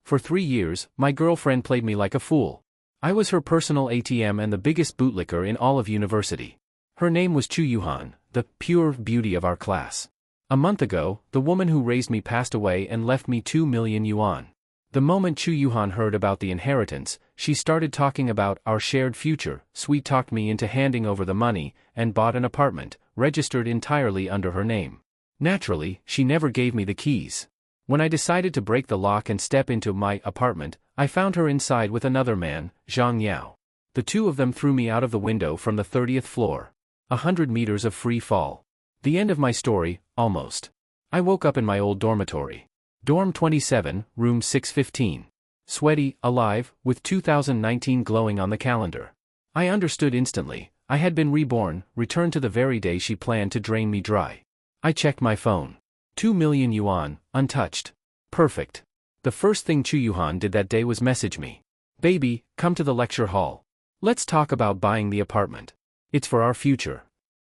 For 3 years, my girlfriend played me like a fool. I was her personal ATM and the biggest bootlicker in all of university. Her name was Chu Yuhan, the pure beauty of our class. A month ago, the woman who raised me passed away and left me 2 million yuan. The moment Chu Yuhan heard about the inheritance, she started talking about our shared future, sweet-talked me into handing over the money, and bought an apartment, registered entirely under her name. Naturally, she never gave me the keys. When I decided to break the lock and step into my apartment, I found her inside with another man, Zhang Yao. The two of them threw me out of the window from the 30th floor. 100 meters of free fall. The end of my story, almost. I woke up in my old dormitory. Dorm 27, room 615. Sweaty, alive, with 2019 glowing on the calendar. I understood instantly. I had been reborn, returned to the very day she planned to drain me dry. I checked my phone. 2 million yuan, untouched. Perfect. The first thing Chu Yuhan did that day was message me. Baby, come to the lecture hall. Let's talk about buying the apartment. It's for our future.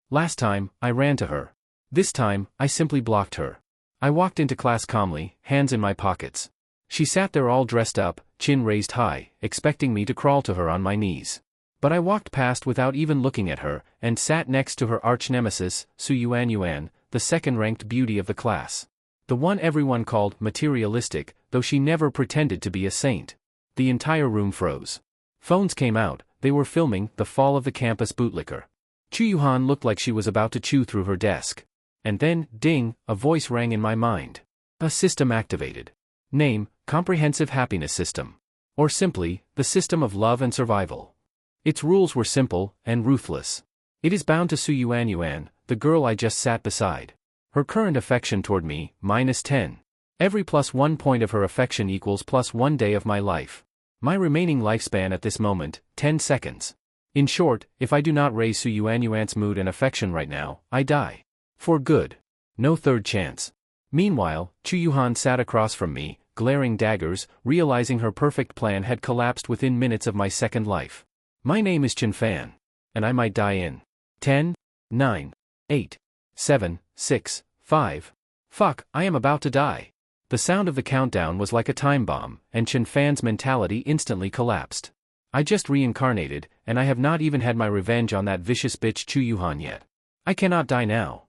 Last time, I ran to her. This time, I simply blocked her. I walked into class calmly, hands in my pockets. She sat there all dressed up, chin raised high, expecting me to crawl to her on my knees. But I walked past without even looking at her, and sat next to her arch-nemesis, Su Yuan, the second-ranked beauty of the class. The one everyone called materialistic, though she never pretended to be a saint. The entire room froze. Phones came out, they were filming The Fall of the Campus Bootlicker. Chu Yuhan looked like she was about to chew through her desk. And then, ding, a voice rang in my mind. A system activated. Name, Comprehensive Happiness System. Or simply, the system of love and survival. Its rules were simple and ruthless. It is bound to Su Yuan, the girl I just sat beside. Her current affection toward me, -10. Every +1 point of her affection equals +1 day of my life. My remaining lifespan at this moment, 10 seconds. In short, if I do not raise Su Yuan's mood and affection right now, I die. For good. No third chance. Meanwhile, Chu Yuhan sat across from me, glaring daggers, realizing her perfect plan had collapsed within minutes of my second life. My name is Chen Fan. And I might die in 10, 9, 8, 7, 6, 5. Fuck, I am about to die. The sound of the countdown was like a time bomb, and Chen Fan's mentality instantly collapsed. I just reincarnated, and I have not even had my revenge on that vicious bitch Chu Yuhan yet. I cannot die now.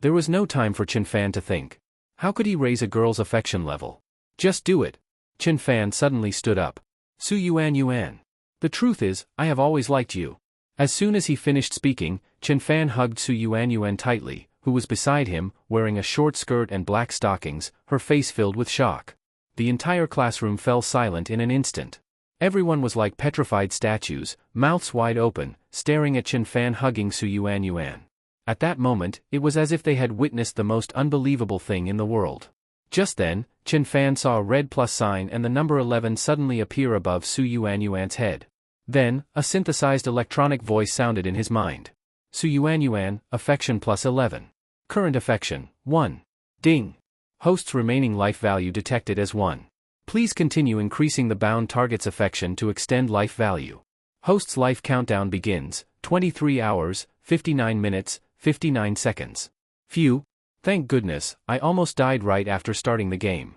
There was no time for Chen Fan to think. How could he raise a girl's affection level? Just do it. Chen Fan suddenly stood up. Su Yuan. The truth is, I have always liked you. As soon as he finished speaking, Chen Fan hugged Su Yuan tightly, who was beside him, wearing a short skirt and black stockings, her face filled with shock. The entire classroom fell silent in an instant. Everyone was like petrified statues, mouths wide open, staring at Chen Fan hugging Su Yuan. At that moment, it was as if they had witnessed the most unbelievable thing in the world. Just then, Chen Fan saw a red plus sign and the number 11 suddenly appear above Su Yuan's head. Then, a synthesized electronic voice sounded in his mind. Su Yuan, affection +11. Current affection, 1. Ding. Host's remaining life value detected as 1. Please continue increasing the bound target's affection to extend life value. Host's life countdown begins, 23 hours, 59 minutes, 59 seconds. Phew. Thank goodness, I almost died right after starting the game.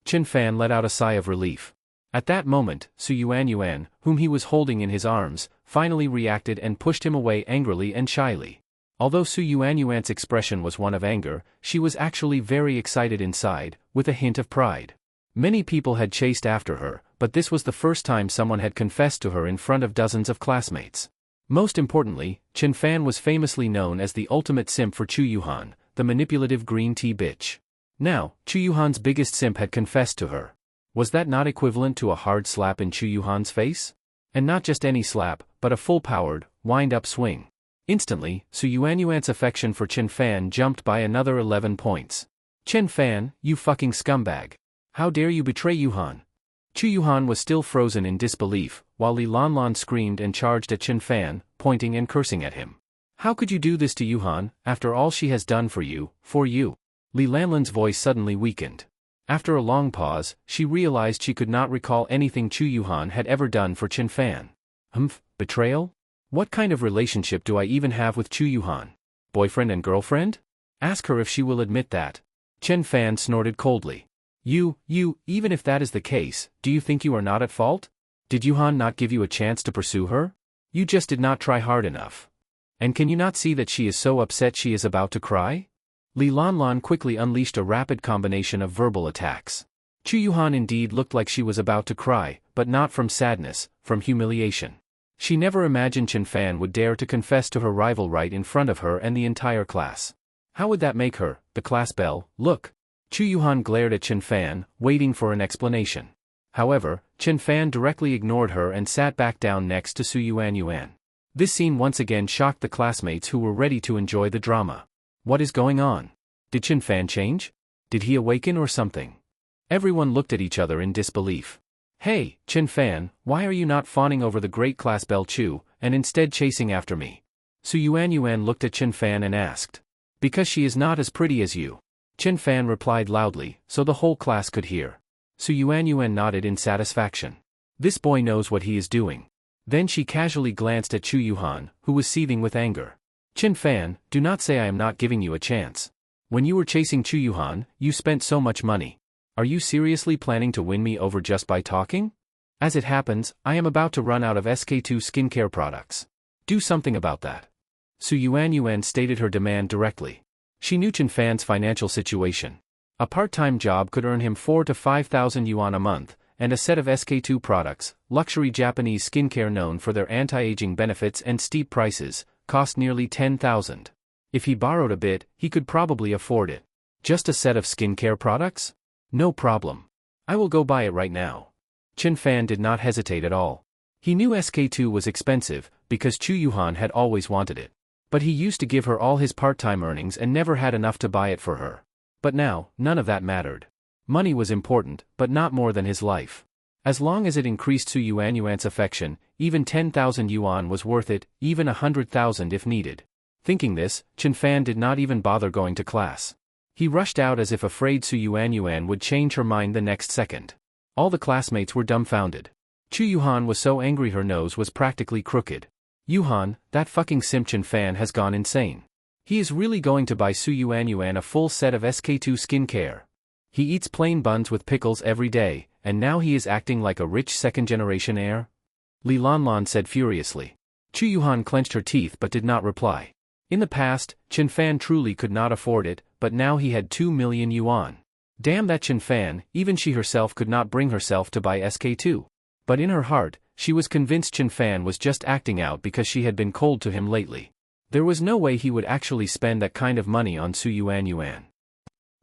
Chen Fan let out a sigh of relief. At that moment, Su Yuan, whom he was holding in his arms, finally reacted and pushed him away angrily and shyly. Although Su Yuan's expression was one of anger, she was actually very excited inside, with a hint of pride. Many people had chased after her, but this was the first time someone had confessed to her in front of dozens of classmates. Most importantly, Chen Fan was famously known as the ultimate simp for Chu Yuhan, the manipulative green tea bitch. Now, Chu Yuhan's biggest simp had confessed to her. Was that not equivalent to a hard slap in Chu Yuhan's face? And not just any slap, but a full-powered, wind-up swing. Instantly, Su Yuan's affection for Chen Fan jumped by another 11 points. Chen Fan, you fucking scumbag. How dare you betray Yuhan? Chu Yuhan was still frozen in disbelief, while Li Lanlan screamed and charged at Chen Fan, pointing and cursing at him. How could you do this to Yuhan, after all she has done for you, Li Lanlan's voice suddenly weakened. After a long pause, she realized she could not recall anything Chu Yuhan had ever done for Chen Fan. Betrayal? What kind of relationship do I even have with Chu Yuhan? Boyfriend and girlfriend? Ask her if she will admit that. Chen Fan snorted coldly. Even if that is the case, do you think you are not at fault? Did Yuhan not give you a chance to pursue her? You just did not try hard enough. And can you not see that she is so upset she is about to cry? Li Lanlan quickly unleashed a rapid combination of verbal attacks. Chu Yuhan indeed looked like she was about to cry, but not from sadness, from humiliation. She never imagined Chen Fan would dare to confess to her rival right in front of her and the entire class. How would that make her, the class belle, look? Chu Yuhan glared at Chen Fan, waiting for an explanation. However, Chen Fan directly ignored her and sat back down next to Su Yuan. This scene once again shocked the classmates who were ready to enjoy the drama. What is going on? Did Chen Fan change? Did he awaken or something? Everyone looked at each other in disbelief. Hey, Chen Fan, why are you not fawning over the great class belle Chu, and instead chasing after me? Su Yuan looked at Chen Fan and asked. Because she is not as pretty as you. Chen Fan replied loudly, so the whole class could hear. Su Yuan nodded in satisfaction. This boy knows what he is doing. Then she casually glanced at Chu Yuhan, who was seething with anger. Chen Fan, do not say I am not giving you a chance. When you were chasing Chu Yuhan, you spent so much money. Are you seriously planning to win me over just by talking? As it happens, I am about to run out of SK2 skincare products. Do something about that. Su Yuan stated her demand directly. She knew Chen Fan's financial situation. A part-time job could earn him 4,000 to 5,000 yuan a month, and a set of SK2 products, luxury Japanese skincare known for their anti-aging benefits and steep prices, cost nearly 10,000. If he borrowed a bit, he could probably afford it. Just a set of skincare products? No problem. I will go buy it right now. Chen Fan did not hesitate at all. He knew SK2 was expensive, because Chu Yuhan had always wanted it. But he used to give her all his part-time earnings and never had enough to buy it for her. But now, none of that mattered. Money was important, but not more than his life. As long as it increased Su Yuan's affection, even 10,000 yuan was worth it, even 100,000 if needed. Thinking this, Chen Fan did not even bother going to class. He rushed out as if afraid Su Yuan would change her mind the next second. All the classmates were dumbfounded. Chu Yuhan was so angry her nose was practically crooked. Yuhan, that fucking simp Chen Fan has gone insane. He is really going to buy Su Yuan a full set of SK2 skincare. He eats plain buns with pickles every day, and now he is acting like a rich second-generation heir? Li Lanlan said furiously. Chu Yuhan clenched her teeth but did not reply. In the past, Chen Fan truly could not afford it, but now he had 2 million yuan. Damn that Chen Fan, even she herself could not bring herself to buy SK2. But in her heart, she was convinced Chen Fan was just acting out because she had been cold to him lately. There was no way he would actually spend that kind of money on Su Yuan.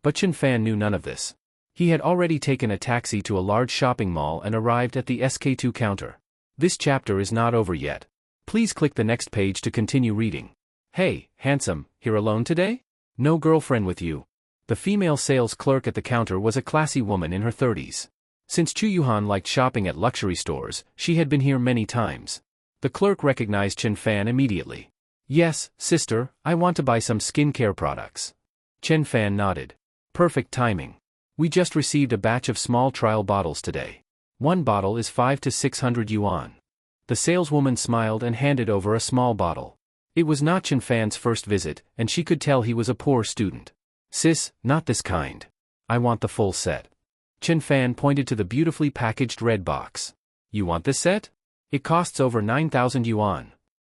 But Chen Fan knew none of this. He had already taken a taxi to a large shopping mall and arrived at the SK2 counter. This chapter is not over yet. Please click the next page to continue reading. Hey, handsome, here alone today? No girlfriend with you. The female sales clerk at the counter was a classy woman in her 30s. Since Chu Yuhan liked shopping at luxury stores, she had been here many times. The clerk recognized Chen Fan immediately. Yes, sister, I want to buy some skincare products. Chen Fan nodded. Perfect timing. We just received a batch of small trial bottles today. One bottle is 500 to 600 yuan. The saleswoman smiled and handed over a small bottle. It was not Chen Fan's first visit, and she could tell he was a poor student. Sis, not this kind. I want the full set. Chen Fan pointed to the beautifully packaged red box. You want this set? It costs over 9,000 yuan.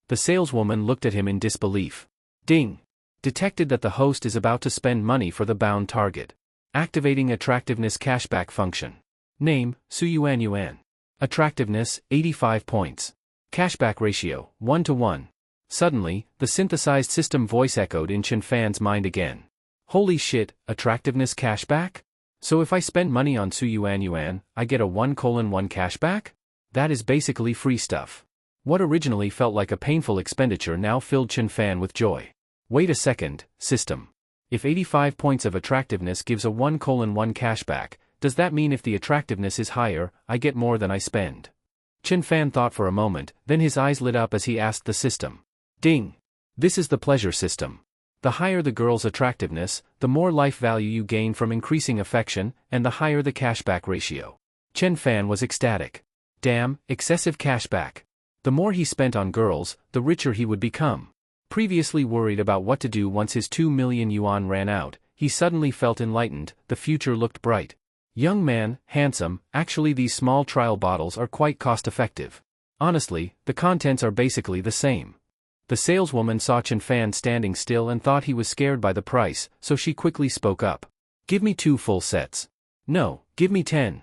The saleswoman looked at him in disbelief. Ding! Detected that the host is about to spend money for the bound target. Activating attractiveness cashback function. Name, Su Yuan. Attractiveness, 85 points. Cashback ratio, 1:1. Suddenly, the synthesized system voice echoed in Chen Fan's mind again. Holy shit, attractiveness cashback? So if I spend money on Su Yuan, I get a 1:1 cashback? That is basically free stuff. What originally felt like a painful expenditure now filled Chen Fan with joy. Wait a second, system. If 85 points of attractiveness gives a 1:1 cashback, does that mean if the attractiveness is higher, I get more than I spend? Chen Fan thought for a moment, then his eyes lit up as he asked the system. Ding! This is the pleasure system. The higher the girl's attractiveness, the more life value you gain from increasing affection, and the higher the cashback ratio. Chen Fan was ecstatic. Damn, excessive cashback. The more he spent on girls, the richer he would become. Previously worried about what to do once his 2 million yuan ran out, he suddenly felt enlightened, the future looked bright. Young man, handsome, actually these small trial bottles are quite cost-effective. Honestly, the contents are basically the same. The saleswoman saw Chen Fan standing still and thought he was scared by the price, so she quickly spoke up. Give me 2 full sets. No, give me 10.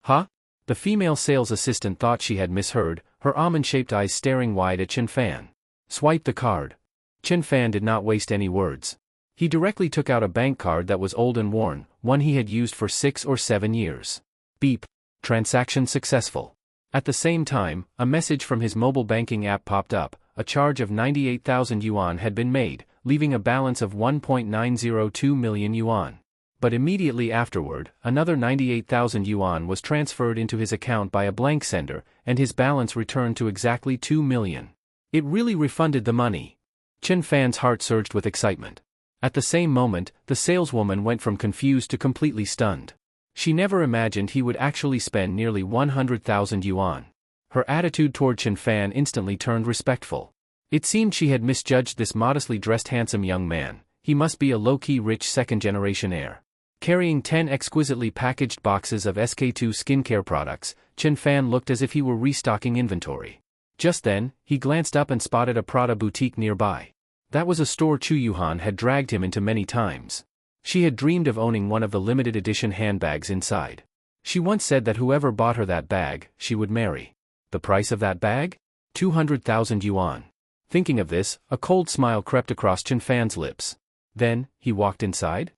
Huh? The female sales assistant thought she had misheard, her almond-shaped eyes staring wide at Chen Fan. Swipe the card. Chen Fan did not waste any words. He directly took out a bank card that was old and worn, one he had used for 6 or 7 years. Beep. Transaction successful. At the same time, a message from his mobile banking app popped up. A charge of 98,000 yuan had been made, leaving a balance of 1.902 million yuan. But immediately afterward, another 98,000 yuan was transferred into his account by a blank sender, and his balance returned to exactly 2 million. It really refunded the money. Chen Fan's heart surged with excitement. At the same moment, the saleswoman went from confused to completely stunned. She never imagined he would actually spend nearly 100,000 yuan. Her attitude toward Chen Fan instantly turned respectful. It seemed she had misjudged this modestly dressed handsome young man. He must be a low-key rich second-generation heir. Carrying 10 exquisitely packaged boxes of SK2 skincare products, Chen Fan looked as if he were restocking inventory. Just then, he glanced up and spotted a Prada boutique nearby. That was a store Chu Yuhan had dragged him into many times. She had dreamed of owning one of the limited edition handbags inside. She once said that whoever bought her that bag, she would marry. The price of that bag? 200,000 yuan. Thinking of this, a cold smile crept across Chen Fan's lips. Then, he walked inside?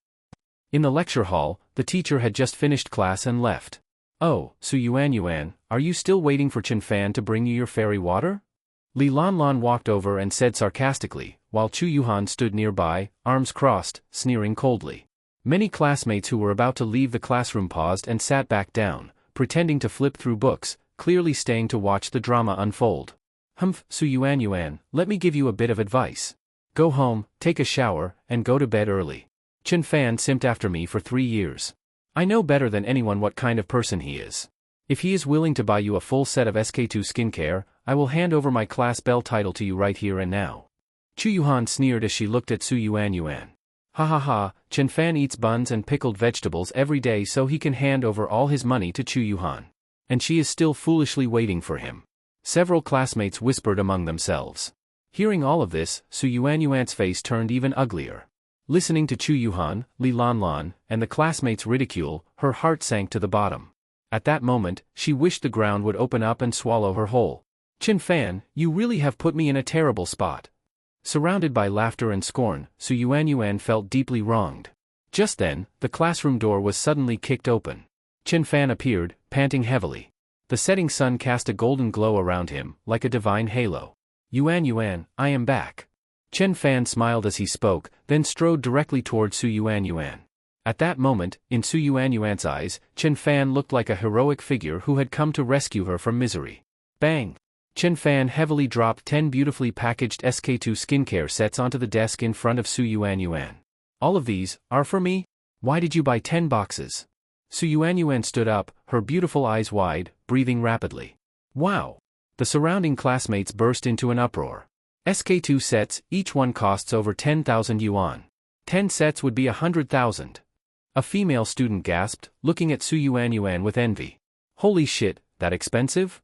In the lecture hall, the teacher had just finished class and left. Oh, Su Yuan, are you still waiting for Chen Fan to bring you your fairy water? Li Lanlan walked over and said sarcastically, while Chu Yuhan stood nearby, arms crossed, sneering coldly. Many classmates who were about to leave the classroom paused and sat back down, pretending to flip through books, clearly staying to watch the drama unfold. Humph, Su Yuan, let me give you a bit of advice. Go home, take a shower, and go to bed early. Chen Fan simped after me for 3 years. I know better than anyone what kind of person he is. If he is willing to buy you a full set of SK2 skincare, I will hand over my class belle title to you right here and now. Chu Yuhan sneered as she looked at Su Yuan. Ha ha ha, Chen Fan eats buns and pickled vegetables every day so he can hand over all his money to Chu Yuhan. And she is still foolishly waiting for him. Several classmates whispered among themselves. Hearing all of this, Su Yuan's face turned even uglier. Listening to Chu Yuhan, Li Lanlan, and the classmates' ridicule, her heart sank to the bottom. At that moment, she wished the ground would open up and swallow her whole. Chen Fan, you really have put me in a terrible spot. Surrounded by laughter and scorn, Su Yuan felt deeply wronged. Just then, the classroom door was suddenly kicked open. Chen Fan appeared, panting heavily. The setting sun cast a golden glow around him, like a divine halo. Yuan, I am back. Chen Fan smiled as he spoke, then strode directly toward Su Yuan. At that moment, in Su Yuan's eyes, Chen Fan looked like a heroic figure who had come to rescue her from misery. Bang! Chen Fan heavily dropped 10 beautifully packaged SK2 skincare sets onto the desk in front of Su Yuan. All of these are for me? Why did you buy 10 boxes? Su Yuan stood up, her beautiful eyes wide, breathing rapidly. Wow! The surrounding classmates burst into an uproar. SK2 sets, each one costs over 10,000 yuan. 10 sets would be 100,000. A female student gasped, looking at Su Yuan with envy. Holy shit, that expensive?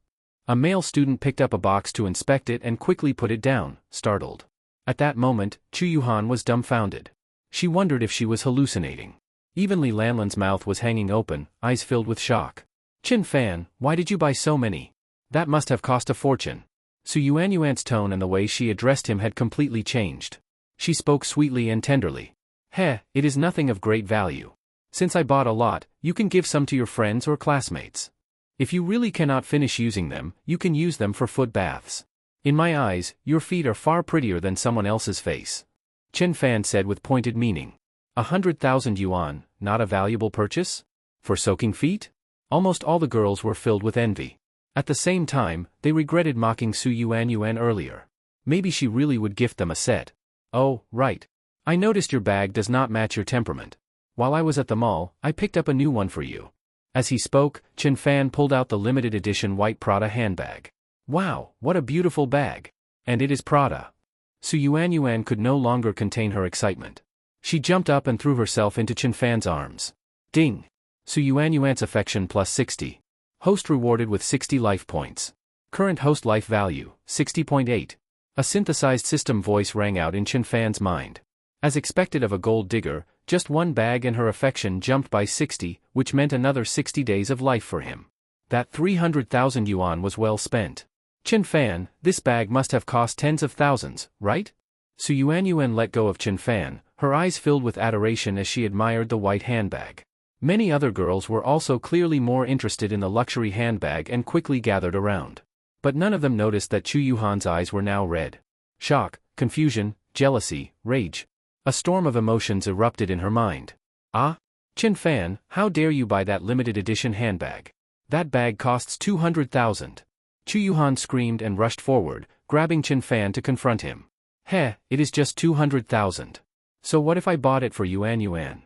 A male student picked up a box to inspect it and quickly put it down, startled. At that moment, Chu Yuhan was dumbfounded. She wondered if she was hallucinating. Even Li Lanlan's mouth was hanging open, eyes filled with shock. Chen Fan, why did you buy so many? That must have cost a fortune. Su Yuan's tone and the way she addressed him had completely changed. She spoke sweetly and tenderly. Heh, it is nothing of great value. Since I bought a lot, you can give some to your friends or classmates. If you really cannot finish using them, you can use them for foot baths. In my eyes, your feet are far prettier than someone else's face. Chen Fan said with pointed meaning. 100,000 yuan, not a valuable purchase? For soaking feet? Almost all the girls were filled with envy. At the same time, they regretted mocking Su Yuan earlier. Maybe she really would gift them a set. Oh, right. I noticed your bag does not match your temperament. While I was at the mall, I picked up a new one for you. As he spoke, Chen Fan pulled out the limited edition white Prada handbag. Wow, what a beautiful bag. And it is Prada. Su Yuan could no longer contain her excitement. She jumped up and threw herself into Chen Fan's arms. Ding! Su Yuanyuan's affection plus 60. Host rewarded with 60 life points. Current host life value, 60.8. A synthesized system voice rang out in Chen Fan's mind. As expected of a gold digger, just one bag and her affection jumped by 60, which meant another 60 days of life for him. That 300,000 yuan was well spent. Chen Fan, this bag must have cost tens of thousands, right? Su Yuanyuan let go of Chen Fan, her eyes filled with adoration as she admired the white handbag. Many other girls were also clearly more interested in the luxury handbag and quickly gathered around. But none of them noticed that Chu Yuhan's eyes were now red. Shock, confusion, jealousy, rage. A storm of emotions erupted in her mind. Ah? Chen Fan, how dare you buy that limited edition handbag? That bag costs 200,000. Chu Yuhan screamed and rushed forward, grabbing Chen Fan to confront him. Heh, it is just 200,000. So what if I bought it for Yuan?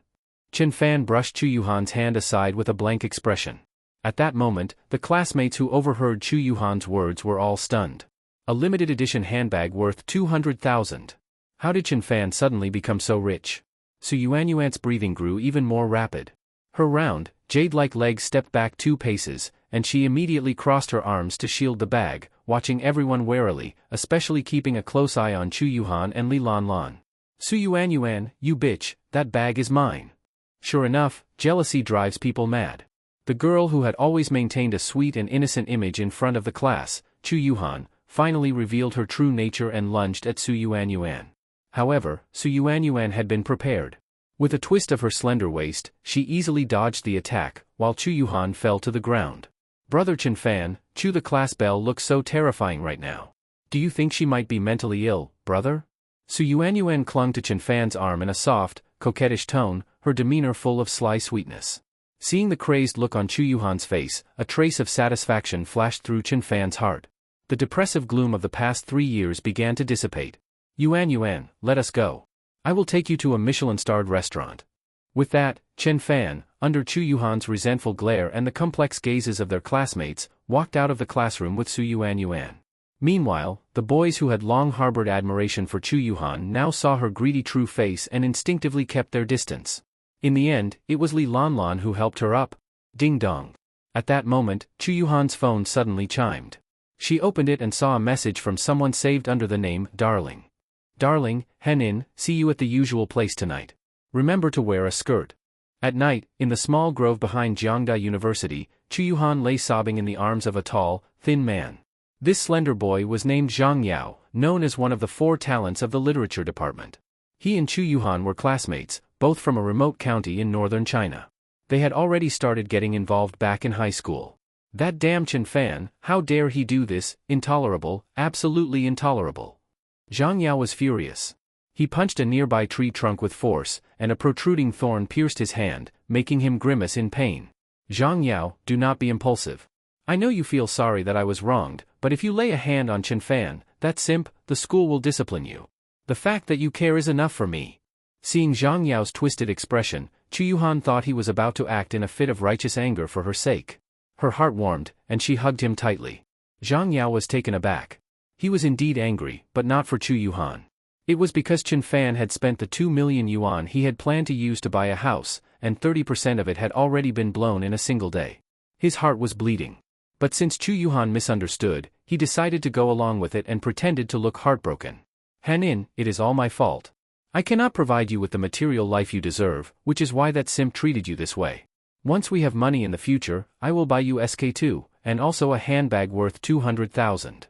Chen Fan brushed Chu Yuhan's hand aside with a blank expression. At that moment, the classmates who overheard Chu Yuhan's words were all stunned. A limited edition handbag worth 200,000. How did Chen Fan suddenly become so rich? Su Yuanyuan's breathing grew even more rapid. Her round, jade-like legs stepped back 2 paces, and she immediately crossed her arms to shield the bag, watching everyone warily, especially keeping a close eye on Chu Yuhan and Li Lanlan. Su Yuanyuan, you bitch, that bag is mine. Sure enough, jealousy drives people mad. The girl who had always maintained a sweet and innocent image in front of the class, Chu Yuhan, finally revealed her true nature and lunged at Su Yuanyuan. However, Su Yuanyuan had been prepared. With a twist of her slender waist, she easily dodged the attack, while Chu Yuhan fell to the ground. Brother Chen Fan, Chu the class belle looks so terrifying right now. Do you think she might be mentally ill, brother? Su Yuanyuan clung to Chen Fan's arm in a soft, coquettish tone, her demeanor full of sly sweetness. Seeing the crazed look on Chu Yuhan's face, a trace of satisfaction flashed through Chen Fan's heart. The depressive gloom of the past 3 years began to dissipate. Yuan, let us go. I will take you to a Michelin-starred restaurant. With that, Chen Fan, under Chu Yuhan's resentful glare and the complex gazes of their classmates, walked out of the classroom with Su Yuanyuan. Meanwhile, the boys who had long harbored admiration for Chu Yuhan now saw her greedy true face and instinctively kept their distance. In the end, it was Li Lanlan who helped her up. Ding dong. At that moment, Chu Yuhan's phone suddenly chimed. She opened it and saw a message from someone saved under the name Darling. Darling, Henin, see you at the usual place tonight. Remember to wear a skirt. At night, in the small grove behind Jiangda University, Chu Yuhan lay sobbing in the arms of a tall, thin man. This slender boy was named Zhang Yao, known as one of the 4 talents of the literature department. He and Chu Yuhan were classmates, both from a remote county in northern China. They had already started getting involved back in high school. That damn Chen Fan, how dare he do this, intolerable, absolutely intolerable. Zhang Yao was furious. He punched a nearby tree trunk with force, and a protruding thorn pierced his hand, making him grimace in pain. Zhang Yao, do not be impulsive. I know you feel sorry that I was wronged, but if you lay a hand on Chen Fan, that simp, the school will discipline you. The fact that you care is enough for me. Seeing Zhang Yao's twisted expression, Chu Yuhan thought he was about to act in a fit of righteous anger for her sake. Her heart warmed, and she hugged him tightly. Zhang Yao was taken aback. He was indeed angry, but not for Chu Yuhan. It was because Chen Fan had spent the 2 million yuan he had planned to use to buy a house, and 30% of it had already been blown in a single day. His heart was bleeding. But since Chu Yuhan misunderstood, he decided to go along with it and pretended to look heartbroken. Henin, it is all my fault. I cannot provide you with the material life you deserve, which is why that simp treated you this way. Once we have money in the future, I will buy you SK2, and also a handbag worth 200,000.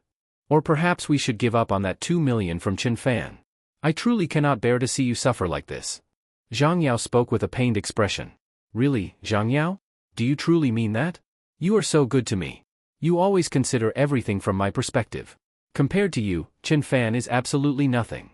Or perhaps we should give up on that 2 million from Chen Fan. I truly cannot bear to see you suffer like this. Zhang Yao spoke with a pained expression. Really, Zhang Yao? Do you truly mean that? You are so good to me. You always consider everything from my perspective. Compared to you, Chen Fan is absolutely nothing.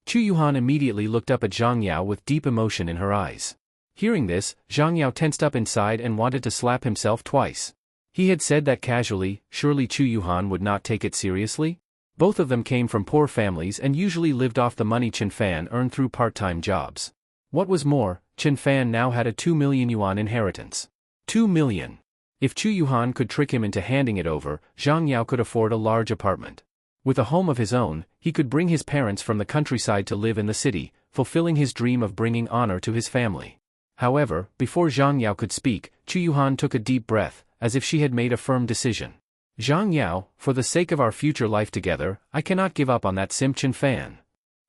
Chu Yuhan immediately looked up at Zhang Yao with deep emotion in her eyes. Hearing this, Zhang Yao tensed up inside and wanted to slap himself twice. He had said that casually, surely Chu Yuhan would not take it seriously? Both of them came from poor families and usually lived off the money Chen Fan earned through part-time jobs. What was more, Chen Fan now had a 2 million yuan inheritance. 2 million. If Chu Yuhan could trick him into handing it over, Zhang Yao could afford a large apartment. With a home of his own, he could bring his parents from the countryside to live in the city, fulfilling his dream of bringing honor to his family. However, before Zhang Yao could speak, Chu Yuhan took a deep breath, as if she had made a firm decision. Zhang Yao, for the sake of our future life together, I cannot give up on that simp Chen Fan.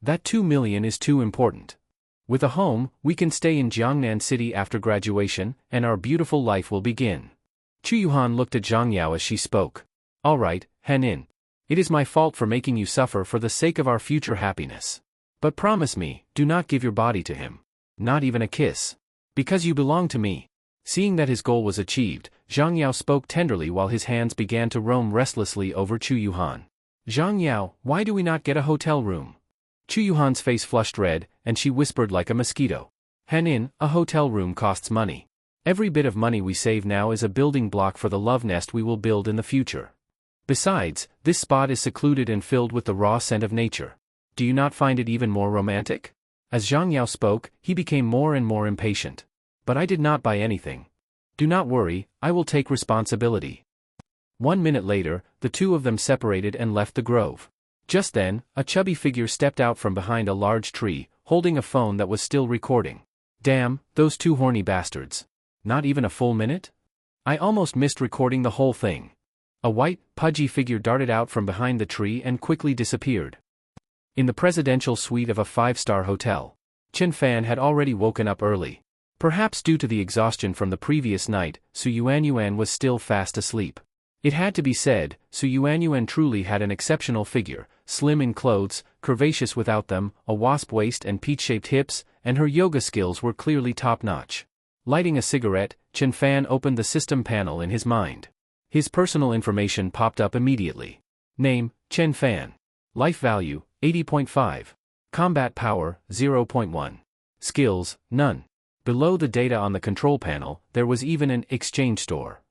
That 2 million is too important. With a home, we can stay in Jiangnan City after graduation, and our beautiful life will begin. Chu Yuhan looked at Zhang Yao as she spoke. All right, Henin. It is my fault for making you suffer for the sake of our future happiness. But promise me, do not give your body to him. Not even a kiss. Because you belong to me. Seeing that his goal was achieved, Zhang Yao spoke tenderly while his hands began to roam restlessly over Chu Yuhan. Zhang Yao, why do we not get a hotel room? Chu Yuhan's face flushed red, and she whispered like a mosquito. Henin, a hotel room costs money. Every bit of money we save now is a building block for the love nest we will build in the future. Besides, this spot is secluded and filled with the raw scent of nature. Do you not find it even more romantic? As Zhang Yao spoke, he became more and more impatient. But I did not buy anything. Do not worry, I will take responsibility. 1 minute later, the two of them separated and left the grove. Just then, a chubby figure stepped out from behind a large tree, holding a phone that was still recording. Damn, those two horny bastards. Not even a full minute? I almost missed recording the whole thing. A white, pudgy figure darted out from behind the tree and quickly disappeared. In the presidential suite of a 5-star hotel, Chen Fan had already woken up early. Perhaps due to the exhaustion from the previous night, Su Yuanyuan was still fast asleep. It had to be said, Su Yuanyuan truly had an exceptional figure, slim in clothes, curvaceous without them, a wasp waist and peach-shaped hips, and her yoga skills were clearly top-notch. Lighting a cigarette, Chen Fan opened the system panel in his mind. His personal information popped up immediately. Name, Chen Fan. Life value, 80.5. Combat power, 0.1. Skills, none. Below the data on the control panel, there was even an exchange store.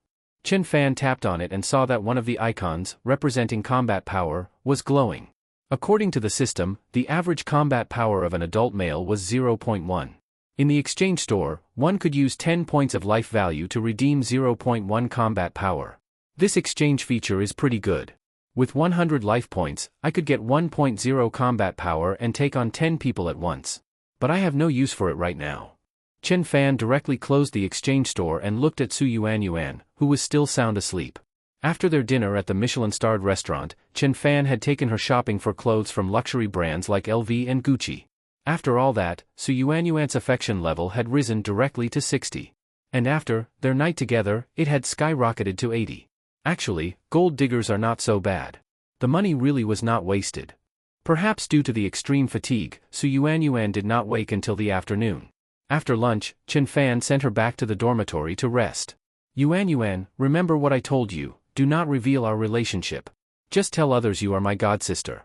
Chen Fan tapped on it and saw that one of the icons, representing combat power, was glowing. According to the system, the average combat power of an adult male was 0.1. In the exchange store, one could use 10 points of life value to redeem 0.1 combat power. This exchange feature is pretty good. With 100 life points, I could get 1.0 combat power and take on 10 people at once. But I have no use for it right now. Chen Fan directly closed the exchange store and looked at Su Yuanyuan, who was still sound asleep. After their dinner at the Michelin-starred restaurant, Chen Fan had taken her shopping for clothes from luxury brands like LV and Gucci. After all that, Su Yuanyuan's affection level had risen directly to 60. And after their night together, it had skyrocketed to 80. Actually, gold diggers are not so bad. The money really was not wasted. Perhaps due to the extreme fatigue, Su Yuanyuan did not wake until the afternoon. After lunch, Chen Fan sent her back to the dormitory to rest. Yuanyuan, remember what I told you, do not reveal our relationship. Just tell others you are my godsister.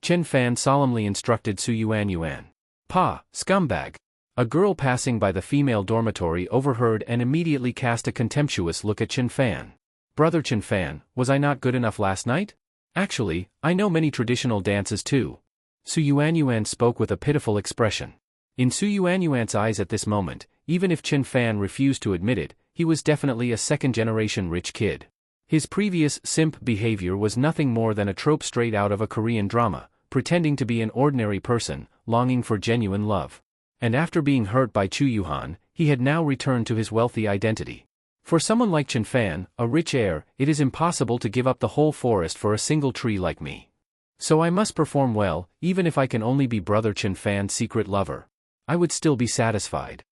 Chen Fan solemnly instructed Su Yuanyuan. Pa, scumbag. A girl passing by the female dormitory overheard and immediately cast a contemptuous look at Chen Fan. Brother Chen Fan, was I not good enough last night? Actually, I know many traditional dances too. Su Yuanyuan spoke with a pitiful expression. In Su Yuanyuan's eyes at this moment, even if Chen Fan refused to admit it, he was definitely a second-generation rich kid. His previous simp behavior was nothing more than a trope straight out of a Korean drama, pretending to be an ordinary person, longing for genuine love. And after being hurt by Chu Yuhan, he had now returned to his wealthy identity. For someone like Chen Fan, a rich heir, it is impossible to give up the whole forest for a single tree like me. So I must perform well, even if I can only be brother Chen Fan's secret lover. I would still be satisfied.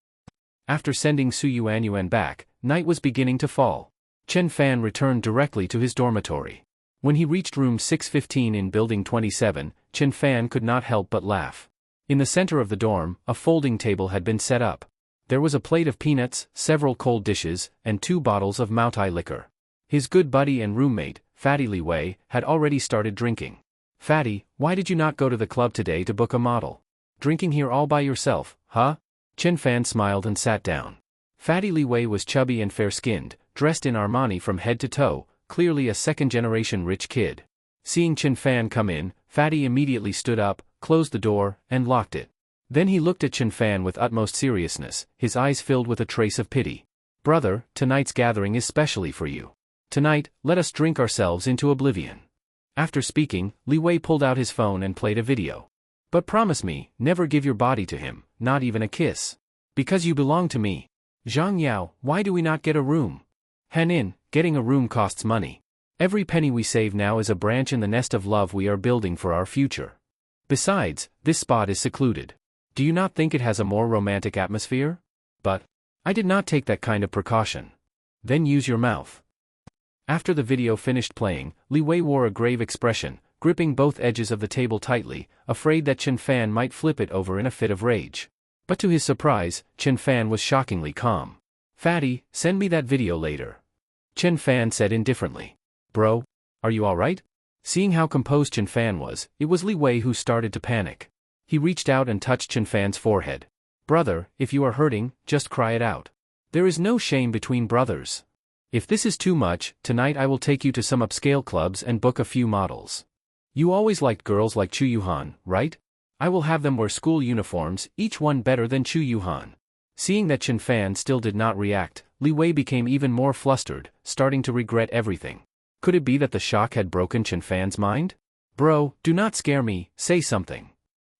After sending Su Yuanyuan back, night was beginning to fall. Chen Fan returned directly to his dormitory. When he reached room 615 in building 27, Chen Fan could not help but laugh. In the center of the dorm, a folding table had been set up. There was a plate of peanuts, several cold dishes, and 2 bottles of Moutai liquor. His good buddy and roommate, Fatty Li Wei, had already started drinking. Fatty, why did you not go to the club today to book a model? Drinking here all by yourself, huh? Chen Fan smiled and sat down. Fatty Li Wei was chubby and fair-skinned, dressed in Armani from head to toe, clearly a second-generation rich kid. Seeing Chen Fan come in, Fatty immediately stood up, closed the door, and locked it. Then he looked at Chen Fan with utmost seriousness, his eyes filled with a trace of pity. Brother, tonight's gathering is specially for you. Tonight, let us drink ourselves into oblivion. After speaking, Li Wei pulled out his phone and played a video. But promise me, never give your body to him, not even a kiss. Because you belong to me. Zhang Yao, why do we not get a room? Hanin, getting a room costs money. Every penny we save now is a branch in the nest of love we are building for our future. Besides, this spot is secluded. Do you not think it has a more romantic atmosphere? But I did not take that kind of precaution. Then use your mouth. After the video finished playing, Li Wei wore a grave expression, gripping both edges of the table tightly, afraid that Chen Fan might flip it over in a fit of rage. But to his surprise, Chen Fan was shockingly calm. Fatty, send me that video later. Chen Fan said indifferently. Bro, are you alright? Seeing how composed Chen Fan was, it was Li Wei who started to panic. He reached out and touched Chen Fan's forehead. Brother, if you are hurting, just cry it out. There is no shame between brothers. If this is too much, tonight I will take you to some upscale clubs and book a few models. You always liked girls like Chu Yuhan, right? I will have them wear school uniforms, each one better than Chu Yuhan. Seeing that Chen Fan still did not react, Li Wei became even more flustered, starting to regret everything. Could it be that the shock had broken Chen Fan's mind? Bro, do not scare me, say something.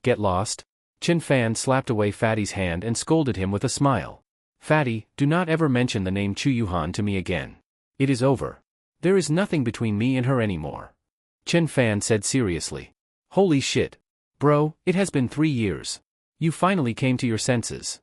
Get lost? Chen Fan slapped away Fatty's hand and scolded him with a smile. Fatty, do not ever mention the name Chu Yuhan to me again. It is over. There is nothing between me and her anymore. Chen Fan said seriously. Holy shit. Bro, it has been 3 years. You finally came to your senses.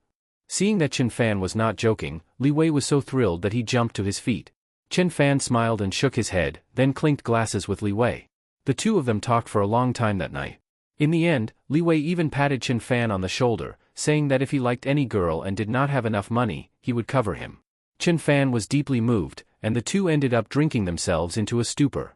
Seeing that Chen Fan was not joking, Li Wei was so thrilled that he jumped to his feet. Chen Fan smiled and shook his head, then clinked glasses with Li Wei. The two of them talked for a long time that night. In the end, Li Wei even patted Chen Fan on the shoulder, saying that if he liked any girl and did not have enough money, he would cover him. Chen Fan was deeply moved, and the two ended up drinking themselves into a stupor.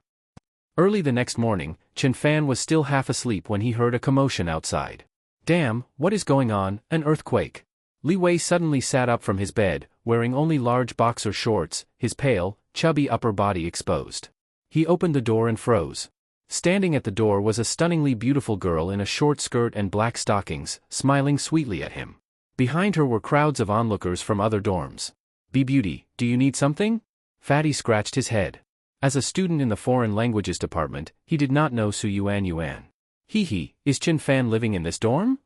Early the next morning, Chen Fan was still half asleep when he heard a commotion outside. Damn, what is going on, an earthquake? Li Wei suddenly sat up from his bed, wearing only large boxer shorts, his pale, chubby upper body exposed. He opened the door and froze. Standing at the door was a stunningly beautiful girl in a short skirt and black stockings, smiling sweetly at him. Behind her were crowds of onlookers from other dorms. B-Beauty, do you need something? Fatty scratched his head. As a student in the foreign languages department, he did not know Su Yuan. Hee, is Chen Fan living in this dorm?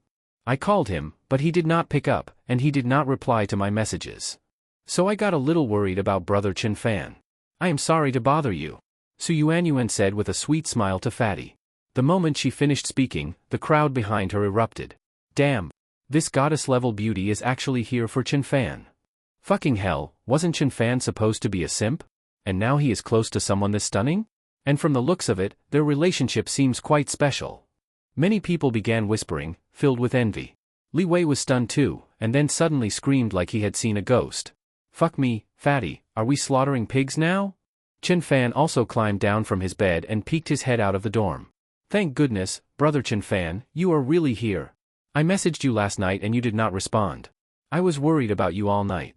I called him, but he did not pick up, and he did not reply to my messages. So I got a little worried about brother Chen Fan. I am sorry to bother you. Su Yuan said with a sweet smile to Fatty. The moment she finished speaking, the crowd behind her erupted. Damn. This goddess-level beauty is actually here for Chen Fan. Fucking hell, wasn't Chen Fan supposed to be a simp? And now he is close to someone this stunning? And from the looks of it, their relationship seems quite special. Many people began whispering, filled with envy. Li Wei was stunned too, and then suddenly screamed like he had seen a ghost. Fuck me, Fatty, are we slaughtering pigs now? Chen Fan also climbed down from his bed and peeked his head out of the dorm. Thank goodness, brother Chen Fan, you are really here. I messaged you last night and you did not respond. I was worried about you all night.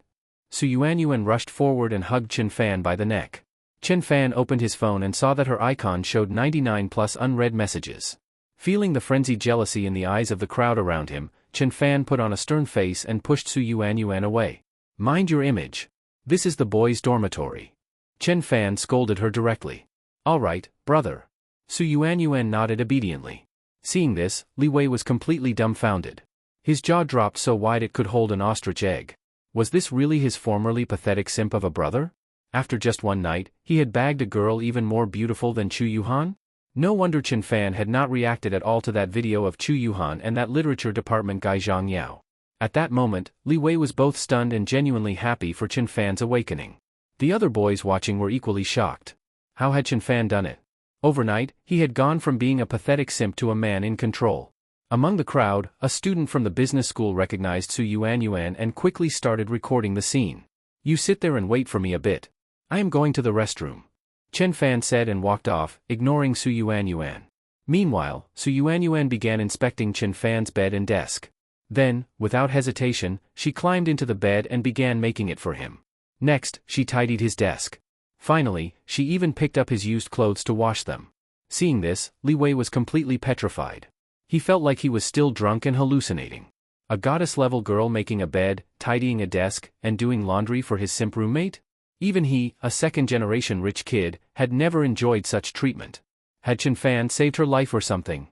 Su Yuan rushed forward and hugged Chen Fan by the neck. Chen Fan opened his phone and saw that her icon showed 99 plus unread messages. Feeling the frenzied jealousy in the eyes of the crowd around him, Chen Fan put on a stern face and pushed Su Yuan away. Mind your image. This is the boys' dormitory. Chen Fan scolded her directly. All right, brother. Su Yuan nodded obediently. Seeing this, Li Wei was completely dumbfounded. His jaw dropped so wide it could hold an ostrich egg. Was this really his formerly pathetic simp of a brother? After just one night, he had bagged a girl even more beautiful than Chu Yuhan? No wonder Chen Fan had not reacted at all to that video of Chu Yuhan and that literature department guy Zhang Yao. At that moment, Li Wei was both stunned and genuinely happy for Chen Fan's awakening. The other boys watching were equally shocked. How had Chen Fan done it? Overnight, he had gone from being a pathetic simp to a man in control. Among the crowd, a student from the business school recognized Su Yuan and quickly started recording the scene. You sit there and wait for me a bit. I am going to the restroom. Chen Fan said and walked off, ignoring Su Yuan. Meanwhile, Su Yuan began inspecting Chen Fan's bed and desk. Then, without hesitation, she climbed into the bed and began making it for him. Next, she tidied his desk. Finally, she even picked up his used clothes to wash them. Seeing this, Li Wei was completely petrified. He felt like he was still drunk and hallucinating. A goddess-level girl making a bed, tidying a desk, and doing laundry for his simp roommate? Even he, a second-generation rich kid, had never enjoyed such treatment. Had Chen Fan saved her life or something?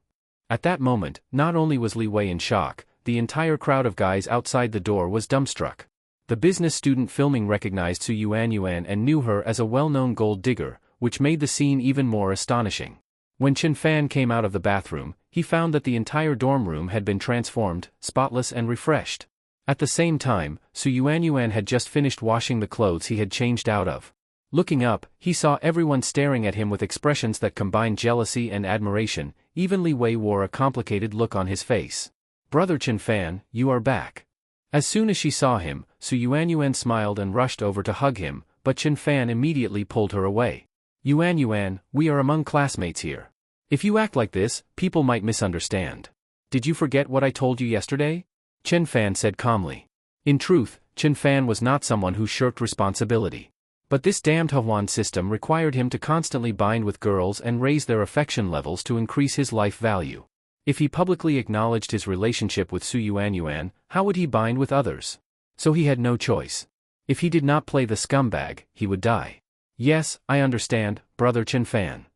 At that moment, not only was Li Wei in shock, the entire crowd of guys outside the door was dumbstruck. The business student filming recognized Su Yuanyuan and knew her as a well-known gold digger, which made the scene even more astonishing. When Chen Fan came out of the bathroom, he found that the entire dorm room had been transformed, spotless and refreshed. At the same time, Su Yuanyuan had just finished washing the clothes he had changed out of. Looking up, he saw everyone staring at him with expressions that combined jealousy and admiration. Even Li Wei wore a complicated look on his face. "Brother Chen Fan, you are back." As soon as she saw him, Su Yuanyuan smiled and rushed over to hug him, but Chen Fan immediately pulled her away. "Yuanyuan, we are among classmates here. If you act like this, people might misunderstand. Did you forget what I told you yesterday?" Chen Fan said calmly. In truth, Chen Fan was not someone who shirked responsibility. But this damned Hwan system required him to constantly bind with girls and raise their affection levels to increase his life value. If he publicly acknowledged his relationship with Su Yuanyuan, how would he bind with others? So he had no choice. If he did not play the scumbag, he would die. "Yes, I understand, brother Chen Fan.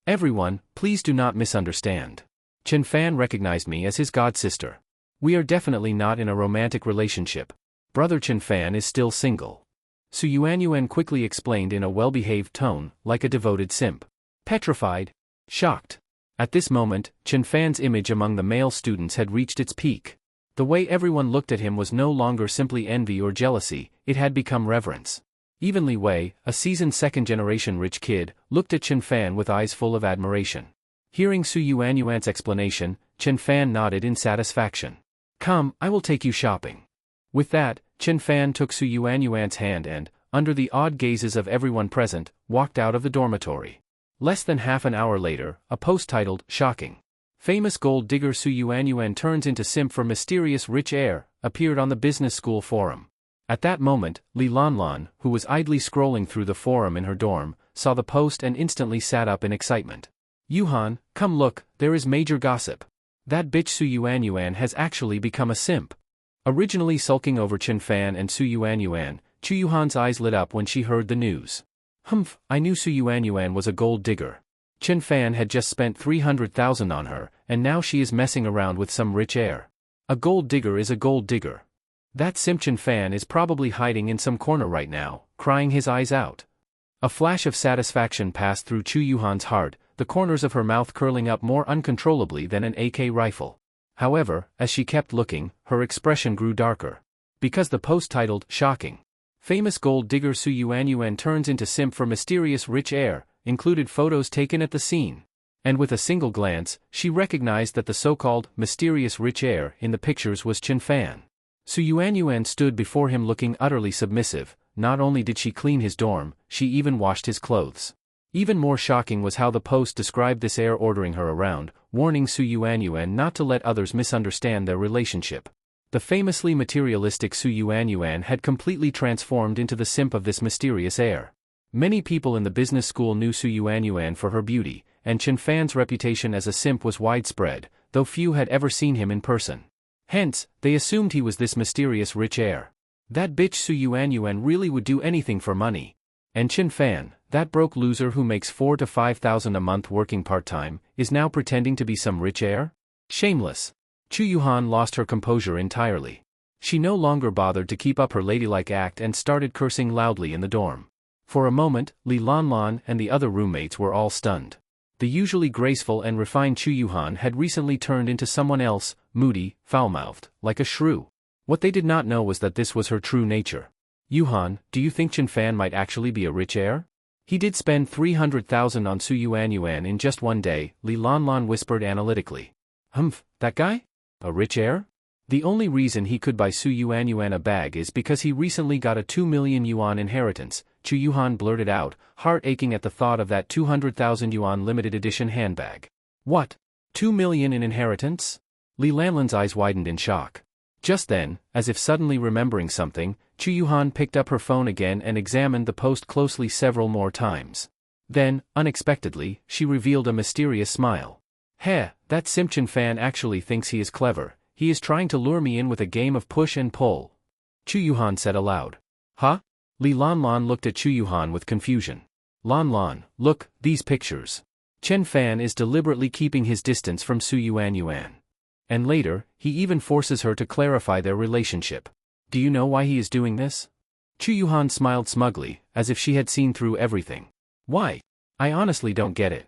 Everyone, please do not misunderstand. Chen Fan recognized me as his god-sister. We are definitely not in a romantic relationship. Brother Chen Fan is still single." Su Yuanyuan quickly explained in a well-behaved tone, like a devoted simp. Petrified. Shocked. At this moment, Chen Fan's image among the male students had reached its peak. The way everyone looked at him was no longer simply envy or jealousy, it had become reverence. Even Li Wei, a seasoned second-generation rich kid, looked at Chen Fan with eyes full of admiration. Hearing Su Yuanyuan's explanation, Chen Fan nodded in satisfaction. "Come, I will take you shopping." With that, Chen Fan took Su Yuanyuan's hand and, under the awed gazes of everyone present, walked out of the dormitory. Less than half an hour later, a post titled, "Shocking. Famous gold digger Su Yuanyuan turns into simp for mysterious rich heir," appeared on the business school forum. At that moment, Li Lanlan, who was idly scrolling through the forum in her dorm, saw the post and instantly sat up in excitement. "Yuhan, come look, there is major gossip. That bitch Su Yuanyuan has actually become a simp." Originally sulking over Chen Fan and Su Yuanyuan, Chu Yuhan's eyes lit up when she heard the news. "Humph, I knew Su Yuanyuan was a gold digger. Chen Fan had just spent 300,000 on her, and now she is messing around with some rich heir. A gold digger is a gold digger. That simp Chen Fan is probably hiding in some corner right now, crying his eyes out." A flash of satisfaction passed through Chu Yuhan's heart, the corners of her mouth curling up more uncontrollably than an AK rifle. However, as she kept looking, her expression grew darker. Because the post titled, "Shocking. Famous gold digger Su Yuanyuan turns into simp for mysterious rich heir," included photos taken at the scene. And with a single glance, she recognized that the so-called mysterious rich heir in the pictures was Chen Fan. Su Yuanyuan stood before him looking utterly submissive. Not only did she clean his dorm, she even washed his clothes. Even more shocking was how the post described this heir ordering her around, warning Su Yuanyuan not to let others misunderstand their relationship. The famously materialistic Su Yuanyuan had completely transformed into the simp of this mysterious heir. Many people in the business school knew Su Yuanyuan for her beauty, and Chen Fan's reputation as a simp was widespread, though few had ever seen him in person. Hence, they assumed he was this mysterious rich heir. That bitch Su Yuanyuan really would do anything for money. And Chen Fan, that broke loser who makes 4,000 to 5,000 a month working part-time, is now pretending to be some rich heir? Shameless. Chu Yuhan lost her composure entirely. She no longer bothered to keep up her ladylike act and started cursing loudly in the dorm. For a moment, Li Lanlan and the other roommates were all stunned. The usually graceful and refined Chu Yuhan had recently turned into someone else, moody, foul-mouthed, like a shrew. What they did not know was that this was her true nature. "Yuhan, do you think Chen Fan might actually be a rich heir? He did spend 300,000 on Su Yuanyuan in just one day," Li Lanlan whispered analytically. "Humph, that guy? A rich heir? The only reason he could buy Su Yuanyuan a bag is because he recently got a 2 million yuan inheritance," Chu Yuhan blurted out, heart aching at the thought of that 200,000 yuan limited edition handbag. "What? 2 million in inheritance?" Li Lanlan's eyes widened in shock. Just then, as if suddenly remembering something, Chu Yuhan picked up her phone again and examined the post closely several more times. Then, unexpectedly, she revealed a mysterious smile. "Heh, that simp Chen Fan actually thinks he is clever. He is trying to lure me in with a game of push and pull," Chu Yuhan said aloud. "Huh?" Li Lanlan looked at Chu Yuhan with confusion. "Lanlan, look, these pictures. Chen Fan is deliberately keeping his distance from Su Yuanyuan. And later, he even forces her to clarify their relationship. Do you know why he is doing this? Chu Yuhan smiled smugly, as if she had seen through everything. Why? I honestly don't get it.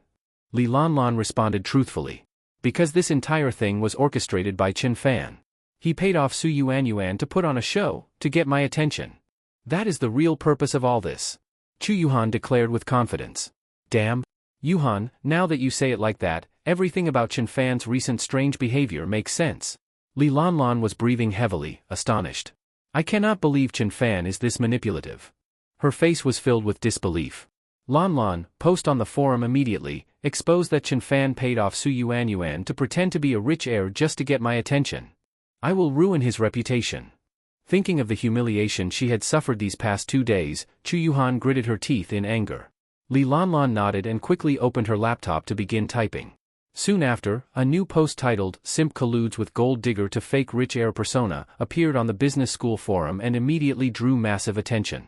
Li Lanlan responded truthfully. Because this entire thing was orchestrated by Chen Fan. He paid off Su Yuanyuan to put on a show, to get my attention. That is the real purpose of all this. Chu Yuhan declared with confidence. Damn. Yuhan, now that you say it like that, everything about Chen Fan's recent strange behavior makes sense. Li Lanlan was breathing heavily, astonished. I cannot believe Chen Fan is this manipulative. Her face was filled with disbelief. Lanlan, post on the forum immediately, exposed that Chen Fan paid off Su Yuanyuan to pretend to be a rich heir just to get my attention. I will ruin his reputation. Thinking of the humiliation she had suffered these past 2 days, Chu Yuhan gritted her teeth in anger. Li Lanlan nodded and quickly opened her laptop to begin typing. Soon after, a new post titled, Simp Colludes with Gold Digger to Fake Rich Heir Persona, appeared on the business school forum and immediately drew massive attention.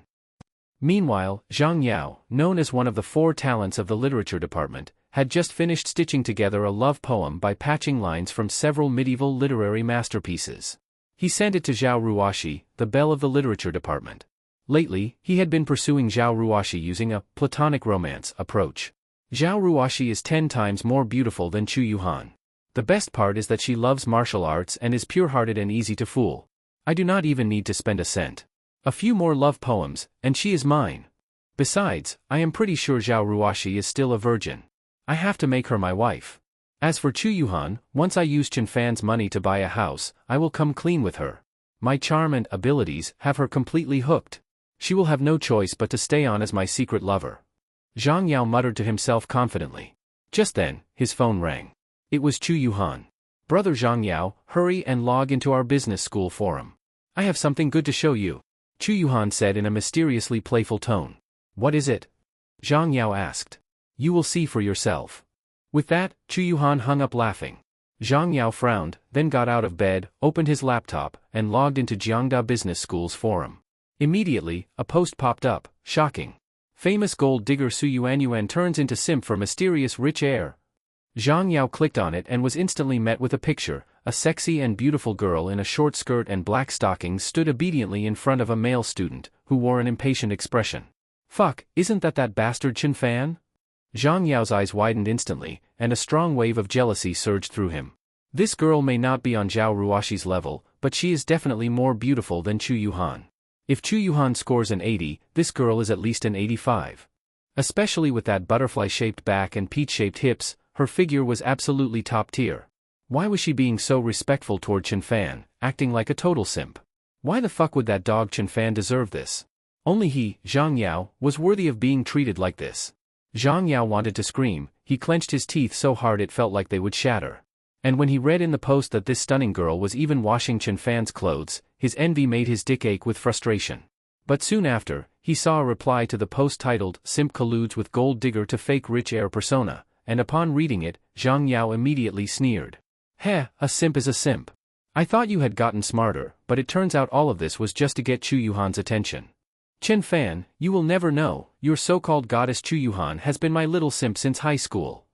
Meanwhile, Zhang Yao, known as one of the 4 talents of the literature department, had just finished stitching together a love poem by patching lines from several medieval literary masterpieces. He sent it to Zhao Ruoshi, the belle of the literature department. Lately, he had been pursuing Zhao Ruoshi using a platonic romance approach. Zhao Ruoshi is 10 times more beautiful than Chu Yuhan. The best part is that she loves martial arts and is pure-hearted and easy to fool. I do not even need to spend a cent. A few more love poems, and she is mine. Besides, I am pretty sure Zhao Ruoshi is still a virgin. I have to make her my wife. As for Chu Yuhan, once I use Chen Fan's money to buy a house, I will come clean with her. My charm and abilities have her completely hooked. She will have no choice but to stay on as my secret lover. Zhang Yao muttered to himself confidently. Just then, his phone rang. It was Chu Yuhan. Brother Zhang Yao, hurry and log into our business school forum. I have something good to show you. Chu Yuhan said in a mysteriously playful tone. What is it? Zhang Yao asked. You will see for yourself. With that, Chu Yuhan hung up laughing. Zhang Yao frowned, then got out of bed, opened his laptop, and logged into Jiangda Business School's forum. Immediately, a post popped up, shocking. Famous gold digger Su Yuanyuan turns into simp for mysterious rich heir. Zhang Yao clicked on it and was instantly met with a picture. A sexy and beautiful girl in a short skirt and black stockings stood obediently in front of a male student, who wore an impatient expression. Fuck, isn't that bastard Chen Fan? Zhang Yao's eyes widened instantly, and a strong wave of jealousy surged through him. This girl may not be on Zhao Ruoshi's level, but she is definitely more beautiful than Chu Yuhan. If Chu Yuhan scores an 80, this girl is at least an 85. Especially with that butterfly-shaped back and peach-shaped hips, her figure was absolutely top tier. Why was she being so respectful toward Chen Fan, acting like a total simp? Why the fuck would that dog Chen Fan deserve this? Only he, Zhang Yao, was worthy of being treated like this. Zhang Yao wanted to scream, he clenched his teeth so hard it felt like they would shatter. And when he read in the post that this stunning girl was even washing Chen Fan's clothes, his envy made his dick ache with frustration. But soon after, he saw a reply to the post titled, Simp Colludes with Gold Digger to Fake Rich Heir Persona, and upon reading it, Zhang Yao immediately sneered. Heh, a simp is a simp. I thought you had gotten smarter, but it turns out all of this was just to get Chu Yuhan's attention. Chen Fan, you will never know, your so-called goddess Chu Yuhan has been my little simp since high school.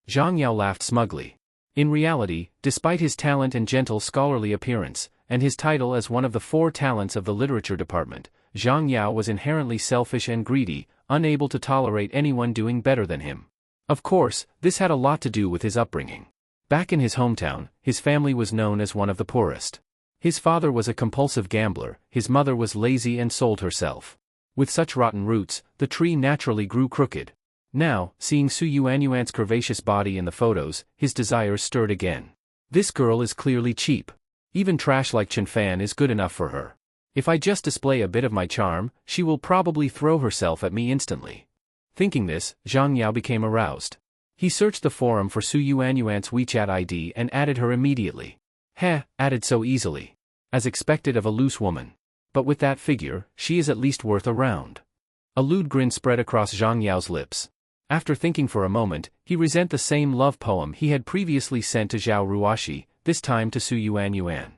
Zhang Yao laughed smugly. In reality, despite his talent and gentle scholarly appearance, and his title as one of the 4 talents of the literature department, Zhang Yao was inherently selfish and greedy, unable to tolerate anyone doing better than him. Of course, this had a lot to do with his upbringing. Back in his hometown, his family was known as one of the poorest. His father was a compulsive gambler, his mother was lazy and sold herself. With such rotten roots, the tree naturally grew crooked. Now, seeing Su Yuanyuan's curvaceous body in the photos, his desires stirred again. This girl is clearly cheap. Even trash like Chen Fan is good enough for her. If I just display a bit of my charm, she will probably throw herself at me instantly. Thinking this, Zhang Yao became aroused. He searched the forum for Su Yuanyuan's WeChat ID and added her immediately. Heh, added so easily. As expected of a loose woman. But with that figure, she is at least worth a round. A lewd grin spread across Zhang Yao's lips. After thinking for a moment, he resent the same love poem he had previously sent to Zhao Ruoshi, this time to Su Yuanyuan.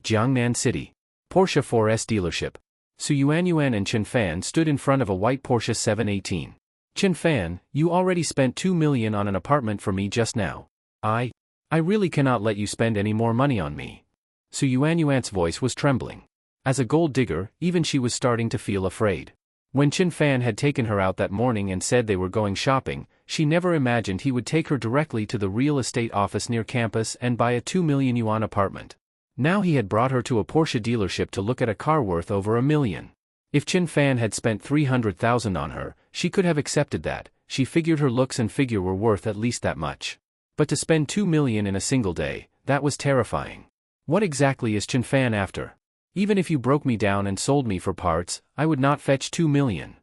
Jiangnan City. Porsche 4S dealership. Su Yuanyuan and Chen Fan stood in front of a white Porsche 718. Chen Fan, you already spent 2 million on an apartment for me just now. I I really cannot let you spend any more money on me. Su Yuanyuan's voice was trembling. As a gold digger, even she was starting to feel afraid. When Chen Fan had taken her out that morning and said they were going shopping, she never imagined he would take her directly to the real estate office near campus and buy a 2 million yuan apartment. Now he had brought her to a Porsche dealership to look at a car worth over 1 million. If Chen Fan had spent 300,000 on her, she could have accepted that. She figured her looks and figure were worth at least that much. But to spend 2 million in a single day, that was terrifying. What exactly is Chen Fan after? Even if you broke me down and sold me for parts, I would not fetch 2 million.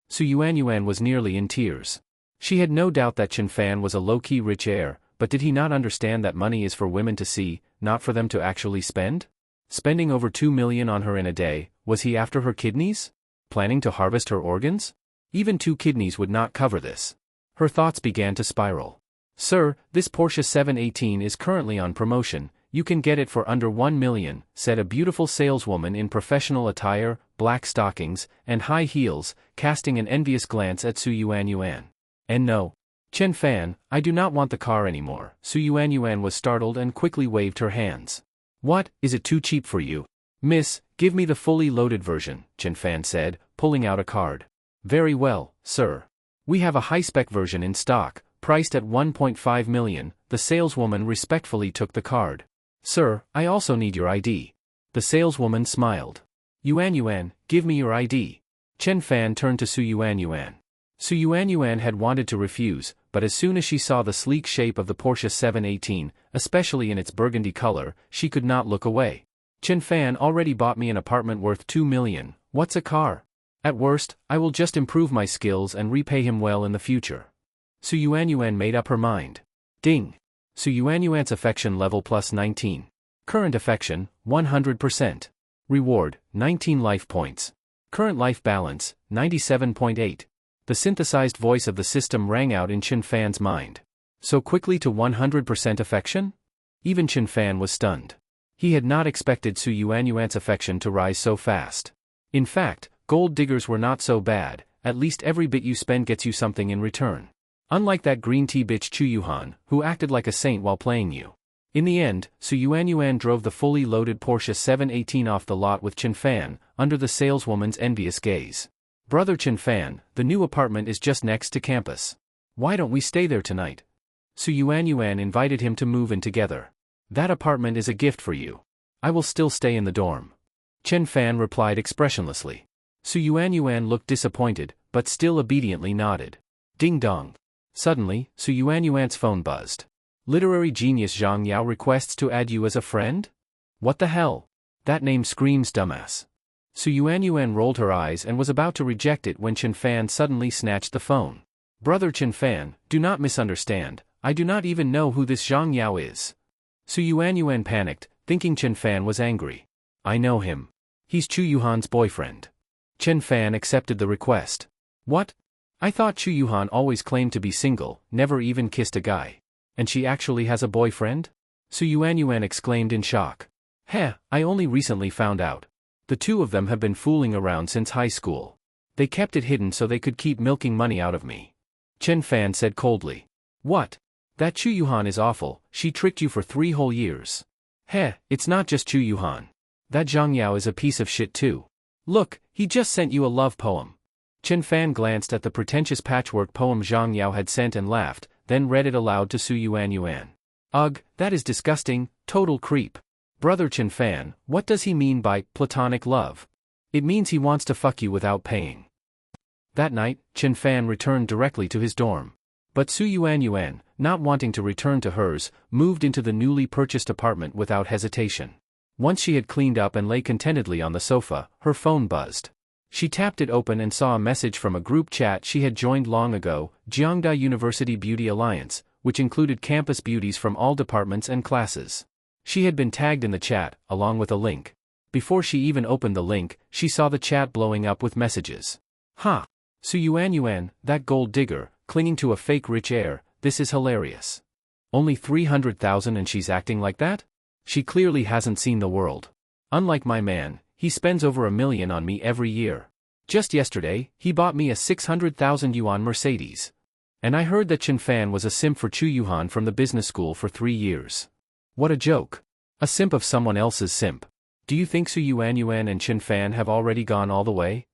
Su Yuanyuan was nearly in tears. She had no doubt that Chen Fan was a low-key rich heir, but did he not understand that money is for women to see, not for them to actually spend? Spending over 2 million on her in a day, was he after her kidneys? Planning to harvest her organs? Even 2 kidneys would not cover this. Her thoughts began to spiral. Sir, this Porsche 718 is currently on promotion. You can get it for under 1 million, said a beautiful saleswoman in professional attire, black stockings, and high heels, casting an envious glance at Su Yuanyuan. And no, Chen Fan, I do not want the car anymore. Su Yuanyuan was startled and quickly waved her hands. What, is it too cheap for you? Miss, give me the fully loaded version, Chen Fan said, pulling out a card. Very well, sir. We have a high-spec version in stock, priced at 1.5 million, the saleswoman respectfully took the card. Sir, I also need your ID. The saleswoman smiled. Yuanyuan, give me your ID. Chen Fan turned to Su Yuanyuan. Su Yuanyuan had wanted to refuse, but as soon as she saw the sleek shape of the Porsche 718, especially in its burgundy color, she could not look away. Chen Fan already bought me an apartment worth 2 million, what's a car? At worst, I will just improve my skills and repay him well in the future. Su Yuanyuan made up her mind. Ding! Su Yuanyuan's affection level plus 19. Current affection, 100%. Reward, 19 life points. Current life balance, 97.8. The synthesized voice of the system rang out in Chen Fan's mind. So quickly to 100% affection? Even Chen Fan was stunned. He had not expected Su Yuanyuan's affection to rise so fast. In fact, gold diggers were not so bad, at least every bit you spend gets you something in return. Unlike that green tea bitch Chu Yuhan, who acted like a saint while playing you. In the end, Su Yuanyuan drove the fully loaded Porsche 718 off the lot with Chen Fan, under the saleswoman's envious gaze. Brother Chen Fan, the new apartment is just next to campus. Why don't we stay there tonight? Su Yuanyuan invited him to move in together. That apartment is a gift for you. I will still stay in the dorm. Chen Fan replied expressionlessly. Su Yuanyuan looked disappointed, but still obediently nodded. Ding dong. Suddenly, Su Yuanyuan's phone buzzed. Literary genius Zhang Yao requests to add you as a friend? What the hell? That name screams dumbass. Su Yuanyuan rolled her eyes and was about to reject it when Chen Fan suddenly snatched the phone. Brother Chen Fan, do not misunderstand, I do not even know who this Zhang Yao is. Su Yuanyuan panicked, thinking Chen Fan was angry. I know him. He's Chu Yuhan's boyfriend. Chen Fan accepted the request. What? I thought Chu Yuhan always claimed to be single, never even kissed a guy. And she actually has a boyfriend? Su Yuanyuan exclaimed in shock. Heh, I only recently found out. The two of them have been fooling around since high school. They kept it hidden so they could keep milking money out of me. Chen Fan said coldly. What? That Chu Yuhan is awful, she tricked you for 3 whole years. Heh, it's not just Chu Yuhan. That Zhang Yao is a piece of shit too. Look, he just sent you a love poem. Chen Fan glanced at the pretentious patchwork poem Zhang Yao had sent and laughed, then read it aloud to Su Yuanyuan. Ugh, that is disgusting, total creep. Brother Chen Fan, what does he mean by platonic love? It means he wants to fuck you without paying. That night, Chen Fan returned directly to his dorm. But Su Yuanyuan, not wanting to return to hers, moved into the newly purchased apartment without hesitation. Once she had cleaned up and lay contentedly on the sofa, her phone buzzed. She tapped it open and saw a message from a group chat she had joined long ago, Jiangda University Beauty Alliance, which included campus beauties from all departments and classes. She had been tagged in the chat, along with a link. Before she even opened the link, she saw the chat blowing up with messages. Ha! Su Yuanyuan, that gold digger, clinging to a fake rich heir, this is hilarious. Only 300,000 and she's acting like that? She clearly hasn't seen the world. Unlike my man, he spends over 1 million on me every year. Just yesterday, he bought me a 600,000 yuan Mercedes. And I heard that Chen Fan was a simp for Chu Yuhan from the business school for 3 years. What a joke. A simp of someone else's simp. Do you think Su Yuanyuan and Chen Fan have already gone all the way?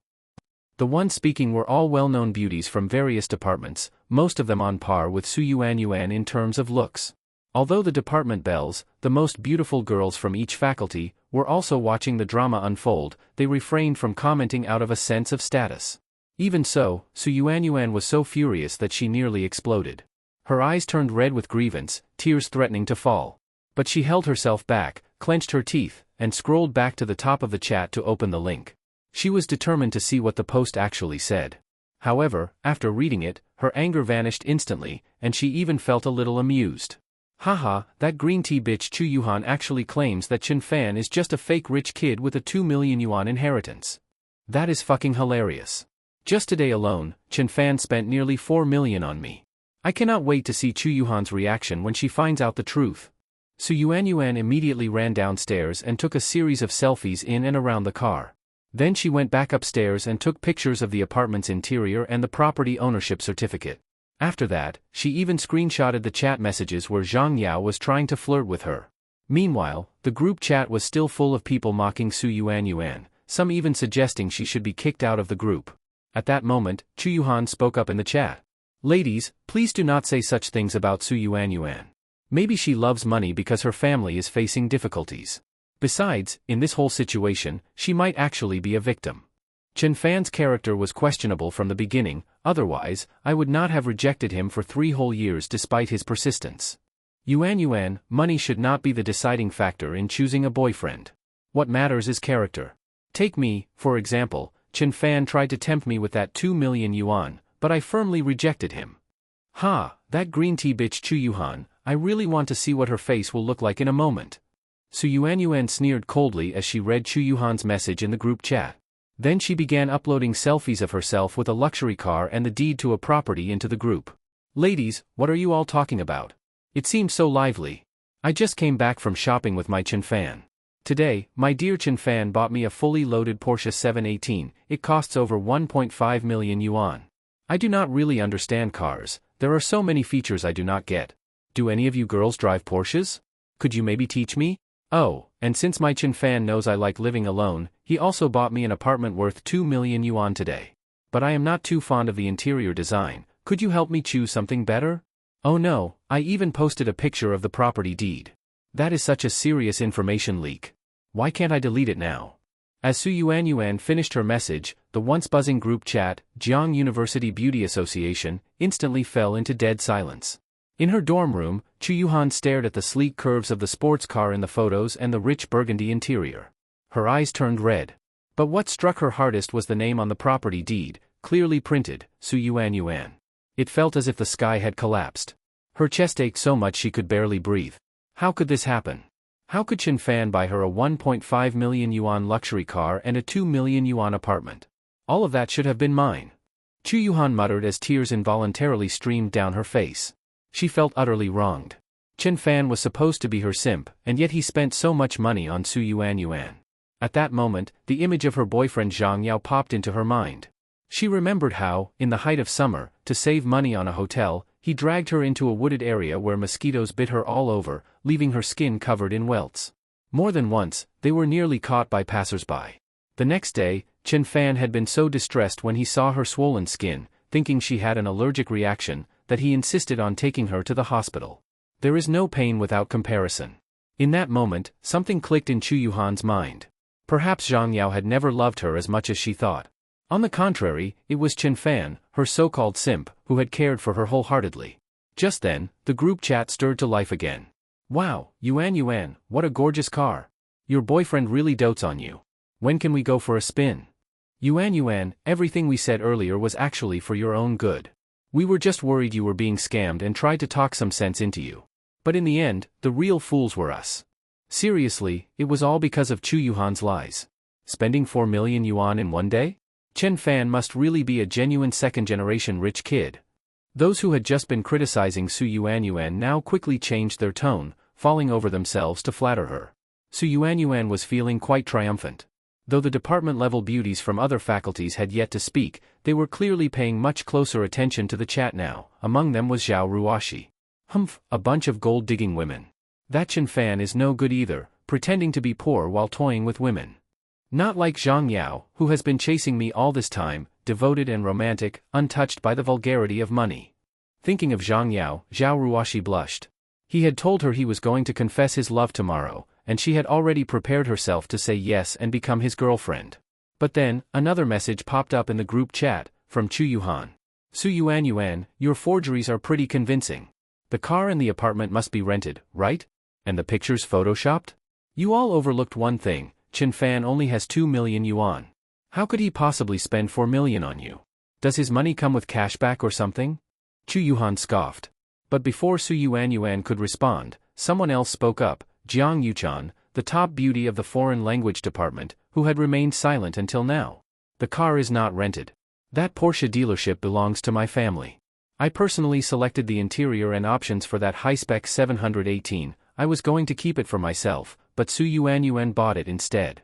The ones speaking were all well-known beauties from various departments, most of them on par with Su Yuanyuan in terms of looks. Although the department belles, the most beautiful girls from each faculty, were also watching the drama unfold, they refrained from commenting out of a sense of status. Even so, Su Yuanyuan was so furious that she nearly exploded. Her eyes turned red with grievance, tears threatening to fall. But she held herself back, clenched her teeth, and scrolled back to the top of the chat to open the link. She was determined to see what the post actually said. However, after reading it, her anger vanished instantly, and she even felt a little amused. Haha, that green tea bitch Chu Yuhan actually claims that Chen Fan is just a fake rich kid with a 2 million yuan inheritance. That is fucking hilarious. Just today alone, Chen Fan spent nearly 4 million on me. I cannot wait to see Chu Yuhan's reaction when she finds out the truth. Su Yuanyuan immediately ran downstairs and took a series of selfies in and around the car. Then she went back upstairs and took pictures of the apartment's interior and the property ownership certificate. After that, she even screenshotted the chat messages where Zhang Yao was trying to flirt with her. Meanwhile, the group chat was still full of people mocking Su Yuanyuan, some even suggesting she should be kicked out of the group. At that moment, Chu Yuhan spoke up in the chat. Ladies, please do not say such things about Su Yuanyuan. Maybe she loves money because her family is facing difficulties. Besides, in this whole situation, she might actually be a victim. Chen Fan's character was questionable from the beginning, otherwise, I would not have rejected him for 3 whole years despite his persistence. Yuanyuan, money should not be the deciding factor in choosing a boyfriend. What matters is character. Take me, for example. Chen Fan tried to tempt me with that 2 million yuan, but I firmly rejected him. Ha, that green tea bitch Chu Yuhan, I really want to see what her face will look like in a moment. Su Yuanyuan sneered coldly as she read Chu Yuhan's message in the group chat. Then she began uploading selfies of herself with a luxury car and the deed to a property into the group. Ladies, what are you all talking about? It seems so lively. I just came back from shopping with my Chen Fan. Today, my dear Chen Fan bought me a fully loaded Porsche 718, it costs over 1.5 million yuan. I do not really understand cars, there are so many features I do not get. Do any of you girls drive Porsches? Could you maybe teach me? Oh, and since my Chen Fan knows I like living alone, he also bought me an apartment worth 2 million yuan today. But I am not too fond of the interior design, could you help me choose something better? Oh no, I even posted a picture of the property deed. That is such a serious information leak. Why can't I delete it now? As Su Yuanyuan finished her message, the once buzzing group chat, Jiang University Beauty Association, instantly fell into dead silence. In her dorm room, Chu Yuhan stared at the sleek curves of the sports car in the photos and the rich burgundy interior. Her eyes turned red. But what struck her hardest was the name on the property deed, clearly printed, Su Yuanyuan. It felt as if the sky had collapsed. Her chest ached so much she could barely breathe. How could this happen? How could Chen Fan buy her a 1.5 million yuan luxury car and a 2 million yuan apartment? All of that should have been mine. Chu Yuhan muttered as tears involuntarily streamed down her face. She felt utterly wronged. Chen Fan was supposed to be her simp, and yet he spent so much money on Su Yuanyuan. At that moment, the image of her boyfriend Zhang Yao popped into her mind. She remembered how, in the height of summer, to save money on a hotel, he dragged her into a wooded area where mosquitoes bit her all over, leaving her skin covered in welts. More than once, they were nearly caught by passers-by. The next day, Chen Fan had been so distressed when he saw her swollen skin, thinking she had an allergic reaction, that he insisted on taking her to the hospital. There is no pain without comparison. In that moment, something clicked in Chu Yuhan's mind. Perhaps Zhang Yao had never loved her as much as she thought. On the contrary, it was Chen Fan, her so-called simp, who had cared for her wholeheartedly. Just then, the group chat stirred to life again. Wow, Yuanyuan, what a gorgeous car. Your boyfriend really dotes on you. When can we go for a spin? Yuanyuan, everything we said earlier was actually for your own good. We were just worried you were being scammed and tried to talk some sense into you. But in the end, the real fools were us. Seriously, it was all because of Chu Yuhan's lies. Spending 4 million yuan in one day? Chen Fan must really be a genuine second-generation rich kid. Those who had just been criticizing Su Yuanyuan now quickly changed their tone, falling over themselves to flatter her. Su Yuanyuan was feeling quite triumphant. Though the department-level beauties from other faculties had yet to speak, they were clearly paying much closer attention to the chat now. Among them was Zhao Ruoshi. Humph, a bunch of gold-digging women. That Chen Fan is no good either, pretending to be poor while toying with women. Not like Zhang Yao, who has been chasing me all this time, devoted and romantic, untouched by the vulgarity of money. Thinking of Zhang Yao, Zhao Ruoshi blushed. He had told her he was going to confess his love tomorrow, and she had already prepared herself to say yes and become his girlfriend. But then, another message popped up in the group chat, from Chu Yuhan. Su Yuan, your forgeries are pretty convincing. The car and the apartment must be rented, right? And the pictures photoshopped? You all overlooked one thing, Chen Fan only has 2 million yuan. How could he possibly spend 4 million on you? Does his money come with cashback or something? Chu Yuhan scoffed. But before Su Yuan could respond, someone else spoke up, Jiang Yuchan, the top beauty of the foreign language department, who had remained silent until now. The car is not rented. That Porsche dealership belongs to my family. I personally selected the interior and options for that high-spec 718, I was going to keep it for myself, but Su Yuan bought it instead.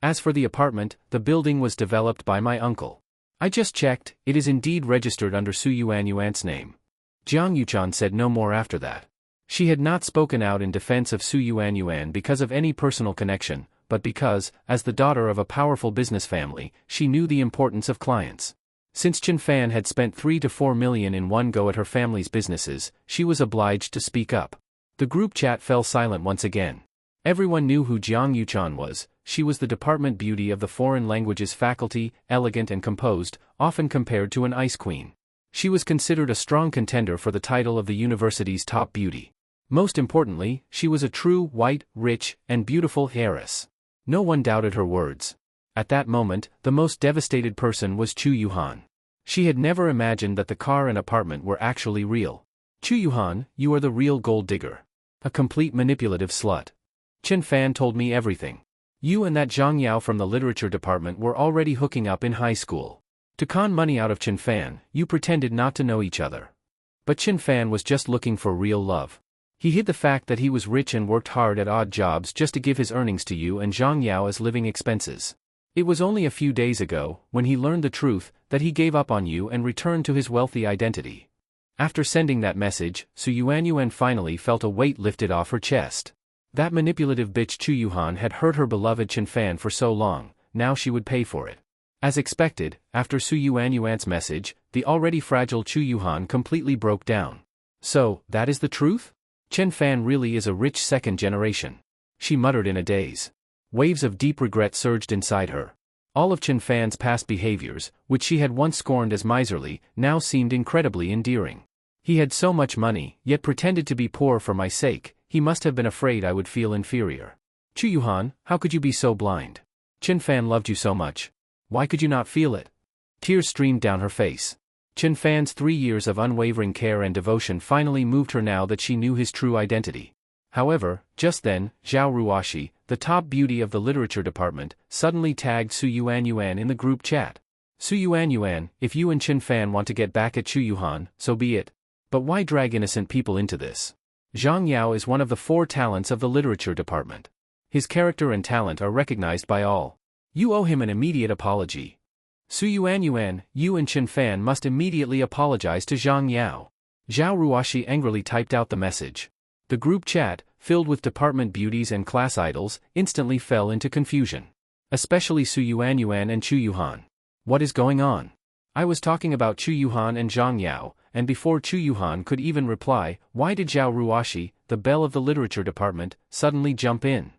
As for the apartment, the building was developed by my uncle. I just checked, it is indeed registered under Su Yuan's name. Jiang Yuchan said no more after that. She had not spoken out in defense of Su Yuan because of any personal connection, but because, as the daughter of a powerful business family, she knew the importance of clients. Since Chen Fan had spent 3 to 4 million in one go at her family's businesses, she was obliged to speak up. The group chat fell silent once again. Everyone knew who Jiang Yuchan was. She was the department beauty of the foreign languages faculty, elegant and composed, often compared to an ice queen. She was considered a strong contender for the title of the university's top beauty. Most importantly, she was a true, white, rich, and beautiful heiress. No one doubted her words. At that moment, the most devastated person was Chu Yuhan. She had never imagined that the car and apartment were actually real. Chu Yuhan, you are the real gold digger. A complete manipulative slut. Chen Fan told me everything. You and that Zhang Yao from the literature department were already hooking up in high school. To con money out of Chen Fan, you pretended not to know each other. But Chen Fan was just looking for real love. He hid the fact that he was rich and worked hard at odd jobs just to give his earnings to you and Zhang Yao as living expenses. It was only a few days ago, when he learned the truth, that he gave up on you and returned to his wealthy identity. After sending that message, Su Yuan finally felt a weight lifted off her chest. That manipulative bitch Chu Yuhan had hurt her beloved Chen Fan for so long, now she would pay for it. As expected, after Su Yuan's message, the already fragile Chu Yuhan completely broke down. So, that is the truth? Chen Fan really is a rich second generation. She muttered in a daze. Waves of deep regret surged inside her. All of Chen Fan's past behaviors, which she had once scorned as miserly, now seemed incredibly endearing. He had so much money, yet pretended to be poor for my sake. He must have been afraid I would feel inferior. Chu Yuhan, how could you be so blind? Chen Fan loved you so much. Why could you not feel it? Tears streamed down her face. Chen Fan's 3 years of unwavering care and devotion finally moved her now that she knew his true identity. However, just then, Zhao Ruoshi, the top beauty of the literature department, suddenly tagged Su Yuan in the group chat. Su Yuan, if you and Chen Fan want to get back at Chu Yuhan, so be it. But why drag innocent people into this? Zhang Yao is one of the 4 talents of the literature department. His character and talent are recognized by all. You owe him an immediate apology. Su Yuan, you and Chen Fan must immediately apologize to Zhang Yao. Zhao Ruoshi angrily typed out the message. The group chat, filled with department beauties and class idols, instantly fell into confusion. Especially Su Yuan and Chu Yuhan. What is going on? I was talking about Chu Yuhan and Zhang Yao, and before Chu Yuhan could even reply, why did Zhao Ruoshi, the belle of the literature department, suddenly jump in?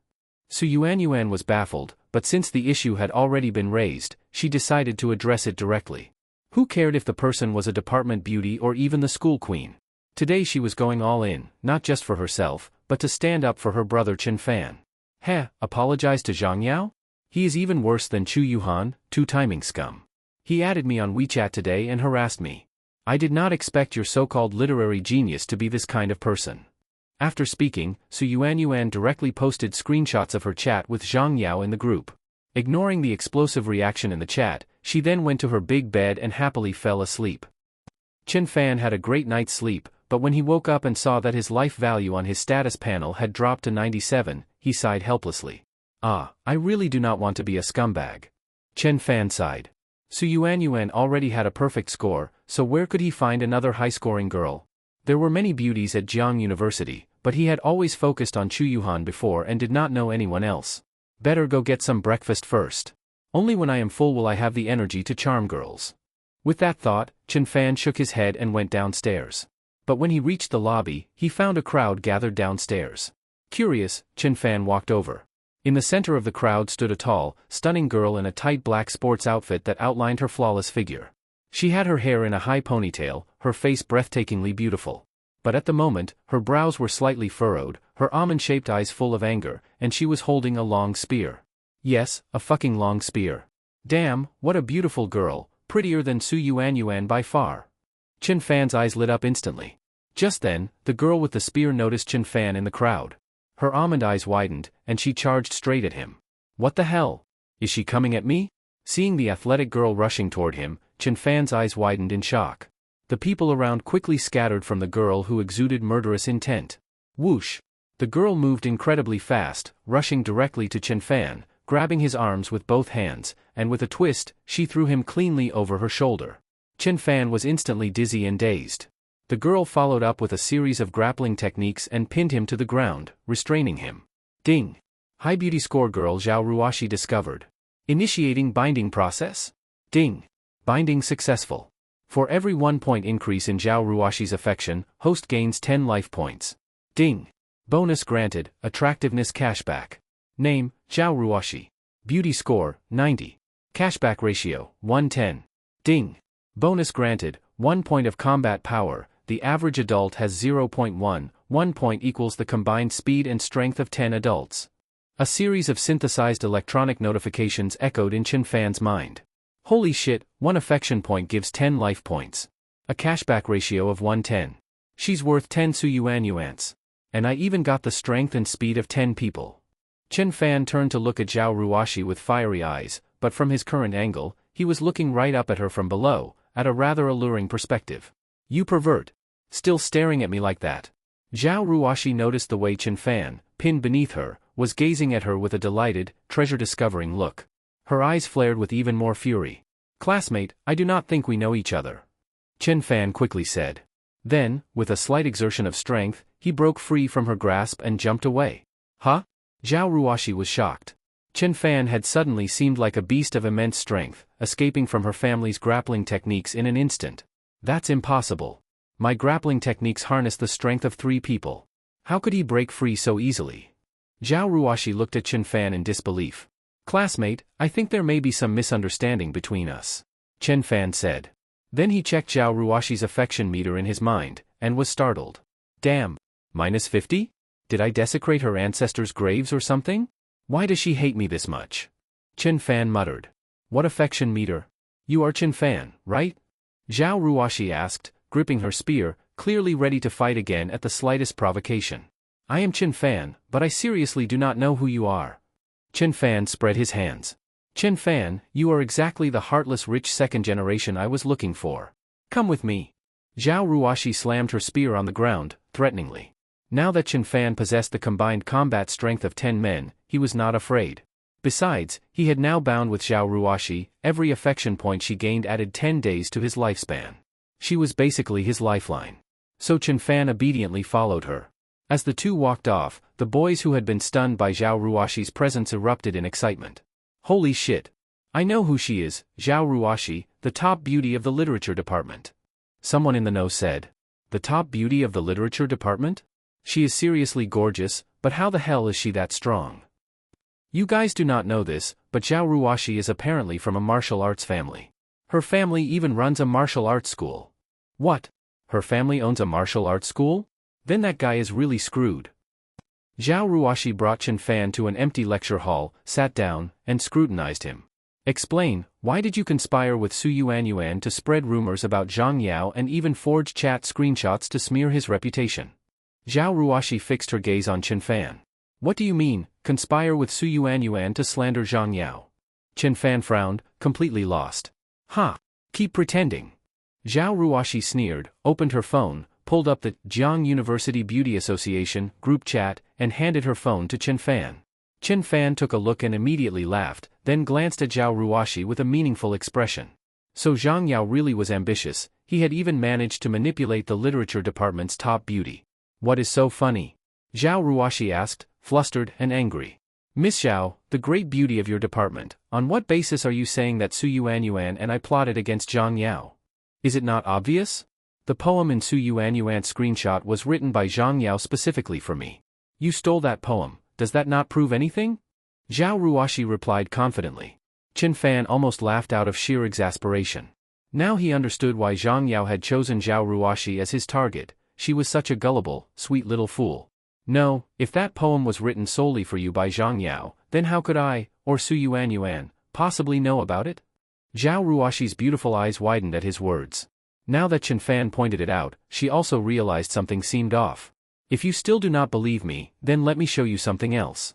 Su Yuan was baffled, but since the issue had already been raised, she decided to address it directly. Who cared if the person was a department beauty or even the school queen? Today she was going all in, not just for herself, but to stand up for her brother Chen Fan. Apologize to Zhang Yao? He is even worse than Chu Yuhan, two-timing scum. He added me on WeChat today and harassed me. I did not expect your so-called literary genius to be this kind of person. After speaking, Su Yuan directly posted screenshots of her chat with Zhang Yao in the group. Ignoring the explosive reaction in the chat, she then went to her big bed and happily fell asleep. Chen Fan had a great night's sleep, but when he woke up and saw that his life value on his status panel had dropped to 97, he sighed helplessly. Ah, I really do not want to be a scumbag. Chen Fan sighed. Su Yuanyuan already had a perfect score, so where could he find another high-scoring girl? There were many beauties at Jiang University, but he had always focused on Chu Yuhan before and did not know anyone else. Better go get some breakfast first. Only when I am full will I have the energy to charm girls. With that thought, Chen Fan shook his head and went downstairs. But when he reached the lobby, he found a crowd gathered downstairs. Curious, Chen Fan walked over. In the center of the crowd stood a tall, stunning girl in a tight black sports outfit that outlined her flawless figure. She had her hair in a high ponytail, her face breathtakingly beautiful. But at the moment, her brows were slightly furrowed, her almond-shaped eyes full of anger, and she was holding a long spear. Yes, a fucking long spear. Damn, what a beautiful girl, prettier than Su Yuanyuan by far. Chen Fan's eyes lit up instantly. Just then, the girl with the spear noticed Chen Fan in the crowd. Her almond eyes widened, and she charged straight at him. What the hell? Is she coming at me? Seeing the athletic girl rushing toward him, Chen Fan's eyes widened in shock. The people around quickly scattered from the girl who exuded murderous intent. Whoosh! The girl moved incredibly fast, rushing directly to Chen Fan, grabbing his arms with both hands, and with a twist, she threw him cleanly over her shoulder. Chen Fan was instantly dizzy and dazed. The girl followed up with a series of grappling techniques and pinned him to the ground, restraining him. Ding! High beauty score girl Zhao Ruoshi discovered. Initiating binding process? Ding! Binding successful. For every 1 point increase in Zhao Ruoshi's affection, host gains 10 life points. Ding! Bonus granted, attractiveness cashback. Name, Zhao Ruoshi. Beauty score, 90. Cashback ratio, 110. Ding! Bonus granted, 1 point of combat power. The average adult has 0.1, 1 point equals the combined speed and strength of 10 adults. A series of synthesized electronic notifications echoed in Chen Fan's mind. Holy shit, 1 affection point gives 10 life points. A cashback ratio of 110. She's worth 10 Su Yuanyuans. And I even got the strength and speed of 10 people. Chen Fan turned to look at Zhao Ruoshi with fiery eyes, but from his current angle, he was looking right up at her from below, at a rather alluring perspective. You pervert. Still staring at me like that. Zhao Ruoshi noticed the way Chen Fan, pinned beneath her, was gazing at her with a delighted, treasure-discovering look. Her eyes flared with even more fury. Classmate, I do not think we know each other. Chen Fan quickly said. Then, with a slight exertion of strength, he broke free from her grasp and jumped away. Huh? Zhao Ruoshi was shocked. Chen Fan had suddenly seemed like a beast of immense strength, escaping from her family's grappling techniques in an instant. That's impossible. My grappling techniques harness the strength of 3 people. How could he break free so easily? Zhao Ruoshi looked at Chen Fan in disbelief. Classmate, I think there may be some misunderstanding between us. Chen Fan said. Then he checked Zhao Ruoshi's affection meter in his mind, and was startled. Damn. -50? Did I desecrate her ancestors' graves or something? Why does she hate me this much? Chen Fan muttered. What affection meter? You are Chen Fan, right? Zhao Ruoshi asked, gripping her spear, clearly ready to fight again at the slightest provocation. I am Chen Fan, but I seriously do not know who you are. Chen Fan spread his hands. Chen Fan, you are exactly the heartless rich second generation I was looking for. Come with me. Zhao Ruoshi slammed her spear on the ground, threateningly. Now that Chen Fan possessed the combined combat strength of 10 men, he was not afraid. Besides, he had now bound with Zhao Ruoshi, every affection point she gained added 10 days to his lifespan. She was basically his lifeline. So Chen Fan obediently followed her. As the two walked off, the boys who had been stunned by Zhao Ruoshi's presence erupted in excitement. Holy shit! I know who she is, Zhao Ruoshi, the top beauty of the literature department. Someone in the know said. The top beauty of the literature department? She is seriously gorgeous, but how the hell is she that strong? You guys do not know this, but Zhao Ruoshi is apparently from a martial arts family. Her family even runs a martial arts school. What? Her family owns a martial arts school? Then that guy is really screwed. Zhao Ruoshi brought Chen Fan to an empty lecture hall, sat down, and scrutinized him. Explain, why did you conspire with Su Yuanyuan to spread rumors about Zhang Yao and even forge chat screenshots to smear his reputation? Zhao Ruoshi fixed her gaze on Chen Fan. What do you mean, conspire with Su Yuanyuan to slander Zhang Yao? Chen Fan frowned, completely lost. Ha! Keep pretending. Zhao Ruoshi sneered, opened her phone, pulled up the Jiang University Beauty Association group chat, and handed her phone to Chen Fan. Chen Fan took a look and immediately laughed, then glanced at Zhao Ruoxi with a meaningful expression. So Zhang Yao really was ambitious, he had even managed to manipulate the literature department's top beauty. What is so funny? Zhao Ruoxi asked, flustered and angry. Miss Zhao, the great beauty of your department, on what basis are you saying that Su Yuanyuan and I plotted against Zhang Yao? Is it not obvious? The poem in Su Yuanyuan's screenshot was written by Zhang Yao specifically for me. You stole that poem, does that not prove anything? Zhao Ruoxi replied confidently. Chen Fan almost laughed out of sheer exasperation. Now he understood why Zhang Yao had chosen Zhao Ruoxi as his target, she was such a gullible, sweet little fool. No, if that poem was written solely for you by Zhang Yao, then how could I, or Su Yuanyuan, possibly know about it? Zhao Ruoxi's beautiful eyes widened at his words. Now that Chen Fan pointed it out, she also realized something seemed off. If you still do not believe me, then let me show you something else.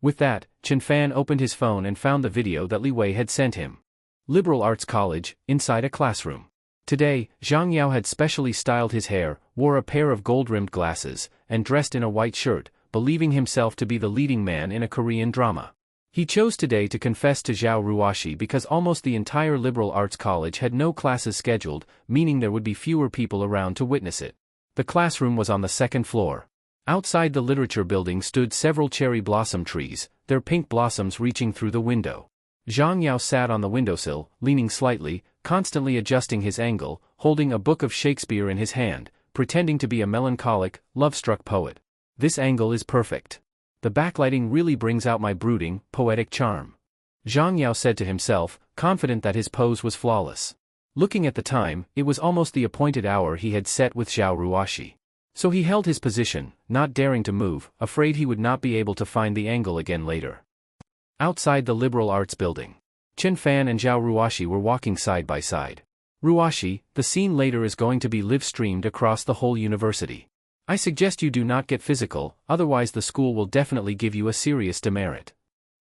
With that, Chen Fan opened his phone and found the video that Li Wei had sent him. Liberal Arts College, inside a classroom. Today, Zhang Yao had specially styled his hair, wore a pair of gold-rimmed glasses, and dressed in a white shirt, believing himself to be the leading man in a Korean drama. He chose today to confess to Zhao Ruoxi because almost the entire liberal arts college had no classes scheduled, meaning there would be fewer people around to witness it. The classroom was on the second floor. Outside the literature building stood several cherry blossom trees, their pink blossoms reaching through the window. Zhang Yao sat on the windowsill, leaning slightly, constantly adjusting his angle, holding a book of Shakespeare in his hand, pretending to be a melancholic, love-struck poet. This angle is perfect. The backlighting really brings out my brooding, poetic charm. Zhang Yao said to himself, confident that his pose was flawless. Looking at the time, it was almost the appointed hour he had set with Zhao Ruoxi. So he held his position, not daring to move, afraid he would not be able to find the angle again later. Outside the liberal arts building, Chen Fan and Zhao Ruoxi were walking side by side. Ruoxi, the scene later is going to be live-streamed across the whole university. I suggest you do not get physical, otherwise the school will definitely give you a serious demerit.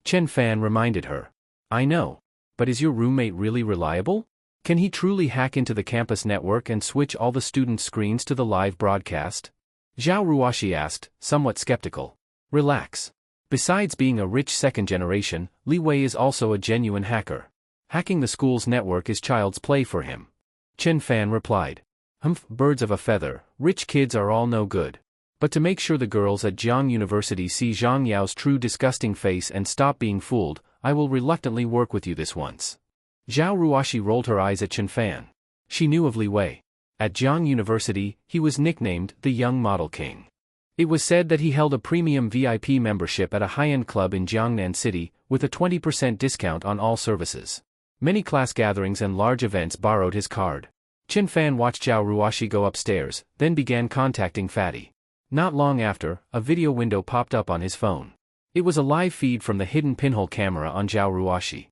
Chen Fan reminded her. I know. But is your roommate really reliable? Can he truly hack into the campus network and switch all the students' screens to the live broadcast? Zhao Ruoxi asked, somewhat skeptical. Relax. Besides being a rich second generation, Li Wei is also a genuine hacker. Hacking the school's network is child's play for him. Chen Fan replied. Humph, birds of a feather, rich kids are all no good. But to make sure the girls at Jiang University see Zhang Yao's true disgusting face and stop being fooled, I will reluctantly work with you this once. Zhao Ruoxi rolled her eyes at Chen Fan. She knew of Li Wei. At Jiang University, he was nicknamed the Young Model King. It was said that he held a premium VIP membership at a high-end club in Jiangnan City, with a 20% discount on all services. Many class gatherings and large events borrowed his card. Chen Fan watched Zhao Ruoxi go upstairs, then began contacting Fatty. Not long after, a video window popped up on his phone. It was a live feed from the hidden pinhole camera on Zhao Ruoxi.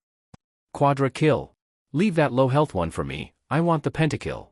Quadra kill. Leave that low health one for me, I want the pentakill.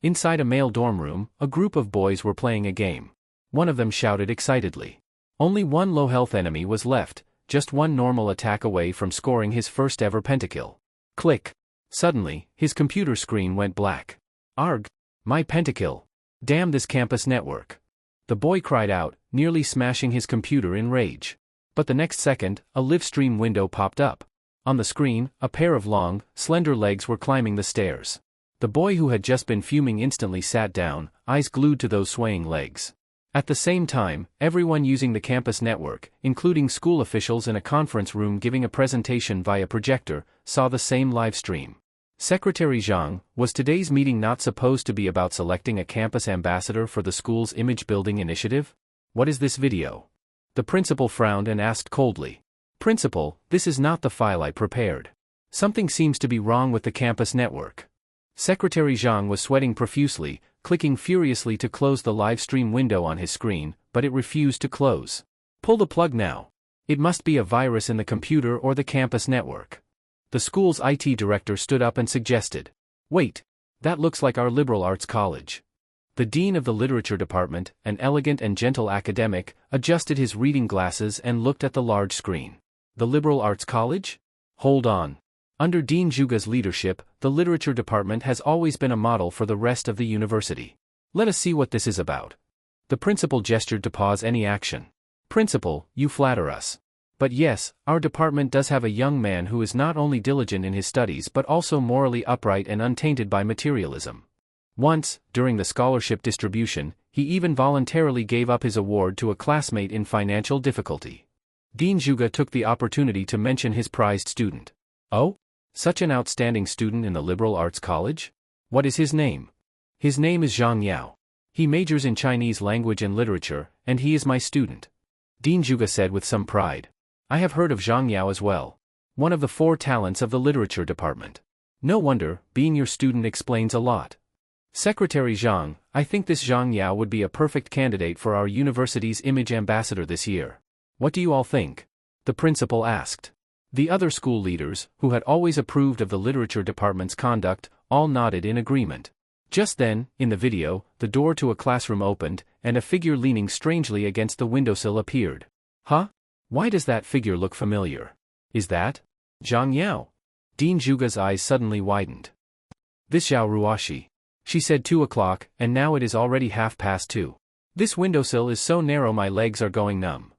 Inside a male dorm room, a group of boys were playing a game. One of them shouted excitedly. Only one low health enemy was left, just one normal attack away from scoring his first ever pentakill. Click. Suddenly, his computer screen went black. Arg! My pentakill. Damn this campus network. The boy cried out, nearly smashing his computer in rage. But the next second, a live stream window popped up. On the screen, a pair of long, slender legs were climbing the stairs. The boy who had just been fuming instantly sat down, eyes glued to those swaying legs. At the same time, everyone using the campus network, including school officials in a conference room giving a presentation via projector, saw the same live stream. Secretary Zhang, was today's meeting not supposed to be about selecting a campus ambassador for the school's image-building initiative? What is this video? The principal frowned and asked coldly. Principal, this is not the file I prepared. Something seems to be wrong with the campus network. Secretary Zhang was sweating profusely, clicking furiously to close the live stream window on his screen, but it refused to close. Pull the plug now. It must be a virus in the computer or the campus network. The school's IT director stood up and suggested. Wait, that looks like our liberal arts college. The dean of the literature department, an elegant and gentle academic, adjusted his reading glasses and looked at the large screen. The liberal arts college? Hold on. Under Dean Zhuge's leadership, the literature department has always been a model for the rest of the university. Let us see what this is about. The principal gestured to pause any action. Principal, you flatter us. But yes, our department does have a young man who is not only diligent in his studies but also morally upright and untainted by materialism. Once, during the scholarship distribution, he even voluntarily gave up his award to a classmate in financial difficulty. Dean Zhuge took the opportunity to mention his prized student. Oh? Such an outstanding student in the liberal arts college? What is his name? His name is Zhang Yao. He majors in Chinese language and literature, and he is my student. Dean Zhuge said with some pride. I have heard of Zhang Yao as well. One of the 4 talents of the literature department. No wonder, being your student explains a lot. Secretary Zhang, I think this Zhang Yao would be a perfect candidate for our university's image ambassador this year. What do you all think? The principal asked. The other school leaders, who had always approved of the literature department's conduct, all nodded in agreement. Just then, in the video, the door to a classroom opened, and a figure leaning strangely against the windowsill appeared. Huh? Why does that figure look familiar? Is that Zhang Yao? Dean Zhuge's eyes suddenly widened. This Zhao Ruoshi. She said 2 o'clock, and now it is already 2:30. This windowsill is so narrow my legs are going numb.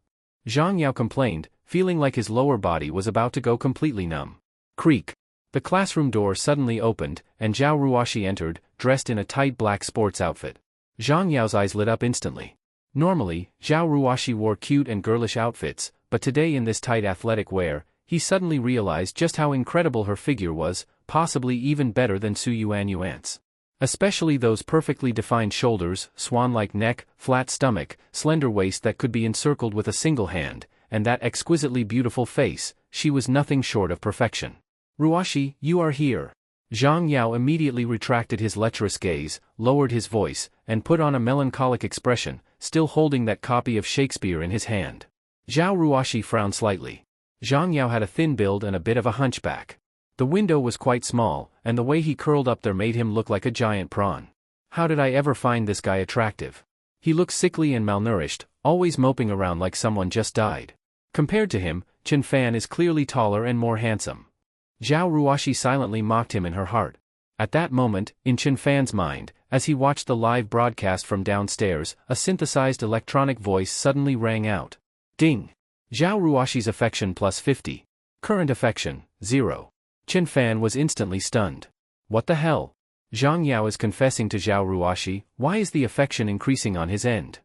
Zhang Yao complained, feeling like his lower body was about to go completely numb. Creak. The classroom door suddenly opened, and Zhao Ruoshi entered, dressed in a tight black sports outfit. Zhang Yao's eyes lit up instantly. Normally, Zhao Ruoshi wore cute and girlish outfits, but today in this tight athletic wear, he suddenly realized just how incredible her figure was, possibly even better than Su Yuan's. Especially those perfectly defined shoulders, swan-like neck, flat stomach, slender waist that could be encircled with a single hand, and that exquisitely beautiful face, she was nothing short of perfection. Ruoshi, you are here. Zhang Yao immediately retracted his lecherous gaze, lowered his voice, and put on a melancholic expression, still holding that copy of Shakespeare in his hand. Zhao Ruoshi frowned slightly. Zhang Yao had a thin build and a bit of a hunchback. The window was quite small, and the way he curled up there made him look like a giant prawn. How did I ever find this guy attractive? He looked sickly and malnourished, always moping around like someone just died. Compared to him, Chen Fan is clearly taller and more handsome. Zhao Ruoshi silently mocked him in her heart. At that moment, in Chen Fan's mind, as he watched the live broadcast from downstairs, a synthesized electronic voice suddenly rang out. Ding! Zhao Ruoshi's affection +50. Current affection, 0. Chen Fan was instantly stunned. What the hell? Zhang Yao is confessing to Zhao Ruoshi, why is the affection increasing on his end?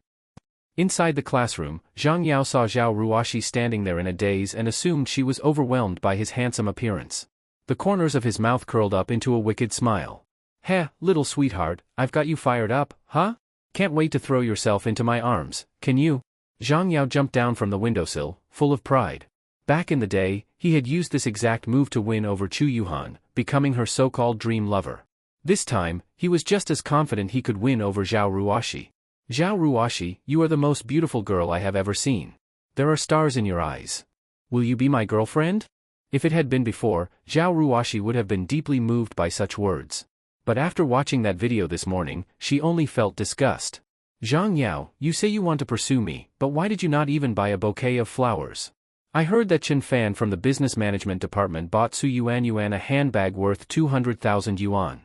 Inside the classroom, Zhang Yao saw Zhao Ruoshi standing there in a daze and assumed she was overwhelmed by his handsome appearance. The corners of his mouth curled up into a wicked smile. Heh, little sweetheart, I've got you fired up, huh? Can't wait to throw yourself into my arms, can you? Zhang Yao jumped down from the windowsill, full of pride. Back in the day, he had used this exact move to win over Chu Yuhan, becoming her so-called dream lover. This time, he was just as confident he could win over Zhao Ruoshi. Zhao Ruoshi, you are the most beautiful girl I have ever seen. There are stars in your eyes. Will you be my girlfriend? If it had been before, Zhao Ruoshi would have been deeply moved by such words. But after watching that video this morning, she only felt disgust. Zhang Yao, you say you want to pursue me, but why did you not even buy a bouquet of flowers? I heard that Chen Fan from the business management department bought Su Yuan a handbag worth 200,000 yuan.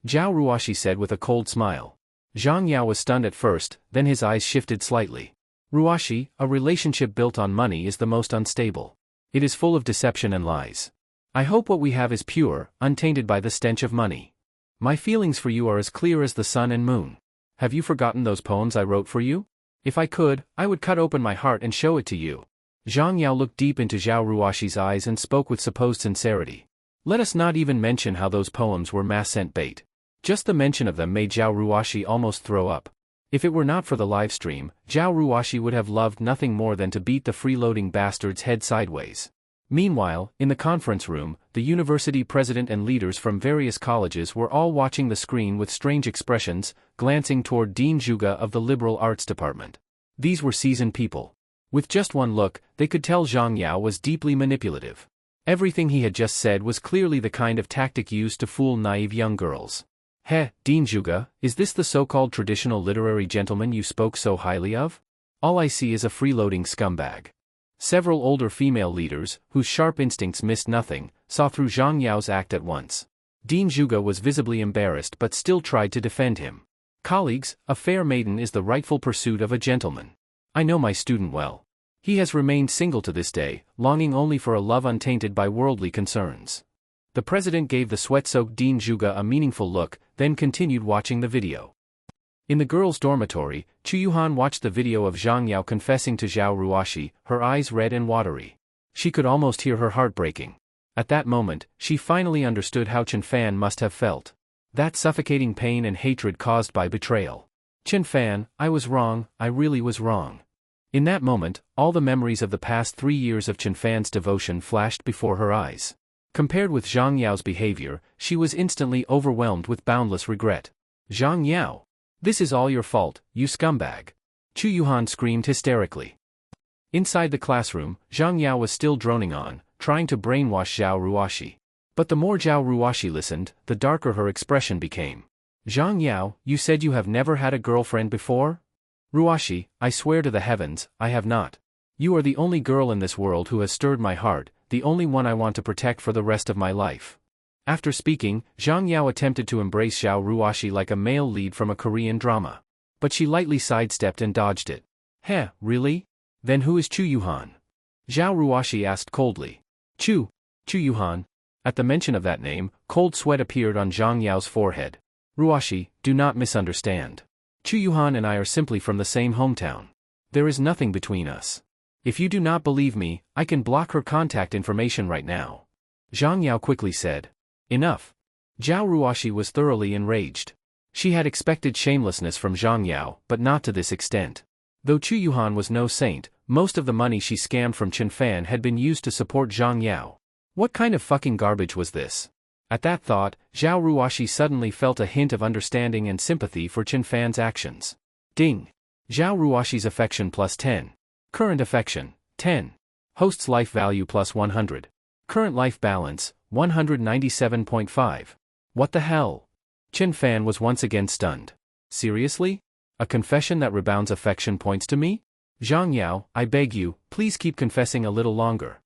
Zhao Ruoshi said with a cold smile. Zhang Yao was stunned at first, then his eyes shifted slightly. Ruoshi, a relationship built on money is the most unstable. It is full of deception and lies. I hope what we have is pure, untainted by the stench of money. My feelings for you are as clear as the sun and moon. Have you forgotten those poems I wrote for you? If I could, I would cut open my heart and show it to you. Zhang Yao looked deep into Zhao Ruoshi's eyes and spoke with supposed sincerity. Let us not even mention how those poems were mass-sent bait. Just the mention of them made Zhao Ruoshi almost throw up. If it were not for the live stream, Zhao Ruoshi would have loved nothing more than to beat the freeloading bastard's head sideways. Meanwhile, in the conference room, the university president and leaders from various colleges were all watching the screen with strange expressions, glancing toward Dean Zhuge of the liberal arts department. These were seasoned people. With just one look, they could tell Zhang Yao was deeply manipulative. Everything he had just said was clearly the kind of tactic used to fool naive young girls. Heh, Dean Zhuge, is this the so-called traditional literary gentleman you spoke so highly of? All I see is a freeloading scumbag. Several older female leaders, whose sharp instincts missed nothing, saw through Zhang Yao's act at once. Dean Zhuge was visibly embarrassed but still tried to defend him. Colleagues, a fair maiden is the rightful pursuit of a gentleman. I know my student well. He has remained single to this day, longing only for a love untainted by worldly concerns. The president gave the sweat-soaked Dean Juga a meaningful look, then continued watching the video. In the girls' dormitory, Chu Yuhan watched the video of Zhang Yao confessing to Zhao Ruoxi, her eyes red and watery. She could almost hear her heart breaking. At that moment, she finally understood how Chen Fan must have felt. That suffocating pain and hatred caused by betrayal. Chen Fan, I was wrong, I really was wrong. In that moment, all the memories of the past 3 years of Chen Fan's devotion flashed before her eyes. Compared with Zhang Yao's behavior, she was instantly overwhelmed with boundless regret. Zhang Yao! This is all your fault, you scumbag! Chu Yuhan screamed hysterically. Inside the classroom, Zhang Yao was still droning on, trying to brainwash Zhao Ruoxi. But the more Zhao Ruoxi listened, the darker her expression became. Zhang Yao, you said you have never had a girlfriend before? Ruoxi, I swear to the heavens, I have not. You are the only girl in this world who has stirred my heart, the only one I want to protect for the rest of my life. After speaking, Zhang Yao attempted to embrace Zhao Ruoxi like a male lead from a Korean drama. But she lightly sidestepped and dodged it. Heh, really? Then who is Chu Yuhan? Zhao Ruoxi asked coldly. Chu Yuhan. At the mention of that name, cold sweat appeared on Zhang Yao's forehead. Ruoxi, do not misunderstand. Chu Yuhan and I are simply from the same hometown. There is nothing between us. If you do not believe me, I can block her contact information right now. Zhang Yao quickly said. Enough. Zhao Ruoxi was thoroughly enraged. She had expected shamelessness from Zhang Yao, but not to this extent. Though Chu Yuhan was no saint, most of the money she scammed from Chen Fan had been used to support Zhang Yao. What kind of fucking garbage was this? At that thought, Zhao Ruoxi suddenly felt a hint of understanding and sympathy for Chen Fan's actions. Ding! Zhao Ruoxi's affection plus 10. Current affection, 10. Host's life value plus 100. Current life balance, 197.5. What the hell? Chen Fan was once again stunned. Seriously? A confession that rebounds affection points to me? Zhang Yao, I beg you, please keep confessing a little longer.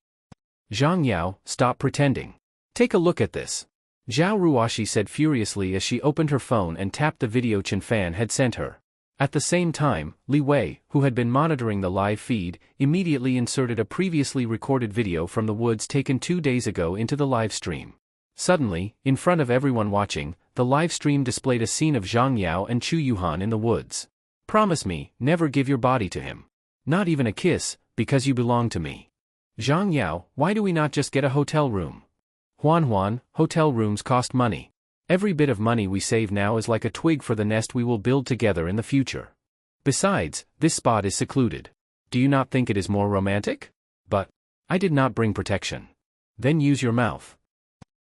Zhang Yao, stop pretending. Take a look at this. Zhao Ruoxi said furiously as she opened her phone and tapped the video Chen Fan had sent her. At the same time, Li Wei, who had been monitoring the live feed, immediately inserted a previously recorded video from the woods taken 2 days ago into the live stream. Suddenly, in front of everyone watching, the live stream displayed a scene of Zhang Yao and Chu Yuhan in the woods. Promise me, never give your body to him. Not even a kiss, because you belong to me. Zhang Yao, why do we not just get a hotel room? Huan, hotel rooms cost money. Every bit of money we save now is like a twig for the nest we will build together in the future. Besides, this spot is secluded. Do you not think it is more romantic? But I did not bring protection. Then use your mouth.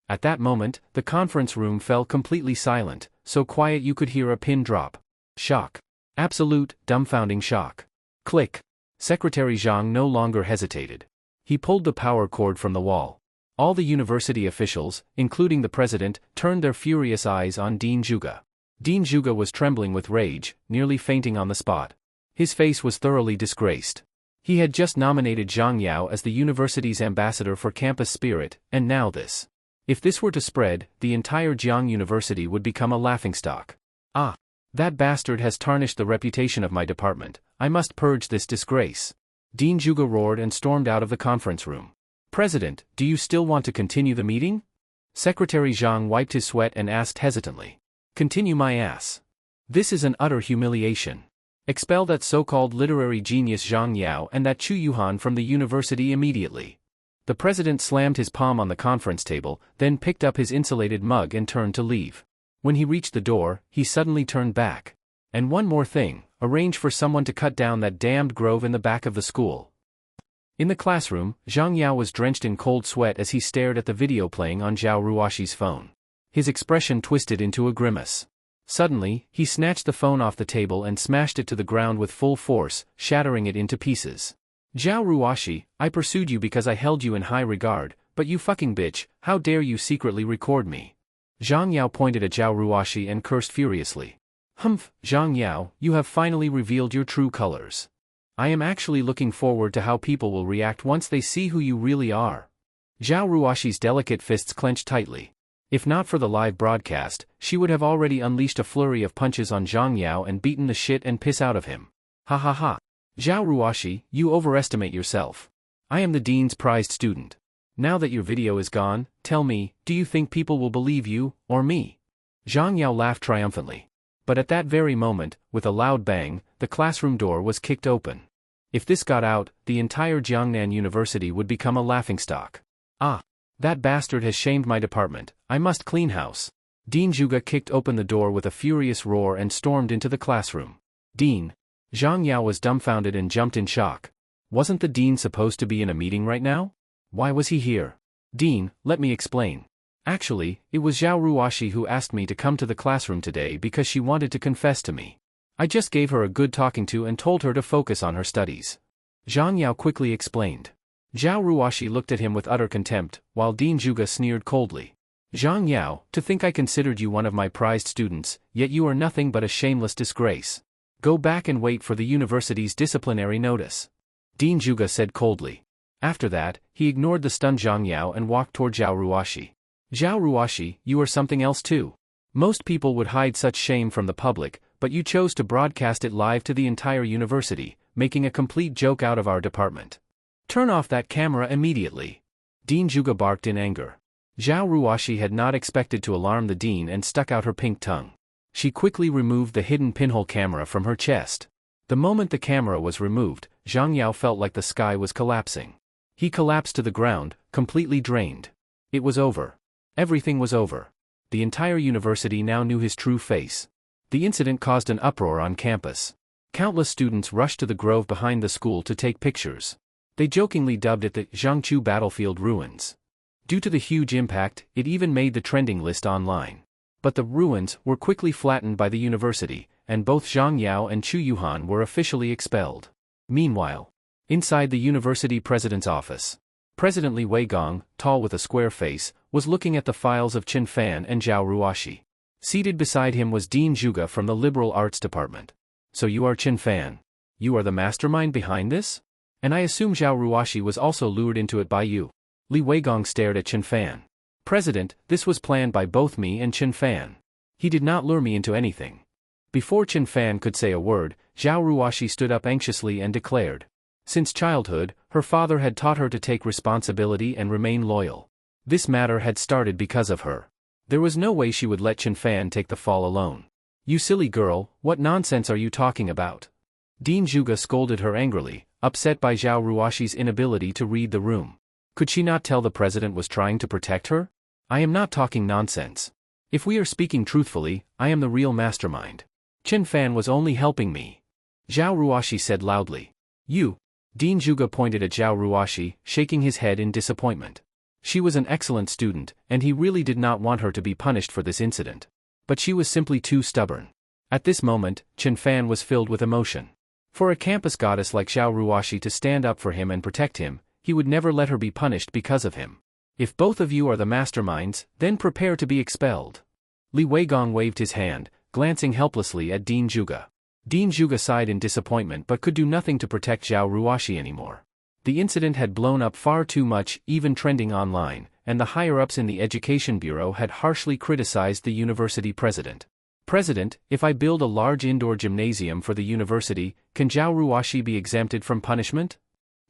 At that moment, the conference room fell completely silent, so quiet you could hear a pin drop. Shock. Absolute, dumbfounding shock. Click. Secretary Zhang no longer hesitated. He pulled the power cord from the wall. All the university officials, including the president, turned their furious eyes on Dean Juga. Dean Juga was trembling with rage, nearly fainting on the spot. His face was thoroughly disgraced. He had just nominated Zhang Yao as the university's ambassador for campus spirit, and now this. If this were to spread, the entire Jiang University would become a laughingstock. Ah! That bastard has tarnished the reputation of my department. I must purge this disgrace. Dean Juga roared and stormed out of the conference room. President, do you still want to continue the meeting? Secretary Zhang wiped his sweat and asked hesitantly. Continue my ass. This is an utter humiliation. Expel that so-called literary genius Zhang Yao and that Chu Yuhan from the university immediately. The president slammed his palm on the conference table, then picked up his insulated mug and turned to leave. When he reached the door, he suddenly turned back. And one more thing, arrange for someone to cut down that damned grove in the back of the school. In the classroom, Zhang Yao was drenched in cold sweat as he stared at the video playing on Zhao Ruoxi's phone. His expression twisted into a grimace. Suddenly, he snatched the phone off the table and smashed it to the ground with full force, shattering it into pieces. Zhao Ruoxi, I pursued you because I held you in high regard, but you fucking bitch, how dare you secretly record me? Zhang Yao pointed at Zhao Ruoxi and cursed furiously. Humph, Zhang Yao, you have finally revealed your true colors. I am actually looking forward to how people will react once they see who you really are. Zhao Ruoxi's delicate fists clenched tightly. If not for the live broadcast, she would have already unleashed a flurry of punches on Zhang Yao and beaten the shit and piss out of him. Ha ha ha. Zhao Ruoshi, you overestimate yourself. I am the dean's prized student. Now that your video is gone, tell me, do you think people will believe you, or me? Zhang Yao laughed triumphantly. But at that very moment, with a loud bang, the classroom door was kicked open. If this got out, the entire Jiangnan University would become a laughingstock. Ah! That bastard has shamed my department, I must clean house. Dean Zhuge kicked open the door with a furious roar and stormed into the classroom. Dean! Zhang Yao was dumbfounded and jumped in shock. Wasn't the dean supposed to be in a meeting right now? Why was he here? Dean, let me explain. Actually, it was Zhao Ruoshi who asked me to come to the classroom today because she wanted to confess to me. I just gave her a good talking to and told her to focus on her studies. Zhang Yao quickly explained. Zhao Ruoshi looked at him with utter contempt, while Dean Zhuge sneered coldly. Zhang Yao, to think I considered you one of my prized students, yet you are nothing but a shameless disgrace. Go back and wait for the university's disciplinary notice. Dean Zhuge said coldly. After that, he ignored the stunned Zhang Yao and walked toward Zhao Ruoshi. Zhao Ruoshi, you are something else too. Most people would hide such shame from the public, but you chose to broadcast it live to the entire university, making a complete joke out of our department. Turn off that camera immediately. Dean Zhuge barked in anger. Zhao Ruoshi had not expected to alarm the dean and stuck out her pink tongue. She quickly removed the hidden pinhole camera from her chest. The moment the camera was removed, Zhang Yao felt like the sky was collapsing. He collapsed to the ground, completely drained. It was over. Everything was over. The entire university now knew his true face. The incident caused an uproar on campus. Countless students rushed to the grove behind the school to take pictures. They jokingly dubbed it the Zhangqiu Battlefield Ruins. Due to the huge impact, it even made the trending list online. But the ruins were quickly flattened by the university, and both Zhang Yao and Chu Yuhan were officially expelled. Meanwhile, inside the university president's office, President Li Weigong, tall with a square face, was looking at the files of Chen Fan and Zhao Ruoshi. Seated beside him was Dean Zhuge from the Liberal Arts Department. So you are Chen Fan. You are the mastermind behind this? And I assume Zhao Ruoshi was also lured into it by you. Li Weigong stared at Chen Fan. President, this was planned by both me and Chen Fan. He did not lure me into anything. Before Chen Fan could say a word, Zhao Ruoshi stood up anxiously and declared. Since childhood, her father had taught her to take responsibility and remain loyal. This matter had started because of her. There was no way she would let Chen Fan take the fall alone. You silly girl, what nonsense are you talking about? Dean Zhuge scolded her angrily, upset by Zhao Ruoshi's inability to read the room. Could she not tell the president was trying to protect her? I am not talking nonsense. If we are speaking truthfully, I am the real mastermind. Chen Fan was only helping me. Zhao Ruoshi said loudly. You. Dean Zhuge pointed at Zhao Ruoshi, shaking his head in disappointment. She was an excellent student, and he really did not want her to be punished for this incident. But she was simply too stubborn. At this moment, Chen Fan was filled with emotion. For a campus goddess like Zhao Ruoshi to stand up for him and protect him, he would never let her be punished because of him. If both of you are the masterminds, then prepare to be expelled. Li Weigong waved his hand, glancing helplessly at Dean Zhuge. Dean Zhuge sighed in disappointment but could do nothing to protect Zhao Ruoshi anymore. The incident had blown up far too much, even trending online, and the higher-ups in the Education Bureau had harshly criticized the university president. President, if I build a large indoor gymnasium for the university, can Zhao Ruoshi be exempted from punishment?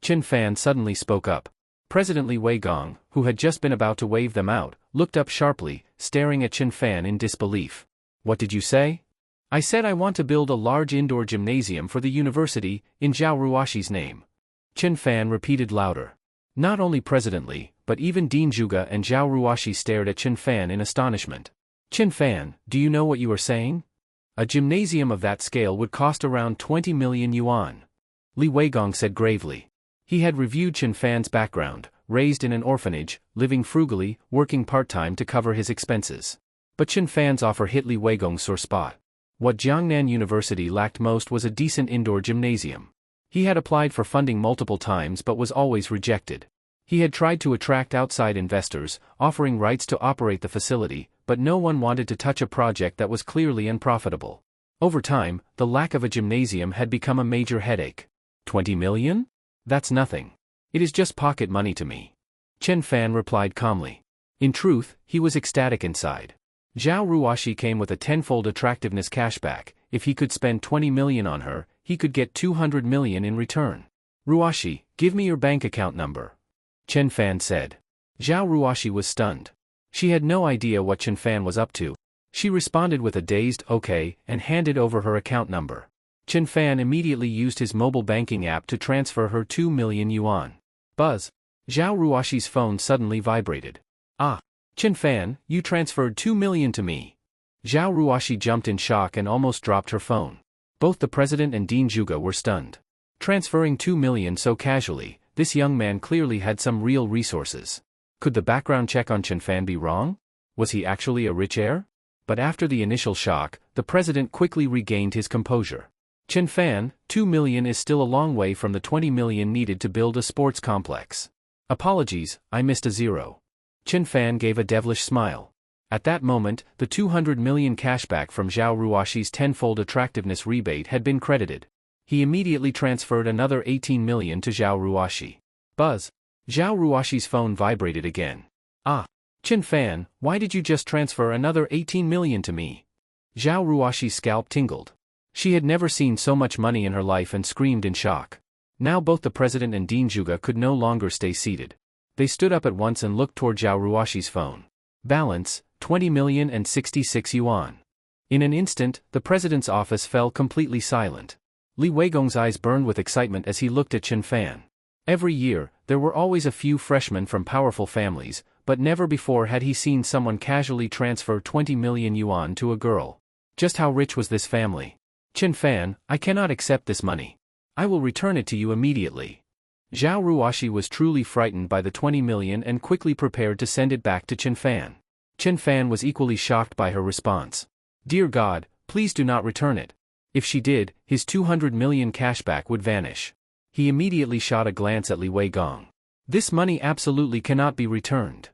Chen Fan suddenly spoke up. President Li Weigong, who had just been about to wave them out, looked up sharply, staring at Chen Fan in disbelief. What did you say? I said I want to build a large indoor gymnasium for the university, in Zhao Ruoshi's name. Chen Fan repeated louder. Not only President Li, but even Dean Zhuge and Zhao Ruoshi stared at Chen Fan in astonishment. Chen Fan, do you know what you are saying? A gymnasium of that scale would cost around 20 million yuan. Li Weigong said gravely. He had reviewed Chen Fan's background, raised in an orphanage, living frugally, working part-time to cover his expenses. But Chen Fan's offer hit Li Weigong's sore spot. What Jiangnan University lacked most was a decent indoor gymnasium. He had applied for funding multiple times but was always rejected. He had tried to attract outside investors, offering rights to operate the facility, but no one wanted to touch a project that was clearly unprofitable. Over time, the lack of a gymnasium had become a major headache. 20 million? That's nothing. It is just pocket money to me. Chen Fan replied calmly. In truth, he was ecstatic inside. Zhao Ruoshi came with a tenfold attractiveness cashback. If he could spend 20 million on her, he could get 200 million in return. Ruashi, give me your bank account number. Chen Fan said. Zhao Ruashi was stunned. She had no idea what Chen Fan was up to. She responded with a dazed okay and handed over her account number. Chen Fan immediately used his mobile banking app to transfer her 2 million yuan. Buzz. Zhao Ruashi's phone suddenly vibrated. Ah. Chen Fan, you transferred 2 million to me. Zhao Ruashi jumped in shock and almost dropped her phone. Both the president and Dean Zhuge were stunned. Transferring 2 million so casually, this young man clearly had some real resources. Could the background check on Chen Fan be wrong? Was he actually a rich heir? But after the initial shock, the president quickly regained his composure. Chen Fan, 2 million is still a long way from the 20 million needed to build a sports complex. Apologies, I missed a zero. Chen Fan gave a devilish smile. At that moment, the 200 million cashback from Zhao Ruashi's tenfold attractiveness rebate had been credited. He immediately transferred another 18 million to Zhao Ruashi. Buzz. Zhao Ruashi's phone vibrated again. Ah. Chen Fan, why did you just transfer another 18 million to me? Zhao Ruashi's scalp tingled. She had never seen so much money in her life and screamed in shock. Now both the president and Dean Zhuge could no longer stay seated. They stood up at once and looked toward Zhao Ruashi's phone. Balance, 20 million and 66 yuan. In an instant, the president's office fell completely silent. Li Weigong's eyes burned with excitement as he looked at Chen Fan. Every year, there were always a few freshmen from powerful families, but never before had he seen someone casually transfer 20 million yuan to a girl. Just how rich was this family? Chen Fan, I cannot accept this money. I will return it to you immediately. Zhao Ruashi was truly frightened by the 20 million and quickly prepared to send it back to Chen Fan. Chen Fan was equally shocked by her response. Dear God, please do not return it. If she did, his 200 million cashback would vanish. He immediately shot a glance at Li Weigong. This money absolutely cannot be returned.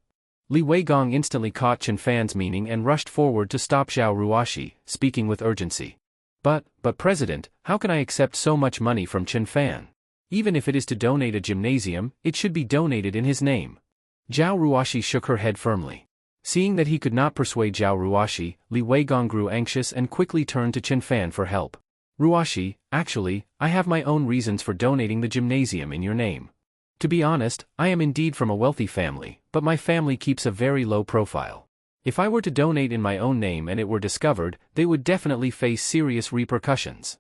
Li Weigong instantly caught Chen Fan's meaning and rushed forward to stop Zhao Ruashi, speaking with urgency. But President, how can I accept so much money from Chen Fan? Even if it is to donate a gymnasium, it should be donated in his name. Zhao Ruashi shook her head firmly. Seeing that he could not persuade Zhao Ruashi, Li Weigong grew anxious and quickly turned to Chen Fan for help. Ruashi, actually, I have my own reasons for donating the gymnasium in your name. To be honest, I am indeed from a wealthy family, but my family keeps a very low profile. If I were to donate in my own name and it were discovered, they would definitely face serious repercussions.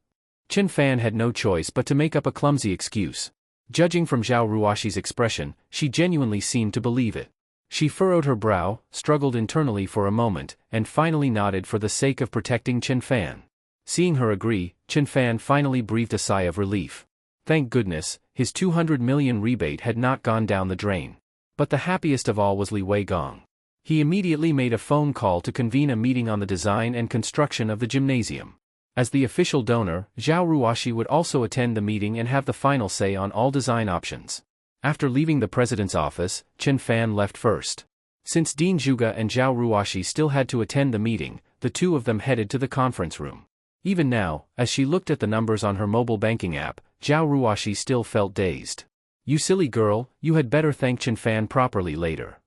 Chen Fan had no choice but to make up a clumsy excuse. Judging from Zhao Ruashi's expression, she genuinely seemed to believe it. She furrowed her brow, struggled internally for a moment, and finally nodded for the sake of protecting Chen Fan. Seeing her agree, Chen Fan finally breathed a sigh of relief. Thank goodness, his 200 million rebate had not gone down the drain. But the happiest of all was Li Weigong. He immediately made a phone call to convene a meeting on the design and construction of the gymnasium. As the official donor, Zhao Ruashi would also attend the meeting and have the final say on all design options. After leaving the president's office, Chen Fan left first. Since Dean Zhuge and Zhao Ruashi still had to attend the meeting, the two of them headed to the conference room. Even now, as she looked at the numbers on her mobile banking app, Zhao Ruashi still felt dazed. You silly girl, you had better thank Chen Fan properly later.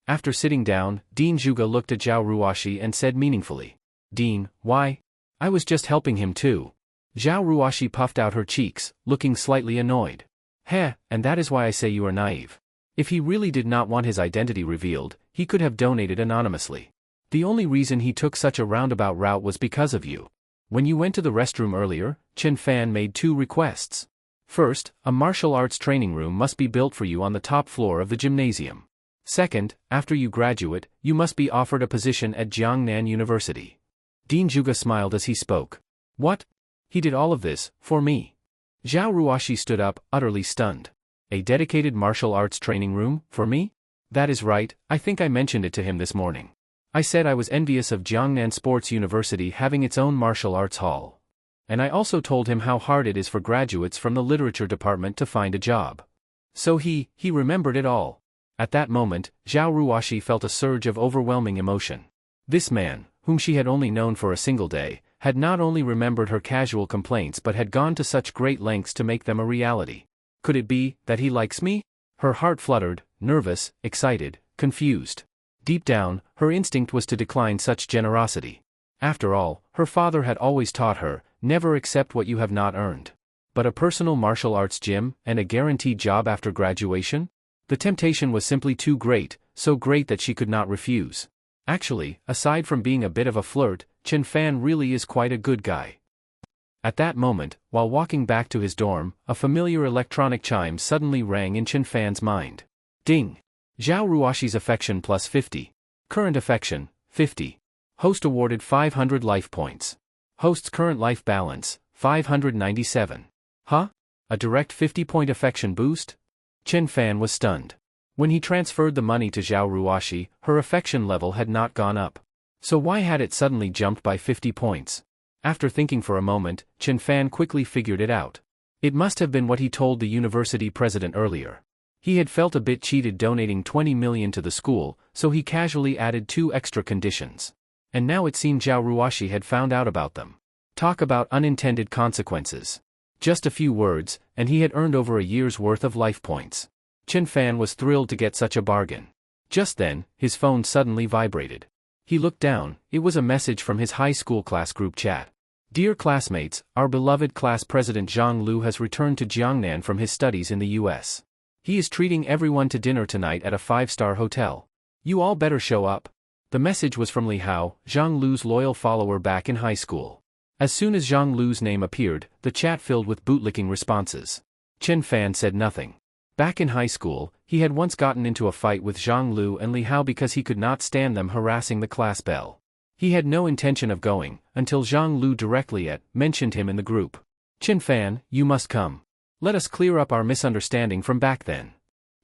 After sitting down, Dean Zhuge looked at Zhao Ruashi and said meaningfully. Dean, why? I was just helping him too. Zhao Ruashi puffed out her cheeks, looking slightly annoyed. Heh, and that is why I say you are naive. If he really did not want his identity revealed, he could have donated anonymously. The only reason he took such a roundabout route was because of you. When you went to the restroom earlier, Chen Fan made 2 requests. First, a martial arts training room must be built for you on the top floor of the gymnasium. Second, after you graduate, you must be offered a position at Jiangnan University. Dean Zhuge smiled as he spoke. What? He did all of this, for me? Zhao Ruashi stood up, utterly stunned. A dedicated martial arts training room, for me? That is right, I think I mentioned it to him this morning. I said I was envious of Jiangnan Sports University having its own martial arts hall. And I also told him how hard it is for graduates from the literature department to find a job. So he remembered it all. At that moment, Zhao Ruashi felt a surge of overwhelming emotion. This man, whom she had only known for a single day, had not only remembered her casual complaints but had gone to such great lengths to make them a reality. Could it be that he likes me? Her heart fluttered, nervous, excited, confused. Deep down, her instinct was to decline such generosity. After all, her father had always taught her, never accept what you have not earned. But a personal martial arts gym and a guaranteed job after graduation? The temptation was simply too great, so great that she could not refuse. Actually, aside from being a bit of a flirt, Chen Fan really is quite a good guy. At that moment, while walking back to his dorm, a familiar electronic chime suddenly rang in Chen Fan's mind. Ding! Zhao Ruoshi's affection plus 50. Current affection, 50. Host awarded 500 life points. Host's current life balance, 597. Huh? A direct 50-point affection boost? Chen Fan was stunned. When he transferred the money to Zhao Ruoshi, her affection level had not gone up. So why had it suddenly jumped by 50 points? After thinking for a moment, Chen Fan quickly figured it out. It must have been what he told the university president earlier. He had felt a bit cheated donating 20 million to the school, so he casually added 2 extra conditions. And now it seemed Zhao Ruoshi had found out about them. Talk about unintended consequences. Just a few words, and he had earned over a year's worth of life points. Chen Fan was thrilled to get such a bargain. Just then, his phone suddenly vibrated. He looked down. It was a message from his high school class group chat. Dear classmates, our beloved class president Zhang Lu has returned to Jiangnan from his studies in the US. He is treating everyone to dinner tonight at a 5-star hotel. You all better show up. The message was from Li Hao, Zhang Lu's loyal follower back in high school. As soon as Zhang Lu's name appeared, the chat filled with bootlicking responses. Chen Fan said nothing. Back in high school, he had once gotten into a fight with Zhang Lu and Li Hao because he could not stand them harassing the class belle. He had no intention of going, until Zhang Lu directly mentioned him in the group. Chen Fan, you must come. Let us clear up our misunderstanding from back then.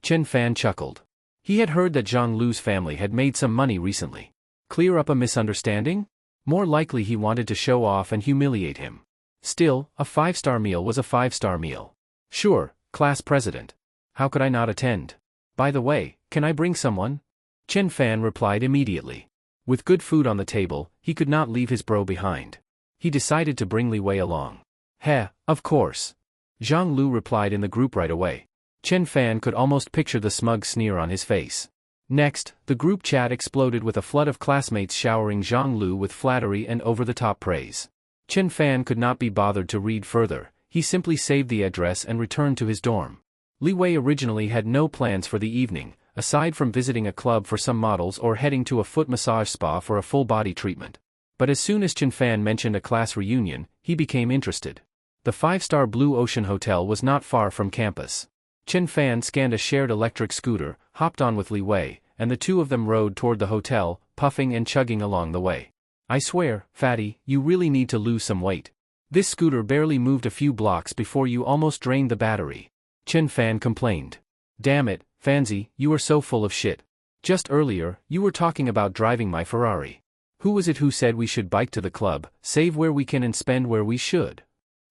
Chen Fan chuckled. He had heard that Zhang Lu's family had made some money recently. Clear up a misunderstanding? More likely he wanted to show off and humiliate him. Still, a 5-star meal was a 5-star meal. Sure, class president. How could I not attend? By the way, can I bring someone? Chen Fan replied immediately. With good food on the table, he could not leave his bro behind. He decided to bring Li Wei along. Heh, of course. Zhang Lu replied in the group right away. Chen Fan could almost picture the smug sneer on his face. Next, the group chat exploded with a flood of classmates showering Zhang Lu with flattery and over-the-top praise. Chen Fan could not be bothered to read further. He simply saved the address and returned to his dorm. Li Wei originally had no plans for the evening, aside from visiting a club for some models or heading to a foot massage spa for a full-body treatment. But as soon as Chen Fan mentioned a class reunion, he became interested. The 5-star Blue Ocean Hotel was not far from campus. Chen Fan scanned a shared electric scooter, hopped on with Li Wei, and the two of them rode toward the hotel, puffing and chugging along the way. I swear, fatty, you really need to lose some weight. This scooter barely moved a few blocks before you almost drained the battery. Chen Fan complained. Damn it, Fanzi, you are so full of shit. Just earlier, you were talking about driving my Ferrari. Who was it who said we should bike to the club, save where we can and spend where we should?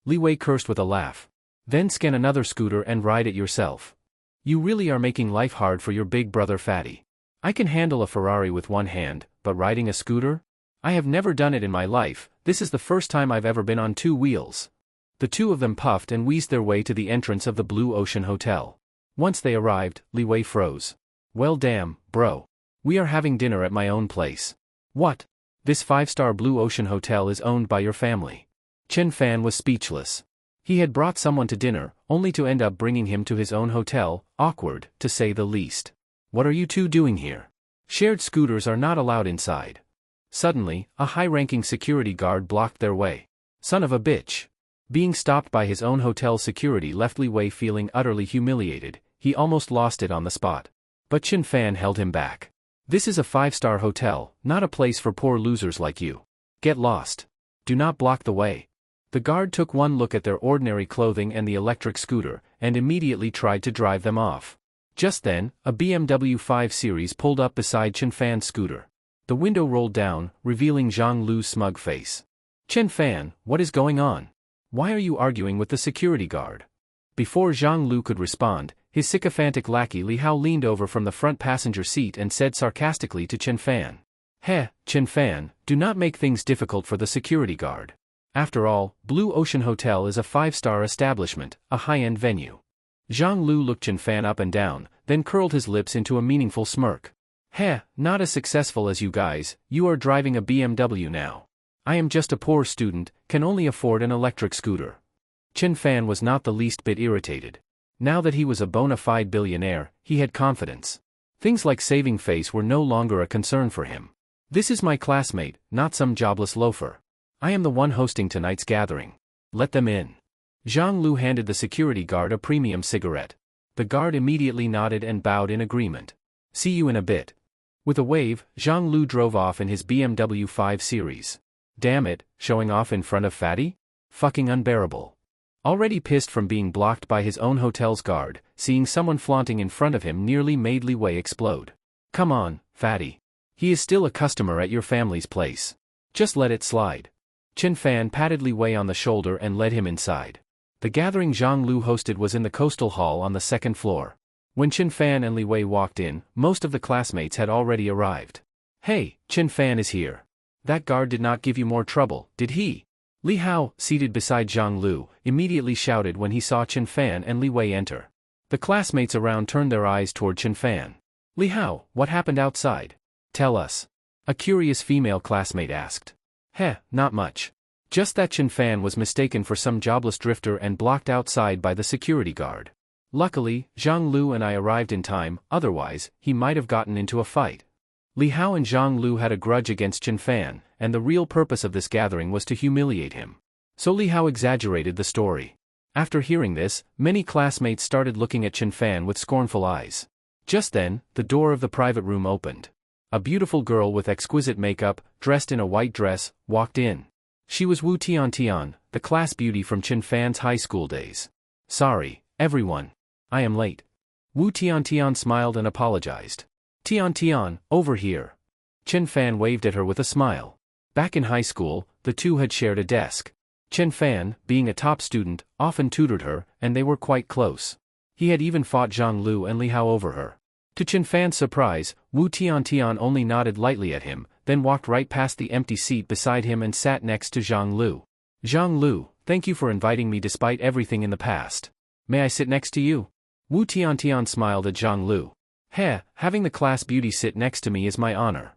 Li Wei cursed with a laugh. Then scan another scooter and ride it yourself. You really are making life hard for your big brother fatty. I can handle a Ferrari with one hand, but riding a scooter? I have never done it in my life. This is the first time I've ever been on 2 wheels. The two of them puffed and wheezed their way to the entrance of the Blue Ocean Hotel. Once they arrived, Li Wei froze. Well damn, bro. We are having dinner at my own place. What? This 5-star Blue Ocean Hotel is owned by your family. Chen Fan was speechless. He had brought someone to dinner, only to end up bringing him to his own hotel, awkward, to say the least. What are you two doing here? Shared scooters are not allowed inside. Suddenly, a high-ranking security guard blocked their way. Son of a bitch. Being stopped by his own hotel security left Li Wei feeling utterly humiliated. He almost lost it on the spot. But Chen Fan held him back. This is a 5-star hotel, not a place for poor losers like you. Get lost. Do not block the way. The guard took one look at their ordinary clothing and the electric scooter, and immediately tried to drive them off. Just then, a BMW 5 Series pulled up beside Chen Fan's scooter. The window rolled down, revealing Zhang Lu's smug face. Chen Fan, what is going on? Why are you arguing with the security guard? Before Zhang Lu could respond, his sycophantic lackey Li Hao leaned over from the front passenger seat and said sarcastically to Chen Fan. Heh, Chen Fan, do not make things difficult for the security guard. After all, Blue Ocean Hotel is a 5-star establishment, a high-end venue. Zhang Lu looked Chen Fan up and down, then curled his lips into a meaningful smirk. Heh, not as successful as you guys, you are driving a BMW now. I am just a poor student, can only afford an electric scooter. Chen Fan was not the least bit irritated. Now that he was a bona fide billionaire, he had confidence. Things like saving face were no longer a concern for him. This is my classmate, not some jobless loafer. I am the one hosting tonight's gathering. Let them in. Zhang Lu handed the security guard a premium cigarette. The guard immediately nodded and bowed in agreement. See you in a bit. With a wave, Zhang Lu drove off in his BMW 5 Series. Damn it, showing off in front of Fatty? Fucking unbearable. Already pissed from being blocked by his own hotel's guard, seeing someone flaunting in front of him nearly made Li Wei explode. Come on, Fatty. He is still a customer at your family's place. Just let it slide. Chen Fan patted Li Wei on the shoulder and led him inside. The gathering Zhang Lu hosted was in the coastal hall on the second floor. When Chen Fan and Li Wei walked in, most of the classmates had already arrived. Hey, Chen Fan is here. That guard did not give you more trouble, did he? Li Hao, seated beside Zhang Lu, immediately shouted when he saw Chen Fan and Li Wei enter. The classmates around turned their eyes toward Chen Fan. Li Hao, what happened outside? Tell us. A curious female classmate asked. Heh, not much. Just that Chen Fan was mistaken for some jobless drifter and blocked outside by the security guard. Luckily, Zhang Lu and I arrived in time, otherwise, he might have gotten into a fight. Li Hao and Zhang Lu had a grudge against Chen Fan, and the real purpose of this gathering was to humiliate him. So Li Hao exaggerated the story. After hearing this, many classmates started looking at Chen Fan with scornful eyes. Just then, the door of the private room opened. A beautiful girl with exquisite makeup, dressed in a white dress, walked in. She was Wu Tiantian, the class beauty from Chen Fan's high school days. Sorry, everyone. I am late. Wu Tiantian smiled and apologized. Tiantian, over here. Chen Fan waved at her with a smile. Back in high school, the two had shared a desk. Chen Fan, being a top student, often tutored her, and they were quite close. He had even fought Zhang Lu and Li Hao over her. To Chen Fan's surprise, Wu Tiantian only nodded lightly at him, then walked right past the empty seat beside him and sat next to Zhang Lu. Zhang Lu, thank you for inviting me despite everything in the past. May I sit next to you? Wu Tiantian smiled at Zhang Lu. Heh, having the class beauty sit next to me is my honor.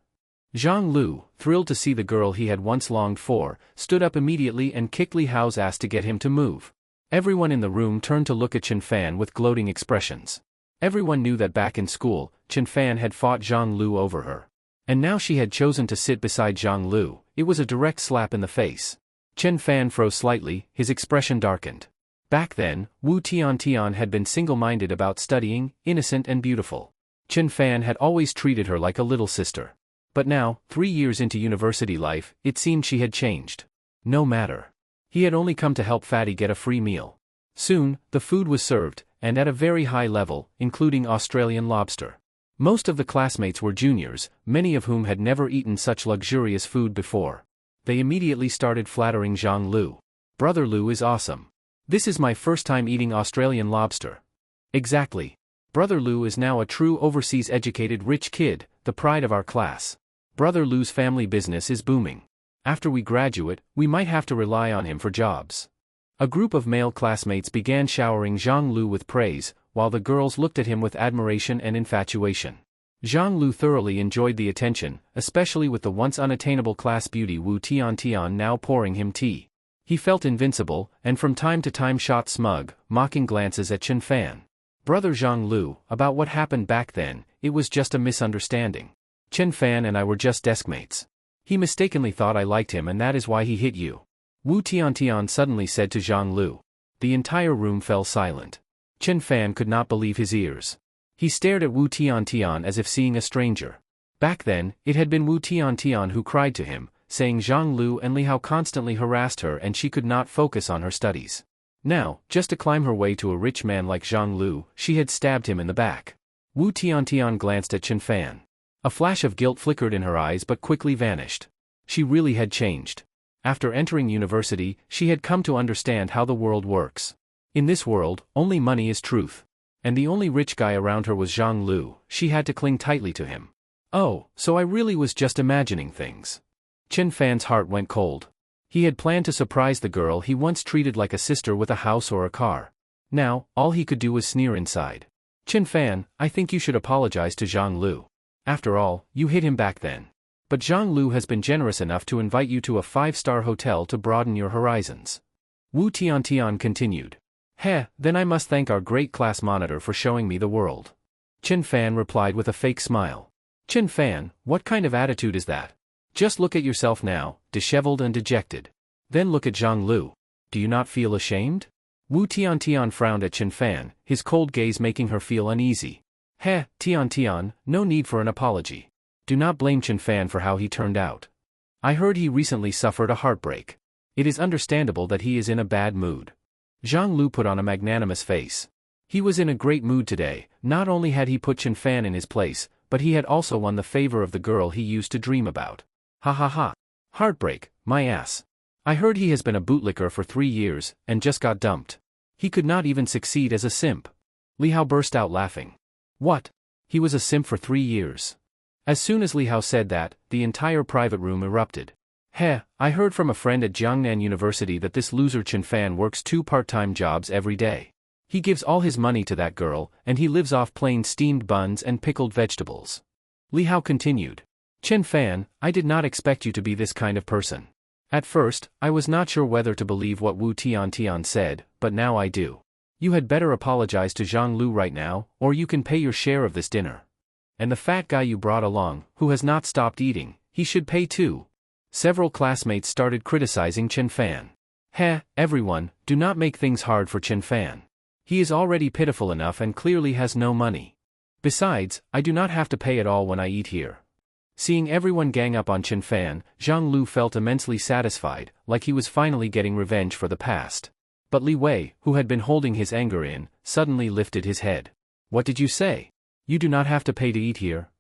Zhang Lu, thrilled to see the girl he had once longed for, stood up immediately and kicked Li Hao's ass to get him to move. Everyone in the room turned to look at Chen Fan with gloating expressions. Everyone knew that back in school, Chen Fan had fought Zhang Lu over her. And now she had chosen to sit beside Zhang Lu. It was a direct slap in the face. Chen Fan froze slightly, his expression darkened. Back then, Wu Tiantian had been single-minded about studying, innocent and beautiful. Chen Fan had always treated her like a little sister. But now, 3 years into university life, it seemed she had changed. No matter. He had only come to help Fatty get a free meal. Soon, the food was served, and at a very high level, including Australian lobster. Most of the classmates were juniors, many of whom had never eaten such luxurious food before. They immediately started flattering Zhang Lu. Brother Lu is awesome. This is my first time eating Australian lobster. Exactly. Brother Lu is now a true overseas educated rich kid, the pride of our class. Brother Lu's family business is booming. After we graduate, we might have to rely on him for jobs. A group of male classmates began showering Zhang Lu with praise, while the girls looked at him with admiration and infatuation. Zhang Lu thoroughly enjoyed the attention, especially with the once unattainable class beauty Wu Tiantian now pouring him tea. He felt invincible, and from time to time shot smug, mocking glances at Chen Fan. Brother Zhang Lu, about what happened back then, it was just a misunderstanding. Chen Fan and I were just deskmates. He mistakenly thought I liked him and that is why he hit you. Wu Tiantian suddenly said to Zhang Lu. The entire room fell silent. Chen Fan could not believe his ears. He stared at Wu Tiantian as if seeing a stranger. Back then, it had been Wu Tiantian who cried to him, saying Zhang Lu and Li Hao constantly harassed her and she could not focus on her studies. Now, just to climb her way to a rich man like Zhang Lu, she had stabbed him in the back. Wu Tiantian glanced at Chen Fan. A flash of guilt flickered in her eyes but quickly vanished. She really had changed. After entering university, she had come to understand how the world works. In this world, only money is truth. And the only rich guy around her was Zhang Lu. She had to cling tightly to him. Oh, so I really was just imagining things. Chen Fan's heart went cold. He had planned to surprise the girl he once treated like a sister with a house or a car. Now, all he could do was sneer inside. Chen Fan, I think you should apologize to Zhang Lu. After all, you hit him back then. But Zhang Lu has been generous enough to invite you to a 5-star hotel to broaden your horizons. Wu Tiantian continued. Heh, then I must thank our great class monitor for showing me the world. Chen Fan replied with a fake smile. Chen Fan, what kind of attitude is that? Just look at yourself now, disheveled and dejected. Then look at Zhang Lu. Do you not feel ashamed? Wu Tiantian frowned at Chen Fan, his cold gaze making her feel uneasy. Heh, Tiantian, no need for an apology. Do not blame Chen Fan for how he turned out. I heard he recently suffered a heartbreak. It is understandable that he is in a bad mood. Zhang Lu put on a magnanimous face. He was in a great mood today. Not only had he put Chen Fan in his place, but he had also won the favor of the girl he used to dream about. Ha ha ha. Heartbreak, my ass. I heard he has been a bootlicker for 3 years, and just got dumped. He could not even succeed as a simp. Li Hao burst out laughing. What? He was a simp for 3 years. As soon as Li Hao said that, the entire private room erupted. Heh, I heard from a friend at Jiangnan University that this loser Chen Fan works 2 part-time jobs every day. He gives all his money to that girl, and he lives off plain steamed buns and pickled vegetables. Li Hao continued. Chen Fan, I did not expect you to be this kind of person. At first, I was not sure whether to believe what Wu Tiantian said, but now I do. You had better apologize to Zhang Lu right now, or you can pay your share of this dinner. And the fat guy you brought along, who has not stopped eating, he should pay too. Several classmates started criticizing Chen Fan. Heh, everyone, do not make things hard for Chen Fan. He is already pitiful enough and clearly has no money. Besides, I do not have to pay at all when I eat here. Seeing everyone gang up on Chen Fan, Zhang Lu felt immensely satisfied, like he was finally getting revenge for the past. But Li Wei, who had been holding his anger in, suddenly lifted his head. What did you say? You do not have to pay to eat here?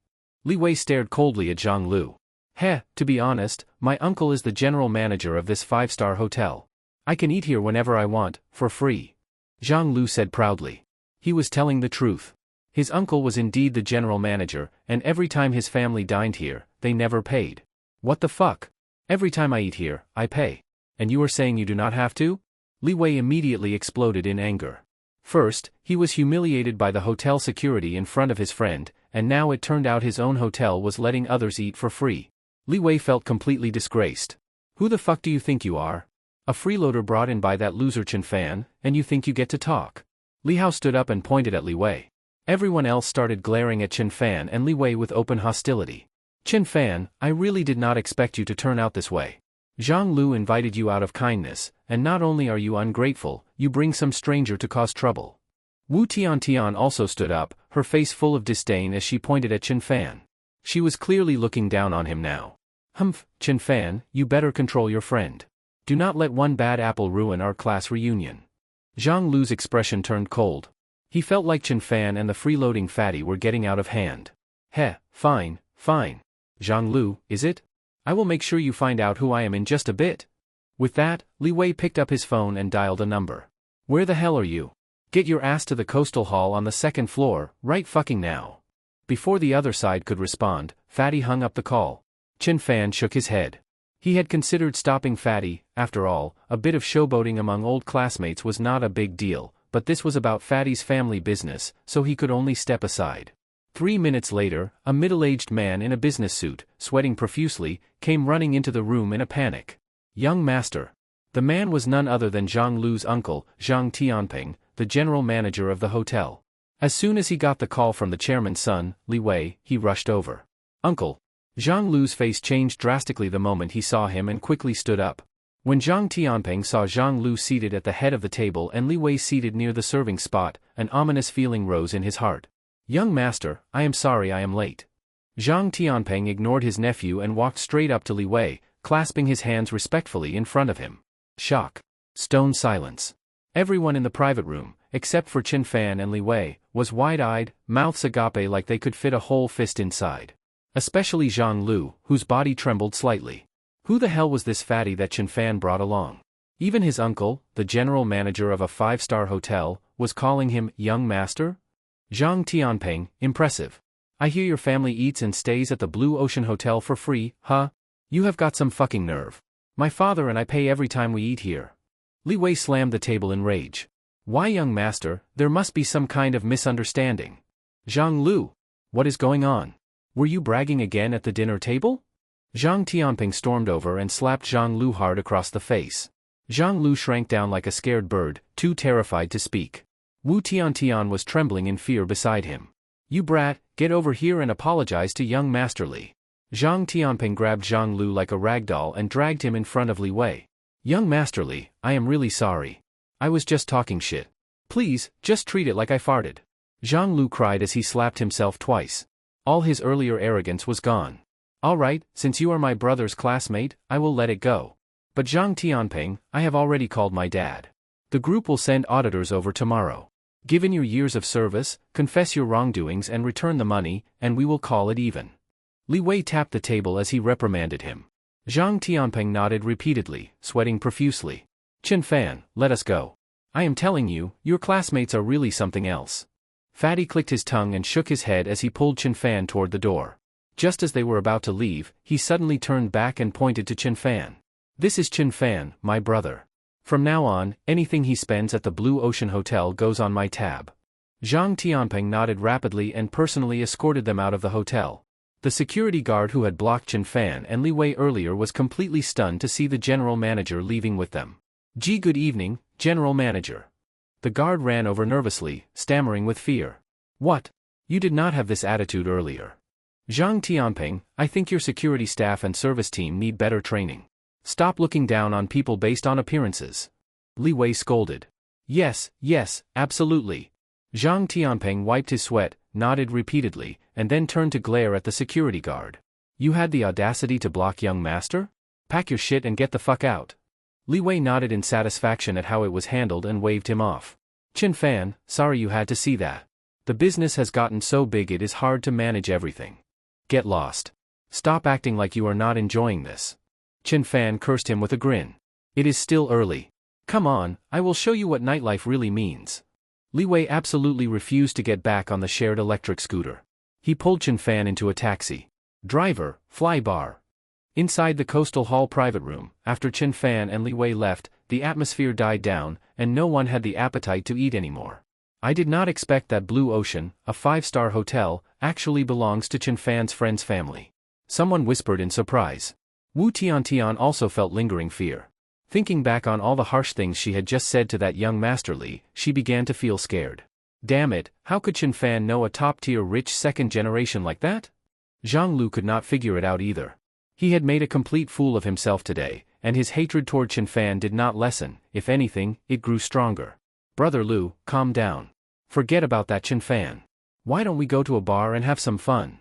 Li Wei stared coldly at Zhang Lu. Heh, to be honest, my uncle is the general manager of this 5-star hotel. I can eat here whenever I want, for free. Zhang Lu said proudly. He was telling the truth. His uncle was indeed the general manager, and every time his family dined here, they never paid. What the fuck? Every time I eat here, I pay. And you are saying you do not have to? Li Wei immediately exploded in anger. First, he was humiliated by the hotel security in front of his friend, and now it turned out his own hotel was letting others eat for free. Li Wei felt completely disgraced. Who the fuck do you think you are? A freeloader brought in by that loser Chen Fan, and you think you get to talk? Li Hao stood up and pointed at Li Wei. Everyone else started glaring at Chen Fan and Li Wei with open hostility. Chen Fan, I really did not expect you to turn out this way. Zhang Lu invited you out of kindness, and not only are you ungrateful, you bring some stranger to cause trouble. Wu Tiantian also stood up, her face full of disdain as she pointed at Chen Fan. She was clearly looking down on him now. Humph, Chen Fan, you better control your friend. Do not let one bad apple ruin our class reunion. Zhang Lu's expression turned cold. He felt like Chen Fan and the freeloading fatty were getting out of hand. Heh, fine, fine. Zhang Lu, is it? I will make sure you find out who I am in just a bit. With that, Li Wei picked up his phone and dialed a number. Where the hell are you? Get your ass to the coastal hall on the 2nd floor, right fucking now. Before the other side could respond, Fatty hung up the call. Chen Fan shook his head. He had considered stopping Fatty. After all, a bit of showboating among old classmates was not a big deal, but this was about Fatty's family business, so he could only step aside. 3 minutes later, a middle-aged man in a business suit, sweating profusely, came running into the room in a panic. Young master. The man was none other than Zhang Lu's uncle, Zhang Tianping, the general manager of the hotel. As soon as he got the call from the chairman's son, Li Wei, he rushed over. Uncle. Zhang Lu's face changed drastically the moment he saw him and quickly stood up. When Zhang Tianping saw Zhang Lu seated at the head of the table and Li Wei seated near the serving spot, an ominous feeling rose in his heart. Young master, I am sorry I am late. Zhang Tianping ignored his nephew and walked straight up to Li Wei, clasping his hands respectfully in front of him. Shock. Stone silence. Everyone in the private room, except for Chen Fan and Li Wei, was wide-eyed, mouths agape like they could fit a whole fist inside. Especially Zhang Lu, whose body trembled slightly. Who the hell was this fatty that Chen Fan brought along? Even his uncle, the general manager of a 5-star hotel, was calling him young master? Zhang Tianping, impressive. I hear your family eats and stays at the Blue Ocean Hotel for free, huh? You have got some fucking nerve. My father and I pay every time we eat here. Li Wei slammed the table in rage. Why, young master, there must be some kind of misunderstanding. Zhang Lu, what is going on? Were you bragging again at the dinner table? Zhang Tianping stormed over and slapped Zhang Lu hard across the face. Zhang Lu shrank down like a scared bird, too terrified to speak. Wu Tiantian was trembling in fear beside him. You brat, get over here and apologize to young Master Li. Zhang Tianping grabbed Zhang Lu like a ragdoll and dragged him in front of Li Wei. Young Master Li, I am really sorry. I was just talking shit. Please, just treat it like I farted. Zhang Lu cried as he slapped himself twice. All his earlier arrogance was gone. All right, since you are my brother's classmate, I will let it go. But Zhang Tianping, I have already called my dad. The group will send auditors over tomorrow. Given your years of service, confess your wrongdoings and return the money, and we will call it even. Li Wei tapped the table as he reprimanded him. Zhang Tianping nodded repeatedly, sweating profusely. Chen Fan, let us go. I am telling you, your classmates are really something else. Fatty clicked his tongue and shook his head as he pulled Chen Fan toward the door. Just as they were about to leave, he suddenly turned back and pointed to Chen Fan. This is Chen Fan, my brother. From now on, anything he spends at the Blue Ocean Hotel goes on my tab. Zhang Tianping nodded rapidly and personally escorted them out of the hotel. The security guard who had blocked Chen Fan and Li Wei earlier was completely stunned to see the general manager leaving with them. Good evening, General Manager. The guard ran over nervously, stammering with fear. What? You did not have this attitude earlier. Zhang Tianping, I think your security staff and service team need better training. Stop looking down on people based on appearances. Li Wei scolded. Yes, absolutely. Zhang Tianping wiped his sweat, nodded repeatedly, and then turned to glare at the security guard. You had the audacity to block young master? Pack your shit and get the fuck out. Li Wei nodded in satisfaction at how it was handled and waved him off. Chen Fan, sorry you had to see that. The business has gotten so big it is hard to manage everything. Get lost. Stop acting like you are not enjoying this. Chen Fan cursed him with a grin. It is still early. Come on, I will show you what nightlife really means. Li Wei absolutely refused to get back on the shared electric scooter. He pulled Chen Fan into a taxi. Driver, fly bar. Inside the Coastal Hall private room, after Chen Fan and Li Wei left, the atmosphere died down, and no one had the appetite to eat anymore. I did not expect that Blue Ocean, a 5-star hotel, actually belongs to Chen Fan's friend's family. Someone whispered in surprise. Wu Tiantian also felt lingering fear. Thinking back on all the harsh things she had just said to that young Master Li, she began to feel scared. Damn it, how could Chen Fan know a top-tier rich second generation like that? Zhang Lu could not figure it out either. He had made a complete fool of himself today, and his hatred toward Chen Fan did not lessen. If anything, it grew stronger. Brother Lu, calm down. Forget about that Chen Fan. Why don't we go to a bar and have some fun?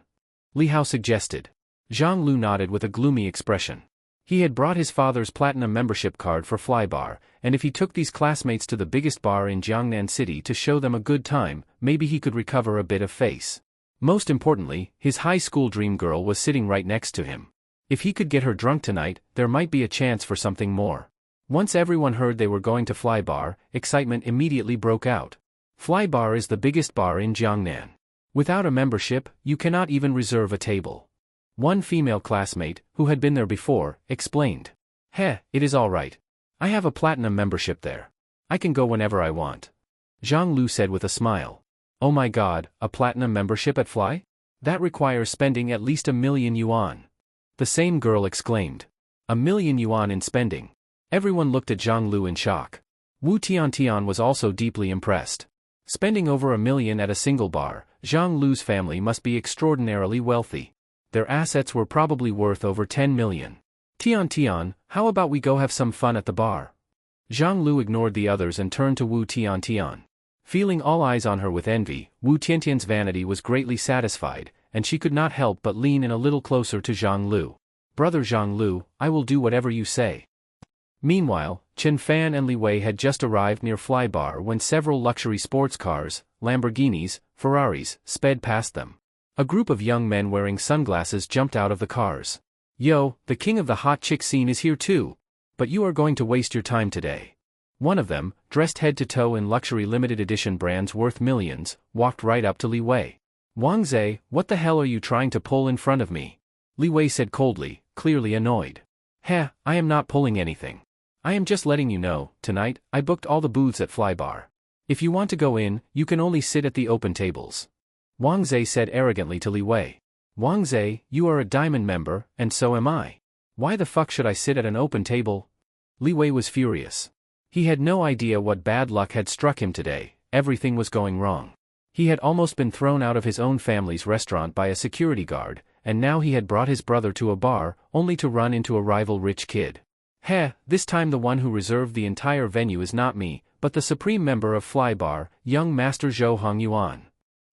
Li Hao suggested. Zhang Lu nodded with a gloomy expression. He had brought his father's platinum membership card for Flybar, and if he took these classmates to the biggest bar in Jiangnan City to show them a good time, maybe he could recover a bit of face. Most importantly, his high school dream girl was sitting right next to him. If he could get her drunk tonight, there might be a chance for something more. Once everyone heard they were going to Flybar, excitement immediately broke out. Flybar is the biggest bar in Jiangnan. Without a membership, you cannot even reserve a table. One female classmate, who had been there before, explained. Heh, it is all right. I have a platinum membership there. I can go whenever I want. Zhang Lu said with a smile. Oh my god, a platinum membership at Fly? That requires spending at least 1,000,000 yuan. The same girl exclaimed. 1,000,000 yuan in spending. Everyone looked at Zhang Lu in shock. Wu Tiantian was also deeply impressed. Spending over 1,000,000 at a single bar, Zhang Lu's family must be extraordinarily wealthy. Their assets were probably worth over 10 million. Tian, how about we go have some fun at the bar? Zhang Lu ignored the others and turned to Wu Tian. Feeling all eyes on her with envy, Wu Tiantian's vanity was greatly satisfied, and she could not help but lean in a little closer to Zhang Lu. Brother Zhang Lu, I will do whatever you say. Meanwhile, Chen Fan and Li Wei had just arrived near Flybar when several luxury sports cars, Lamborghinis, Ferraris, sped past them. A group of young men wearing sunglasses jumped out of the cars. Yo, the king of the hot chick scene is here too. But you are going to waste your time today. One of them, dressed head to toe in luxury limited edition brands worth millions, walked right up to Li Wei. Wang Zhe, what the hell are you trying to pull in front of me? Li Wei said coldly, clearly annoyed. Heh, I am not pulling anything. I am just letting you know, tonight, I booked all the booths at Flybar. If you want to go in, you can only sit at the open tables. Wang Zhe said arrogantly to Li Wei. Wang Zhe, you are a diamond member, and so am I. Why the fuck should I sit at an open table? Li Wei was furious. He had no idea what bad luck had struck him today. Everything was going wrong. He had almost been thrown out of his own family's restaurant by a security guard, and now he had brought his brother to a bar, only to run into a rival rich kid. This time the one who reserved the entire venue is not me, but the supreme member of Fly Bar, young Master Zhou Hongyuan.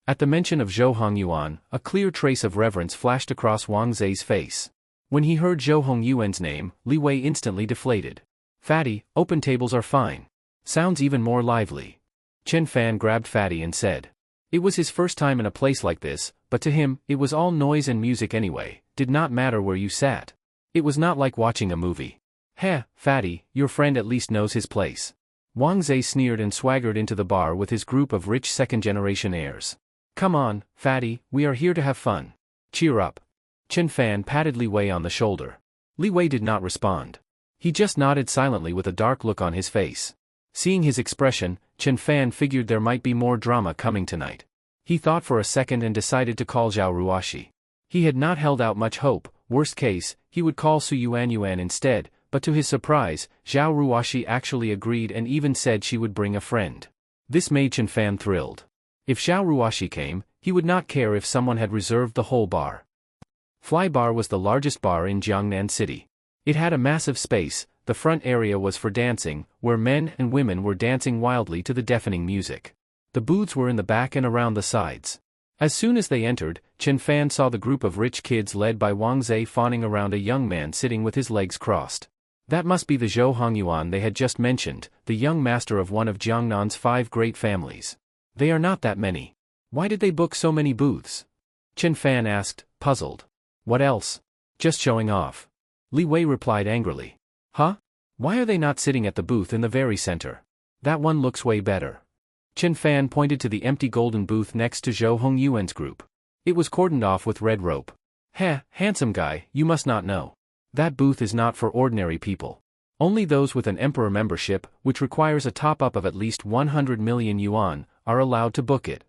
At the mention of Zhou Hongyuan, a clear trace of reverence flashed across Wang Zai's face. When he heard Zhou Hongyuan's name, Li Wei instantly deflated. Fatty, open tables are fine. Sounds even more lively. Chen Fan grabbed Fatty and said. It was his first time in a place like this, but to him, it was all noise and music anyway, did not matter where you sat. It was not like watching a movie. Fatty, your friend at least knows his place. Wang Zai sneered and swaggered into the bar with his group of rich second-generation heirs. Come on, Fatty, we are here to have fun. Cheer up. Chen Fan patted Li Wei on the shoulder. Li Wei did not respond. He just nodded silently with a dark look on his face. Seeing his expression, Chen Fan figured there might be more drama coming tonight. He thought for a second and decided to call Zhao Ruoshi. He had not held out much hope. Worst case, he would call Su Yuan instead, but to his surprise, Zhao Ruoshi actually agreed and even said she would bring a friend. This made Chen Fan thrilled. If Zhao Ruoshi came, he would not care if someone had reserved the whole bar. Fly Bar was the largest bar in Jiangnan City. It had a massive space. The front area was for dancing, where men and women were dancing wildly to the deafening music. The booths were in the back and around the sides. As soon as they entered, Chen Fan saw the group of rich kids led by Wang Zai fawning around a young man sitting with his legs crossed. That must be the Zhou Hongyuan they had just mentioned, the young master of one of Jiangnan's 5 great families. They are not that many. Why did they book so many booths? Chen Fan asked, puzzled. What else? Just showing off. Li Wei replied angrily. Why are they not sitting at the booth in the very center? That one looks way better. Chen Fan pointed to the empty golden booth next to Zhou Hongyuan's group. It was cordoned off with red rope. Handsome guy, you must not know. That booth is not for ordinary people. Only those with an emperor membership, which requires a top-up of at least 100 million yuan, are allowed to book it.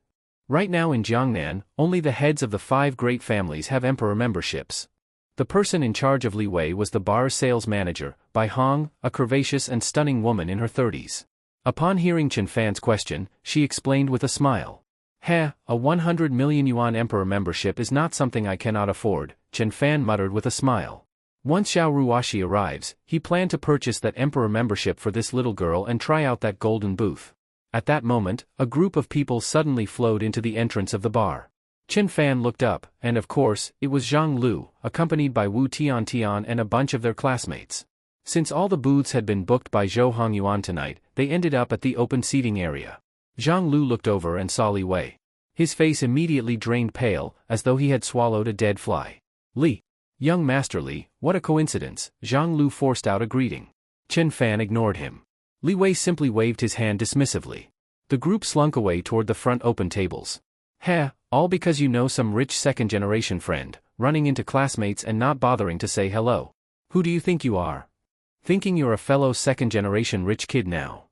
Right now in Jiangnan, only the heads of the 5 great families have emperor memberships. The person in charge of Li Wei was the bar's sales manager, Bai Hong, a curvaceous and stunning woman in her 30s. Upon hearing Chen Fan's question, she explained with a smile. A 100 million yuan emperor membership is not something I cannot afford, Chen Fan muttered with a smile. Once Zhao Ruoshi arrives, he planned to purchase that emperor membership for this little girl and try out that golden booth. At that moment, a group of people suddenly flowed into the entrance of the bar. Chen Fan looked up, and of course, it was Zhang Lu, accompanied by Wu Tiantian and a bunch of their classmates. Since all the booths had been booked by Zhou Hongyuan tonight, they ended up at the open seating area. Zhang Lu looked over and saw Li Wei. His face immediately drained pale, as though he had swallowed a dead fly. Young Master Li, what a coincidence, Zhang Lu forced out a greeting. Chen Fan ignored him. Li Wei simply waved his hand dismissively. The group slunk away toward the front open tables. All because you know some rich second-generation friend, running into classmates and not bothering to say hello. Who do you think you are? Thinking you're a fellow second-generation rich kid now.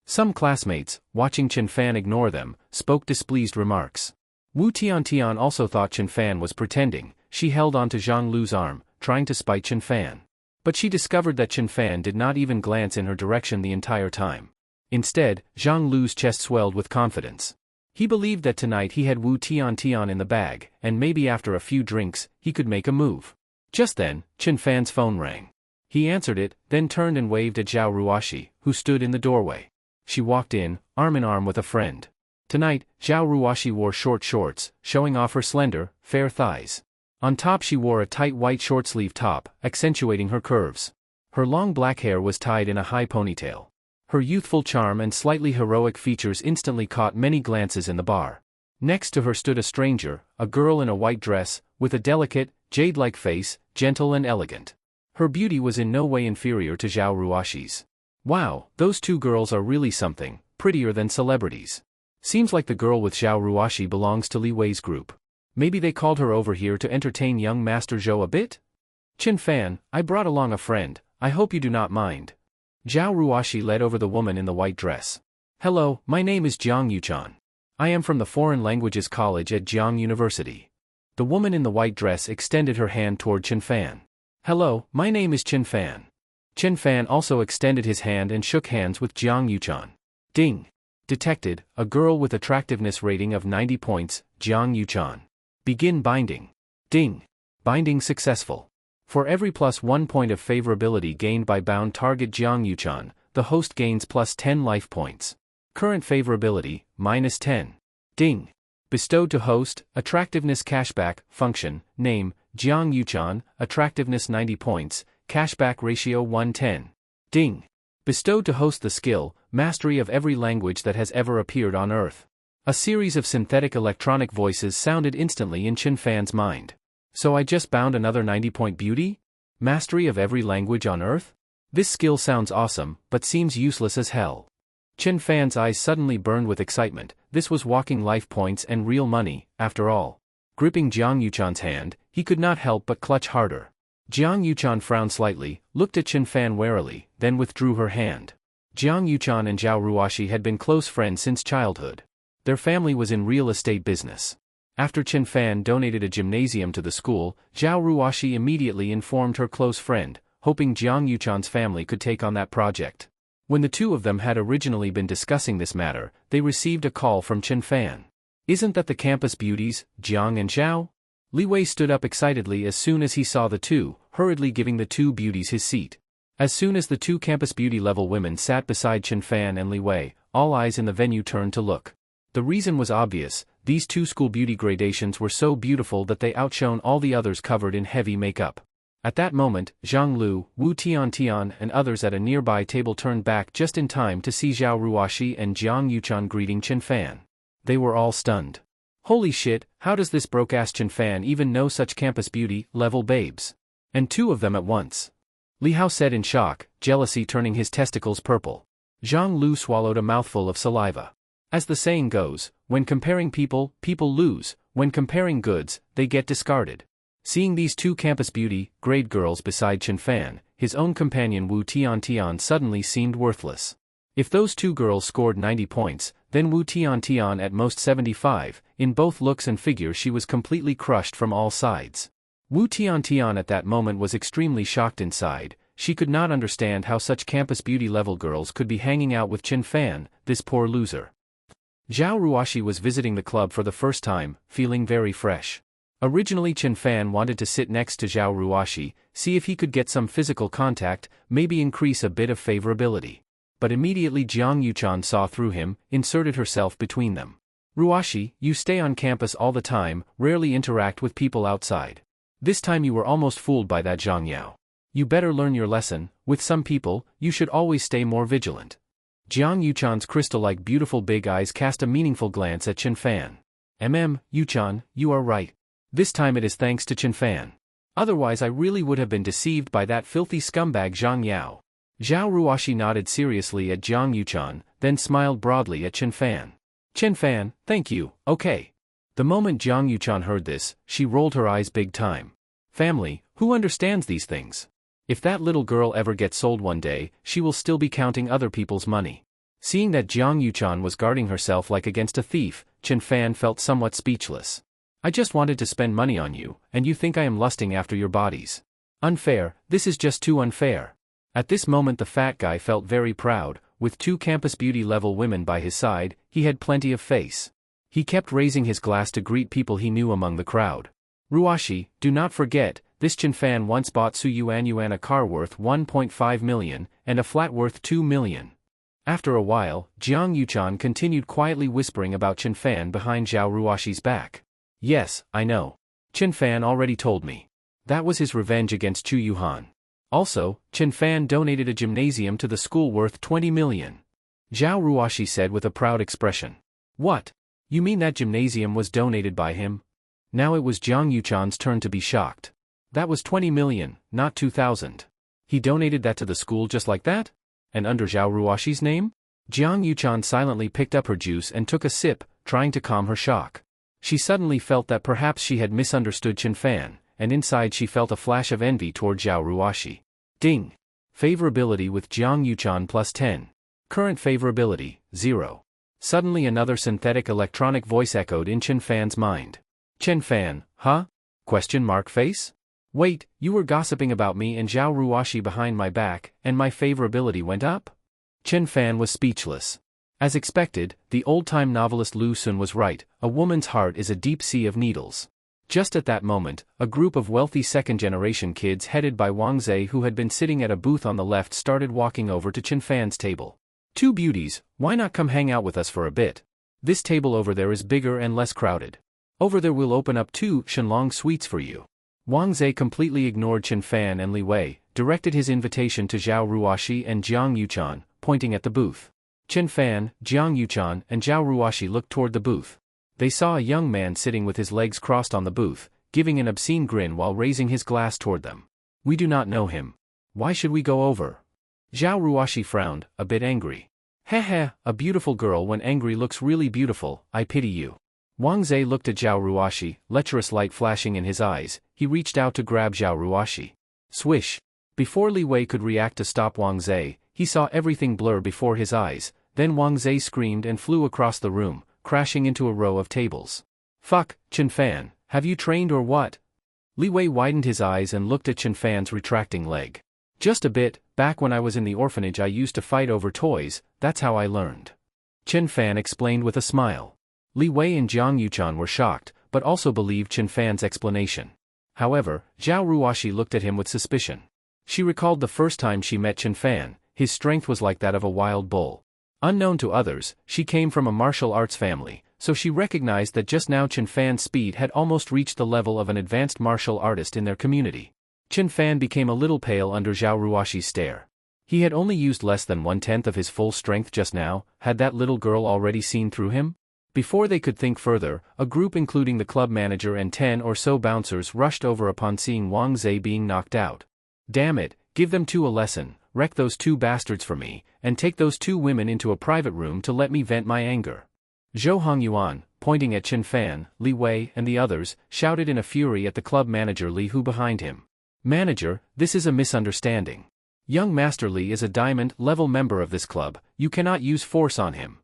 Some classmates, watching Chen Fan ignore them, spoke displeased remarks. Wu Tiantian also thought Chen Fan was pretending. She held onto Zhang Lu's arm, trying to spite Chen Fan. But she discovered that Chen Fan did not even glance in her direction the entire time. Instead, Zhang Lu's chest swelled with confidence. He believed that tonight he had Wu Tiantian in the bag, and maybe after a few drinks, he could make a move. Just then, Chen Fan's phone rang. He answered it, then turned and waved at Zhao Ruoshi, who stood in the doorway. She walked in, arm in arm with a friend. Tonight, Zhao Ruoshi wore short shorts, showing off her slender, fair thighs. On top she wore a tight white short-sleeve top, accentuating her curves. Her long black hair was tied in a high ponytail. Her youthful charm and slightly heroic features instantly caught many glances in the bar. Next to her stood a stranger, a girl in a white dress, with a delicate, jade-like face, gentle and elegant. Her beauty was in no way inferior to Zhao Ruoshi's. Wow, those two girls are really something, prettier than celebrities. Seems like the girl with Zhao Ruoshi belongs to Li Wei's group. Maybe they called her over here to entertain young Master Zhou a bit? Chen Fan, I brought along a friend, I hope you do not mind. Zhao Ruoshi led over the woman in the white dress. Hello, my name is Jiang Yuchan. I am from the Foreign Languages College at Jiang University. The woman in the white dress extended her hand toward Chen Fan. Hello, my name is Chen Fan. Chen Fan also extended his hand and shook hands with Jiang Yuchan. Ding. Detected, a girl with attractiveness rating of 90 points, Jiang Yuchan. Begin binding. Ding. Binding successful. For every +1 point of favorability gained by bound target Jiang Yuchan, the host gains +10 life points. Current favorability, -10. Ding. Bestowed to host, attractiveness cashback, function, name, Jiang Yuchan, attractiveness 90 points, cashback ratio 110. Ding. Bestowed to host the skill, mastery of every language that has ever appeared on Earth. A series of synthetic electronic voices sounded instantly in Chen Fan's mind. So I just bound another 90-point beauty? Mastery of every language on Earth? This skill sounds awesome, but seems useless as hell. Chen Fan's eyes suddenly burned with excitement. This was walking life points and real money, after all. Gripping Jiang Yuchan's hand, he could not help but clutch harder. Jiang Yuchan frowned slightly, looked at Chen Fan warily, then withdrew her hand. Jiang Yuchan and Zhao Ruoxi had been close friends since childhood. Their family was in real estate business. After Chen Fan donated a gymnasium to the school, Zhao Ruoxi immediately informed her close friend, hoping Jiang Yuchan's family could take on that project. When the two of them had originally been discussing this matter, they received a call from Chen Fan. Isn't that the campus beauties, Jiang and Zhao? Li Wei stood up excitedly as soon as he saw the two, hurriedly giving the two beauties his seat. As soon as the two campus beauty level women sat beside Chen Fan and Li Wei, all eyes in the venue turned to look. The reason was obvious, these two school beauty gradations were so beautiful that they outshone all the others covered in heavy makeup. At that moment, Zhang Lu, Wu Tiantian and others at a nearby table turned back just in time to see Zhao Ruoxi and Jiang Yuchan greeting Chen Fan. They were all stunned. Holy shit, how does this broke-ass Chen Fan even know such campus beauty-level babes? And two of them at once. Li Hao said in shock, jealousy turning his testicles purple. Zhang Lu swallowed a mouthful of saliva. As the saying goes, when comparing people, people lose, when comparing goods, they get discarded. Seeing these two campus beauty, grade girls beside Chen Fan, his own companion Wu Tiantian suddenly seemed worthless. If those two girls scored 90 points, then Wu Tiantian at most 75, in both looks and figure she was completely crushed from all sides. Wu Tiantian at that moment was extremely shocked inside, she could not understand how such campus beauty level girls could be hanging out with Chen Fan, this poor loser. Zhao Ruoxi was visiting the club for the first time, feeling very fresh. Originally Chen Fan wanted to sit next to Zhao Ruoxi, see if he could get some physical contact, maybe increase a bit of favorability. But immediately Jiang Yuchan saw through him, inserted herself between them. Ruoxi, you stay on campus all the time, rarely interact with people outside. This time you were almost fooled by that Zhang Yao. You better learn your lesson, with some people, you should always stay more vigilant. Jiang Yuchan's crystal-like beautiful big eyes cast a meaningful glance at Chen Fan. Yuchan, you are right. This time it is thanks to Chen Fan. Otherwise I really would have been deceived by that filthy scumbag Zhang Yao. Zhao Ruoxi nodded seriously at Jiang Yuchan, then smiled broadly at Chen Fan. Chen Fan, thank you, okay. The moment Jiang Yuchan heard this, she rolled her eyes big time. Family, who understands these things? If that little girl ever gets sold one day, she will still be counting other people's money. Seeing that Jiang Yuchan was guarding herself like against a thief, Chen Fan felt somewhat speechless. I just wanted to spend money on you, and you think I am lusting after your bodies. Unfair, this is just too unfair. At this moment the fat guy felt very proud, with two campus beauty level women by his side, he had plenty of face. He kept raising his glass to greet people he knew among the crowd. Ruoxi, do not forget, this Chen Fan once bought Su Yuan a car worth 1.5 million, and a flat worth 2 million. After a while, Jiang Yuchan continued quietly whispering about Chen Fan behind Zhao Ruoxi's back. Yes, I know. Chen Fan already told me. That was his revenge against Chu Yuhan. Also, Chen Fan donated a gymnasium to the school worth 20 million. Zhao Ruoxi said with a proud expression. What? You mean that gymnasium was donated by him? Now it was Jiang Yuchan's turn to be shocked. That was 20 million, not 2,000. He donated that to the school just like that? And under Zhao Ruoxi's name? Jiang Yuchan silently picked up her juice and took a sip, trying to calm her shock. She suddenly felt that perhaps she had misunderstood Chen Fan, and inside she felt a flash of envy toward Zhao Ruoxi. Ding! Favorability with Jiang Yuchan +10. Current favorability, 0. Suddenly another synthetic electronic voice echoed in Chen Fan's mind. Chen Fan, huh? Question mark face? Wait, you were gossiping about me and Zhao Ruoxi behind my back, and my favorability went up? Chen Fan was speechless. As expected, the old-time novelist Lu Sun was right, a woman's heart is a deep sea of needles. Just at that moment, a group of wealthy second-generation kids headed by Wang Zhe who had been sitting at a booth on the left started walking over to Chen Fan's table. Two beauties, why not come hang out with us for a bit? This table over there is bigger and less crowded. Over there we'll open up 2 Shenlong suites for you. Wang Zhe completely ignored Chen Fan and Li Wei, directed his invitation to Zhao Ruoxi and Jiang Yuchan, pointing at the booth. Chen Fan, Jiang Yuchan, and Zhao Ruoxi looked toward the booth. They saw a young man sitting with his legs crossed on the booth, giving an obscene grin while raising his glass toward them. We do not know him. Why should we go over? Zhao Ruoxi frowned, a bit angry. Heh, a beautiful girl when angry looks really beautiful, I pity you. Wang Zhe looked at Zhao Ruoxi, lecherous light flashing in his eyes. He reached out to grab Zhao Ruoxi. Swish! Before Li Wei could react to stop Wang Zhe, he saw everything blur before his eyes, then Wang Zhe screamed and flew across the room, crashing into a row of tables. Fuck, Chen Fan, have you trained or what? Li Wei widened his eyes and looked at Chen Fan's retracting leg. Just a bit, back when I was in the orphanage I used to fight over toys, that's how I learned. Chen Fan explained with a smile. Li Wei and Jiang Yuchan were shocked, but also believed Chen Fan's explanation. However, Zhao Ruoxi looked at him with suspicion. She recalled the first time she met Chen Fan, his strength was like that of a wild bull. Unknown to others, she came from a martial arts family, so she recognized that just now Chen Fan's speed had almost reached the level of an advanced martial artist in their community. Chen Fan became a little pale under Zhao Ruoxi's stare. He had only used less than 1/10 of his full strength just now. Had that little girl already seen through him? Before they could think further, a group including the club manager and 10 or so bouncers rushed over upon seeing Wang Zhe being knocked out. Damn it, give them 2 a lesson, wreck those 2 bastards for me, and take those 2 women into a private room to let me vent my anger. Zhou Hongyuan, pointing at Chen Fan, Li Wei and the others, shouted in a fury at the club manager Li Hu behind him. Manager, this is a misunderstanding. Young Master Li is a diamond-level member of this club, you cannot use force on him.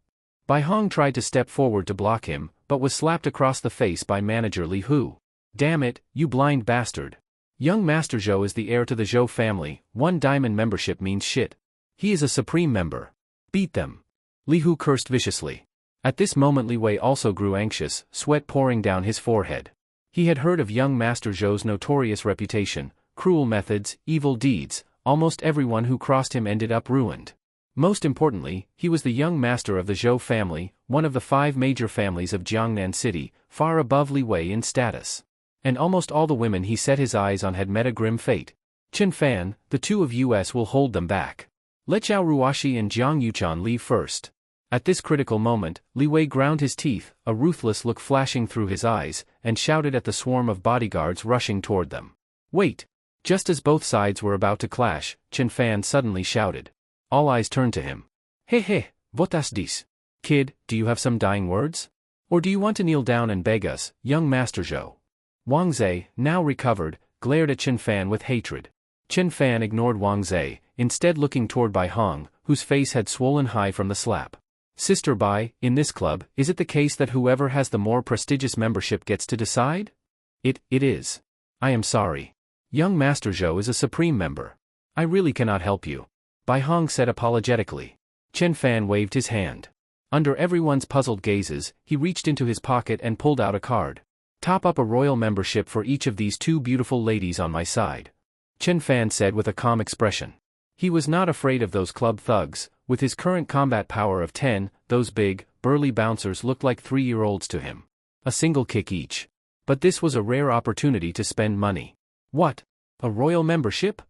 Bai Hong tried to step forward to block him, but was slapped across the face by manager Li Hu. Damn it, you blind bastard. Young Master Zhou is the heir to the Zhou family, 1 diamond membership means shit. He is a supreme member. Beat them. Li Hu cursed viciously. At this moment Li Wei also grew anxious, sweat pouring down his forehead. He had heard of young Master Zhou's notorious reputation, cruel methods, evil deeds, almost everyone who crossed him ended up ruined. Most importantly, he was the young master of the Zhou family, one of the 5 major families of Jiangnan City, far above Li Wei in status. And almost all the women he set his eyes on had met a grim fate. Chen Fan, the 2 of us will hold them back. Let Zhao Ruoxi and Jiang Yuchan leave first. At this critical moment, Li Wei ground his teeth, a ruthless look flashing through his eyes, and shouted at the swarm of bodyguards rushing toward them. Wait! Just as both sides were about to clash, Chen Fan suddenly shouted. All eyes turned to him. Hey, what das dies? Kid, do you have some dying words? Or do you want to kneel down and beg us, young Master Zhou? Wang Zhe, now recovered, glared at Chen Fan with hatred. Chen Fan ignored Wang Zhe, instead looking toward Bai Hong, whose face had swollen high from the slap. Sister Bai, in this club, is it the case that whoever has the more prestigious membership gets to decide? It is. I am sorry. Young Master Zhou is a supreme member. I really cannot help you. Bai Hong said apologetically. Chen Fan waved his hand. Under everyone's puzzled gazes, he reached into his pocket and pulled out a card. Top up a royal membership for each of these 2 beautiful ladies on my side. Chen Fan said with a calm expression. He was not afraid of those club thugs. With his current combat power of 10, those big, burly bouncers looked like 3-year-olds to him. A single kick each. But this was a rare opportunity to spend money. What? A royal membership?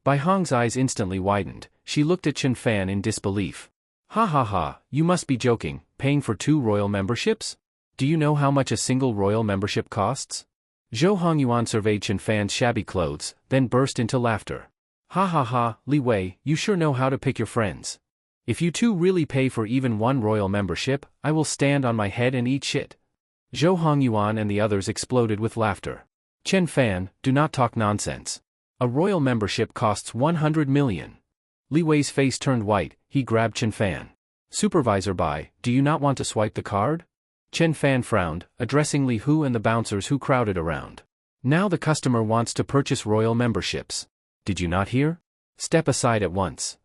Bai Hong's eyes instantly widened. She looked at Chen Fan in disbelief. Ha, you must be joking, paying for 2 royal memberships? Do you know how much a single royal membership costs? Zhou Hongyuan surveyed Chen Fan's shabby clothes, then burst into laughter. Ha, Li Wei, you sure know how to pick your friends. If you 2 really pay for even 1 royal membership, I will stand on my head and eat shit. Zhou Hongyuan and the others exploded with laughter. Chen Fan, do not talk nonsense. A royal membership costs 100 million. Li Wei's face turned white, he grabbed Chen Fan. Supervisor Bai, do you not want to swipe the card? Chen Fan frowned, addressing Li Hu and the bouncers who crowded around. Now the customer wants to purchase royal memberships. Did you not hear? Step aside at once.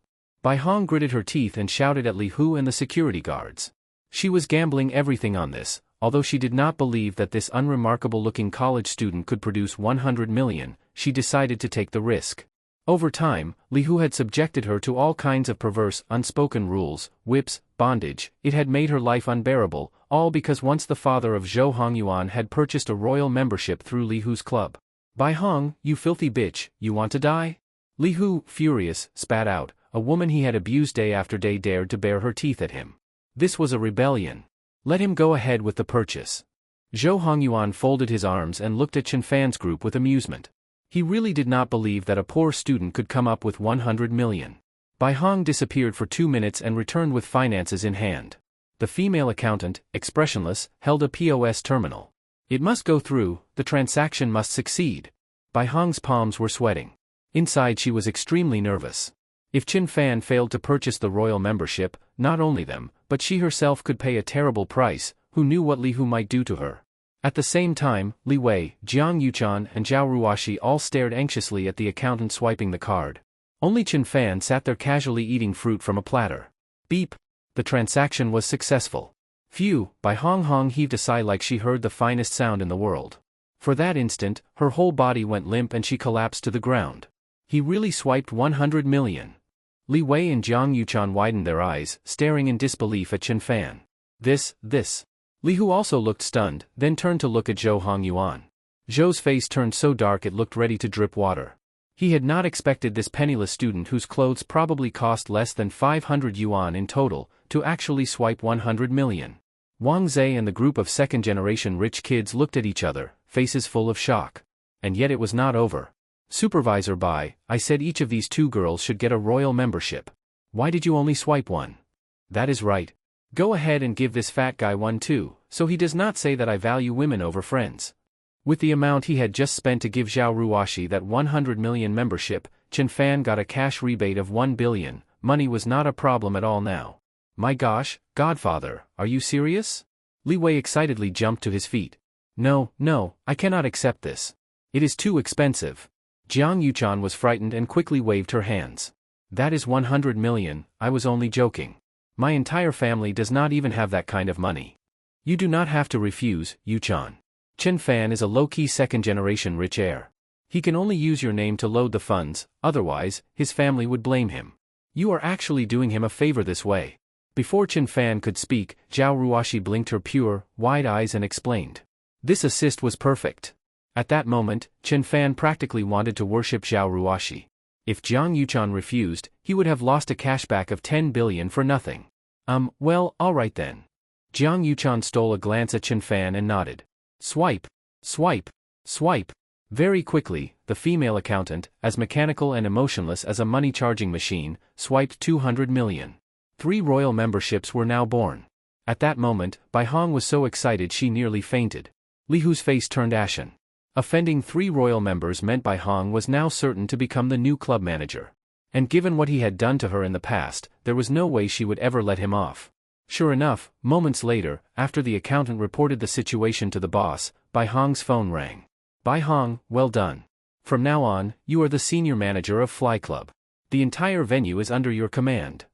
Bai Hong gritted her teeth and shouted at Li Hu and the security guards. She was gambling everything on this, although she did not believe that this unremarkable-looking college student could produce 100 million, she decided to take the risk. Over time, Li Hu had subjected her to all kinds of perverse, unspoken rules, whips, bondage. It had made her life unbearable, all because once the father of Zhou Hongyuan had purchased a royal membership through Li Hu's club. Bai Hong, you filthy bitch, you want to die? Li Hu, furious, spat out. A woman he had abused day after day dared to bare her teeth at him. This was a rebellion. Let him go ahead with the purchase. Zhou Hongyuan folded his arms and looked at Chen Fan's group with amusement. He really did not believe that a poor student could come up with 100 million. Bai Hong disappeared for 2 minutes and returned with finances in hand. The female accountant, expressionless, held a POS terminal. It must go through, the transaction must succeed. Bai Hong's palms were sweating. Inside she was extremely nervous. If Chen Fan failed to purchase the royal membership, not only them, but she herself could pay a terrible price. Who knew what Li Hu might do to her? At the same time, Li Wei, Jiang Yuchan and Zhao Ruoxi all stared anxiously at the accountant swiping the card. Only Chen Fan sat there casually eating fruit from a platter. Beep. The transaction was successful. Phew, Bai Hong heaved a sigh like she heard the finest sound in the world. For that instant, her whole body went limp and she collapsed to the ground. He really swiped 100 million. Li Wei and Jiang Yuchan widened their eyes, staring in disbelief at Chen Fan. This. Li Hu also looked stunned, then turned to look at Zhou Hongyuan. Zhou's face turned so dark it looked ready to drip water. He had not expected this penniless student whose clothes probably cost less than 500 yuan in total, to actually swipe 100 million. Wang Zhe and the group of second-generation rich kids looked at each other, faces full of shock. And yet it was not over. Supervisor Bai, I said each of these 2 girls should get a royal membership. Why did you only swipe one? That is right. Go ahead and give this fat guy one too, so he does not say that I value women over friends. With the amount he had just spent to give Zhao Ruoxi that 100 million membership, Chen Fan got a cash rebate of 1 billion, money was not a problem at all now. My gosh, Godfather, are you serious? Li Wei excitedly jumped to his feet. No, I cannot accept this. It is too expensive. Jiang Yuchan was frightened and quickly waved her hands. That is 100 million, I was only joking. My entire family does not even have that kind of money. You do not have to refuse, Yuchan. Chen Fan is a low-key second-generation rich heir. He can only use your name to load the funds, otherwise, his family would blame him. You are actually doing him a favor this way. Before Chen Fan could speak, Zhao Ruoxi blinked her pure, wide eyes and explained. This assist was perfect. At that moment, Chen Fan practically wanted to worship Zhao Ruoxi. If Jiang Yuchan refused, he would have lost a cashback of 10 billion for nothing. Well, alright then. Jiang Yuchan stole a glance at Chen Fan and nodded. Swipe. Very quickly, the female accountant, as mechanical and emotionless as a money-charging machine, swiped 200 million. 3 royal memberships were now born. At that moment, Bai Hong was so excited she nearly fainted. Li Hu's face turned ashen. Offending 3 royal members meant Bai Hong was now certain to become the new club manager. And given what he had done to her in the past, there was no way she would ever let him off. Sure enough, moments later, after the accountant reported the situation to the boss, Bai Hong's phone rang. Bai Hong, well done. From now on, you are the senior manager of Fly Club. The entire venue is under your command.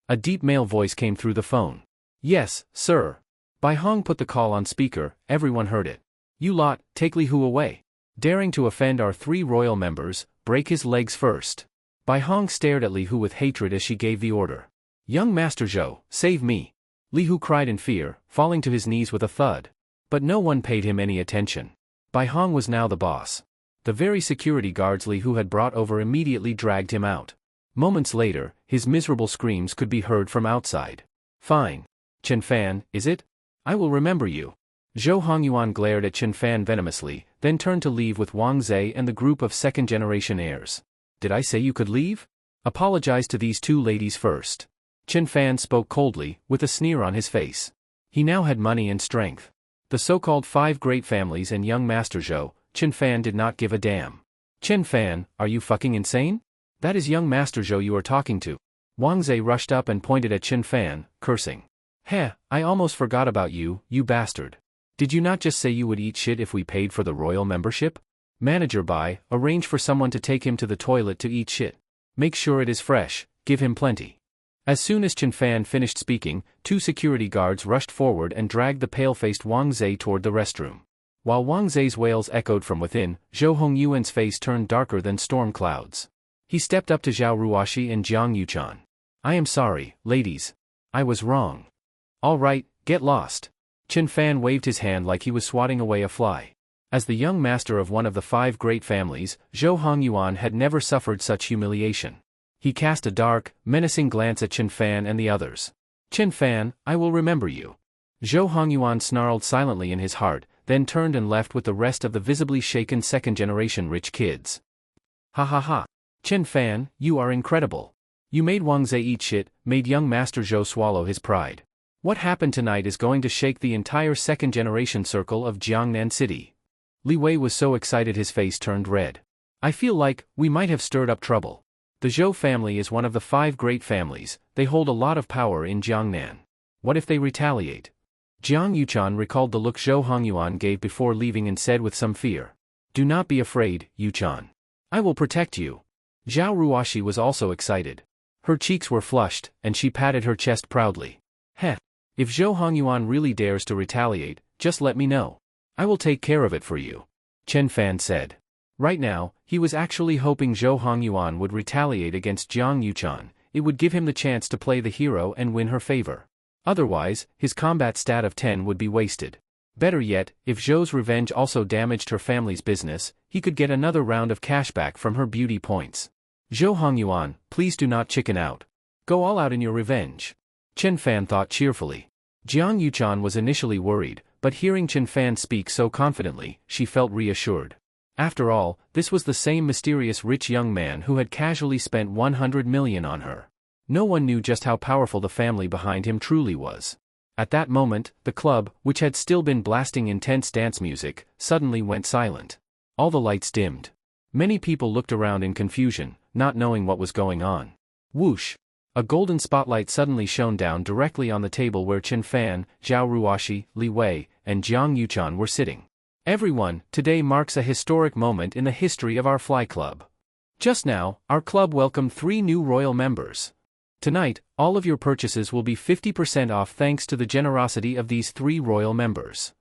A deep male voice came through the phone. Yes, sir. Bai Hong put the call on speaker, everyone heard it. You lot, take Li Hu away. Daring to offend our 3 royal members, break his legs first. Bai Hong stared at Li Hu with hatred as she gave the order. Young Master Zhou, save me. Li Hu cried in fear, falling to his knees with a thud. But no one paid him any attention. Bai Hong was now the boss. The very security guards Li Hu had brought over immediately dragged him out. Moments later, his miserable screams could be heard from outside. Fine. Chen Fan, is it? I will remember you. Zhou Hongyuan glared at Chen Fan venomously, then turned to leave with Wang Zhe and the group of second-generation heirs. Did I say you could leave? Apologize to these 2 ladies first. Chen Fan spoke coldly, with a sneer on his face. He now had money and strength. The so-called 5 great families and young Master Zhou, Chen Fan did not give a damn. Chen Fan, are you fucking insane? That is young Master Zhou you are talking to. Wang Zhe rushed up and pointed at Chen Fan, cursing. Heh, I almost forgot about you, you bastard. Did you not just say you would eat shit if we paid for the royal membership? Manager Bai, arrange for someone to take him to the toilet to eat shit. Make sure it is fresh, give him plenty. As soon as Chen Fan finished speaking, 2 security guards rushed forward and dragged the pale-faced Wang Zhe toward the restroom. While Wang Zhe's wails echoed from within, Zhou Hongyuan's face turned darker than storm clouds. He stepped up to Zhao Ruoxi and Jiang Yuchan. I am sorry, ladies. I was wrong. All right, get lost. Chen Fan waved his hand like he was swatting away a fly. As the young master of one of the 5 great families, Zhou Hongyuan had never suffered such humiliation. He cast a dark, menacing glance at Chen Fan and the others. Chen Fan, I will remember you. Zhou Hongyuan snarled silently in his heart, then turned and left with the rest of the visibly shaken second-generation rich kids. Ha ha ha. Chen Fan, you are incredible. You made Wang Zhe eat shit, made young Master Zhou swallow his pride. What happened tonight is going to shake the entire second-generation circle of Jiangnan City. Li Wei was so excited his face turned red. I feel like we might have stirred up trouble. The Zhou family is one of the 5 great families, they hold a lot of power in Jiangnan. What if they retaliate? Jiang Yuchan recalled the look Zhou Hongyuan gave before leaving and said with some fear. Do not be afraid, Yuchan. I will protect you. Zhao Ruoxi was also excited. Her cheeks were flushed, and she patted her chest proudly. Heh. If Zhou Hongyuan really dares to retaliate, just let me know. I will take care of it for you. Chen Fan said. Right now, he was actually hoping Zhou Hongyuan would retaliate against Jiang Yuchan. It would give him the chance to play the hero and win her favor. Otherwise, his combat stat of 10 would be wasted. Better yet, if Zhou's revenge also damaged her family's business, he could get another round of cashback from her beauty points. Zhou Hongyuan, please do not chicken out. Go all out in your revenge. Chen Fan thought cheerfully. Jiang Yuchan was initially worried, but hearing Chen Fan speak so confidently, she felt reassured. After all, this was the same mysterious rich young man who had casually spent 100 million on her. No one knew just how powerful the family behind him truly was. At that moment, the club, which had still been blasting intense dance music, suddenly went silent. All the lights dimmed. Many people looked around in confusion, not knowing what was going on. Whoosh! A golden spotlight suddenly shone down directly on the table where Chen Fan, Zhao Ruoxi, Li Wei, and Jiang Yuchan were sitting. Everyone, today marks a historic moment in the history of our Fly Club. Just now, our club welcomed 3 new royal members. Tonight, all of your purchases will be 50% off thanks to the generosity of these 3 royal members.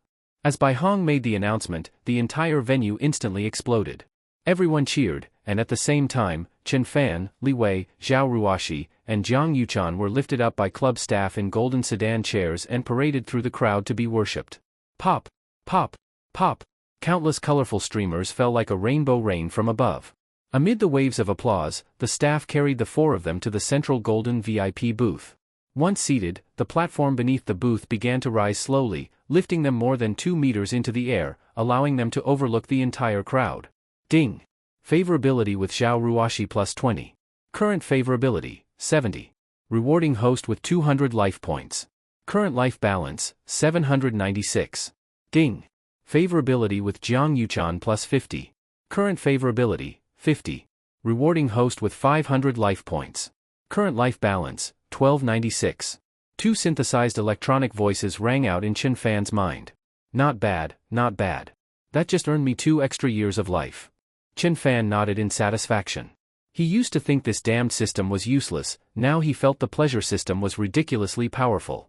As Bai Hong made the announcement, the entire venue instantly exploded. Everyone cheered, and at the same time, Chen Fan, Li Wei, Zhao Ruoxi, and Jiang Yuchan were lifted up by club staff in golden sedan chairs and paraded through the crowd to be worshipped. Pop! Pop! Pop! Countless colorful streamers fell like a rainbow rain from above. Amid the waves of applause, the staff carried the 4 of them to the central golden VIP booth. Once seated, the platform beneath the booth began to rise slowly, lifting them more than 2 meters into the air, allowing them to overlook the entire crowd. Ding! Favorability with Zhao Ruoxi plus 20. Current favorability, 70. Rewarding host with 200 life points. Current life balance, 796. Ding! Favorability with Jiang Yuchan plus 50. Current favorability, 50. Rewarding host with 500 life points. Current life balance, 1296. 2 synthesized electronic voices rang out in Chen Fan's mind. Not bad, not bad. That just earned me 2 extra years of life. Chen Fan nodded in satisfaction. He used to think this damned system was useless, now he felt the pleasure system was ridiculously powerful.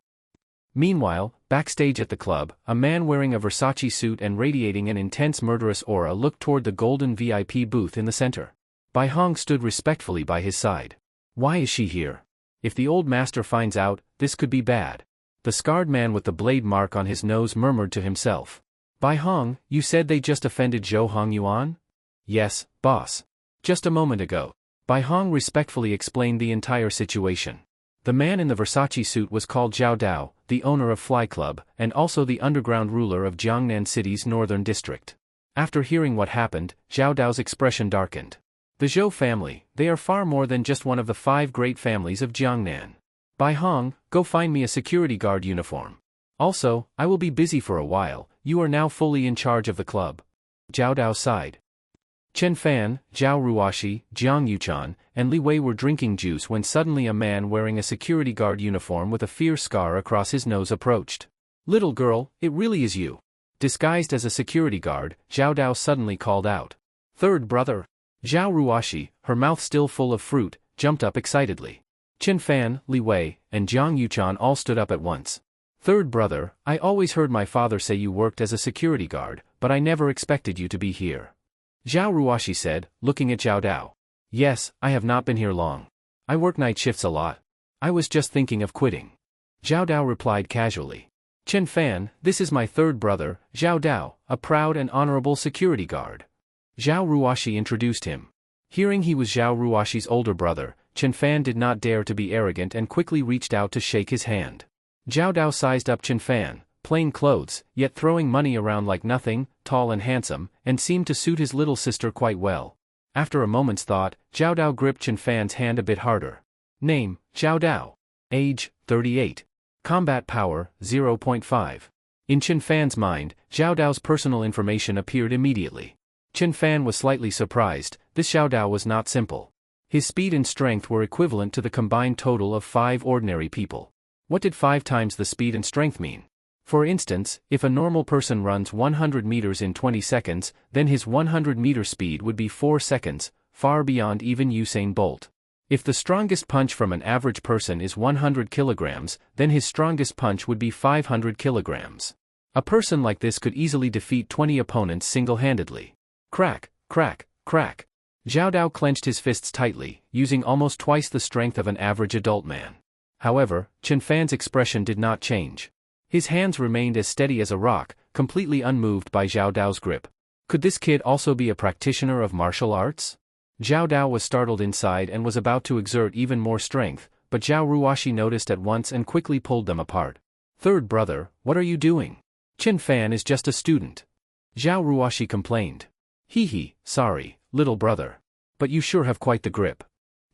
Meanwhile, backstage at the club, a man wearing a Versace suit and radiating an intense murderous aura looked toward the golden VIP booth in the center. Bai Hong stood respectfully by his side. Why is she here? If the old master finds out, this could be bad. The scarred man with the blade mark on his nose murmured to himself. Bai Hong, you said they just offended Zhou Hongyuan? Yes, boss. Just a moment ago. Bai Hong respectfully explained the entire situation. The man in the Versace suit was called Zhao Dao, the owner of Fly Club, and also the underground ruler of Jiangnan City's northern district. After hearing what happened, Zhao Dao's expression darkened. The Zhou family, they are far more than just one of the 5 great families of Jiangnan. Bai Hong, go find me a security guard uniform. Also, I will be busy for a while, you are now fully in charge of the club. Zhao Dao sighed. Chen Fan, Zhao Ruoxi, Jiang Yuchan, and Li Wei were drinking juice when suddenly a man wearing a security guard uniform with a fierce scar across his nose approached. Little girl, it really is you. Disguised as a security guard, Zhao Dao suddenly called out. Third brother. Zhao Ruoshi, her mouth still full of fruit, jumped up excitedly. Chen Fan, Li Wei, and Jiang Yuchan all stood up at once. Third brother, I always heard my father say you worked as a security guard, but I never expected you to be here. Zhao Ruoshi said, looking at Zhao Dao. Yes, I have not been here long. I work night shifts a lot. I was just thinking of quitting. Zhao Dao replied casually. Chen Fan, this is my third brother, Zhao Dao, a proud and honorable security guard. Zhao Ruoshi introduced him. Hearing he was Zhao Ruoshi's older brother, Chen Fan did not dare to be arrogant and quickly reached out to shake his hand. Zhao Dao sized up Chen Fan, plain clothes, yet throwing money around like nothing, tall and handsome, and seemed to suit his little sister quite well. After a moment's thought, Zhao Dao gripped Chen Fan's hand a bit harder. Name, Zhao Dao. Age, 38. Combat power, 0.5. In Chen Fan's mind, Zhao Dao's personal information appeared immediately. Chen Fan was slightly surprised. This Zhao Dao was not simple. His speed and strength were equivalent to the combined total of 5 ordinary people. What did 5 times the speed and strength mean? For instance, if a normal person runs 100 meters in 20 seconds, then his 100-meter speed would be 4 seconds, far beyond even Usain Bolt. If the strongest punch from an average person is 100 kilograms, then his strongest punch would be 500 kilograms. A person like this could easily defeat 20 opponents single-handedly. Crack, crack, crack. Zhao Dao clenched his fists tightly, using almost twice the strength of an average adult man. However, Chen Fan's expression did not change. His hands remained as steady as a rock, completely unmoved by Zhao Dao's grip. Could this kid also be a practitioner of martial arts? Zhao Dao was startled inside and was about to exert even more strength, but Zhao Ruoshi noticed at once and quickly pulled them apart. Third brother, what are you doing? Chen Fan is just a student. Zhao Ruoshi complained. Hee, sorry, little brother. But you sure have quite the grip.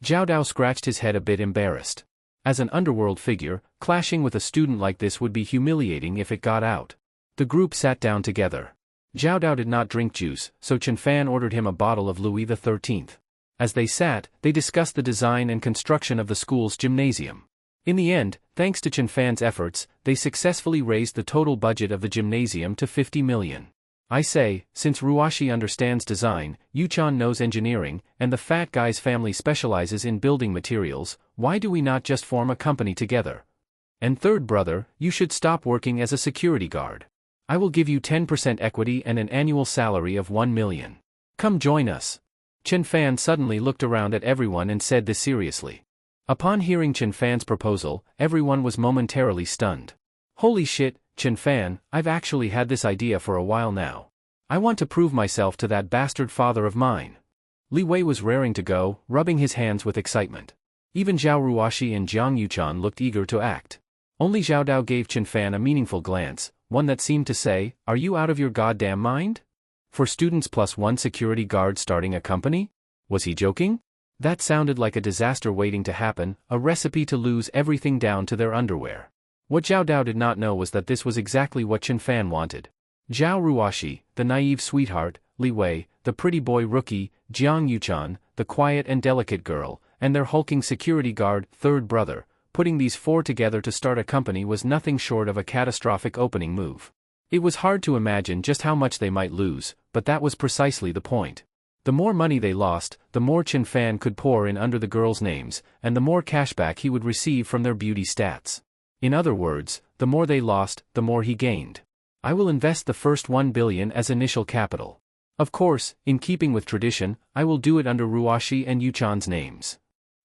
Zhao Dao scratched his head a bit embarrassed. As an underworld figure, clashing with a student like this would be humiliating if it got out. The group sat down together. Zhao Dao did not drink juice, so Chen Fan ordered him a bottle of Louis XIII. As they sat, they discussed the design and construction of the school's gymnasium. In the end, thanks to Chen Fan's efforts, they successfully raised the total budget of the gymnasium to 50 million. I say, since Ruoshi understands design, Yuchan knows engineering, and the fat guy's family specializes in building materials, why do we not just form a company together? And third brother, you should stop working as a security guard. I will give you 10% equity and an annual salary of 1 million. Come join us. Chen Fan suddenly looked around at everyone and said this seriously. Upon hearing Chen Fan's proposal, everyone was momentarily stunned. Holy shit, Chen Fan, I've actually had this idea for a while now. I want to prove myself to that bastard father of mine. Li Wei was raring to go, rubbing his hands with excitement. Even Zhao Ruoshi and Jiang Yuchan looked eager to act. Only Zhao Dao gave Chen Fan a meaningful glance, one that seemed to say, are you out of your goddamn mind? For students plus 1 security guard starting a company? Was he joking? That sounded like a disaster waiting to happen, a recipe to lose everything down to their underwear. What Zhao Dao did not know was that this was exactly what Chen Fan wanted. Zhao Ruoshi, the naive sweetheart, Li Wei, the pretty boy rookie, Jiang Yuchan, the quiet and delicate girl, and their hulking security guard, third brother, putting these 4 together to start a company was nothing short of a catastrophic opening move. It was hard to imagine just how much they might lose, but that was precisely the point. The more money they lost, the more Chen Fan could pour in under the girls' names, and the more cashback he would receive from their beauty stats. In other words, the more they lost, the more he gained. I will invest the first 1 billion as initial capital. Of course, in keeping with tradition, I will do it under Ruoshi and Yuchan's names.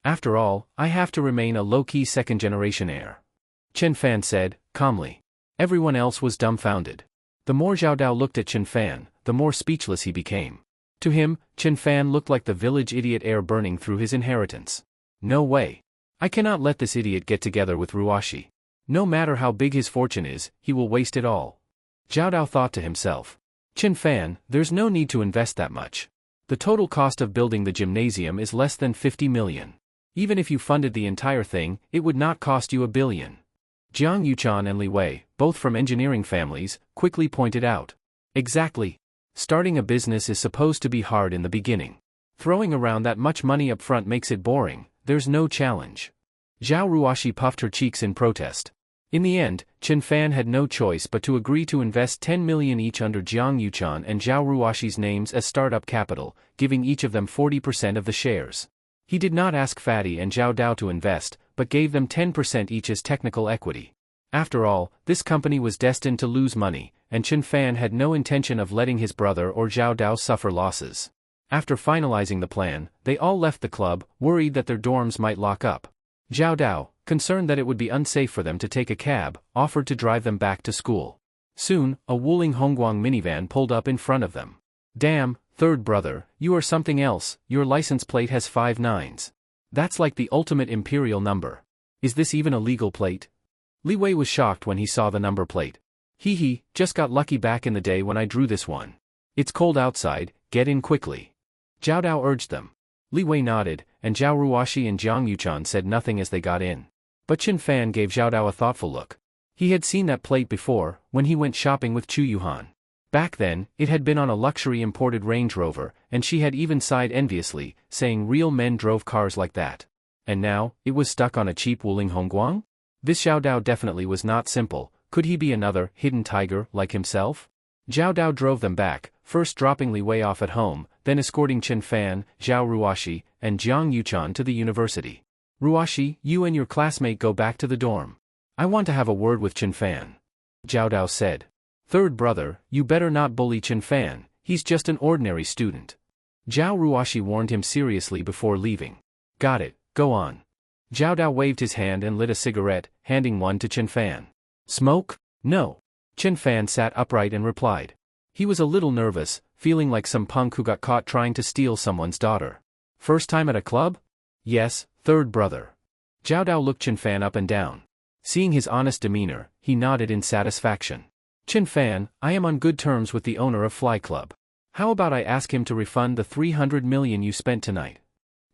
After all, I have to remain a low-key second-generation heir. Chen Fan said, calmly. Everyone else was dumbfounded. The more Zhao Dao looked at Chen Fan, the more speechless he became. To him, Chen Fan looked like the village idiot heir burning through his inheritance. No way. I cannot let this idiot get together with Ruoshi. No matter how big his fortune is, he will waste it all. Zhao Dao thought to himself. Chen Fan, there's no need to invest that much. The total cost of building the gymnasium is less than 50 million. Even if you funded the entire thing, it would not cost you 1 billion. Jiang Yuchan and Li Wei, both from engineering families, quickly pointed out. Exactly. Starting a business is supposed to be hard in the beginning. Throwing around that much money up front makes it boring, there's no challenge. Zhao Ruoshi puffed her cheeks in protest. In the end, Chen Fan had no choice but to agree to invest 10 million each under Jiang Yuchan and Zhao Ruoxi's names as startup capital, giving each of them 40% of the shares. He did not ask Fatty and Zhao Dao to invest, but gave them 10% each as technical equity. After all, this company was destined to lose money, and Chen Fan had no intention of letting his brother or Zhao Dao suffer losses. After finalizing the plan, they all left the club, worried that their dorms might lock up. Zhao Dao, concerned that it would be unsafe for them to take a cab, offered to drive them back to school. Soon, a Wuling Hongguang minivan pulled up in front of them. Damn, third brother, you are something else, your license plate has 5 nines. That's like the ultimate imperial number. Is this even a legal plate? Li Wei was shocked when he saw the number plate. Hee hee, just got lucky back in the day when I drew this one. It's cold outside, get in quickly. Zhao Dao urged them. Li Wei nodded, and Zhao Ruoxi and Jiang Yuchan said nothing as they got in. But Chen Fan gave Zhao Dao a thoughtful look. He had seen that plate before, when he went shopping with Chu Yuhan. Back then, it had been on a luxury imported Range Rover, and she had even sighed enviously, saying real men drove cars like that. And now, it was stuck on a cheap Wuling Hongguang? This Zhao Dao definitely was not simple. Could he be another hidden tiger like himself? Zhao Dao drove them back, first dropping Li Wei off at home, then escorting Chen Fan, Zhao Ruoxi, and Jiang Yuchan to the university. Ruoxi, you and your classmate go back to the dorm. I want to have a word with Chen Fan. Zhao Dao said. Third brother, you better not bully Chen Fan, he's just an ordinary student. Zhao Ruoxi warned him seriously before leaving. Got it, go on. Zhao Dao waved his hand and lit a cigarette, handing one to Chen Fan. Smoke? No. Chen Fan sat upright and replied. He was a little nervous, feeling like some punk who got caught trying to steal someone's daughter. First time at a club? Yes, third brother. Zhao Dao looked Chen Fan up and down. Seeing his honest demeanor, he nodded in satisfaction. Chen Fan, I am on good terms with the owner of Fly Club. How about I ask him to refund the 300 million you spent tonight?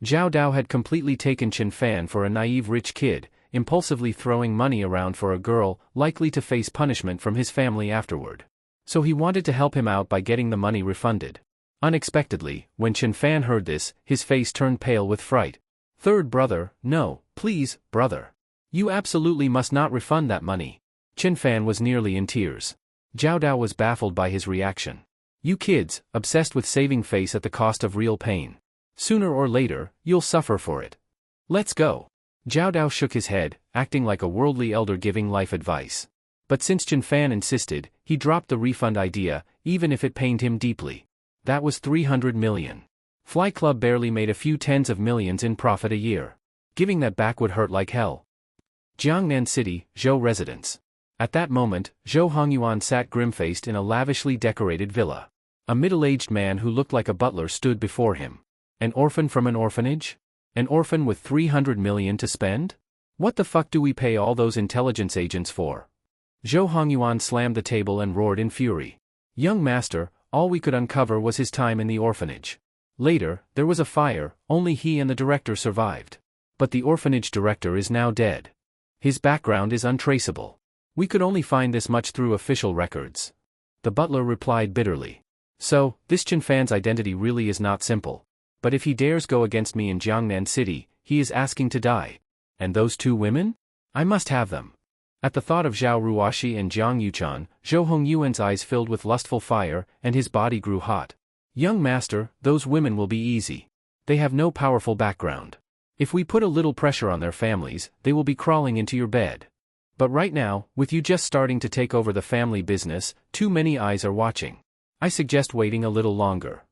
Zhao Dao had completely taken Chen Fan for a naive rich kid, impulsively throwing money around for a girl likely to face punishment from his family afterward. So he wanted to help him out by getting the money refunded. Unexpectedly, when Chen Fan heard this, his face turned pale with fright. Third brother, no, please, brother. You absolutely must not refund that money. Chen Fan was nearly in tears. Zhao Dao was baffled by his reaction. You kids, obsessed with saving face at the cost of real pain. Sooner or later, you'll suffer for it. Let's go. Zhao Dao shook his head, acting like a worldly elder giving life advice. But since Chen Fan insisted, he dropped the refund idea, even if it pained him deeply. That was 300 million. Fly Club barely made a few tens of millions in profit a year. Giving that back would hurt like hell. Jiangnan City, Zhou residence. At that moment, Zhou Hongyuan sat grim-faced in a lavishly decorated villa. A middle-aged man who looked like a butler stood before him. An orphan from an orphanage? An orphan with 300 million to spend? What the fuck do we pay all those intelligence agents for? Zhou Hongyuan slammed the table and roared in fury. Young master, all we could uncover was his time in the orphanage. Later, there was a fire, only he and the director survived. But the orphanage director is now dead. His background is untraceable. We could only find this much through official records. The butler replied bitterly. So, this Chen Fan's identity really is not simple. But if he dares go against me in Jiangnan City, he is asking to die. And those two women? I must have them. At the thought of Zhao Ruoxi and Jiang Yuchan, Zhou Hongyuan's eyes filled with lustful fire, and his body grew hot. Young master, those women will be easy. They have no powerful background. If we put a little pressure on their families, they will be crawling into your bed. But right now, with you just starting to take over the family business, too many eyes are watching. I suggest waiting a little longer.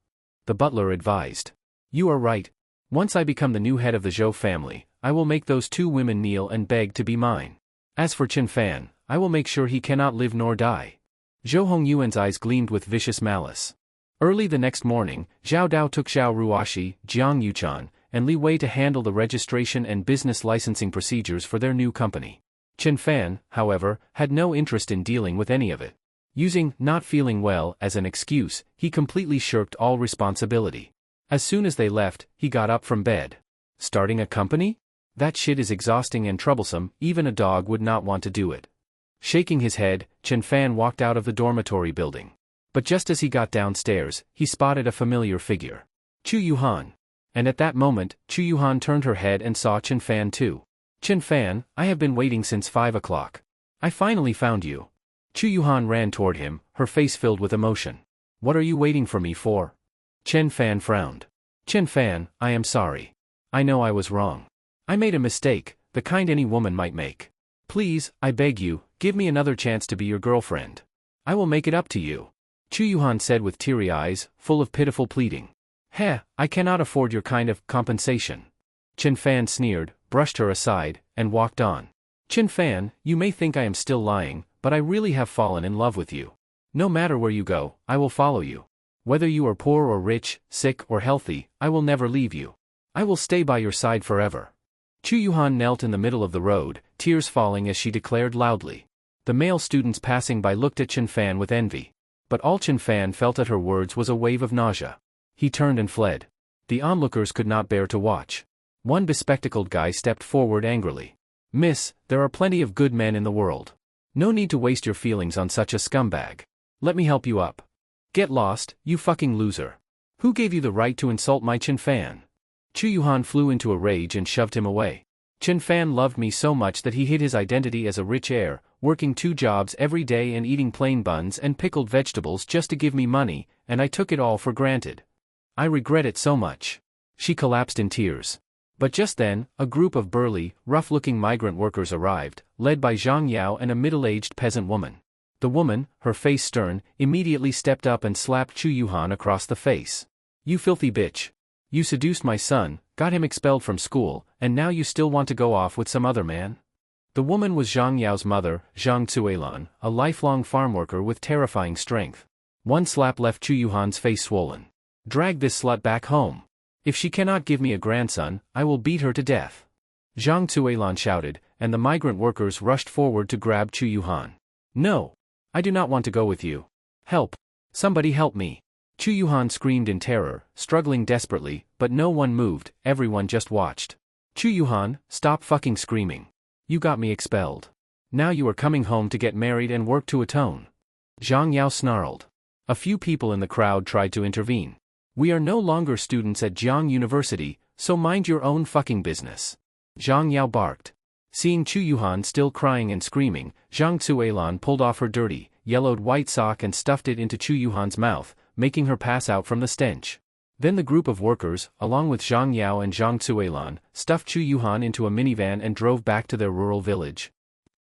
The butler advised. You are right. Once I become the new head of the Zhou family, I will make those two women kneel and beg to be mine. As for Chen Fan, I will make sure he cannot live nor die. Zhou Hongyuan's eyes gleamed with vicious malice. Early the next morning, Zhao Dao took Zhao Ruoxi, Jiang Yuchan, and Li Wei to handle the registration and business licensing procedures for their new company. Chen Fan, however, had no interest in dealing with any of it. Using not feeling well as an excuse, he completely shirked all responsibility. As soon as they left, he got up from bed. Starting a company? That shit is exhausting and troublesome, even a dog would not want to do it. Shaking his head, Chen Fan walked out of the dormitory building. But just as he got downstairs, he spotted a familiar figure. Chu Yuhan. And at that moment, Chu Yuhan turned her head and saw Chen Fan too. Chen Fan, I have been waiting since 5 o'clock. I finally found you. Chu Yuhan ran toward him, her face filled with emotion. What are you waiting for me for? Chen Fan frowned. Chen Fan, I am sorry. I know I was wrong. I made a mistake, the kind any woman might make. Please, I beg you, give me another chance to be your girlfriend. I will make it up to you. Chu Yuhan said with teary eyes, full of pitiful pleading. Heh, I cannot afford your kind of compensation. Chen Fan sneered, brushed her aside, and walked on. Chen Fan, you may think I am still lying, but I really have fallen in love with you. No matter where you go, I will follow you. Whether you are poor or rich, sick or healthy, I will never leave you. I will stay by your side forever. Chu Yuhan knelt in the middle of the road, tears falling as she declared loudly. The male students passing by looked at Chen Fan with envy. But all Chen Fan felt at her words was a wave of nausea. He turned and fled. The onlookers could not bear to watch. One bespectacled guy stepped forward angrily. Miss, there are plenty of good men in the world. No need to waste your feelings on such a scumbag. Let me help you up. Get lost, you fucking loser. Who gave you the right to insult my Chen Fan? Chu Yuhan flew into a rage and shoved him away. Chen Fan loved me so much that he hid his identity as a rich heir, working 2 jobs every day and eating plain buns and pickled vegetables just to give me money, and I took it all for granted. I regret it so much. She collapsed in tears. But just then, a group of burly, rough-looking migrant workers arrived, led by Zhang Yao and a middle-aged peasant woman. The woman, her face stern, immediately stepped up and slapped Chu Yuhan across the face. You filthy bitch. You seduced my son, got him expelled from school, and now you still want to go off with some other man? The woman was Zhang Yao's mother, Zhang Cuelan, a lifelong farm worker with terrifying strength. One slap left Chu Yuhan's face swollen. Drag this slut back home. If she cannot give me a grandson, I will beat her to death. Zhang Cuelan shouted, and the migrant workers rushed forward to grab Chu Yuhan. No. I do not want to go with you. Help. Somebody help me. Chu Yuhan screamed in terror, struggling desperately, but no one moved, everyone just watched. Chu Yuhan, stop fucking screaming. You got me expelled. Now you are coming home to get married and work to atone. Zhang Yao snarled. A few people in the crowd tried to intervene. We are no longer students at Jiang University, so mind your own fucking business. Zhang Yao barked. Seeing Chu Yuhan still crying and screaming, Zhang Cuelan pulled off her dirty, yellowed white sock and stuffed it into Chu Yuhan's mouth, making her pass out from the stench. Then the group of workers, along with Zhang Yao and Zhang Cuelan, stuffed Chu Yuhan into a minivan and drove back to their rural village.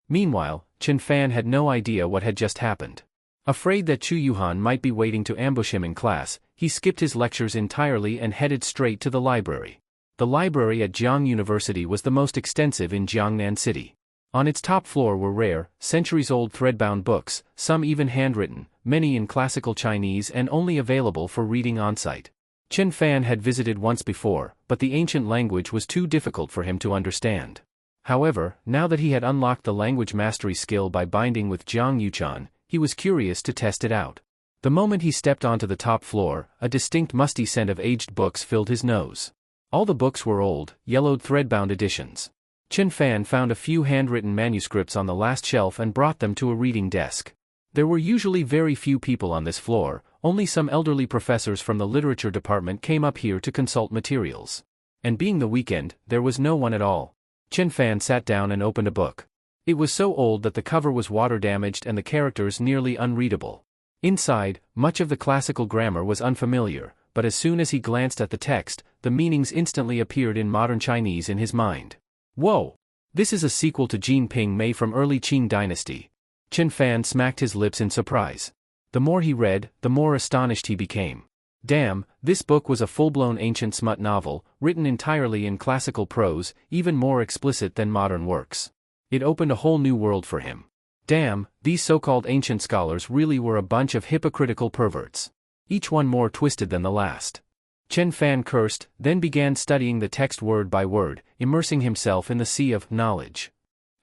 Meanwhile, Chen Fan had no idea what had just happened. Afraid that Chu Yuhan might be waiting to ambush him in class, he skipped his lectures entirely and headed straight to the library. The library at Jiang University was the most extensive in Jiangnan City. On its top floor were rare, centuries-old thread-bound books, some even handwritten, many in classical Chinese and only available for reading on-site. Chen Fan had visited once before, but the ancient language was too difficult for him to understand. However, now that he had unlocked the language mastery skill by binding with Jiang Yuchan, he was curious to test it out. The moment he stepped onto the top floor, a distinct musty scent of aged books filled his nose. All the books were old, yellowed thread-bound editions. Chen Fan found a few handwritten manuscripts on the last shelf and brought them to a reading desk. There were usually very few people on this floor, only some elderly professors from the literature department came up here to consult materials. And being the weekend, there was no one at all. Chen Fan sat down and opened a book. It was so old that the cover was water-damaged and the characters nearly unreadable. Inside, much of the classical grammar was unfamiliar, but as soon as he glanced at the text, the meanings instantly appeared in modern Chinese in his mind. Whoa! This is a sequel to Jin Ping Mei from early Qing dynasty. Chen Fan smacked his lips in surprise. The more he read, the more astonished he became. Damn, this book was a full-blown ancient smut novel, written entirely in classical prose, even more explicit than modern works. It opened a whole new world for him. Damn, these so-called ancient scholars really were a bunch of hypocritical perverts. Each one more twisted than the last. Chen Fan cursed, then began studying the text word by word, immersing himself in the sea of knowledge.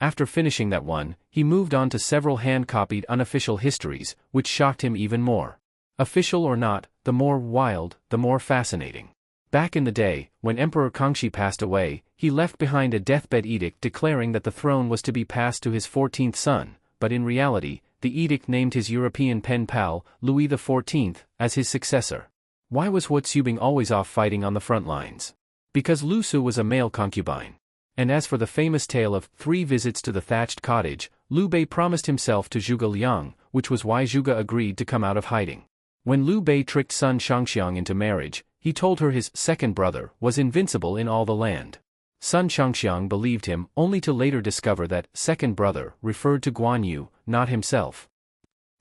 After finishing that one, he moved on to several hand-copied unofficial histories, which shocked him even more. Official or not, the more wild, the more fascinating. Back in the day, when Emperor Kangxi passed away, he left behind a deathbed edict declaring that the throne was to be passed to his 14th son, but in reality, the edict named his European pen pal, Louis XIV, as his successor. Why was Hua Tsubing always off fighting on the front lines? Because Lu Su was a male concubine. And as for the famous tale of 3 visits to the thatched cottage, Liu Bei promised himself to Zhuge Liang, which was why Zhuge agreed to come out of hiding. When Liu Bei tricked Sun Shangxiang into marriage, he told her his second brother was invincible in all the land. Sun Shangxiang believed him, only to later discover that second brother referred to Guan Yu, not himself.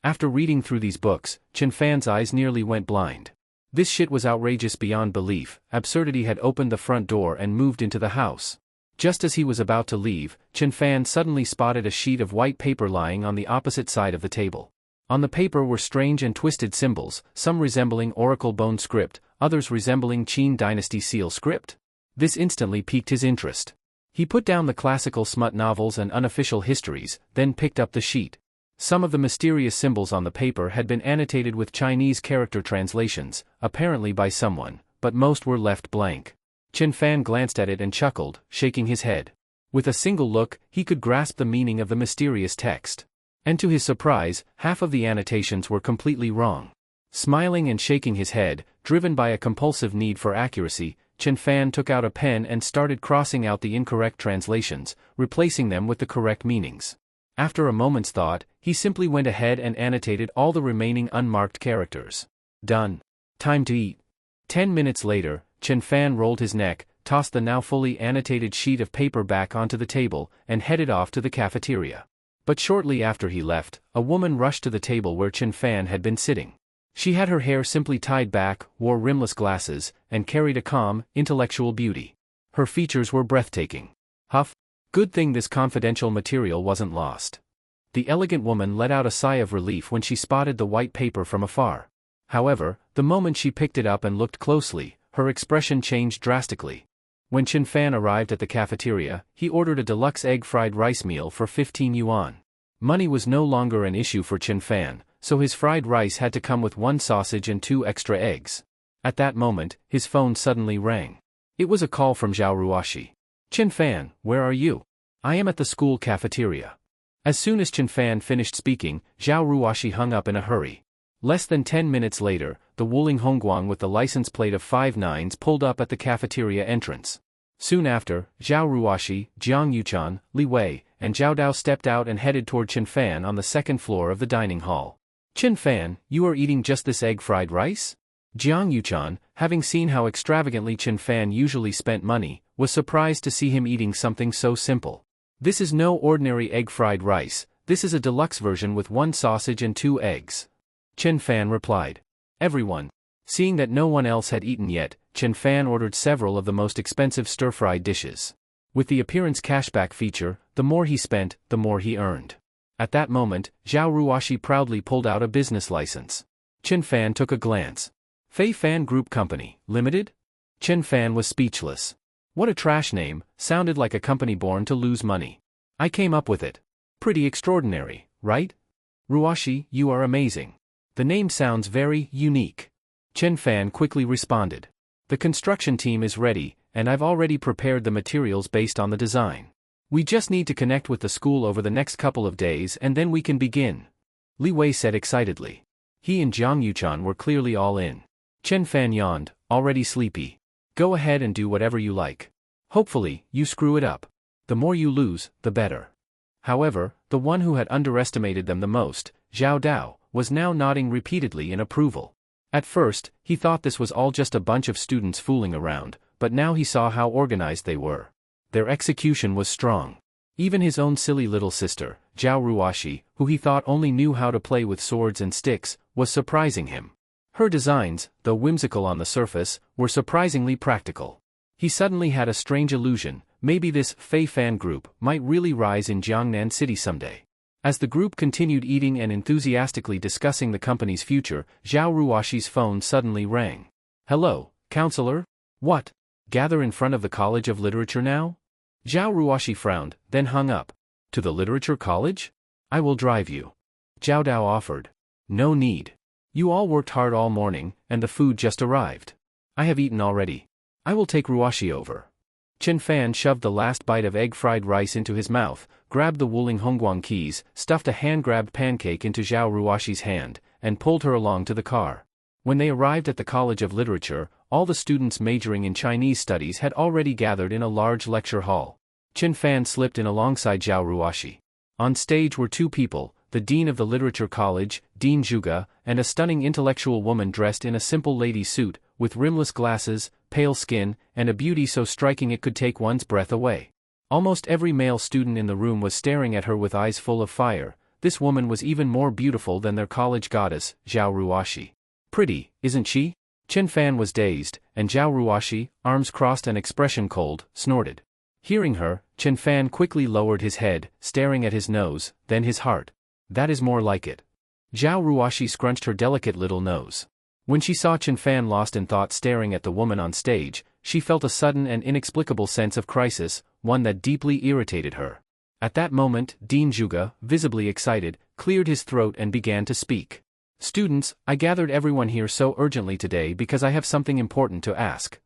After reading through these books, Chen Fan's eyes nearly went blind. This shit was outrageous beyond belief. Absurdity had opened the front door and moved into the house. Just as he was about to leave, Chen Fan suddenly spotted a sheet of white paper lying on the opposite side of the table. On the paper were strange and twisted symbols, some resembling Oracle Bone script, others resembling Qin Dynasty seal script. This instantly piqued his interest. He put down the classical smut novels and unofficial histories, then picked up the sheet. Some of the mysterious symbols on the paper had been annotated with Chinese character translations, apparently by someone, but most were left blank. Chen Fan glanced at it and chuckled, shaking his head. With a single look, he could grasp the meaning of the mysterious text. And to his surprise, half of the annotations were completely wrong. Smiling and shaking his head, driven by a compulsive need for accuracy, Chen Fan took out a pen and started crossing out the incorrect translations, replacing them with the correct meanings. After a moment's thought, he simply went ahead and annotated all the remaining unmarked characters. Done. Time to eat. 10 minutes later, Chen Fan rolled his neck, tossed the now fully annotated sheet of paper back onto the table, and headed off to the cafeteria. But shortly after he left, a woman rushed to the table where Chen Fan had been sitting. She had her hair simply tied back, wore rimless glasses, and carried a calm, intellectual beauty. Her features were breathtaking. Huff. Good thing this confidential material wasn't lost. The elegant woman let out a sigh of relief when she spotted the white paper from afar. However, the moment she picked it up and looked closely, her expression changed drastically. When Chen Fan arrived at the cafeteria, he ordered a deluxe egg fried rice meal for 15 yuan. Money was no longer an issue for Chen Fan, so his fried rice had to come with 1 sausage and 2 extra eggs. At that moment, his phone suddenly rang. It was a call from Zhao Ruoshi. Chen Fan, where are you? I am at the school cafeteria. As soon as Chen Fan finished speaking, Zhao Ruoshi hung up in a hurry. Less than 10 minutes later, the Wuling Hongguang with the license plate of 5 nines pulled up at the cafeteria entrance. Soon after, Zhao Ruoshi, Jiang Yuchan, Li Wei, and Zhao Dao stepped out and headed toward Chen Fan on the second floor of the dining hall. Chen Fan, you are eating just this egg fried rice? Jiang Yuchan, having seen how extravagantly Chen Fan usually spent money, was surprised to see him eating something so simple. This is no ordinary egg fried rice, this is a deluxe version with 1 sausage and 2 eggs. Chen Fan replied. Everyone. Seeing that no one else had eaten yet, Chen Fan ordered several of the most expensive stir-fried dishes. With the appearance cashback feature, the more he spent, the more he earned. At that moment, Zhao Ruoshi proudly pulled out a business license. Chen Fan took a glance. Fei Fan Group Company, Limited? Chen Fan was speechless. What a trash name, sounded like a company born to lose money. I came up with it. Pretty extraordinary, right? Ruoshi, you are amazing. The name sounds very unique. Chen Fan quickly responded. The construction team is ready, and I've already prepared the materials based on the design. We just need to connect with the school over the next couple of days and then we can begin. Li Wei said excitedly. He and Jiang Yuchan were clearly all in. Chen Fan yawned, already sleepy. Go ahead and do whatever you like. Hopefully, you screw it up. The more you lose, the better. However, the one who had underestimated them the most, Zhao Dao, was now nodding repeatedly in approval. At first, he thought this was all just a bunch of students fooling around, but now he saw how organized they were. Their execution was strong. Even his own silly little sister, Zhao Ruoshi, who he thought only knew how to play with swords and sticks, was surprising him. Her designs, though whimsical on the surface, were surprisingly practical. He suddenly had a strange illusion, maybe this Fei Fan group might really rise in Jiangnan City someday. As the group continued eating and enthusiastically discussing the company's future, Zhao Ruoshi's phone suddenly rang. Hello, counselor? What? Gather in front of the College of Literature now? Zhao Ruoshi frowned, then hung up. To the Literature College? I will drive you. Zhao Dao offered. No need. You all worked hard all morning, and the food just arrived. I have eaten already. I will take Ruoshi over. Chen Fan shoved the last bite of egg-fried rice into his mouth, grabbed the Wuling Hongguang keys, stuffed a hand-grabbed pancake into Zhao Ruoshi's hand, and pulled her along to the car. When they arrived at the College of Literature, all the students majoring in Chinese studies had already gathered in a large lecture hall. Chen Fan slipped in alongside Zhao Ruoshi. On stage were two people, the dean of the literature college, Dean Zhuge, and a stunning intellectual woman dressed in a simple lady suit, with rimless glasses, pale skin, and a beauty so striking it could take one's breath away. Almost every male student in the room was staring at her with eyes full of fire. This woman was even more beautiful than their college goddess, Zhao Ruoshi. Pretty, isn't she? Chen Fan was dazed, and Zhao Ruoshi, arms crossed and expression cold, snorted. Hearing her, Chen Fan quickly lowered his head, staring at his nose, then his heart. That is more like it. Zhao Ruoshi scrunched her delicate little nose. When she saw Chen Fan lost in thought staring at the woman on stage, she felt a sudden and inexplicable sense of crisis, one that deeply irritated her. At that moment, Dean Zhuge, visibly excited, cleared his throat and began to speak. Students, I gathered everyone here so urgently today because I have something important to ask.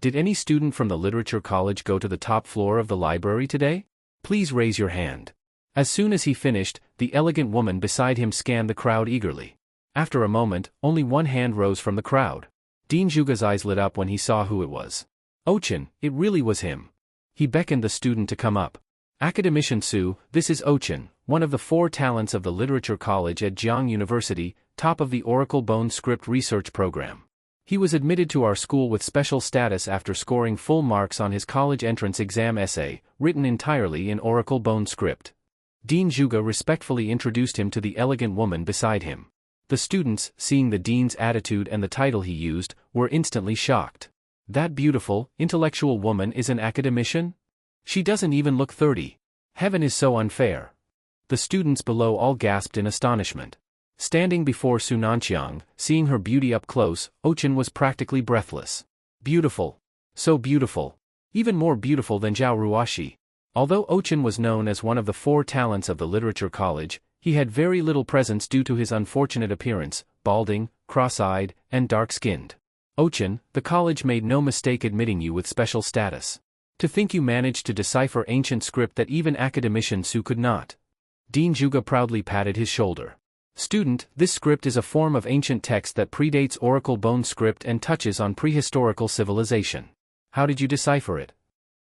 Did any student from the literature college go to the top floor of the library today? Please raise your hand. As soon as he finished, the elegant woman beside him scanned the crowd eagerly. After a moment, only one hand rose from the crowd. Dean Zhuge's eyes lit up when he saw who it was. Ochin, it really was him. He beckoned the student to come up. Academician Su, this is Ochin, one of the 4 talents of the literature college at Jiang University, top of the Oracle Bone Script research program. He was admitted to our school with special status after scoring full marks on his college entrance exam essay, written entirely in Oracle Bone Script. Dean Zhuge respectfully introduced him to the elegant woman beside him. The students, seeing the dean's attitude and the title he used, were instantly shocked. That beautiful, intellectual woman is an academician? She doesn't even look 30. Heaven is so unfair. The students below all gasped in astonishment. Standing before Su Nanqiang, seeing her beauty up close, Ochin was practically breathless. Beautiful. So beautiful. Even more beautiful than Zhao Ruoshi. Although Ochin was known as one of the 4 talents of the literature college, he had very little presence due to his unfortunate appearance, balding, cross-eyed, and dark-skinned. Ochin, the college made no mistake admitting you with special status. To think you managed to decipher ancient script that even academician Su could not. Dean Zhuge proudly patted his shoulder. Student, this script is a form of ancient text that predates Oracle Bone Script and touches on prehistorical civilization. How did you decipher it?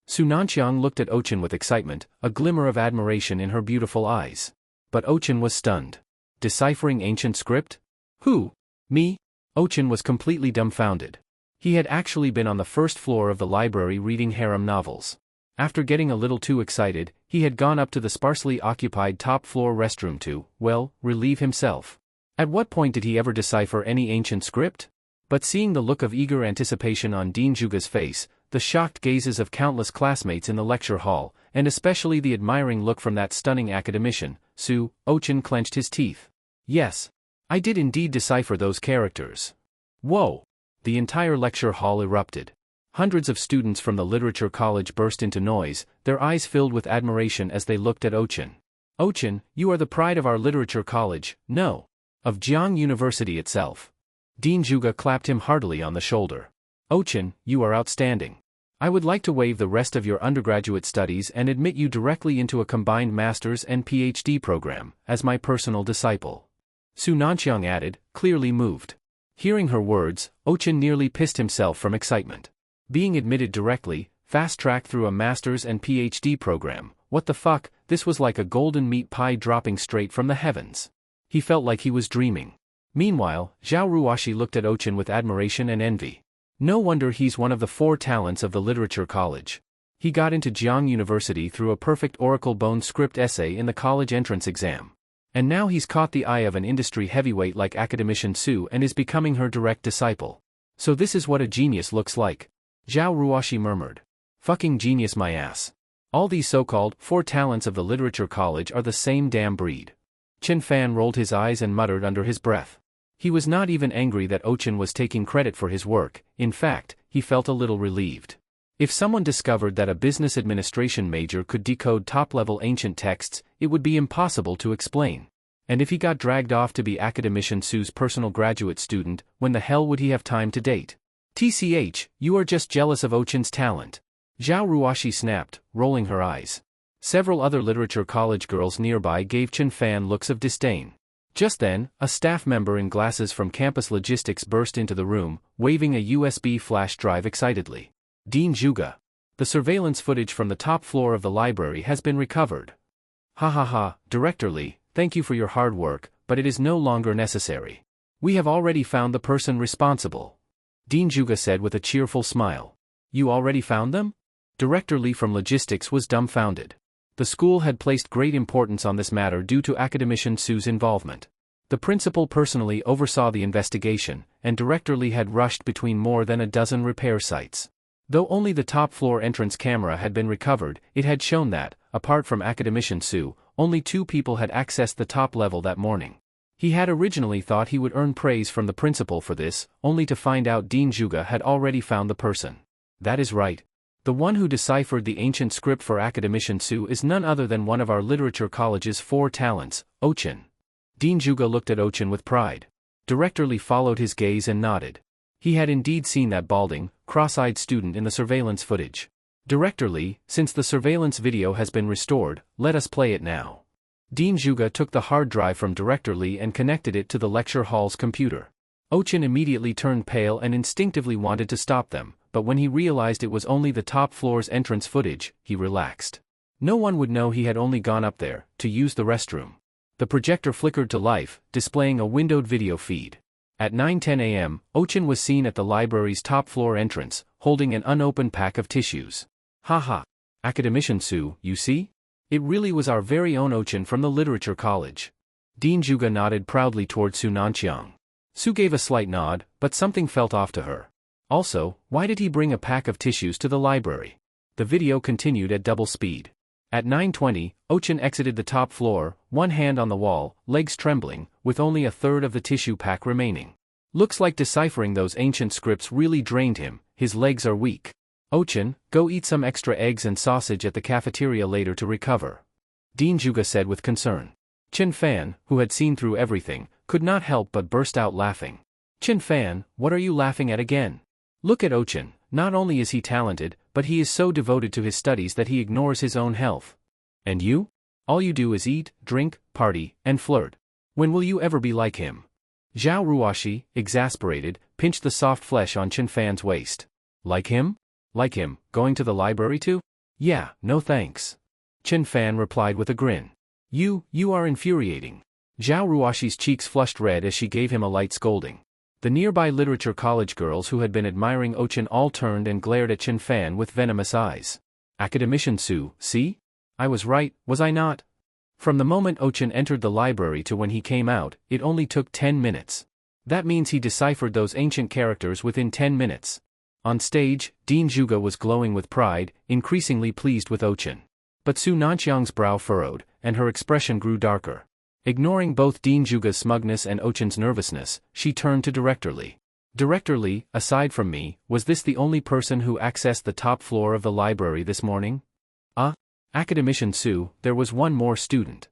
Su Nanqiang looked at Ochin with excitement, a glimmer of admiration in her beautiful eyes. But Ochin was stunned. Deciphering ancient script? Who? Me? Ochin was completely dumbfounded. He had actually been on the first floor of the library reading harem novels. After getting a little too excited, he had gone up to the sparsely occupied top-floor restroom to, well, relieve himself. At what point did he ever decipher any ancient script? But seeing the look of eager anticipation on Dean Zhuge's face, the shocked gazes of countless classmates in the lecture hall, and especially the admiring look from that stunning academician, Su, Ochin clenched his teeth. Yes. I did indeed decipher those characters. Whoa! The entire lecture hall erupted. Hundreds of students from the literature college burst into noise, their eyes filled with admiration as they looked at Ochin. Ochin, you are the pride of our literature college, no. Of Jiang University itself. Dean Zhuge clapped him heartily on the shoulder. Ochin, you are outstanding. I would like to waive the rest of your undergraduate studies and admit you directly into a combined master's and PhD program, as my personal disciple. Su Nanqiang added, clearly moved. Hearing her words, Ochin nearly pissed himself from excitement. Being admitted directly, fast-tracked through a master's and PhD program, what the fuck, this was like a golden meat pie dropping straight from the heavens. He felt like he was dreaming. Meanwhile, Zhao Ruoshi looked at Ochin with admiration and envy. No wonder he's one of the 4 talents of the literature college. He got into Jiang University through a perfect Oracle Bone Script essay in the college entrance exam. And now he's caught the eye of an industry heavyweight like academician Su and is becoming her direct disciple. So this is what a genius looks like. Zhao Ruoshi murmured. Fucking genius my ass. All these so-called 4 talents of the literature college are the same damn breed. Chen Fan rolled his eyes and muttered under his breath. He was not even angry that Ochin was taking credit for his work, in fact, he felt a little relieved. If someone discovered that a business administration major could decode top-level ancient texts, it would be impossible to explain. And if he got dragged off to be academician Su's personal graduate student, when the hell would he have time to date? TCH, you are just jealous of Ochin's talent. Zhao Ruoshi snapped, rolling her eyes. Several other literature college girls nearby gave Chen Fan looks of disdain. Just then, a staff member in glasses from campus logistics burst into the room, waving a USB flash drive excitedly. Dean Zhuge. The surveillance footage from the top floor of the library has been recovered. Ha ha ha, Director Lee, thank you for your hard work, but it is no longer necessary. We have already found the person responsible. Dean Juga said with a cheerful smile. You already found them? Director Lee from Logistics was dumbfounded. The school had placed great importance on this matter due to academician Su's involvement. The principal personally oversaw the investigation, and Director Lee had rushed between more than a dozen repair sites. Though only the top-floor entrance camera had been recovered, it had shown that, apart from academician Su, only 2 people had accessed the top level that morning. He had originally thought he would earn praise from the principal for this, only to find out Dean Juga had already found the person. That is right. The one who deciphered the ancient script for academician Su is none other than one of our literature college's 4 talents, Ochin. Dean Juga looked at Ochin with pride. Director Lee followed his gaze and nodded. He had indeed seen that balding, cross-eyed student in the surveillance footage. Director Lee, since the surveillance video has been restored, let us play it now. Dean Juga took the hard drive from Director Lee and connected it to the lecture hall's computer. Ochin immediately turned pale and instinctively wanted to stop them, but when he realized it was only the top floor's entrance footage, he relaxed. No one would know he had only gone up there to use the restroom. The projector flickered to life, displaying a windowed video feed. At 9:10 a.m., Ochin was seen at the library's top-floor entrance, holding an unopened pack of tissues. Haha. Academician Su, you see? It really was our very own Ochin from the Literature College. Dean Juga nodded proudly toward Su Nanqiang. Su gave a slight nod, but something felt off to her. Also, why did he bring a pack of tissues to the library? The video continued at double speed. At 9:20, Ochin exited the top floor, one hand on the wall, legs trembling, with only a third of the tissue pack remaining. Looks like deciphering those ancient scripts really drained him, his legs are weak. Ochin, go eat some extra eggs and sausage at the cafeteria later to recover. Dean Juga said with concern. Chin Fan, who had seen through everything, could not help but burst out laughing. Chin Fan, what are you laughing at again? Look at Ochin, not only is he talented, but he is so devoted to his studies that he ignores his own health. And you? All you do is eat, drink, party, and flirt. When will you ever be like him? Zhao Ruoshi, exasperated, pinched the soft flesh on Chin Fan's waist. Like him? Like him, going to the library too? Yeah, no thanks. Chin Fan replied with a grin. You are infuriating. Zhao Ruoshi's cheeks flushed red as she gave him a light scolding. The nearby literature college girls who had been admiring Ochin all turned and glared at Chin Fan with venomous eyes. Academician Su, see? I was right, was I not? From the moment Ochin entered the library to when he came out, it only took 10 minutes. That means he deciphered those ancient characters within 10 minutes. On stage, Dean Juga was glowing with pride, increasingly pleased with Ochin. But Su Nanqiang's brow furrowed, and her expression grew darker. Ignoring both Dean Juga's smugness and Ochin's nervousness, she turned to Director Lee. Director Lee, aside from me, was this the only person who accessed the top floor of the library this morning? Academician Su, there was one more student.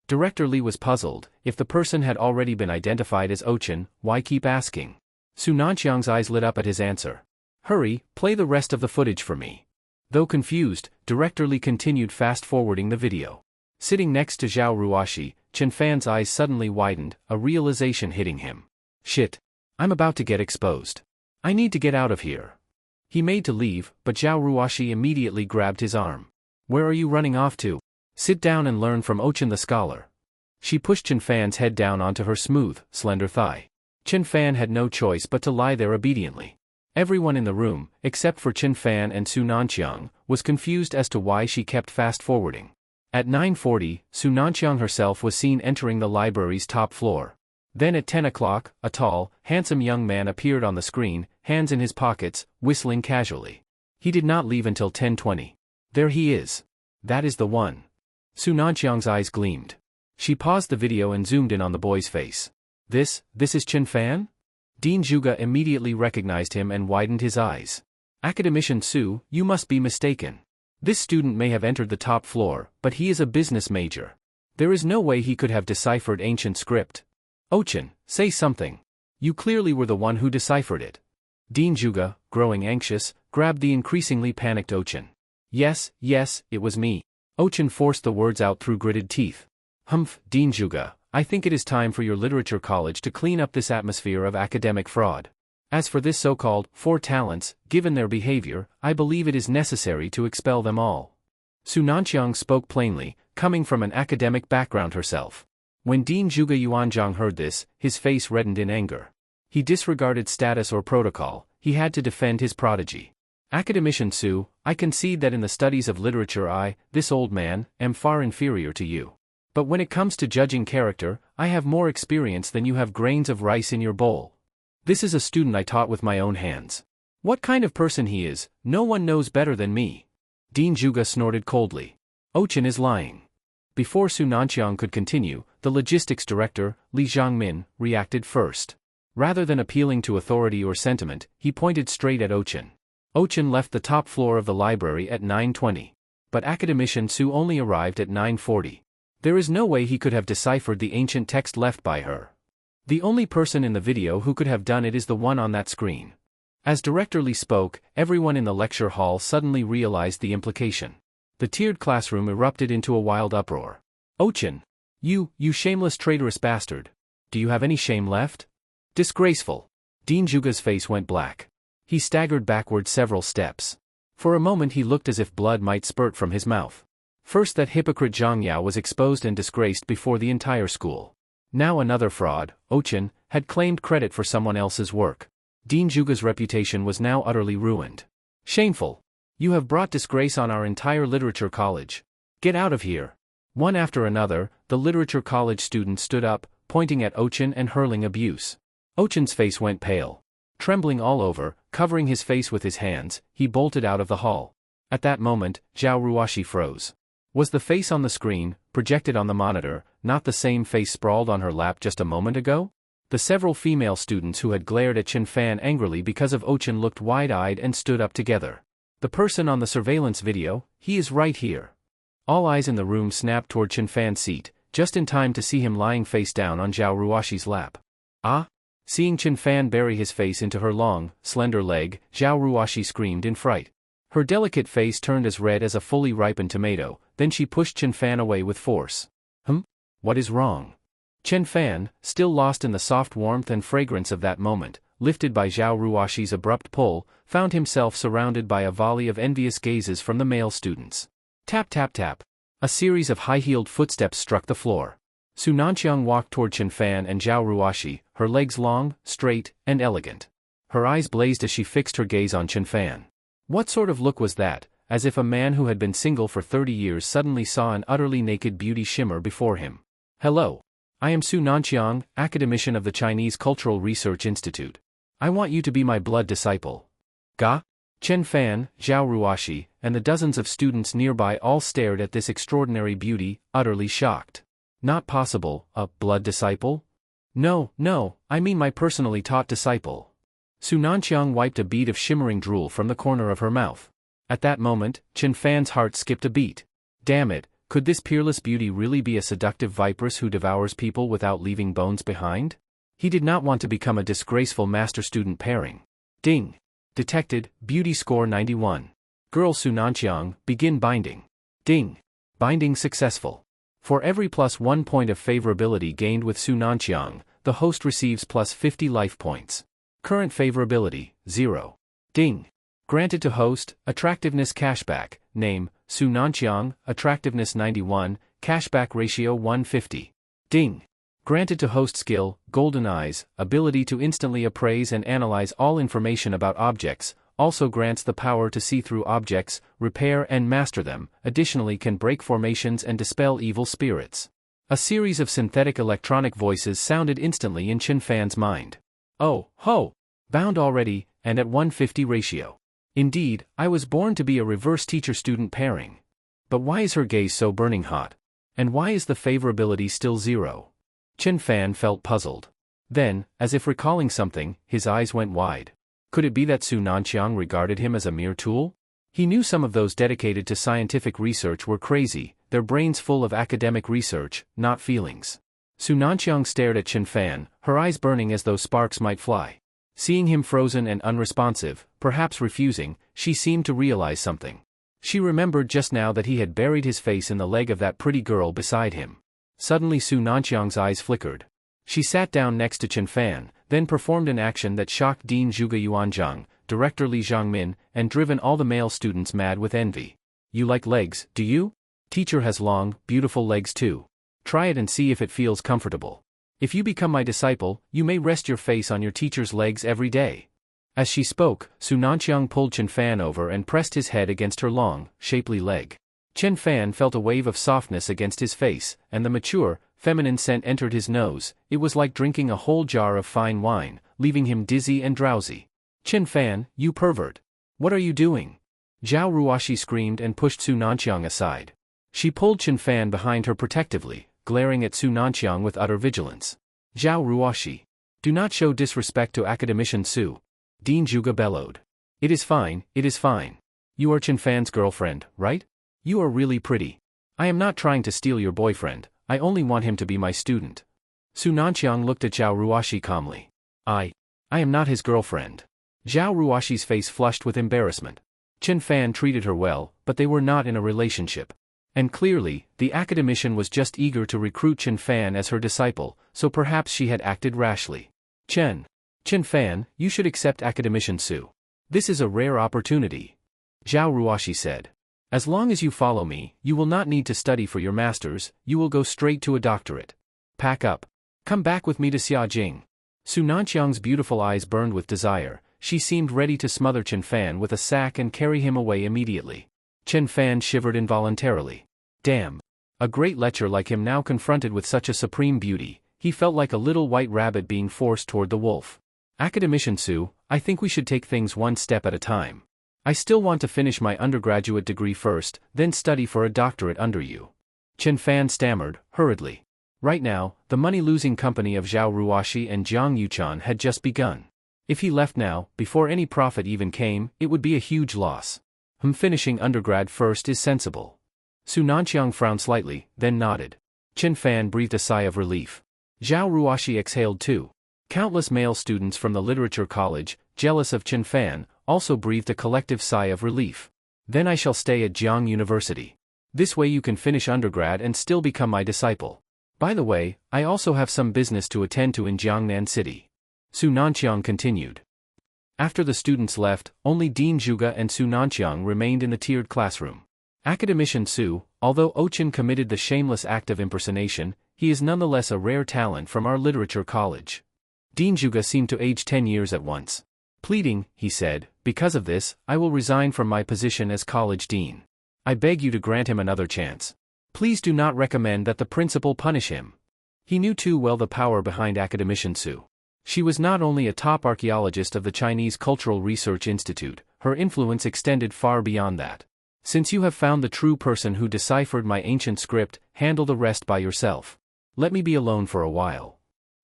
Director Lee was puzzled. If the person had already been identified as Ochin, why keep asking? Su Nanqiang's eyes lit up at his answer. Hurry, play the rest of the footage for me. Though confused, Director Lee continued fast-forwarding the video. Sitting next to Zhao Ruoshi, Chin Fan's eyes suddenly widened, a realization hitting him. Shit. I'm about to get exposed. I need to get out of here. He made to leave, but Zhao Ruoshi immediately grabbed his arm. Where are you running off to? Sit down and learn from Ochin the scholar. She pushed Chin Fan's head down onto her smooth, slender thigh. Chin Fan had no choice but to lie there obediently. Everyone in the room, except for Chin Fan and Su Nanqiang, was confused as to why she kept fast-forwarding. At 9:40, Su Nanqiang herself was seen entering the library's top floor. Then at 10 o'clock, a tall, handsome young man appeared on the screen, hands in his pockets, whistling casually. He did not leave until 10:20. There he is. That is the one. Su Nanqiang's eyes gleamed. She paused the video and zoomed in on the boy's face. This is Chin Fan? Dean Juga immediately recognized him and widened his eyes. Academician Su, you must be mistaken. This student may have entered the top floor, but he is a business major. There is no way he could have deciphered ancient script. Ochin, say something. You clearly were the one who deciphered it. Dean Juga, growing anxious, grabbed the increasingly panicked Ochin. Yes, it was me. Ochin forced the words out through gritted teeth. Humph, Dean Juga, I think it is time for your literature college to clean up this atmosphere of academic fraud. As for this so-called 4 talents, given their behavior, I believe it is necessary to expel them all. Su Nanqiang spoke plainly, coming from an academic background herself. When Dean Zhuge Yuanzhang heard this, his face reddened in anger. He disregarded status or protocol, he had to defend his prodigy. Academician Su, I concede that in the studies of literature I, this old man, am far inferior to you. But when it comes to judging character, I have more experience than you have grains of rice in your bowl. This is a student I taught with my own hands. What kind of person he is, no one knows better than me. Dean Zhuge snorted coldly. Ochin is lying. Before Su Nanqiang could continue, the logistics director, Li Zhangmin, reacted first. Rather than appealing to authority or sentiment, he pointed straight at Ochin. Ochin left the top floor of the library at 9:20. But academician Su only arrived at 9:40. There is no way he could have deciphered the ancient text left by her. The only person in the video who could have done it is the one on that screen. As Director Li spoke, everyone in the lecture hall suddenly realized the implication. The tiered classroom erupted into a wild uproar. Ochin! You shameless traitorous bastard! Do you have any shame left? Disgraceful! Dean Zhuge's face went black. He staggered backward several steps. For a moment he looked as if blood might spurt from his mouth. First that hypocrite Zhang Yao was exposed and disgraced before the entire school. Now another fraud, Ochin, had claimed credit for someone else's work. Dean Zhuge's reputation was now utterly ruined. Shameful! You have brought disgrace on our entire literature college. Get out of here! One after another, the literature college students stood up, pointing at Ochin and hurling abuse. Ochin's face went pale. Trembling all over, covering his face with his hands, he bolted out of the hall. At that moment, Zhao Ruoshi froze. Was the face on the screen, projected on the monitor, not the same face sprawled on her lap just a moment ago? The several female students who had glared at Chen Fan angrily because of Ochin looked wide-eyed and stood up together. The person on the surveillance video, he is right here. All eyes in the room snapped toward Chen Fan's seat, just in time to see him lying face down on Zhao Ruoshi's lap. Ah? Seeing Chen Fan bury his face into her long, slender leg, Zhao Ruoshi screamed in fright. Her delicate face turned as red as a fully ripened tomato, then she pushed Chen Fan away with force. What is wrong? Chen Fan, still lost in the soft warmth and fragrance of that moment, lifted by Zhao Ruoshi's abrupt pull, found himself surrounded by a volley of envious gazes from the male students. Tap tap tap. A series of high-heeled footsteps struck the floor. Su Nanqiang walked toward Chen Fan and Zhao Ruoshi, her legs long, straight, and elegant. Her eyes blazed as she fixed her gaze on Chen Fan. What sort of look was that, as if a man who had been single for 30 years suddenly saw an utterly naked beauty shimmer before him? Hello. I am Su Nanqiang, academician of the Chinese Cultural Research Institute. I want you to be my blood disciple. Ga? Chen Fan, Zhao Ruoshi, and the dozens of students nearby all stared at this extraordinary beauty, utterly shocked. Not possible, a blood disciple? No, I mean my personally taught disciple. Su Nanqiang wiped a bead of shimmering drool from the corner of her mouth. At that moment, Chen Fan's heart skipped a beat. Damn it, could this peerless beauty really be a seductive vipress who devours people without leaving bones behind? He did not want to become a disgraceful master-student pairing. Ding! Detected, beauty score 91. Girl Su Nanqiang, begin binding. Ding! Binding successful. For every +1 point of favorability gained with Su Nanqiang, the host receives +50 life points. Current favorability, 0. Ding! Granted to host, attractiveness cashback, name, Su Nanqiang, attractiveness 91, cashback ratio 150. Ding! Granted to host skill, golden eyes, ability to instantly appraise and analyze all information about objects, also grants the power to see through objects, repair and master them, additionally can break formations and dispel evil spirits. A series of synthetic electronic voices sounded instantly in Chen Fan's mind. Oh, ho! Bound already, and at 150 ratio. Indeed, I was born to be a reverse teacher-student pairing. But why is her gaze so burning hot? And why is the favorability still 0? Chen Fan felt puzzled. Then, as if recalling something, his eyes went wide. Could it be that Su Nanqiang regarded him as a mere tool? He knew some of those dedicated to scientific research were crazy, their brains full of academic research, not feelings. Su Nanqiang stared at Chen Fan, her eyes burning as though sparks might fly. Seeing him frozen and unresponsive, perhaps refusing, she seemed to realize something. She remembered just now that he had buried his face in the leg of that pretty girl beside him. Suddenly Su Nanqiang's eyes flickered. She sat down next to Chen Fan, then performed an action that shocked Dean Zhuge Yuanzhang, Director Li Zhangmin, and driven all the male students mad with envy. You like legs, do you? Teacher has long, beautiful legs too. Try it and see if it feels comfortable. If you become my disciple, you may rest your face on your teacher's legs every day. As she spoke, Su Nanqiang pulled Chen Fan over and pressed his head against her long, shapely leg. Chen Fan felt a wave of softness against his face, and the mature, feminine scent entered his nose. It was like drinking a whole jar of fine wine, leaving him dizzy and drowsy. Chen Fan, you pervert! What are you doing? Zhao Ruoxi screamed and pushed Su Nanqiang aside. She pulled Chen Fan behind her protectively, glaring at Su Nanqiang with utter vigilance. Zhao Ruoxi! Do not show disrespect to Academician Su. Dean Zhuge bellowed. It is fine, it is fine. You are Chen Fan's girlfriend, right? You are really pretty. I am not trying to steal your boyfriend, I only want him to be my student. Su Nanqiang looked at Zhao Ruoxi calmly. I am not his girlfriend. Zhao Ruoxi's face flushed with embarrassment. Chen Fan treated her well, but they were not in a relationship. And clearly, the academician was just eager to recruit Chen Fan as her disciple, so perhaps she had acted rashly. Chen Fan, you should accept Academician Su. This is a rare opportunity. Zhao Ruoxi said. As long as you follow me, you will not need to study for your master's, you will go straight to a doctorate. Pack up. Come back with me to Xiajing. Su Nanqiang's beautiful eyes burned with desire. She seemed ready to smother Chen Fan with a sack and carry him away immediately. Chen Fan shivered involuntarily. Damn. A great lecher like him now confronted with such a supreme beauty, he felt like a little white rabbit being forced toward the wolf. Academician Su, I think we should take things one step at a time. I still want to finish my undergraduate degree first, then study for a doctorate under you. Chen Fan stammered, hurriedly. Right now, the money-losing company of Zhao Ruoxi and Jiang Yuchan had just begun. If he left now, before any profit even came, it would be a huge loss. Finishing undergrad first is sensible. Su Nanqiang frowned slightly, then nodded. Chen Fan breathed a sigh of relief. Zhao Ruoxi exhaled too. Countless male students from the literature college, jealous of Chen Fan, also breathed a collective sigh of relief. Then I shall stay at Jiang University. This way you can finish undergrad and still become my disciple. By the way, I also have some business to attend to in Jiangnan City. Su Nanqiang continued. After the students left, only Dean Zhuge and Su Nanqiang remained in the tiered classroom. Academician Su, although Ochin committed the shameless act of impersonation, he is nonetheless a rare talent from our literature college. Dean Zhuge seemed to age 10 years at once. Pleading, he said, because of this, I will resign from my position as college dean. I beg you to grant him another chance. Please do not recommend that the principal punish him. He knew too well the power behind Academician Su. She was not only a top archaeologist of the Chinese Cultural Research Institute, her influence extended far beyond that. Since you have found the true person who deciphered my ancient script, handle the rest by yourself. Let me be alone for a while.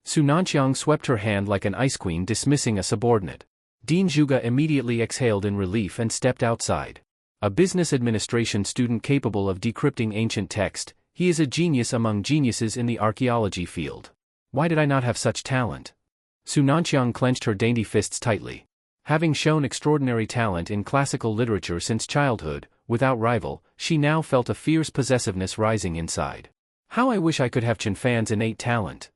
Su Nanqiang swept her hand like an ice queen dismissing a subordinate. Dean Zhuge immediately exhaled in relief and stepped outside. A business administration student capable of decrypting ancient text, he is a genius among geniuses in the archaeology field. Why did I not have such talent? Su Nanqiang clenched her dainty fists tightly. Having shown extraordinary talent in classical literature since childhood, without rival, she now felt a fierce possessiveness rising inside. How I wish I could have Chen Fan's innate talent.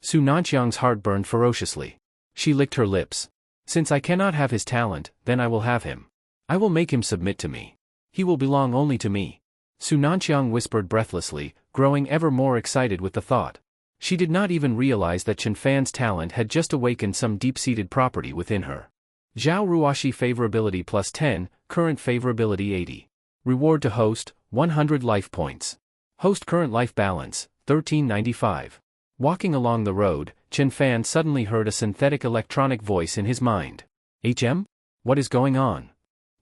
Su Nanqiang's heart burned ferociously. She licked her lips. Since I cannot have his talent, then I will have him. I will make him submit to me. He will belong only to me. Su Nanqiang whispered breathlessly, growing ever more excited with the thought. She did not even realize that Chen Fan's talent had just awakened some deep-seated property within her. Zhao Ruoxi favorability plus 10, current favorability 80. Reward to host, 100 life points. Host current life balance, 1395. Walking along the road, Chen Fan suddenly heard a synthetic electronic voice in his mind. HM? What is going on?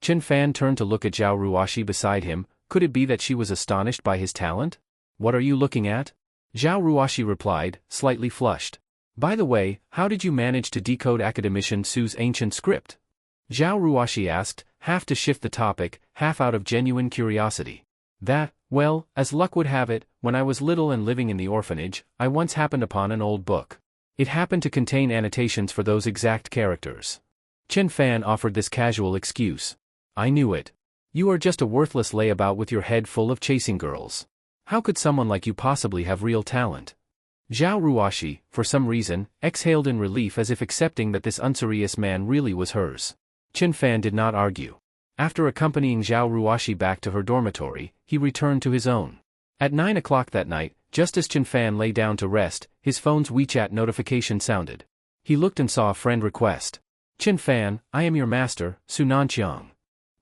Chen Fan turned to look at Zhao Ruoxi beside him. Could it be that she was astonished by his talent? What are you looking at? Zhao Ruoxi replied, slightly flushed. By the way, how did you manage to decode Academician Su's ancient script? Zhao Ruoxi asked, half to shift the topic, half out of genuine curiosity. That, well, as luck would have it, when I was little and living in the orphanage, I once happened upon an old book. It happened to contain annotations for those exact characters. Chen Fan offered this casual excuse. I knew it. You are just a worthless layabout with your head full of chasing girls. How could someone like you possibly have real talent? Zhao Ruoxi, for some reason, exhaled in relief as if accepting that this unserious man really was hers. Chen Fan did not argue. After accompanying Zhao Ruoxi back to her dormitory, he returned to his own. At 9 o'clock that night, just as Chen Fan lay down to rest, his phone's WeChat notification sounded. He looked and saw a friend request. Chen Fan, I am your master, Su Nanqiang.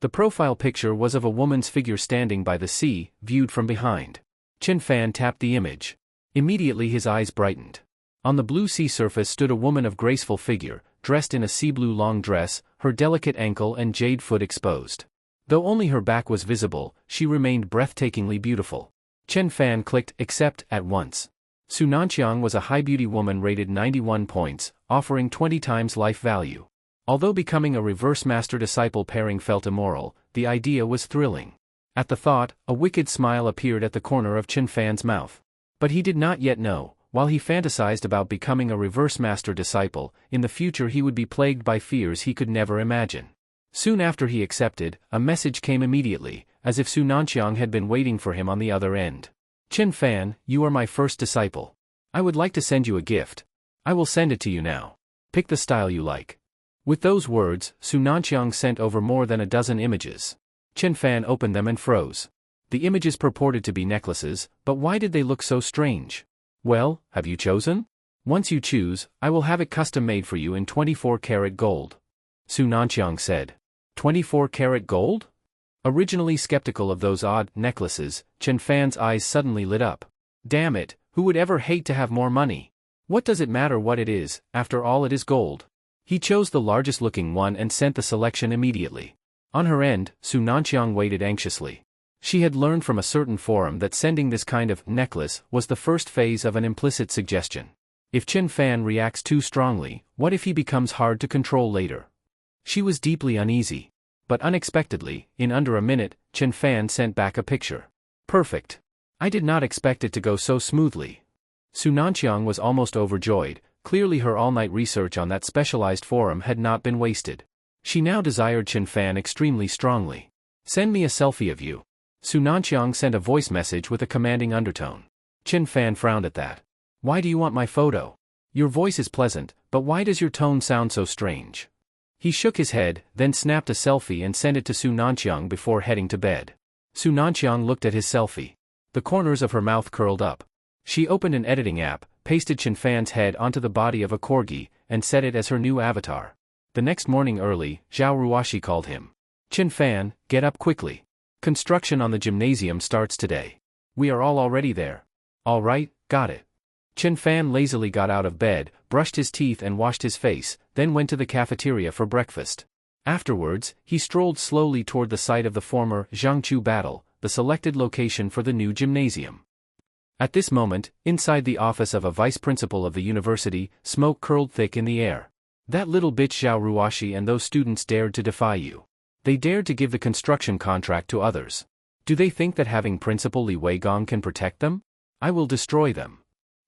The profile picture was of a woman's figure standing by the sea, viewed from behind. Chen Fan tapped the image. Immediately his eyes brightened. On the blue sea surface stood a woman of graceful figure, dressed in a sea blue long dress, her delicate ankle and jade foot exposed. Though only her back was visible, she remained breathtakingly beautiful. Chen Fan clicked accept at once. Su Nanqiang was a high beauty woman rated 91 points, offering 20 times life value. Although becoming a reverse master-disciple pairing felt immoral, the idea was thrilling. At the thought, a wicked smile appeared at the corner of Chen Fan's mouth. But he did not yet know, while he fantasized about becoming a reverse master-disciple, in the future he would be plagued by fears he could never imagine. Soon after he accepted, a message came immediately, as if Su Nanqiang had been waiting for him on the other end. Chen Fan, you are my first disciple. I would like to send you a gift. I will send it to you now. Pick the style you like. With those words, Su Nanqiang sent over more than a dozen images. Chen Fan opened them and froze. The images purported to be necklaces, but why did they look so strange? Well, have you chosen? Once you choose, I will have it custom made for you in 24-karat gold. Su Nanqiang said. 24-karat gold? Originally skeptical of those odd necklaces, Chen Fan's eyes suddenly lit up. Damn it, who would ever hate to have more money? What does it matter what it is, after all it is gold? He chose the largest looking one and sent the selection immediately. On her end, Su Nanqiang waited anxiously. She had learned from a certain forum that sending this kind of necklace was the first phase of an implicit suggestion. If Chen Fan reacts too strongly, what if he becomes hard to control later? She was deeply uneasy. But unexpectedly, in under a minute, Chen Fan sent back a picture. Perfect. I did not expect it to go so smoothly. Su Nanqiang was almost overjoyed. Clearly her all-night research on that specialized forum had not been wasted. She now desired Chen Fan extremely strongly. Send me a selfie of you. Su Nanqiang sent a voice message with a commanding undertone. Chen Fan frowned at that. Why do you want my photo? Your voice is pleasant, but why does your tone sound so strange? He shook his head, then snapped a selfie and sent it to Su Nanqiang before heading to bed. Su Nanqiang looked at his selfie. The corners of her mouth curled up. She opened an editing app, pasted Chen Fan's head onto the body of a corgi, and set it as her new avatar. The next morning early, Zhao Ruoxi called him. Chen Fan, get up quickly. Construction on the gymnasium starts today. We are all already there. All right, got it. Chen Fan lazily got out of bed, brushed his teeth and washed his face, then went to the cafeteria for breakfast. Afterwards, he strolled slowly toward the site of the former Zhangqiu battle, the selected location for the new gymnasium. At this moment, inside the office of a vice principal of the university, smoke curled thick in the air. That little bitch Zhao Ruoxi and those students dared to defy you. They dared to give the construction contract to others. Do they think that having Principal Li Weigong can protect them? I will destroy them.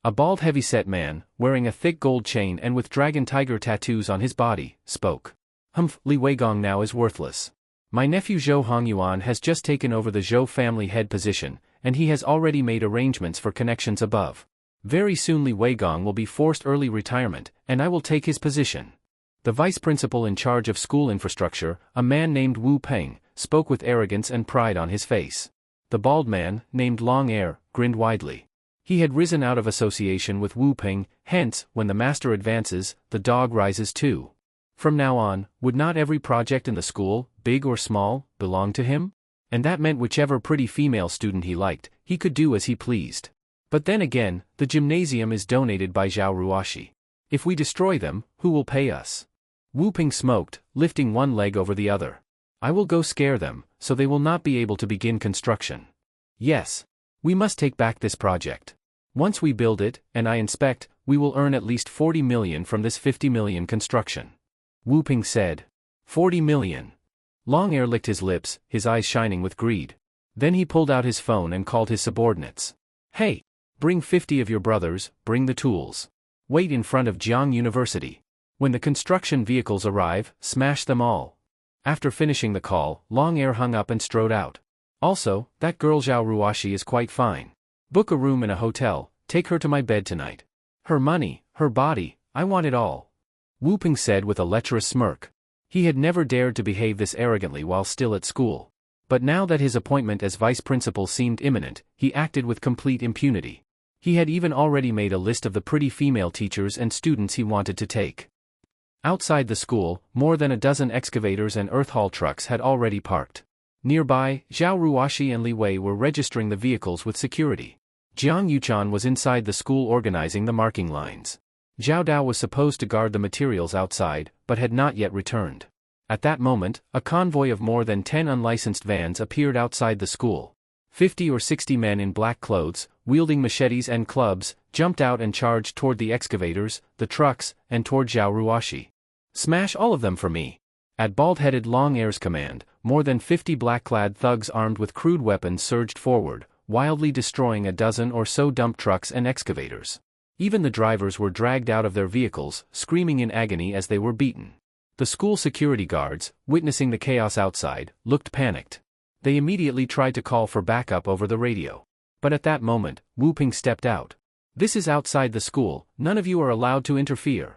A bald heavy-set man, wearing a thick gold chain and with dragon tiger tattoos on his body, spoke. Li Weigong now is worthless. My nephew Zhou Hongyuan has just taken over the Zhou family head position, and he has already made arrangements for connections above. Very soon Li Weigong will be forced early retirement, and I will take his position. The vice principal in charge of school infrastructure, a man named Wu Peng, spoke with arrogance and pride on his face. The bald man, named Long Air, grinned widely. He had risen out of association with Wu Peng, hence, when the master advances, the dog rises too. From now on, would not every project in the school, big or small, belong to him? And that meant whichever pretty female student he liked, he could do as he pleased. But then again, the gymnasium is donated by Zhao Ruoxi. If we destroy them, who will pay us? Wu Peng smoked, lifting one leg over the other. I will go scare them, so they will not be able to begin construction. Yes. We must take back this project. Once we build it, and I inspect, we will earn at least 40 million from this 50 million construction. Wu Peng said. 40 million. Long Air licked his lips, his eyes shining with greed. Then he pulled out his phone and called his subordinates. Hey! Bring 50 of your brothers, bring the tools. Wait in front of Jiang University. When the construction vehicles arrive, smash them all. After finishing the call, Long Air hung up and strode out. Also, that girl Zhao Ruoxi is quite fine. Book a room in a hotel, Take her to my bed tonight. Her money, her body, I want it all. Wu Ping said with a lecherous smirk. He had never dared to behave this arrogantly while still at school. But now that his appointment as vice principal seemed imminent, he acted with complete impunity. He had even already made a list of the pretty female teachers and students he wanted to take. Outside the school, more than a dozen excavators and earth haul trucks had already parked. Nearby, Zhao Ruoxi and Li Wei were registering the vehicles with security. Jiang Yuchan was inside the school organizing the marking lines. Zhao Dao was supposed to guard the materials outside, but had not yet returned. At that moment, a convoy of more than 10 unlicensed vans appeared outside the school. 50 or 60 men in black clothes, wielding machetes and clubs, jumped out and charged toward the excavators, the trucks, and toward Zhao Ruoxi. Smash all of them for me. At bald-headed Long Air's command, more than 50 black-clad thugs armed with crude weapons surged forward, wildly destroying a dozen or so dump trucks and excavators. Even the drivers were dragged out of their vehicles, screaming in agony as they were beaten. The school security guards, witnessing the chaos outside, looked panicked. They immediately tried to call for backup over the radio. But at that moment, Wu Ping stepped out. This is outside the school, none of you are allowed to interfere.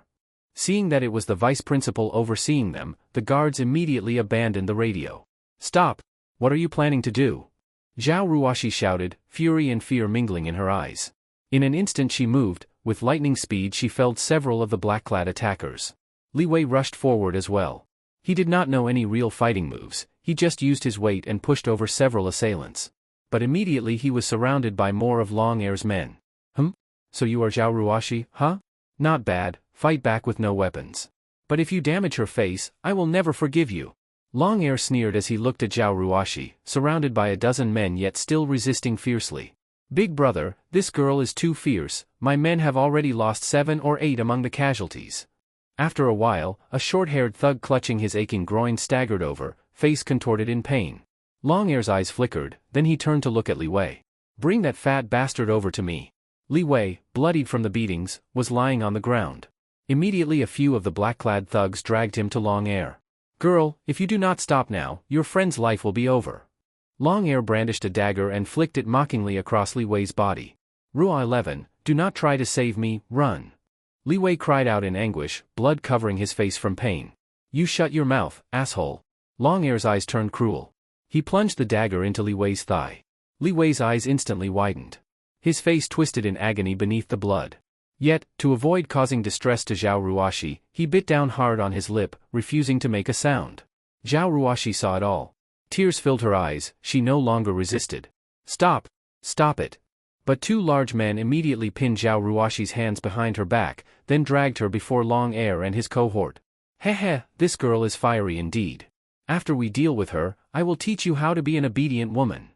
Seeing that it was the vice principal overseeing them, the guards immediately abandoned the radio. Stop! What are you planning to do? Zhao Ruoxi shouted, fury and fear mingling in her eyes. In an instant she moved, with lightning speed she felled several of the black-clad attackers. Li Wei rushed forward as well. He did not know any real fighting moves, he just used his weight and pushed over several assailants. But immediately he was surrounded by more of Long Air's men. So you are Zhao Ruoxi, huh? Not bad, fight back with no weapons. But if you damage her face, I will never forgive you. Long Air sneered as he looked at Zhao Ruoxi, surrounded by a dozen men yet still resisting fiercely. Big brother, this girl is too fierce, my men have already lost 7 or 8 among the casualties. After a while, a short-haired thug clutching his aching groin staggered over, face contorted in pain. Long Air's eyes flickered, then he turned to look at Li Wei. Bring that fat bastard over to me. Li Wei, bloodied from the beatings, was lying on the ground. Immediately a few of the black-clad thugs dragged him to Long Air. Girl, if you do not stop now, your friend's life will be over. Long Air brandished a dagger and flicked it mockingly across Li Wei's body. Rua 11, do not try to save me, run. Li Wei cried out in anguish, blood covering his face from pain. You shut your mouth, asshole. Long Air's eyes turned cruel. He plunged the dagger into Li Wei's thigh. Li Wei's eyes instantly widened. His face twisted in agony beneath the blood. Yet, to avoid causing distress to Zhao Ruoxi, he bit down hard on his lip, refusing to make a sound. Zhao Ruoxi saw it all. Tears filled her eyes, she no longer resisted. Stop! Stop it! But 2 large men immediately pinned Zhao Ruoxi's hands behind her back, then dragged her before Long Air and his cohort. Heh, this girl is fiery indeed. After we deal with her, I will teach you how to be an obedient woman.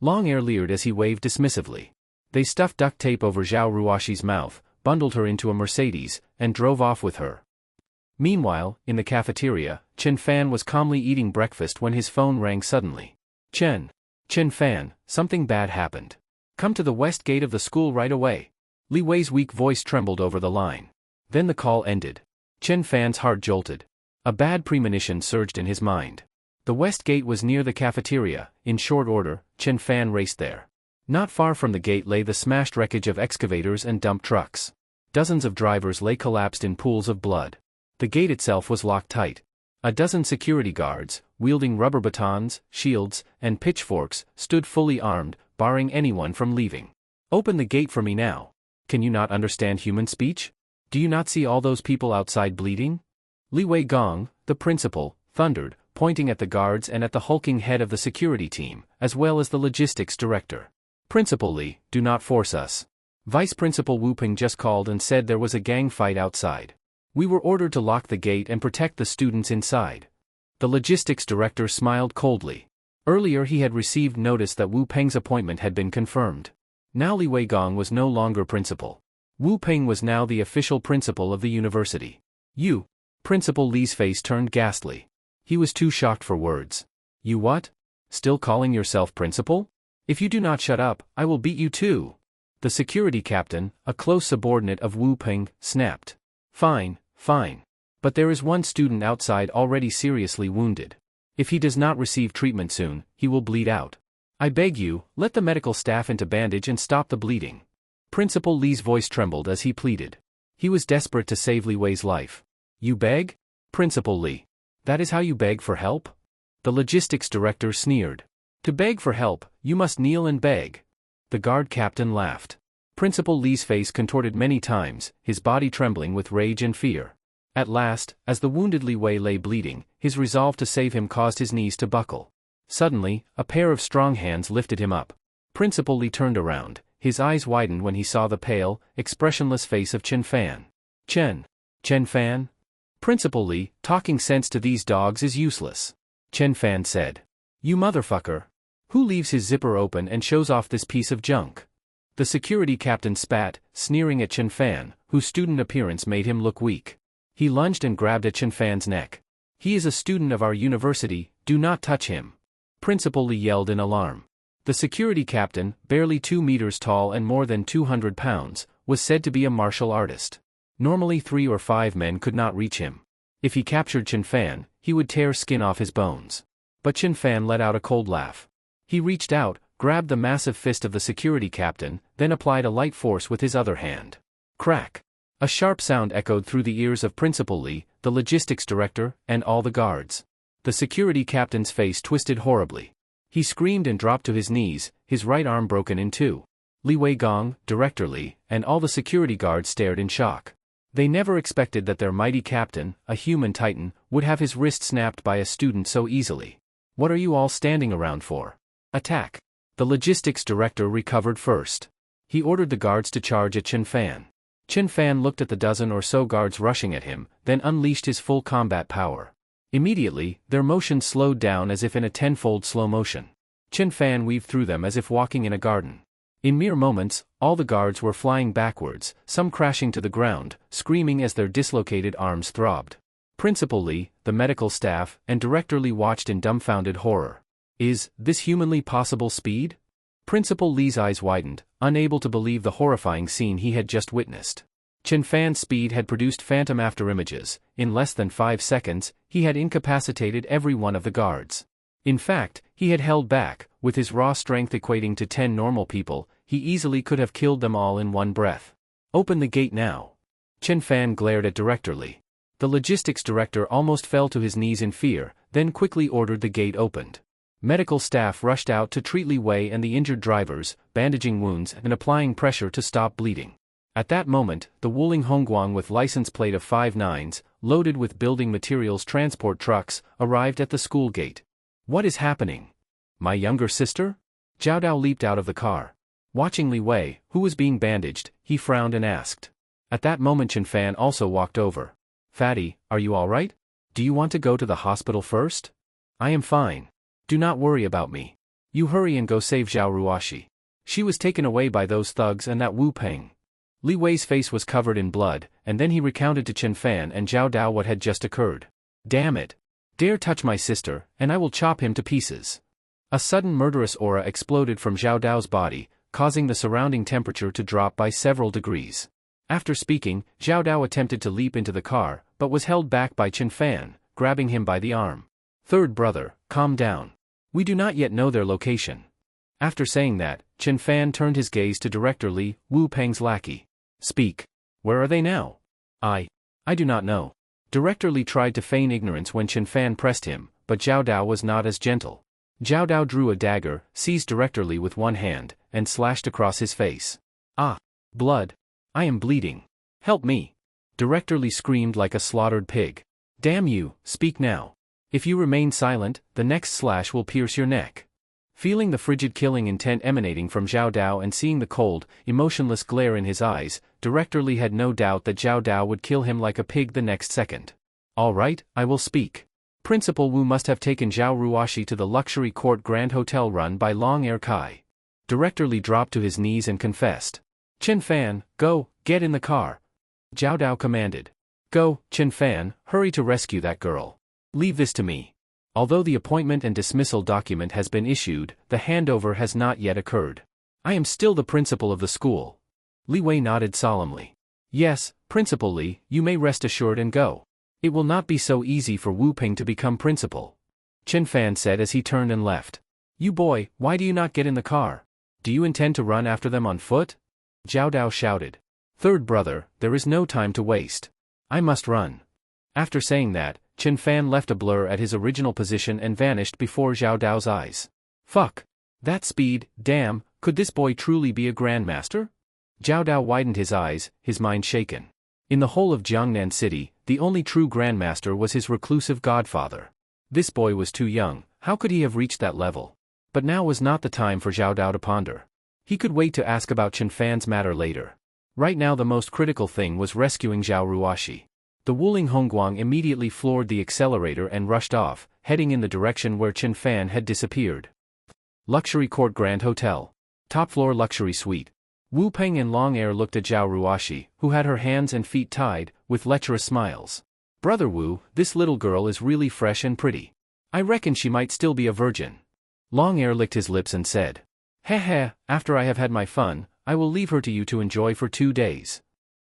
Long Air leered as he waved dismissively. They stuffed duct tape over Zhao Ruoxi's mouth, bundled her into a Mercedes, and drove off with her. Meanwhile, in the cafeteria, Chen Fan was calmly eating breakfast when his phone rang suddenly. Chen Fan, something bad happened. Come to the west gate of the school right away. Li Wei's weak voice trembled over the line. Then the call ended. Chen Fan's heart jolted. A bad premonition surged in his mind. The west gate was near the cafeteria. In short order, Chen Fan raced there. Not far from the gate lay the smashed wreckage of excavators and dump trucks. Dozens of drivers lay collapsed in pools of blood. The gate itself was locked tight. A dozen security guards, wielding rubber batons, shields, and pitchforks, stood fully armed, barring anyone from leaving. Open the gate for me now. Can you not understand human speech? Do you not see all those people outside bleeding? Li Wei Gong, the principal, thundered, pointing at the guards and at the hulking head of the security team, as well as the logistics director. Principal Li, do not force us. Vice Principal Wu Ping just called and said there was a gang fight outside. We were ordered to lock the gate and protect the students inside. The logistics director smiled coldly. Earlier he had received notice that Wu Peng's appointment had been confirmed. Now Li Weigong was no longer principal. Wu Peng was now the official principal of the university. You. Principal Li's face turned ghastly. He was too shocked for words. You what? Still calling yourself principal? If you do not shut up, I will beat you too. The security captain, a close subordinate of Wu Peng, snapped. Fine. But there is one student outside already seriously wounded. If he does not receive treatment soon, he will bleed out. I beg you, let the medical staff into bandage and stop the bleeding. Principal Li's voice trembled as he pleaded. He was desperate to save Li Wei's life. You beg? Principal Li. That is how you beg for help? The logistics director sneered. To beg for help, you must kneel and beg. The guard captain laughed. Principal Li's face contorted many times, his body trembling with rage and fear. At last, as the wounded Li Wei lay bleeding, his resolve to save him caused his knees to buckle. Suddenly, a pair of strong hands lifted him up. Principal Li turned around, his eyes widened when he saw the pale, expressionless face of Chen Fan. Chen Fan? Principal Li, talking sense to these dogs is useless. Chen Fan said. You motherfucker. Who leaves his zipper open and shows off this piece of junk? The security captain spat, sneering at Chen Fan, whose student appearance made him look weak. He lunged and grabbed at Chen Fan's neck. He is a student of our university, do not touch him. Principal Li yelled in alarm. The security captain, barely 2 meters tall and more than 200 pounds, was said to be a martial artist. Normally 3 or 5 men could not reach him. If he captured Chen Fan, he would tear skin off his bones. But Chen Fan let out a cold laugh. He reached out, grabbed the massive fist of the security captain, then applied a light force with his other hand. Crack! A sharp sound echoed through the ears of Principal Li, the logistics director, and all the guards. The security captain's face twisted horribly. He screamed and dropped to his knees, his right arm broken in two. Li Weigong, Director Li, and all the security guards stared in shock. They never expected that their mighty captain, a human titan, would have his wrist snapped by a student so easily. What are you all standing around for? Attack! The logistics director recovered first. He ordered the guards to charge at Chen Fan. Chen Fan looked at the dozen or so guards rushing at him, then unleashed his full combat power. Immediately, their motion slowed down as if in a tenfold slow motion. Chen Fan weaved through them as if walking in a garden. In mere moments, all the guards were flying backwards, some crashing to the ground, screaming as their dislocated arms throbbed. Principal Li, the medical staff, and Director Li watched in dumbfounded horror. Is this humanly possible speed? Principal Li's eyes widened, unable to believe the horrifying scene he had just witnessed. Chen Fan's speed had produced phantom afterimages. In less than 5 seconds, he had incapacitated every one of the guards. In fact, he had held back, with his raw strength equating to 10 normal people, he easily could have killed them all in one breath. Open the gate now. Chen Fan glared at Director Li. The logistics director almost fell to his knees in fear, then quickly ordered the gate opened. Medical staff rushed out to treat Li Wei and the injured drivers, bandaging wounds and applying pressure to stop bleeding. At that moment, the Wuling Hongguang with license plate of 59s, loaded with building materials transport trucks, arrived at the school gate. What is happening? My younger sister? Zhao Dao leaped out of the car. Watching Li Wei, who was being bandaged, he frowned and asked. At that moment Chen Fan also walked over. Fatty, are you all right? Do you want to go to the hospital first? I am fine. Do not worry about me. You hurry and go save Zhao Ruoshi. She was taken away by those thugs and that Wu Peng. Li Wei's face was covered in blood, and then he recounted to Chen Fan and Zhao Dao what had just occurred. Damn it. Dare touch my sister, and I will chop him to pieces. A sudden murderous aura exploded from Zhao Dao's body, causing the surrounding temperature to drop by several degrees. After speaking, Zhao Dao attempted to leap into the car, but was held back by Chen Fan, grabbing him by the arm. Third brother, calm down. We do not yet know their location. After saying that, Chen Fan turned his gaze to Director Li, Wu Peng's lackey. Speak. Where are they now? I do not know. Director Li tried to feign ignorance when Chen Fan pressed him, but Zhao Dao was not as gentle. Zhao Dao drew a dagger, seized Director Li with one hand, and slashed across his face. Ah! Blood! I am bleeding. Help me! Director Li screamed like a slaughtered pig. Damn you, speak now. If you remain silent, the next slash will pierce your neck. Feeling the frigid killing intent emanating from Zhao Dao and seeing the cold, emotionless glare in his eyes, Director Li had no doubt that Zhao Dao would kill him like a pig the next second. All right, I will speak. Principal Wu must have taken Zhao Ruoshi to the luxury court Grand Hotel run by Long Air Kai. Director Li dropped to his knees and confessed. Chen Fan, go, get in the car. Zhao Dao commanded. Go, Chen Fan, hurry to rescue that girl. Leave this to me. Although the appointment and dismissal document has been issued, the handover has not yet occurred. I am still the principal of the school. Li Wei nodded solemnly. Yes, Principal Li, you may rest assured and go. It will not be so easy for Wu Peng to become principal. Chen Fan said as he turned and left. You boy, why do you not get in the car? Do you intend to run after them on foot? Zhao Dao shouted. Third brother, there is no time to waste. I must run. After saying that, Chen Fan left a blur at his original position and vanished before Zhao Dao's eyes. Fuck. That speed, damn, could this boy truly be a grandmaster? Zhao Dao widened his eyes, his mind shaken. In the whole of Jiangnan City, the only true grandmaster was his reclusive godfather. This boy was too young, how could he have reached that level? But now was not the time for Zhao Dao to ponder. He could wait to ask about Chen Fan's matter later. Right now the most critical thing was rescuing Zhao Ruoxi. The Wuling Hongguang immediately floored the accelerator and rushed off, heading in the direction where Chen Fan had disappeared. Luxury Court Grand Hotel. Top floor luxury suite. Wu Peng and Long Air looked at Zhao Ruoxi, who had her hands and feet tied, with lecherous smiles. Brother Wu, this little girl is really fresh and pretty. I reckon she might still be a virgin. Long Air licked his lips and said. Heh, after I have had my fun, I will leave her to you to enjoy for 2 days.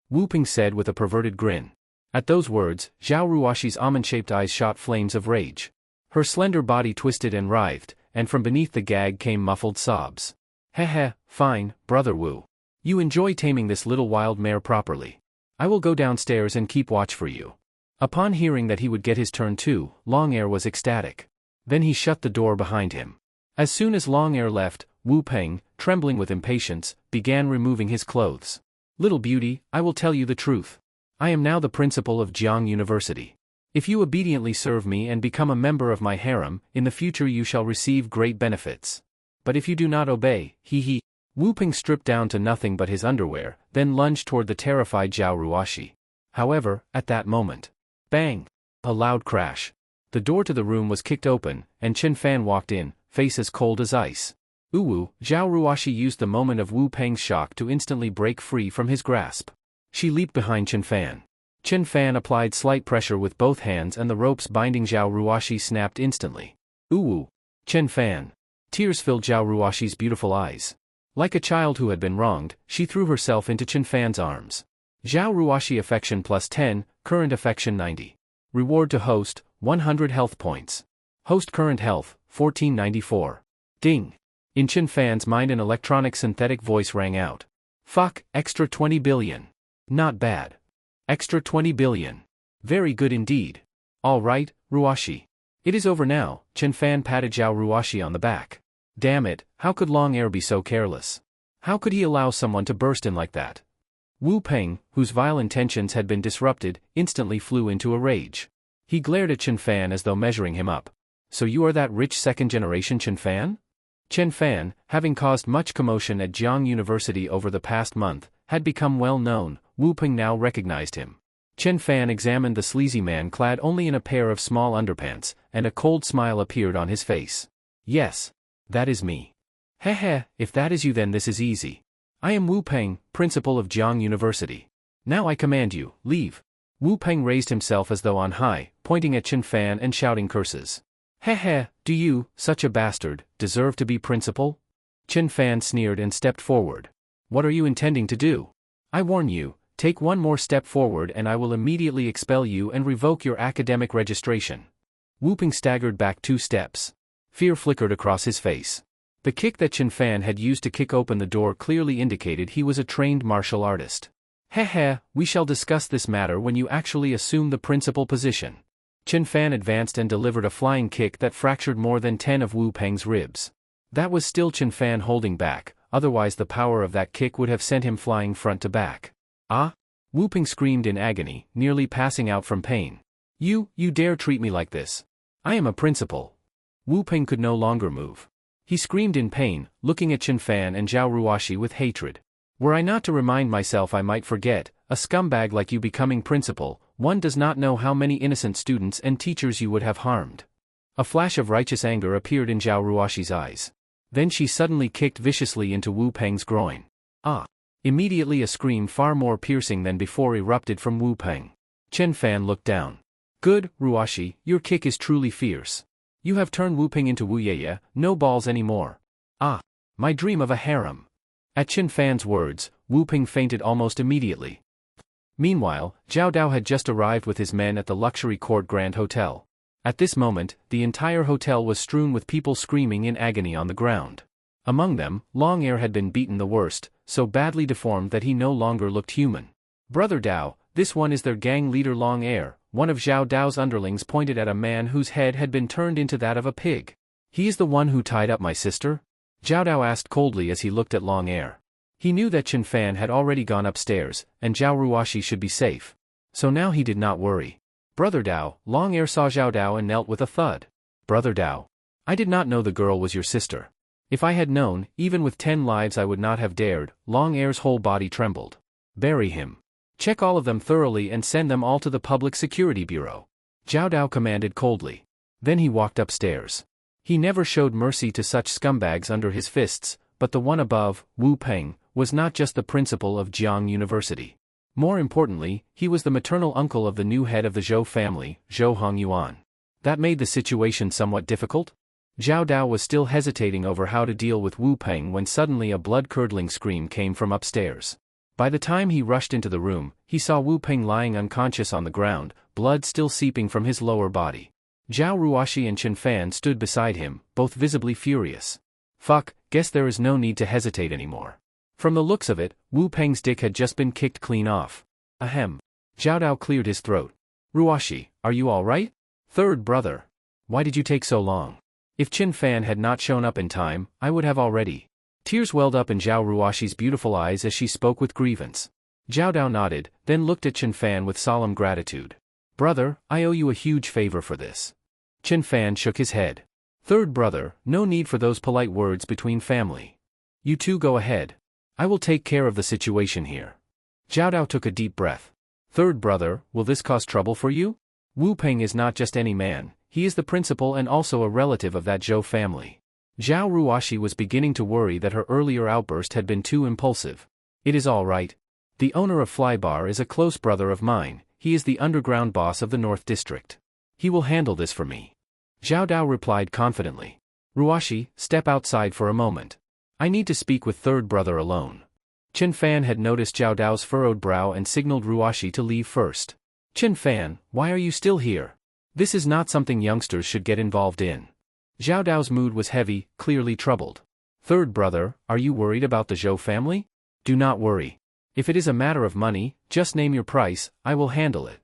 Wu Peng said with a perverted grin. At those words, Zhao Ruoxi's almond-shaped eyes shot flames of rage. Her slender body twisted and writhed, and from beneath the gag came muffled sobs. Heh, fine, Brother Wu. You enjoy taming this little wild mare properly. I will go downstairs and keep watch for you. Upon hearing that he would get his turn too, Long Air was ecstatic. Then he shut the door behind him. As soon as Long Air left, Wu Peng, trembling with impatience, began removing his clothes. Little beauty, I will tell you the truth. I am now the principal of Jiang University. If you obediently serve me and become a member of my harem, in the future you shall receive great benefits. But if you do not obey, he. Wu Peng stripped down to nothing but his underwear, then lunged toward the terrified Zhao Ruoxi. However, at that moment, bang! A loud crash. The door to the room was kicked open, and Chen Fan walked in, face as cold as ice. Zhao Ruoxi used the moment of Wu Peng's shock to instantly break free from his grasp. She leaped behind Chen Fan. Chen Fan applied slight pressure with both hands and the ropes binding Zhao Ruoxi snapped instantly. Chen Fan. Tears filled Zhao Ruoxi's beautiful eyes. Like a child who had been wronged, she threw herself into Chen Fan's arms. Zhao Ruoxi affection plus 10, current affection 90. Reward to host, 100 health points. Host current health, 1494. Ding. In Chen Fan's mind an electronic synthetic voice rang out. Fuck, extra 20 billion. Not bad. Extra 20 billion. Very good indeed. All right, Ruoxi. It is over now, Chen Fan patted Zhao Ruoxi on the back. Damn it, how could Long Air be so careless? How could he allow someone to burst in like that? Wu Peng, whose vile intentions had been disrupted, instantly flew into a rage. He glared at Chen Fan as though measuring him up. So you are that rich second-generation Chen Fan? Chen Fan, having caused much commotion at Jiang University over the past month, had become well known. Wu Peng now recognized him. Chen Fan examined the sleazy man clad only in a pair of small underpants, and a cold smile appeared on his face. Yes. That is me. Heh, if that is you then this is easy. I am Wu Peng, principal of Jiang University. Now I command you, leave. Wu Peng raised himself as though on high, pointing at Chen Fan and shouting curses. Heh, do you, such a bastard, deserve to be principal? Chen Fan sneered and stepped forward. What are you intending to do? I warn you, take one more step forward and I will immediately expel you and revoke your academic registration. Wu Peng staggered back 2 steps. Fear flickered across his face. The kick that Chen Fan had used to kick open the door clearly indicated he was a trained martial artist. Heh, we shall discuss this matter when you actually assume the principal position. Chen Fan advanced and delivered a flying kick that fractured more than 10 of Wu Peng's ribs. That was still Chen Fan holding back, otherwise the power of that kick would have sent him flying front to back. Ah! Wu Peng screamed in agony, nearly passing out from pain. You dare treat me like this? I am a principal. Wu Peng could no longer move. He screamed in pain, looking at Chen Fan and Zhao Ruoxi with hatred. Were I not to remind myself I might forget, a scumbag like you becoming principal, one does not know how many innocent students and teachers you would have harmed. A flash of righteous anger appeared in Zhao Ruoxi's eyes. Then she suddenly kicked viciously into Wu Peng's groin. Ah! Immediately a scream far more piercing than before erupted from Wu Peng. Chen Fan looked down. Good, Ruoxi, your kick is truly fierce. You have turned Wu Peng into Wu Yeye, no balls anymore. Ah! My dream of a harem. At Chen Fan's words, Wu Peng fainted almost immediately. Meanwhile, Zhao Dao had just arrived with his men at the luxury court Grand Hotel. At this moment, the entire hotel was strewn with people screaming in agony on the ground. Among them, Long Air had been beaten the worst, so badly deformed that he no longer looked human. "Brother Dao, this one is their gang leader Long Air," one of Zhao Dao's underlings pointed at a man whose head had been turned into that of a pig. "He is the one who tied up my sister?" Zhao Dao asked coldly as he looked at Long Air. He knew that Chen Fan had already gone upstairs, and Zhao Ruoxi should be safe. So now he did not worry. "Brother Dao," Long Air saw Zhao Dao and knelt with a thud. "Brother Dao, I did not know the girl was your sister. If I had known, even with 10 lives I would not have dared." Long Air's whole body trembled. "Bury him. Check all of them thoroughly and send them all to the Public Security Bureau," Zhao Dao commanded coldly. Then he walked upstairs. He never showed mercy to such scumbags under his fists, but the one above, Wu Peng, was not just the principal of Jiang University. More importantly, he was the maternal uncle of the new head of the Zhou family, Zhou Hongyuan. That made the situation somewhat difficult. Zhao Dao was still hesitating over how to deal with Wu Peng when suddenly a blood-curdling scream came from upstairs. By the time he rushed into the room, he saw Wu Peng lying unconscious on the ground, blood still seeping from his lower body. Zhao Ruoxi and Chen Fan stood beside him, both visibly furious. "Fuck, guess there is no need to hesitate anymore." From the looks of it, Wu Peng's dick had just been kicked clean off. Ahem. Zhao Dao cleared his throat. "Ruoxi, are you all right? Third brother. Why did you take so long? If Chen Fan had not shown up in time, I would have already." Tears welled up in Zhao Ruoxi's beautiful eyes as she spoke with grievance. Zhao Dao nodded, then looked at Chen Fan with solemn gratitude. "Brother, I owe you a huge favor for this." Chen Fan shook his head. "Third brother, no need for those polite words between family. You two go ahead. I will take care of the situation here." Zhao Dao took a deep breath. "Third brother, will this cause trouble for you? Wu Peng is not just any man, he is the principal and also a relative of that Zhou family." Zhao Ruoxi was beginning to worry that her earlier outburst had been too impulsive. "It is all right. The owner of Flybar is a close brother of mine, he is the underground boss of the North District. He will handle this for me." Zhao Dao replied confidently. "Ruoxi, step outside for a moment. I need to speak with third brother alone." Chen Fan had noticed Zhao Dao's furrowed brow and signaled Ruoxi to leave first. "Chen Fan, why are you still here? This is not something youngsters should get involved in." Zhao Dao's mood was heavy, clearly troubled. "Third brother, are you worried about the Zhou family? Do not worry. If it is a matter of money, just name your price, I will handle it."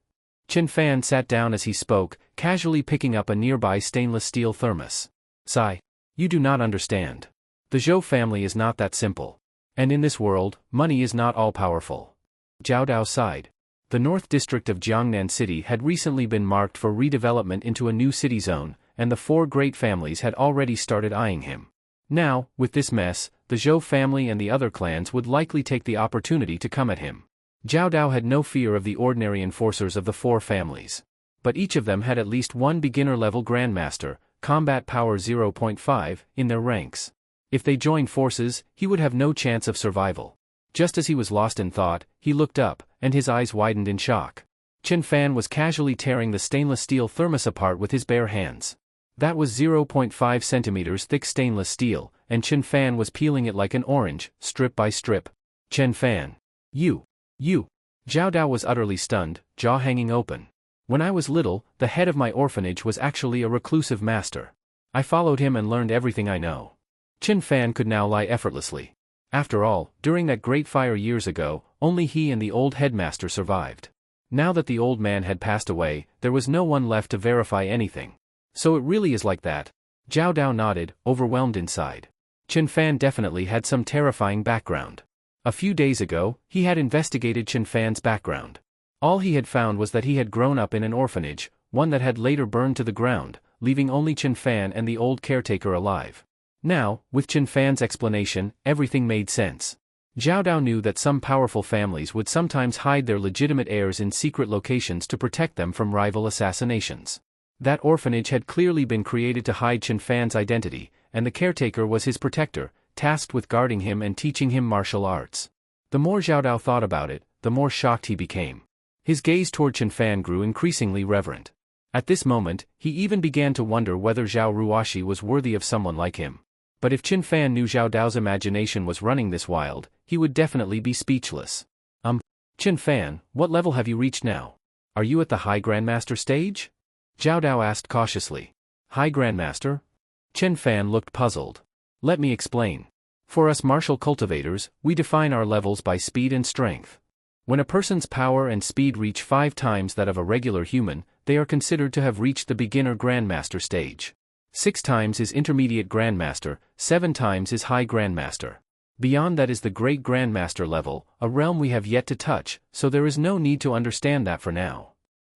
Chen Fan sat down as he spoke, casually picking up a nearby stainless steel thermos. "Sigh. You do not understand. The Zhou family is not that simple. And in this world, money is not all-powerful." Zhao Dao sighed. The North District of Jiangnan City had recently been marked for redevelopment into a new city zone, and the 4 great families had already started eyeing him. Now, with this mess, the Zhou family and the other clans would likely take the opportunity to come at him. Zhao Dao had no fear of the ordinary enforcers of the 4 families. But each of them had at least one beginner-level grandmaster, combat power 0.5, in their ranks. If they joined forces, he would have no chance of survival. Just as he was lost in thought, he looked up, and his eyes widened in shock. Chen Fan was casually tearing the stainless steel thermos apart with his bare hands. That was 0.5 centimeters thick stainless steel, and Chen Fan was peeling it like an orange, strip by strip. "Chen Fan. You. Zhao Dao was utterly stunned, jaw hanging open. "When I was little, the head of my orphanage was actually a reclusive master. I followed him and learned everything I know." Chen Fan could now lie effortlessly. After all, during that great fire years ago, only he and the old headmaster survived. Now that the old man had passed away, there was no one left to verify anything. "So it really is like that." Zhao Dao nodded, overwhelmed inside. Chen Fan definitely had some terrifying background. A few days ago, he had investigated Chen Fan's background. All he had found was that he had grown up in an orphanage, one that had later burned to the ground, leaving only Chen Fan and the old caretaker alive. Now, with Chen Fan's explanation, everything made sense. Zhao Dao knew that some powerful families would sometimes hide their legitimate heirs in secret locations to protect them from rival assassinations. That orphanage had clearly been created to hide Chen Fan's identity, and the caretaker was his protector, tasked with guarding him and teaching him martial arts. The more Zhao Dao thought about it, the more shocked he became. His gaze toward Chen Fan grew increasingly reverent. At this moment, he even began to wonder whether Zhao Ruoxi was worthy of someone like him. But if Chen Fan knew Zhao Dao's imagination was running this wild, he would definitely be speechless. Chen Fan, what level have you reached now? Are you at the High Grandmaster stage?" Zhao Dao asked cautiously. "High Grandmaster?" Chen Fan looked puzzled. "Let me explain. For us martial cultivators, we define our levels by speed and strength. When a person's power and speed reach 5 times that of a regular human, they are considered to have reached the beginner grandmaster stage. 6 times is intermediate grandmaster, 7 times is high grandmaster. Beyond that is the great grandmaster level, a realm we have yet to touch, so there is no need to understand that for now.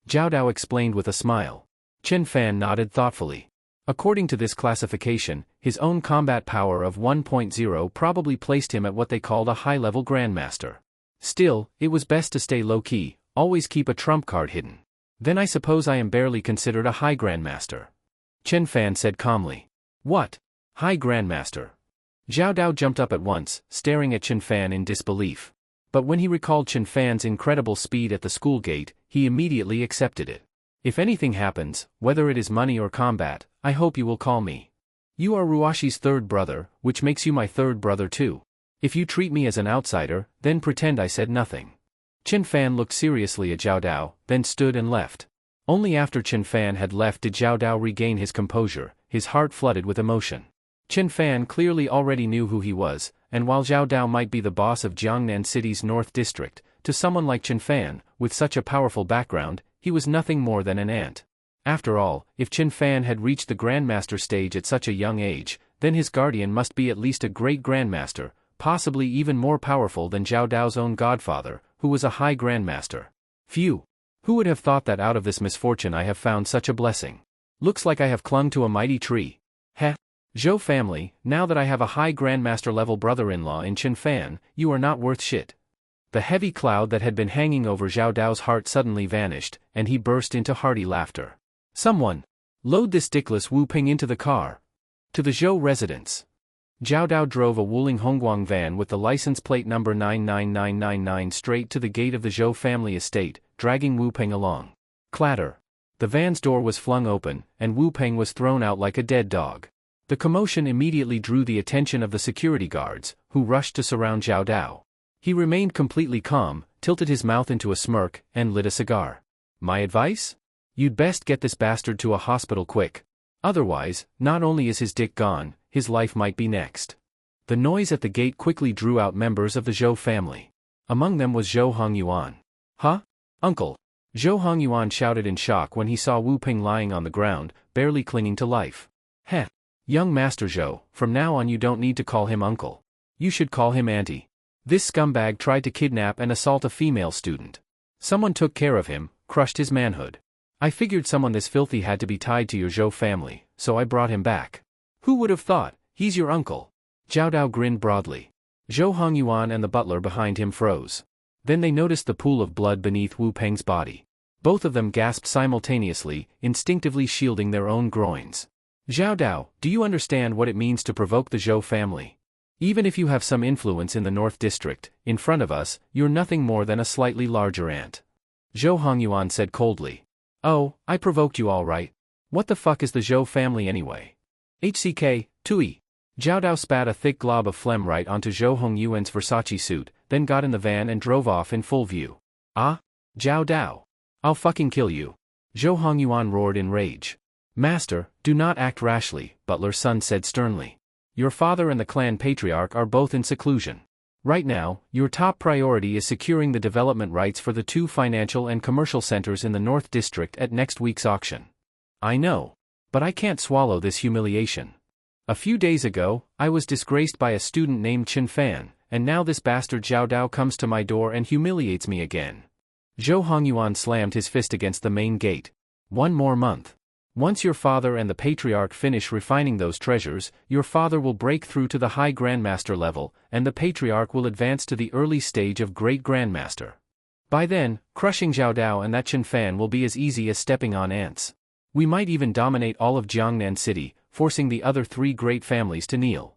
Zhao Dao explained with a smile. Chen Fan nodded thoughtfully. According to this classification, his own combat power of 1.0 probably placed him at what they called a high-level grandmaster. Still, it was best to stay low-key, always keep a trump card hidden. Then I suppose I am barely considered a high grandmaster. Chen Fan said calmly. What? High grandmaster? Zhao Dao jumped up at once, staring at Chen Fan in disbelief. But when he recalled Chen Fan's incredible speed at the school gate, he immediately accepted it. If anything happens, whether it is money or combat, I hope you will call me. You are Ruashi's third brother, which makes you my third brother too. If you treat me as an outsider, then pretend I said nothing. Chen Fan looked seriously at Zhao Dao, then stood and left. Only after Chen Fan had left did Zhao Dao regain his composure, his heart flooded with emotion. Chen Fan clearly already knew who he was, and while Zhao Dao might be the boss of Jiangnan City's North District, to someone like Chen Fan, with such a powerful background, he was nothing more than an ant. After all, if Chen Fan had reached the Grandmaster stage at such a young age, then his guardian must be at least a great Grandmaster, possibly even more powerful than Zhao Dao's own godfather, who was a high Grandmaster. Phew! Who would have thought that out of this misfortune I have found such a blessing? Looks like I have clung to a mighty tree. Heh! Zhou family, now that I have a high Grandmaster level brother-in-law in Chen Fan, you are not worth shit. The heavy cloud that had been hanging over Zhao Dao's heart suddenly vanished, and he burst into hearty laughter. Someone! Load this dickless Wu Ping into the car. To the Zhou residence. Zhao Dao drove a Wuling Hongguang van with the license plate number 99999 straight to the gate of the Zhou family estate, dragging Wu Ping along. Clatter. The van's door was flung open, and Wu Ping was thrown out like a dead dog. The commotion immediately drew the attention of the security guards, who rushed to surround Zhao Dao. He remained completely calm, tilted his mouth into a smirk, and lit a cigar. My advice? You'd best get this bastard to a hospital quick. Otherwise, not only is his dick gone, his life might be next. The noise at the gate quickly drew out members of the Zhou family. Among them was Zhou Hongyuan. Huh? Uncle! Zhou Hongyuan shouted in shock when he saw Wu Ping lying on the ground, barely clinging to life. Heh! Young Master Zhou, from now on you don't need to call him uncle. You should call him auntie. This scumbag tried to kidnap and assault a female student. Someone took care of him, crushed his manhood. I figured someone this filthy had to be tied to your Zhou family, so I brought him back. Who would have thought? He's your uncle. Zhao Dao grinned broadly. Zhou Hongyuan and the butler behind him froze. Then they noticed the pool of blood beneath Wu Peng's body. Both of them gasped simultaneously, instinctively shielding their own groins. Zhao Dao, do you understand what it means to provoke the Zhou family? Even if you have some influence in the North District, in front of us, you're nothing more than a slightly larger ant. Zhou Hongyuan said coldly. Oh, I provoked you all right. What the fuck is the Zhou family anyway? HCK, Tui. Zhao Dao spat a thick glob of phlegm right onto Zhou Hongyuan's Versace suit, then got in the van and drove off in full view. Ah? Zhao Dao. I'll fucking kill you. Zhou Hongyuan roared in rage. Master, do not act rashly, Butler's son said sternly. Your father and the clan patriarch are both in seclusion. Right now, your top priority is securing the development rights for the 2 financial and commercial centers in the North District at next week's auction. I know. But I can't swallow this humiliation. A few days ago, I was disgraced by a student named Chen Fan, and now this bastard Zhao Dao comes to my door and humiliates me again. Zhou Hongyuan slammed his fist against the main gate. One more month. Once your father and the patriarch finish refining those treasures, your father will break through to the high grandmaster level, and the patriarch will advance to the early stage of great grandmaster. By then, crushing Zhao Dao and that Chen Fan will be as easy as stepping on ants. We might even dominate all of Jiangnan City, forcing the other 3 great families to kneel.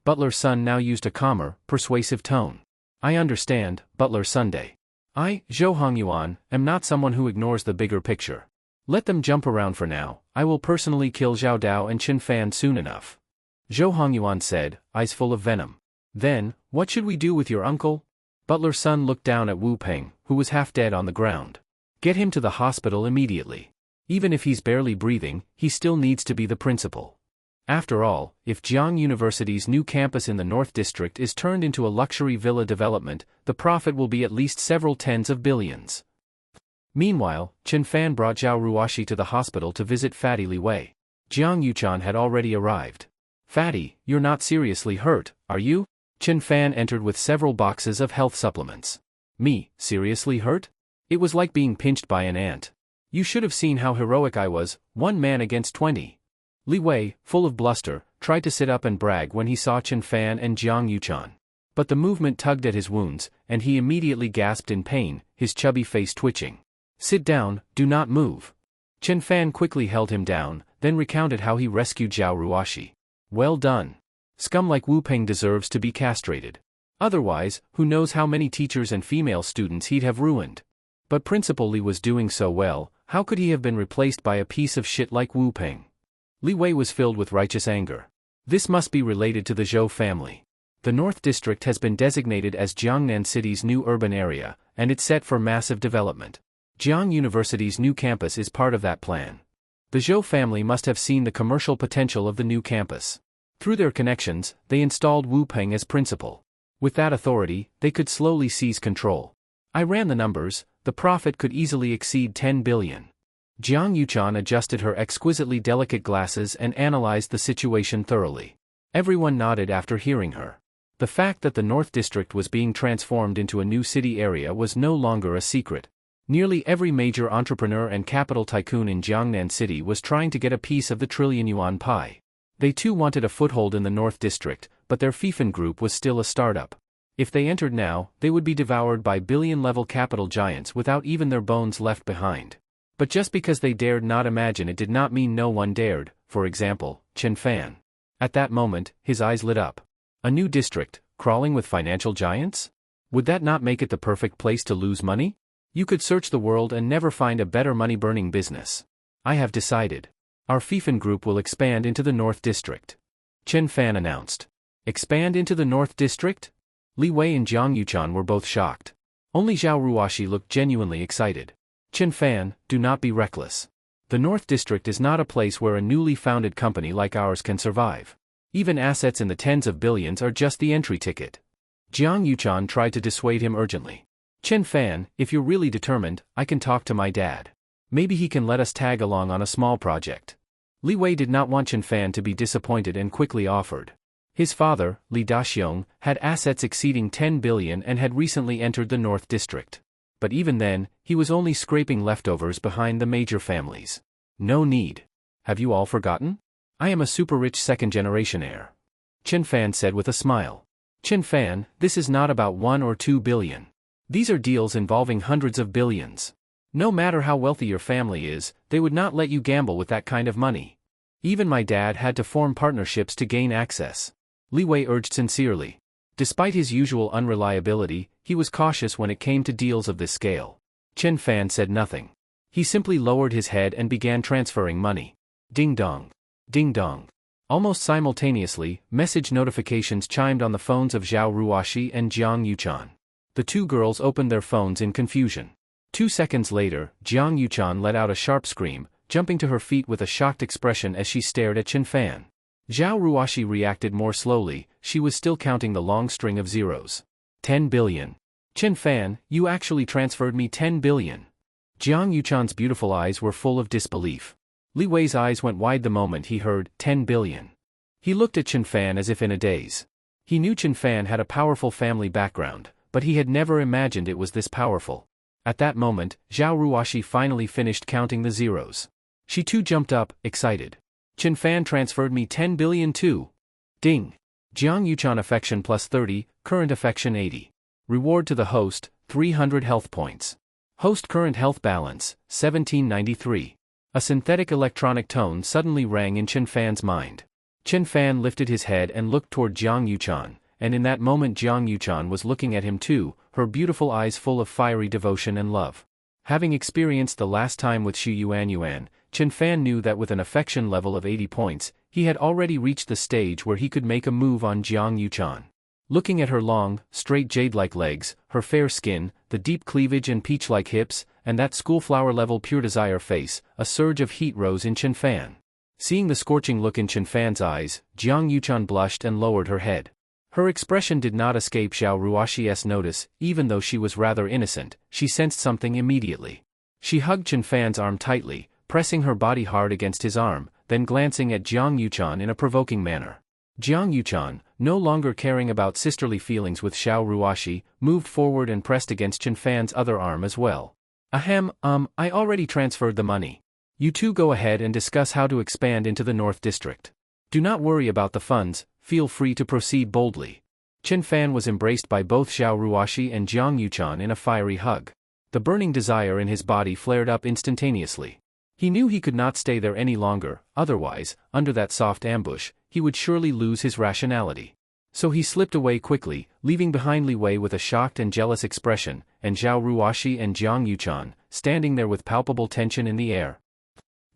Butler's son now used a calmer, persuasive tone. I understand, Butler Sunday. I, Zhou Hongyuan, am not someone who ignores the bigger picture. Let them jump around for now, I will personally kill Zhao Dao and Chen Fan soon enough. Zhou Hongyuan said, eyes full of venom. Then, what should we do with your uncle? Butler's son looked down at Wu Ping, who was half dead on the ground. Get him to the hospital immediately. Even if he's barely breathing, he still needs to be the principal. After all, if Jiang University's new campus in the North District is turned into a luxury villa development, the profit will be at least several tens of billions. Meanwhile, Chen Fan brought Zhao Ruoxi to the hospital to visit Fatty Li Wei. Jiang Yuchan had already arrived. "Fatty, you're not seriously hurt, are you?" Chen Fan entered with several boxes of health supplements. "Me, seriously hurt?" It was like being pinched by an ant. "You should have seen how heroic I was, 1 man against 20. Li Wei, full of bluster, tried to sit up and brag when he saw Chen Fan and Jiang Yuchan. But the movement tugged at his wounds, and he immediately gasped in pain, his chubby face twitching. "Sit down, do not move." Chen Fan quickly held him down, then recounted how he rescued Zhao Ruoxi. "Well done. Scum like Wu Peng deserves to be castrated. Otherwise, who knows how many teachers and female students he'd have ruined. But Principal Li was doing so well, how could he have been replaced by a piece of shit like Wu Peng?" Li Wei was filled with righteous anger. This must be related to the Zhou family. The North District has been designated as Jiangnan City's new urban area, and it's set for massive development. Jiang University's new campus is part of that plan. The Zhou family must have seen the commercial potential of the new campus. Through their connections, they installed Wu Peng as principal. With that authority, they could slowly seize control. I ran the numbers, the profit could easily exceed 10 billion. Jiang Yuchan adjusted her exquisitely delicate glasses and analyzed the situation thoroughly. Everyone nodded after hearing her. The fact that the North District was being transformed into a new city area was no longer a secret. Nearly every major entrepreneur and capital tycoon in Jiangnan City was trying to get a piece of the trillion-yuan pie. They too wanted a foothold in the North District, but their Fifen group was still a startup. If they entered now, they would be devoured by billion-level capital giants without even their bones left behind. But just because they dared not imagine it did not mean no one dared, for example, Chen Fan. At that moment, his eyes lit up. A new district, crawling with financial giants? Would that not make it the perfect place to lose money? You could search the world and never find a better money-burning business. I have decided. Our Fifen group will expand into the North District. Chen Fan announced. Expand into the North District? Li Wei and Jiang Yuchan were both shocked. Only Zhao Ruoxi looked genuinely excited. Chen Fan, do not be reckless. The North District is not a place where a newly founded company like ours can survive. Even assets in the tens of billions are just the entry ticket. Jiang Yuchan tried to dissuade him urgently. Chen Fan, if you're really determined, I can talk to my dad. Maybe he can let us tag along on a small project. Li Wei did not want Chen Fan to be disappointed and quickly offered. His father, Li Daxiong, had assets exceeding 10 billion and had recently entered the North District. But even then, he was only scraping leftovers behind the major families. No need. Have you all forgotten? I am a super-rich second-generation heir. Chen Fan said with a smile. Chen Fan, this is not about 1 or 2 billion. These are deals involving hundreds of billions. No matter how wealthy your family is, they would not let you gamble with that kind of money. Even my dad had to form partnerships to gain access. Li Wei urged sincerely. Despite his usual unreliability, he was cautious when it came to deals of this scale. Chen Fan said nothing. He simply lowered his head and began transferring money. Ding dong. Ding dong. Almost simultaneously, message notifications chimed on the phones of Zhao Ruoxi and Jiang Yuchan. The two girls opened their phones in confusion. 2 seconds later, Jiang Yuchan let out a sharp scream, jumping to her feet with a shocked expression as she stared at Chen Fan. Zhao Ruoxi reacted more slowly, she was still counting the long string of zeros. 10 billion. Chen Fan, you actually transferred me 10 billion. Jiang Yuchan's beautiful eyes were full of disbelief. Li Wei's eyes went wide the moment he heard 10 billion. He looked at Chen Fan as if in a daze. He knew Chen Fan had a powerful family background, but he had never imagined it was this powerful. At that moment, Zhao Ruoxi finally finished counting the zeros. She too jumped up, excited. Chen Fan transferred me 10 billion too. Ding. Jiang Yuchan affection plus 30, current affection 80. Reward to the host, 300 health points. Host current health balance, 1793. A synthetic electronic tone suddenly rang in Chen Fan's mind. Chen Fan lifted his head and looked toward Jiang Yuchan, and in that moment Jiang Yuchan was looking at him too, her beautiful eyes full of fiery devotion and love. Having experienced the last time with Xu Yuan, Chen Fan knew that with an affection level of 80 points, he had already reached the stage where he could make a move on Jiang Yuchan. Looking at her long, straight jade-like legs, her fair skin, the deep cleavage and peach-like hips, and that schoolflower-level pure desire face, a surge of heat rose in Chen Fan. Seeing the scorching look in Chen Fan's eyes, Jiang Yuchan blushed and lowered her head. Her expression did not escape Zhao Ruoxi's notice. Even though she was rather innocent, she sensed something immediately. She hugged Chen Fan's arm tightly, pressing her body hard against his arm, then glancing at Jiang Yuchan in a provoking manner. Jiang Yuchan, no longer caring about sisterly feelings with Zhao Ruoxi, moved forward and pressed against Chen Fan's other arm as well. Ahem, I already transferred the money. You two go ahead and discuss how to expand into the North District. Do not worry about the funds, feel free to proceed boldly. Chen Fan was embraced by both Zhao Ruoxi and Jiang Yuchan in a fiery hug. The burning desire in his body flared up instantaneously. He knew he could not stay there any longer, otherwise, under that soft ambush, he would surely lose his rationality. So he slipped away quickly, leaving behind Li Wei with a shocked and jealous expression, and Zhao Ruoxi and Jiang Yuchan, standing there with palpable tension in the air.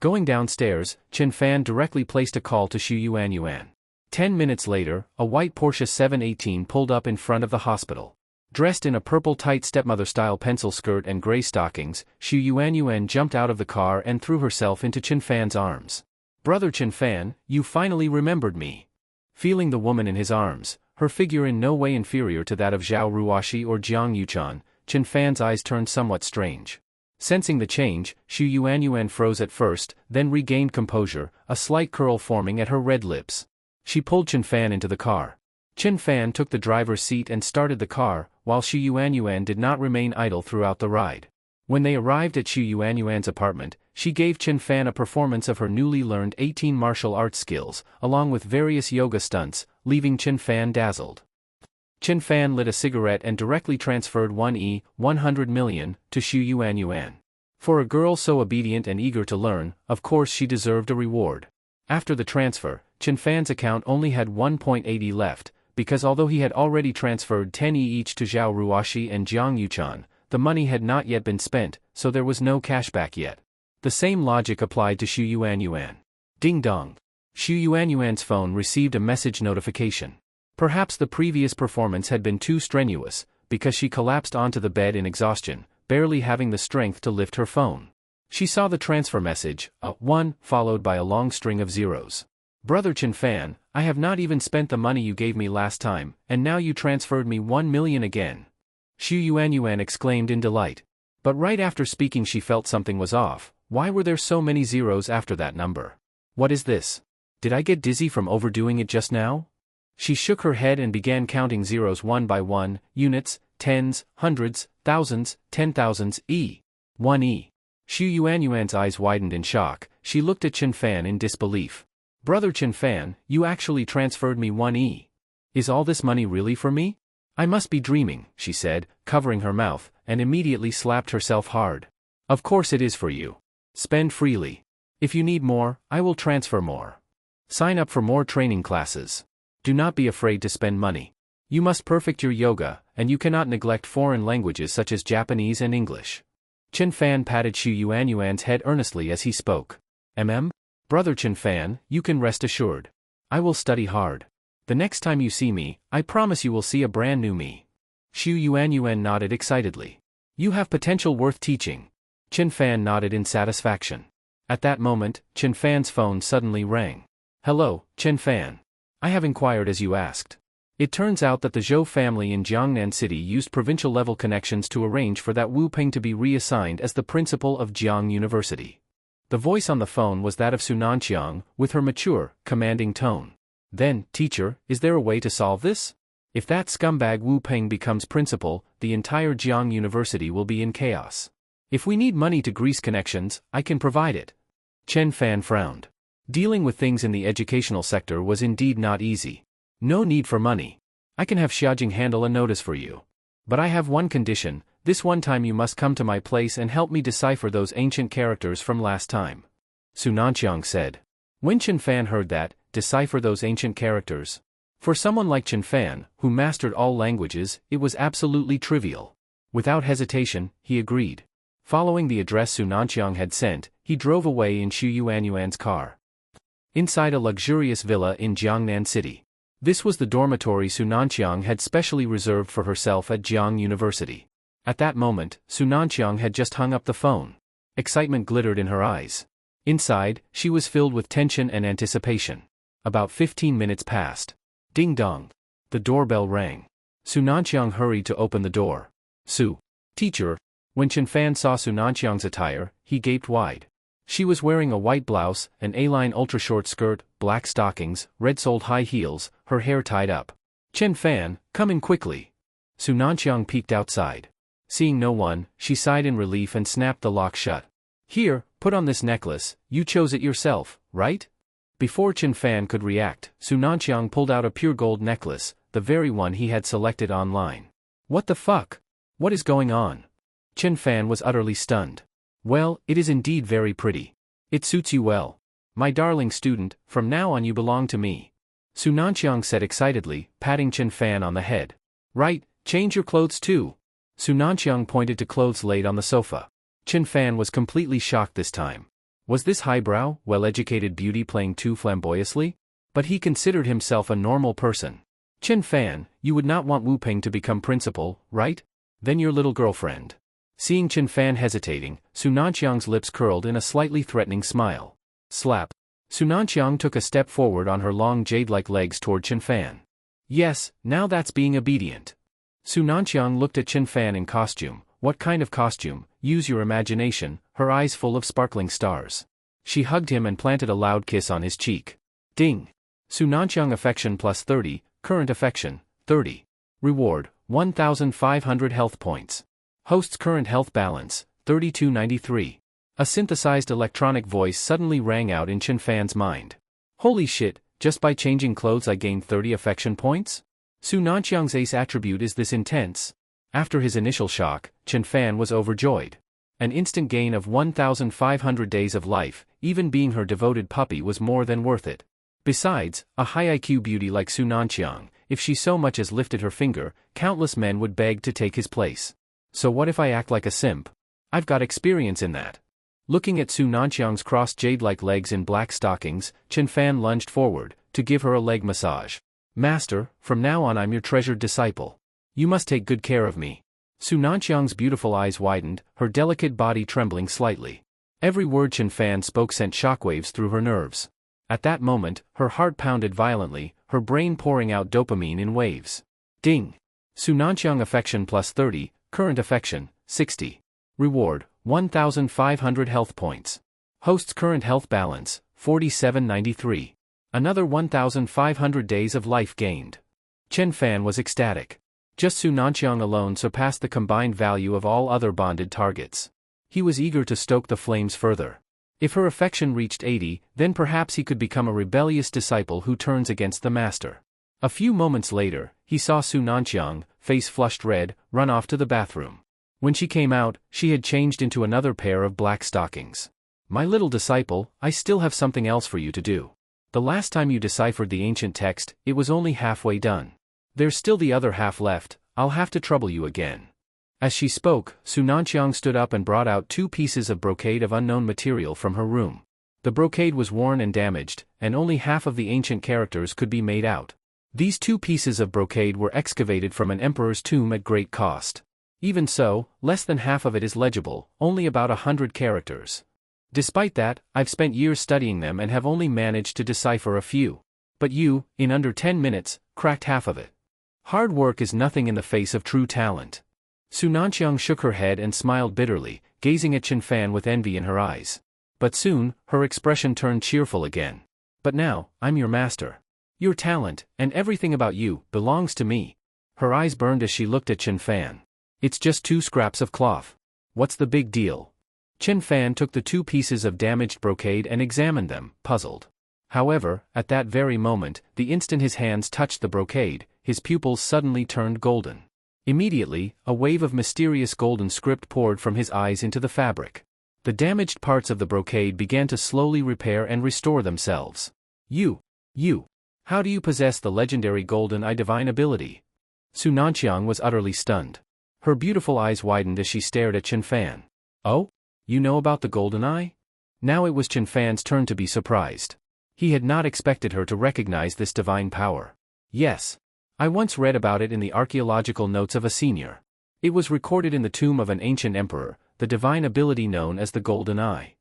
Going downstairs, Chen Fan directly placed a call to Xu Yuanyuan. 10 minutes later, a white Porsche 718 pulled up in front of the hospital. Dressed in a purple tight stepmother-style pencil skirt and gray stockings, Xu Yuanyuan jumped out of the car and threw herself into Chen Fan's arms. "Brother Chen Fan, you finally remembered me." Feeling the woman in his arms, her figure in no way inferior to that of Zhao Ruoxi or Jiang Yuchan, Chen Fan's eyes turned somewhat strange. Sensing the change, Xu Yuanyuan froze at first, then regained composure, a slight curl forming at her red lips. She pulled Chen Fan into the car. Chen Fan took the driver's seat and started the car, while Xu Yuanyuan did not remain idle throughout the ride. When they arrived at Xu Yuanyuan's apartment, she gave Chen Fan a performance of her newly learned 18 martial arts skills, along with various yoga stunts, leaving Chen Fan dazzled. Chen Fan lit a cigarette and directly transferred 100 million, to Xu Yuanyuan. For a girl so obedient and eager to learn, of course she deserved a reward. After the transfer, Chen Fan's account only had 1.80 left, because although he had already transferred 10 each to Zhao Ruoxi and Jiang Yuchan, the money had not yet been spent, so there was no cashback yet. The same logic applied to Xu Yuanyuan. Ding dong. Xu Yuanyuan's phone received a message notification. Perhaps the previous performance had been too strenuous, because she collapsed onto the bed in exhaustion, barely having the strength to lift her phone. She saw the transfer message, a 1, followed by a long string of zeros. "Brother Chen Fan, I have not even spent the money you gave me last time, and now you transferred me 1 million again." Xu Yuanyuan exclaimed in delight. But right after speaking she felt something was off. Why were there so many zeros after that number? What is this? Did I get dizzy from overdoing it just now? She shook her head and began counting zeros one by one, units, tens, hundreds, thousands, 10,000s, 1 Xu Yuanyuan's eyes widened in shock. She looked at Chen Fan in disbelief. "Brother Chen Fan, you actually transferred me 1 Is all this money really for me? I must be dreaming," she said, covering her mouth, and immediately slapped herself hard. "Of course it is for you. Spend freely. If you need more, I will transfer more. Sign up for more training classes. Do not be afraid to spend money. You must perfect your yoga, and you cannot neglect foreign languages such as Japanese and English." Chen Fan patted Xu Yuanyuan's head earnestly as he spoke. Brother Chen Fan, you can rest assured. I will study hard. The next time you see me, I promise you will see a brand new me." Xu Yuanyuan nodded excitedly. "You have potential worth teaching." Chen Fan nodded in satisfaction. At that moment, Chen Fan's phone suddenly rang. "Hello, Chen Fan. I have inquired as you asked. It turns out that the Zhou family in Jiangnan City used provincial-level connections to arrange for that Wu Peng to be reassigned as the principal of Jiang University." The voice on the phone was that of Sunanqiang, with her mature, commanding tone. "Then, teacher, is there a way to solve this? If that scumbag Wu Peng becomes principal, the entire Jiang University will be in chaos. If we need money to grease connections, I can provide it." Chen Fan frowned. Dealing with things in the educational sector was indeed not easy. "No need for money. I can have Xiaojing handle a notice for you. But I have one condition. This one time you must come to my place and help me decipher those ancient characters from last time," Sunanqiang said. When Chen Fan heard that, decipher those ancient characters. For someone like Chen Fan, who mastered all languages, it was absolutely trivial. Without hesitation, he agreed. Following the address Sunanqiang had sent, he drove away in Xu Yuanyuan's car. Inside a luxurious villa in Jiangnan City. This was the dormitory Sunanqiang had specially reserved for herself at Jiang University. At that moment, Sunanqiang had just hung up the phone. Excitement glittered in her eyes. Inside, she was filled with tension and anticipation. About 15 minutes passed. Ding dong. The doorbell rang. Su Nanqiang hurried to open the door. Su. Teacher. When Chen Fan saw Su Nanqiang's attire, he gaped wide. She was wearing a white blouse, an A-line ultra-short skirt, black stockings, red-soled high heels, her hair tied up. Chen Fan, come in quickly. Su Nanqiang peeked outside. Seeing no one, she sighed in relief and snapped the lock shut. Here, put on this necklace, you chose it yourself, right? Before Chen Fan could react, Su Nanqiang pulled out a pure gold necklace, the very one he had selected online. What the fuck? What is going on? Chen Fan was utterly stunned. Well, it is indeed very pretty. It suits you well. My darling student, from now on you belong to me. Su Nanqiang said excitedly, patting Chen Fan on the head. Right, change your clothes too. Su Nanqiang pointed to clothes laid on the sofa. Chen Fan was completely shocked this time. Was this highbrow, well-educated beauty playing too flamboyously? But he considered himself a normal person. Chen Fan, you would not want Wu Ping to become principal, right? Then your little girlfriend. Seeing Chen Fan hesitating, Su Nanqiang's lips curled in a slightly threatening smile. Slap. Su Nanqiang took a step forward on her long jade-like legs toward Chen Fan. Yes, now that's being obedient. Su Nanqiang looked at Chen Fan in costume. What kind of costume? Use your imagination, her eyes full of sparkling stars. She hugged him and planted a loud kiss on his cheek. Ding. Su Nanqiang affection plus 30, current affection, 30. Reward, 1,500 health points. Host's current health balance, 3293. A synthesized electronic voice suddenly rang out in Chen Fan's mind. Holy shit, just by changing clothes I gained 30 affection points? Su Nanqiang's ace attribute is this intense. After his initial shock, Chen Fan was overjoyed. An instant gain of 1,500 days of life, even being her devoted puppy, was more than worth it. Besides, a high IQ beauty like Su Nanqiang, if she so much as lifted her finger, countless men would beg to take his place. So what if I act like a simp? I've got experience in that. Looking at Su Nanqiang's crossed jade-like legs in black stockings, Chen Fan lunged forward, to give her a leg massage. Master, from now on I'm your treasured disciple. You must take good care of me. Su Nanqiang's beautiful eyes widened, her delicate body trembling slightly. Every word Chen Fan spoke sent shockwaves through her nerves. At that moment, her heart pounded violently, her brain pouring out dopamine in waves. Ding. Su Nanqiang affection plus 30, current affection, 60. Reward, 1,500 health points. Host's current health balance, 4793. Another 1,500 days of life gained. Chen Fan was ecstatic. Just Su Nanqiang alone surpassed the combined value of all other bonded targets. He was eager to stoke the flames further. If her affection reached 80, then perhaps he could become a rebellious disciple who turns against the master. A few moments later, he saw Su Nanqiang, face flushed red, run off to the bathroom. When she came out, she had changed into another pair of black stockings. My little disciple, I still have something else for you to do. The last time you deciphered the ancient text, it was only halfway done. There's still the other half left, I'll have to trouble you again. As she spoke, Su Nanqiang stood up and brought out 2 pieces of brocade of unknown material from her room. The brocade was worn and damaged, and only half of the ancient characters could be made out. These 2 pieces of brocade were excavated from an emperor's tomb at great cost. Even so, less than half of it is legible, only about 100 characters. Despite that, I've spent years studying them and have only managed to decipher a few. But you, in under 10 minutes, cracked half of it. Hard work is nothing in the face of true talent. Su Nanqiang shook her head and smiled bitterly, gazing at Chen Fan with envy in her eyes. But soon, her expression turned cheerful again. But now, I'm your master. Your talent, and everything about you, belongs to me. Her eyes burned as she looked at Chen Fan. It's just 2 scraps of cloth. What's the big deal? Chen Fan took the 2 pieces of damaged brocade and examined them, puzzled. However, at that very moment, the instant his hands touched the brocade, his pupils suddenly turned golden. Immediately, a wave of mysterious golden script poured from his eyes into the fabric. The damaged parts of the brocade began to slowly repair and restore themselves. You. How do you possess the legendary golden eye divine ability? Su Nanqiang was utterly stunned. Her beautiful eyes widened as she stared at Chen Fan. Oh? You know about the golden eye? Now it was Chen Fan's turn to be surprised. He had not expected her to recognize this divine power. Yes. I once read about it in the archaeological notes of a senior. It was recorded in the tomb of an ancient emperor, the divine ability known as the golden eye.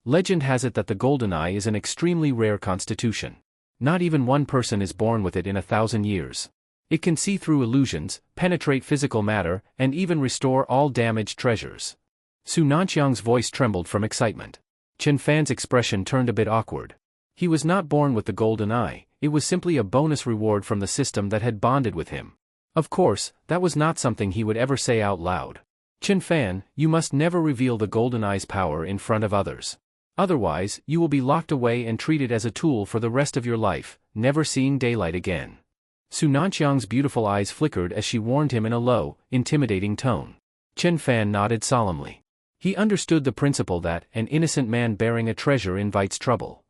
Legend has it that the golden eye is an extremely rare constitution. Not even one person is born with it in 1,000 years. It can see through illusions, penetrate physical matter, and even restore all damaged treasures. Su Nanqiang's voice trembled from excitement. Chen Fan's expression turned a bit awkward. He was not born with the golden eye, it was simply a bonus reward from the system that had bonded with him. Of course, that was not something he would ever say out loud. Chen Fan, you must never reveal the golden eye's power in front of others. Otherwise, you will be locked away and treated as a tool for the rest of your life, never seeing daylight again. Su Nanqiang's beautiful eyes flickered as she warned him in a low, intimidating tone. Chen Fan nodded solemnly. He understood the principle that an innocent man bearing a treasure invites trouble.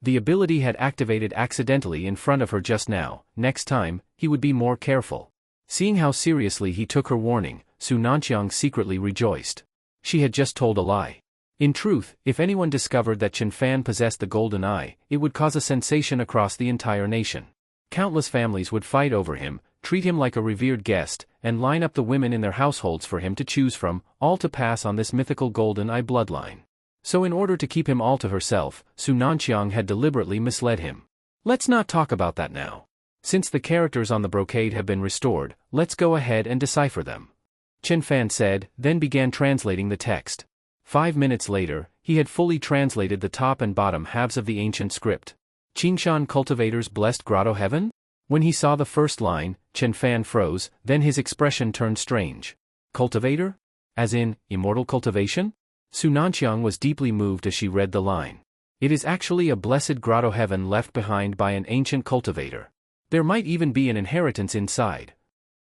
The ability had activated accidentally in front of her just now. Next time, he would be more careful. Seeing how seriously he took her warning, Su Nanqiang secretly rejoiced. She had just told a lie. In truth, if anyone discovered that Chen Fan possessed the golden eye, it would cause a sensation across the entire nation. Countless families would fight over him, treat him like a revered guest, and line up the women in their households for him to choose from, all to pass on this mythical golden eye bloodline. So in order to keep him all to herself, Su Nanqiang had deliberately misled him. Let's not talk about that now. Since the characters on the brocade have been restored, let's go ahead and decipher them. Chen Fan said, then began translating the text. 5 minutes later, he had fully translated the top and bottom halves of the ancient script. Qingshan Cultivator's Blessed Grotto Heaven? When he saw the first line, Chen Fan froze, then his expression turned strange. Cultivator? As in, immortal cultivation? Su Nanqiang was deeply moved as she read the line. It is actually a blessed grotto heaven left behind by an ancient cultivator. There might even be an inheritance inside.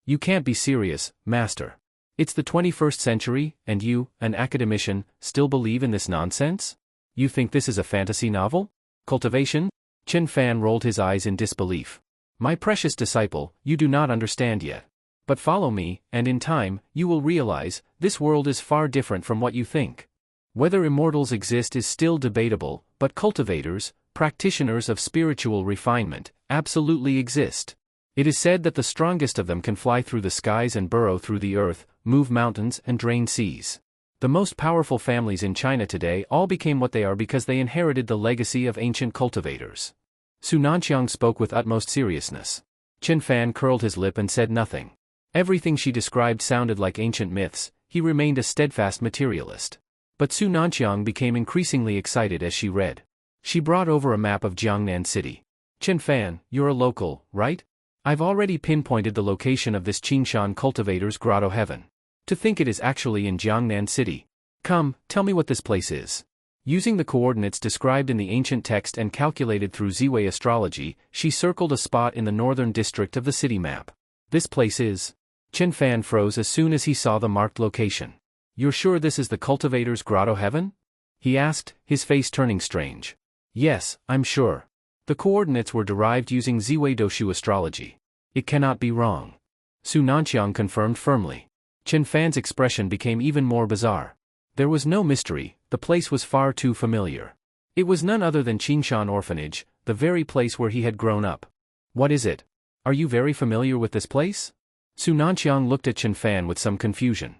You can't be serious, master. It's the 21st century, and you, an academician, still believe in this nonsense? You think this is a fantasy novel? Cultivation? Chen Fan rolled his eyes in disbelief. My precious disciple, you do not understand yet. But follow me, and in time, you will realize, this world is far different from what you think. Whether immortals exist is still debatable, but cultivators, practitioners of spiritual refinement, absolutely exist. It is said that the strongest of them can fly through the skies and burrow through the earth, move mountains and drain seas. The most powerful families in China today all became what they are because they inherited the legacy of ancient cultivators. Su Nanqiang spoke with utmost seriousness. Chen Fan curled his lip and said nothing. Everything she described sounded like ancient myths. He remained a steadfast materialist. But Su Nanqiang became increasingly excited as she read. She brought over a map of Jiangnan City. Chen Fan, you're a local, right? I've already pinpointed the location of this Qingshan Cultivator's Grotto Heaven. To think it is actually in Jiangnan City. Come, tell me what this place is. Using the coordinates described in the ancient text and calculated through Ziwei astrology, she circled a spot in the northern district of the city map. This place is... Chen Fan froze as soon as he saw the marked location. You're sure this is the Cultivator's Grotto Heaven? He asked, his face turning strange. Yes, I'm sure. The coordinates were derived using Ziwei Doshu astrology. It cannot be wrong. Su Nanqiang confirmed firmly. Chen Fan's expression became even more bizarre. There was no mystery, the place was far too familiar. It was none other than Qingshan Orphanage, the very place where he had grown up. What is it? Are you very familiar with this place? Su Nanqiang looked at Chen Fan with some confusion.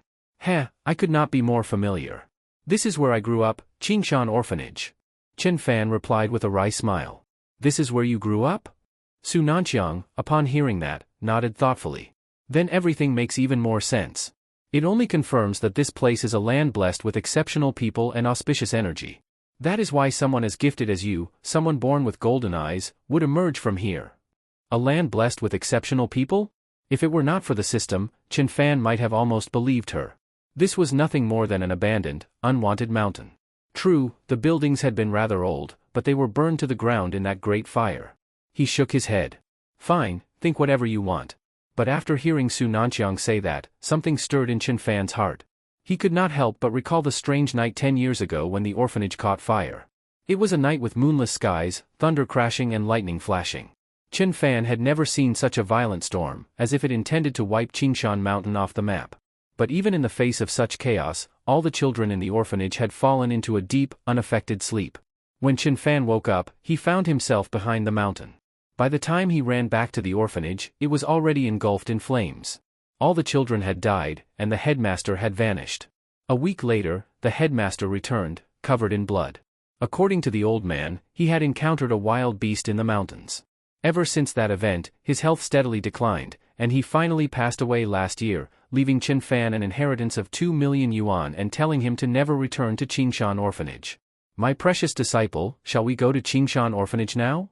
I could not be more familiar. This is where I grew up, Qingshan Orphanage. Chen Fan replied with a wry smile. This is where you grew up? Su Nanqiang, upon hearing that, nodded thoughtfully. Then everything makes even more sense. It only confirms that this place is a land blessed with exceptional people and auspicious energy. That is why someone as gifted as you, someone born with golden eyes, would emerge from here. A land blessed with exceptional people? If it were not for the system, Chen Fan might have almost believed her. This was nothing more than an abandoned, unwanted mountain. True, the buildings had been rather old, but they were burned to the ground in that great fire. He shook his head. Fine, think whatever you want. But after hearing Su Nanqiang say that, something stirred in Chen Fan's heart. He could not help but recall the strange night 10 years ago when the orphanage caught fire. It was a night with moonless skies, thunder crashing and lightning flashing. Chen Fan had never seen such a violent storm, as if it intended to wipe Qingshan Mountain off the map. But even in the face of such chaos, all the children in the orphanage had fallen into a deep, unaffected sleep. When Chen Fan woke up, he found himself behind the mountain. By the time he ran back to the orphanage, it was already engulfed in flames. All the children had died, and the headmaster had vanished. A week later, the headmaster returned, covered in blood. According to the old man, he had encountered a wild beast in the mountains. Ever since that event, his health steadily declined, and he finally passed away last year, leaving Chen Fan an inheritance of 2 million yuan and telling him to never return to Qingshan Orphanage. My precious disciple, shall we go to Qingshan Orphanage now?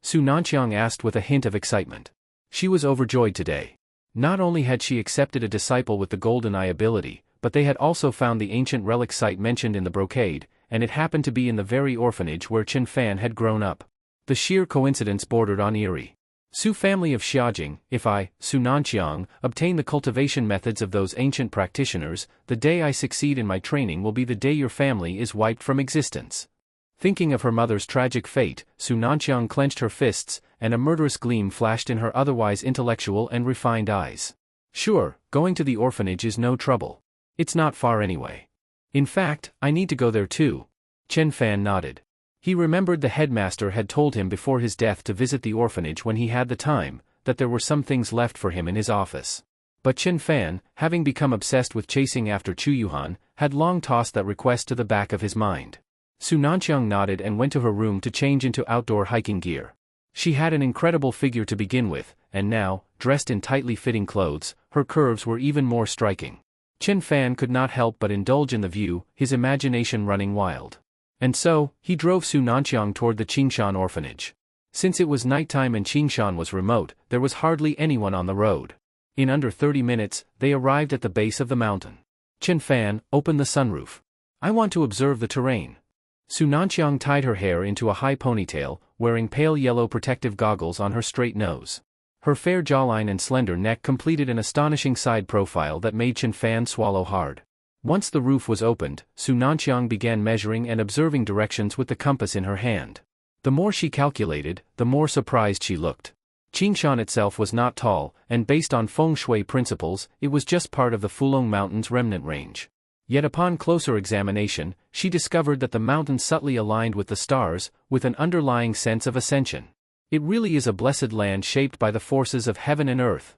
Su Nanqiang asked with a hint of excitement. She was overjoyed today. Not only had she accepted a disciple with the golden eye ability, but they had also found the ancient relic site mentioned in the brocade, and it happened to be in the very orphanage where Chen Fan had grown up. The sheer coincidence bordered on eerie. Su family of Xiaojing, if I, Su Nanqiang, obtain the cultivation methods of those ancient practitioners, the day I succeed in my training will be the day your family is wiped from existence. Thinking of her mother's tragic fate, Su Nanqiang clenched her fists, and a murderous gleam flashed in her otherwise intellectual and refined eyes. Sure, going to the orphanage is no trouble. It's not far anyway. In fact, I need to go there too. Chen Fan nodded. He remembered the headmaster had told him before his death to visit the orphanage when he had the time, that there were some things left for him in his office. But Chen Fan, having become obsessed with chasing after Chu Yuhan, had long tossed that request to the back of his mind. Su Nanqiang nodded and went to her room to change into outdoor hiking gear. She had an incredible figure to begin with, and now, dressed in tightly fitting clothes, her curves were even more striking. Chen Fan could not help but indulge in the view, his imagination running wild. And so, he drove Su Nanqiang toward the Qingshan orphanage. Since it was nighttime and Qingshan was remote, there was hardly anyone on the road. In under 30 minutes, they arrived at the base of the mountain. Chen Fan, open the sunroof. I want to observe the terrain. Su Nanqiang tied her hair into a high ponytail, wearing pale yellow protective goggles on her straight nose. Her fair jawline and slender neck completed an astonishing side profile that made Chen Fan swallow hard. Once the roof was opened, Su Nanqiang began measuring and observing directions with the compass in her hand. The more she calculated, the more surprised she looked. Qingshan itself was not tall, and based on feng shui principles, it was just part of the Fulong Mountains remnant range. Yet upon closer examination, she discovered that the mountain subtly aligned with the stars, with an underlying sense of ascension. It really is a blessed land shaped by the forces of heaven and earth.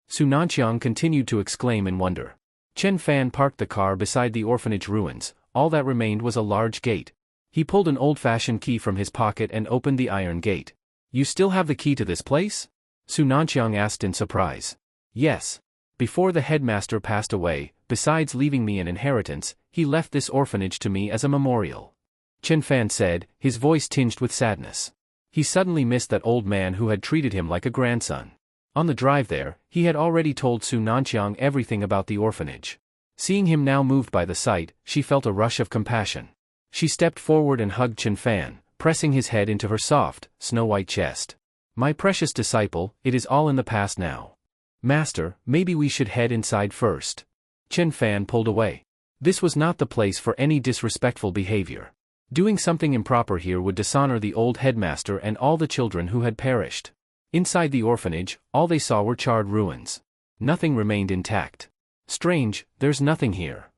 Su Nanqiang continued to exclaim in wonder. Chen Fan parked the car beside the orphanage ruins. All that remained was a large gate. He pulled an old-fashioned key from his pocket and opened the iron gate. You still have the key to this place? Su Nanqiang asked in surprise. Yes. Before the headmaster passed away, besides leaving me an inheritance, he left this orphanage to me as a memorial. Chen Fan said, his voice tinged with sadness. He suddenly missed that old man who had treated him like a grandson. On the drive there, he had already told Su Nanqiang everything about the orphanage. Seeing him now moved by the sight, she felt a rush of compassion. She stepped forward and hugged Chen Fan, pressing his head into her soft, snow-white chest. My precious disciple, it is all in the past now. Master, maybe we should head inside first. Chen Fan pulled away. This was not the place for any disrespectful behavior. Doing something improper here would dishonor the old headmaster and all the children who had perished. Inside the orphanage, all they saw were charred ruins. Nothing remained intact. Strange, there's nothing here.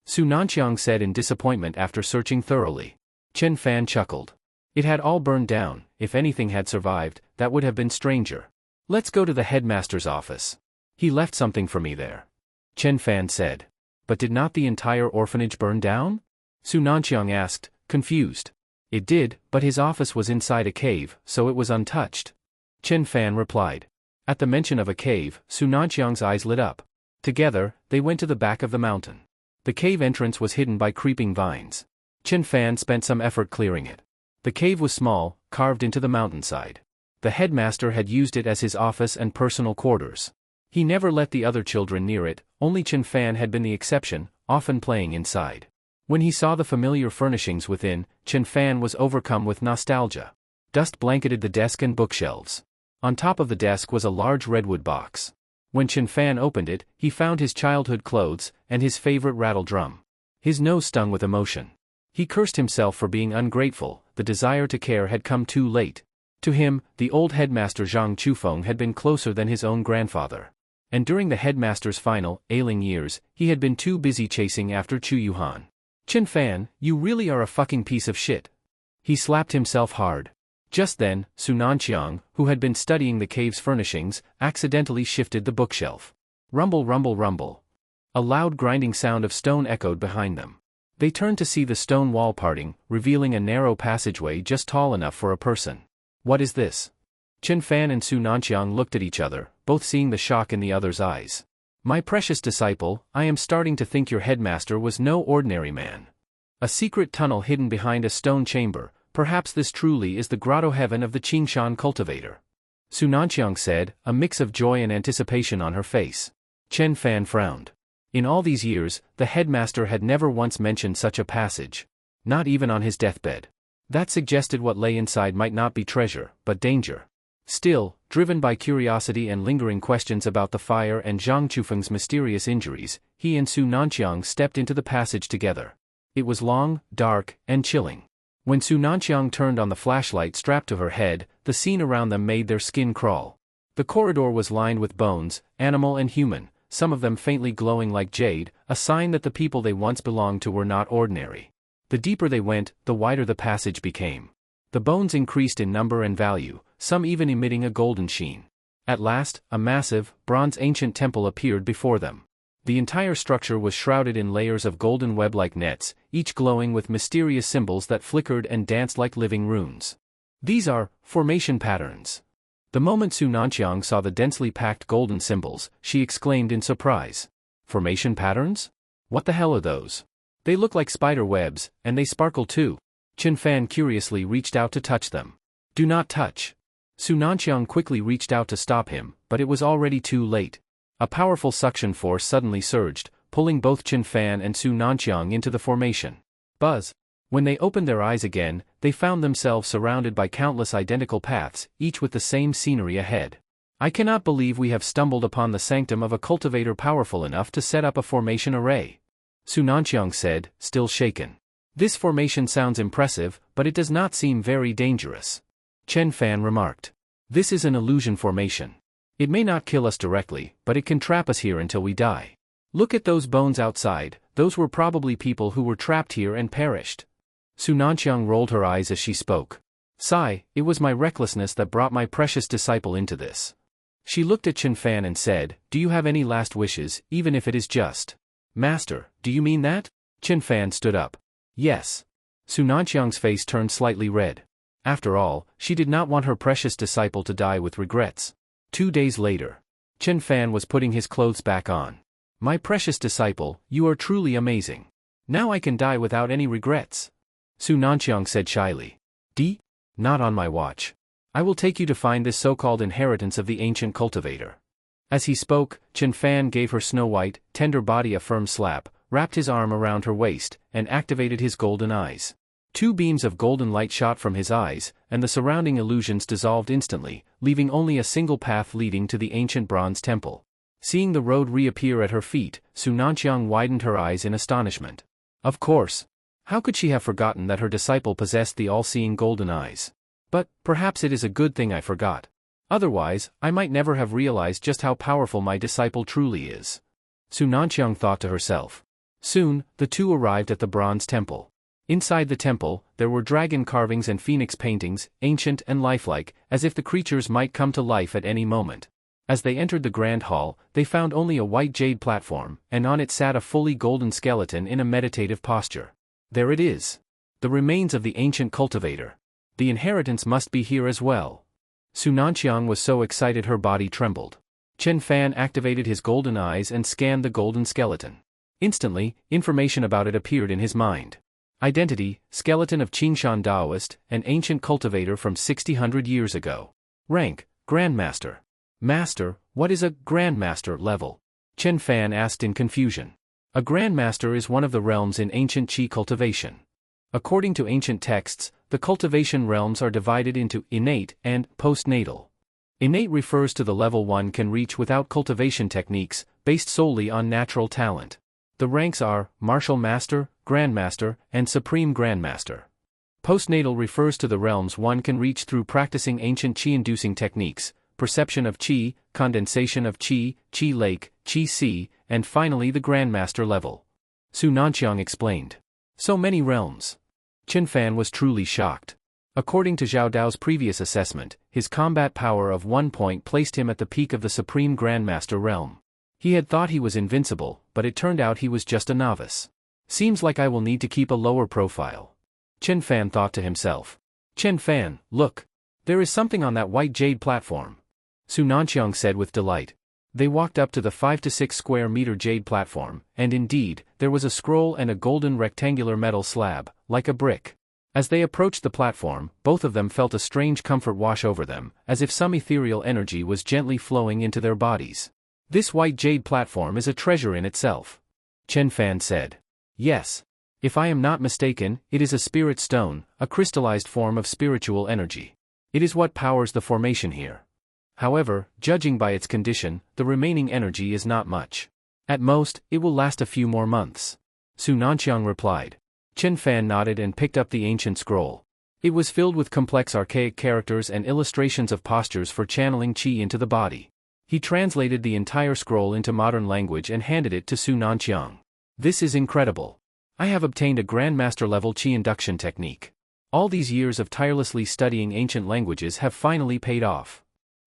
Su Nanqiang said in disappointment after searching thoroughly. Chen Fan chuckled. It had all burned down. If anything had survived, that would have been stranger. Let's go to the headmaster's office. He left something for me there. Chen Fan said. But did not the entire orphanage burn down? Su Nanqiang asked, confused. It did, but his office was inside a cave, so it was untouched. Chen Fan replied. At the mention of a cave, Su Nanqiang's eyes lit up. Together, they went to the back of the mountain. The cave entrance was hidden by creeping vines. Chen Fan spent some effort clearing it. The cave was small, carved into the mountainside. The headmaster had used it as his office and personal quarters. He never let the other children near it, only Chen Fan had been the exception, often playing inside. When he saw the familiar furnishings within, Chen Fan was overcome with nostalgia. Dust blanketed the desk and bookshelves. On top of the desk was a large redwood box. When Chen Fan opened it, he found his childhood clothes and his favorite rattle drum. His nose stung with emotion. He cursed himself for being ungrateful. The desire to care had come too late. To him, the old headmaster Zhang Chufeng had been closer than his own grandfather. And during the headmaster's final, ailing years, he had been too busy chasing after Chu Yuhan. Chen Fan, you really are a fucking piece of shit. He slapped himself hard. Just then, Su Nanqiang, who had been studying the cave's furnishings, accidentally shifted the bookshelf. Rumble, rumble, rumble. A loud grinding sound of stone echoed behind them. They turned to see the stone wall parting, revealing a narrow passageway just tall enough for a person. What is this? Chen Fan and Su Nanqiang looked at each other, both seeing the shock in the other's eyes. My precious disciple, I am starting to think your headmaster was no ordinary man. A secret tunnel hidden behind a stone chamber, perhaps this truly is the grotto heaven of the Qingshan cultivator. Su Nanqiang said, a mix of joy and anticipation on her face. Chen Fan frowned. In all these years, the headmaster had never once mentioned such a passage. Not even on his deathbed. That suggested what lay inside might not be treasure, but danger. Still, driven by curiosity and lingering questions about the fire and Zhang Chufeng's mysterious injuries, he and Su Nanqiang stepped into the passage together. It was long, dark, and chilling. When Su Nanqiang turned on the flashlight strapped to her head, the scene around them made their skin crawl. The corridor was lined with bones, animal and human, some of them faintly glowing like jade, a sign that the people they once belonged to were not ordinary. The deeper they went, the wider the passage became. The bones increased in number and value, some even emitting a golden sheen. At last, a massive, bronze ancient temple appeared before them. The entire structure was shrouded in layers of golden web-like nets, each glowing with mysterious symbols that flickered and danced like living runes. These are formation patterns. The moment Su Nanqiang saw the densely packed golden symbols, she exclaimed in surprise. Formation patterns? What the hell are those? They look like spider webs, and they sparkle too. Chen Fan curiously reached out to touch them. Do not touch. Su Nanqiang quickly reached out to stop him, but it was already too late. A powerful suction force suddenly surged, pulling both Chen Fan and Su Nanqiang into the formation. Buzz! When they opened their eyes again, they found themselves surrounded by countless identical paths, each with the same scenery ahead. I cannot believe we have stumbled upon the sanctum of a cultivator powerful enough to set up a formation array. Su Nanqiang said, still shaken. This formation sounds impressive, but it does not seem very dangerous. Chen Fan remarked. This is an illusion formation. It may not kill us directly, but it can trap us here until we die. Look at those bones outside, those were probably people who were trapped here and perished. Su Nanqiang rolled her eyes as she spoke. Sigh, it was my recklessness that brought my precious disciple into this. She looked at Chen Fan and said, do you have any last wishes, even if it is just? Master, do you mean that? Chen Fan stood up. Yes. Su Nanqiang's face turned slightly red. After all, she did not want her precious disciple to die with regrets. 2 days later. Chen Fan was putting his clothes back on. My precious disciple, you are truly amazing. Now I can die without any regrets. Su Nanqiang said shyly. Not on my watch. I will take you to find this so-called inheritance of the ancient cultivator. As he spoke, Chen Fan gave her snow-white, tender body a firm slap, wrapped his arm around her waist, and activated his golden eyes. 2 beams of golden light shot from his eyes, and the surrounding illusions dissolved instantly, leaving only a single path leading to the ancient bronze temple. Seeing the road reappear at her feet, Su Nanqiang widened her eyes in astonishment. Of course. How could she have forgotten that her disciple possessed the all-seeing golden eyes? But, perhaps it is a good thing I forgot. Otherwise, I might never have realized just how powerful my disciple truly is. Su Nanqiang thought to herself. Soon, the two arrived at the bronze temple. Inside the temple, there were dragon carvings and phoenix paintings, ancient and lifelike, as if the creatures might come to life at any moment. As they entered the grand hall, they found only a white jade platform, and on it sat a fully golden skeleton in a meditative posture. There it is. The remains of the ancient cultivator. The inheritance must be here as well. Su Nanqiang was so excited her body trembled. Chen Fan activated his golden eyes and scanned the golden skeleton. Instantly, information about it appeared in his mind. Identity, skeleton of Qingshan Daoist, an ancient cultivator from 600 years ago. Rank, Grandmaster. Master, what is a Grandmaster level? Chen Fan asked in confusion. A Grandmaster is one of the realms in ancient Qi cultivation. According to ancient texts, the cultivation realms are divided into innate and postnatal. Innate refers to the level one can reach without cultivation techniques, based solely on natural talent. The ranks are Martial Master, Grandmaster, and Supreme Grandmaster. Postnatal refers to the realms one can reach through practicing ancient Qi-inducing techniques, perception of Qi, condensation of Qi, Qi Lake, Qi Sea, and finally the Grandmaster level. Su Nanqiang explained. So many realms. Chen Fan was truly shocked. According to Zhao Dao's previous assessment, his combat power of 1 point placed him at the peak of the Supreme Grandmaster realm. He had thought he was invincible, but it turned out he was just a novice. Seems like I will need to keep a lower profile. Chen Fan thought to himself. Chen Fan, look. There is something on that white jade platform. Su Nanqiang said with delight. They walked up to the 5 to 6 square meter jade platform, and indeed, there was a scroll and a golden rectangular metal slab, like a brick. As they approached the platform, both of them felt a strange comfort wash over them, as if some ethereal energy was gently flowing into their bodies. This white jade platform is a treasure in itself. Chen Fan said. Yes. If I am not mistaken, it is a spirit stone, a crystallized form of spiritual energy. It is what powers the formation here. However, judging by its condition, the remaining energy is not much. At most, it will last a few more months. Su Nanqiang replied. Chen Fan nodded and picked up the ancient scroll. It was filled with complex archaic characters and illustrations of postures for channeling qi into the body. He translated the entire scroll into modern language and handed it to Su Nanqiang. This is incredible. I have obtained a Grandmaster level qi induction technique. All these years of tirelessly studying ancient languages have finally paid off.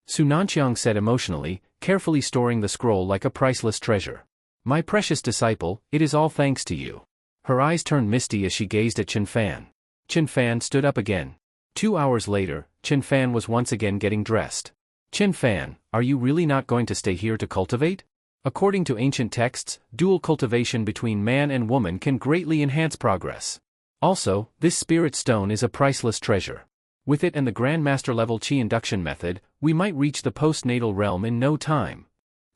Su Nanqiang said emotionally, carefully storing the scroll like a priceless treasure. My precious disciple, it is all thanks to you. Her eyes turned misty as she gazed at Chen Fan. Chen Fan stood up again. 2 hours later, Chen Fan was once again getting dressed. Chen Fan, are you really not going to stay here to cultivate? According to ancient texts, dual cultivation between man and woman can greatly enhance progress. Also, this spirit stone is a priceless treasure. With it and the Grandmaster level qi induction method, we might reach the postnatal realm in no time.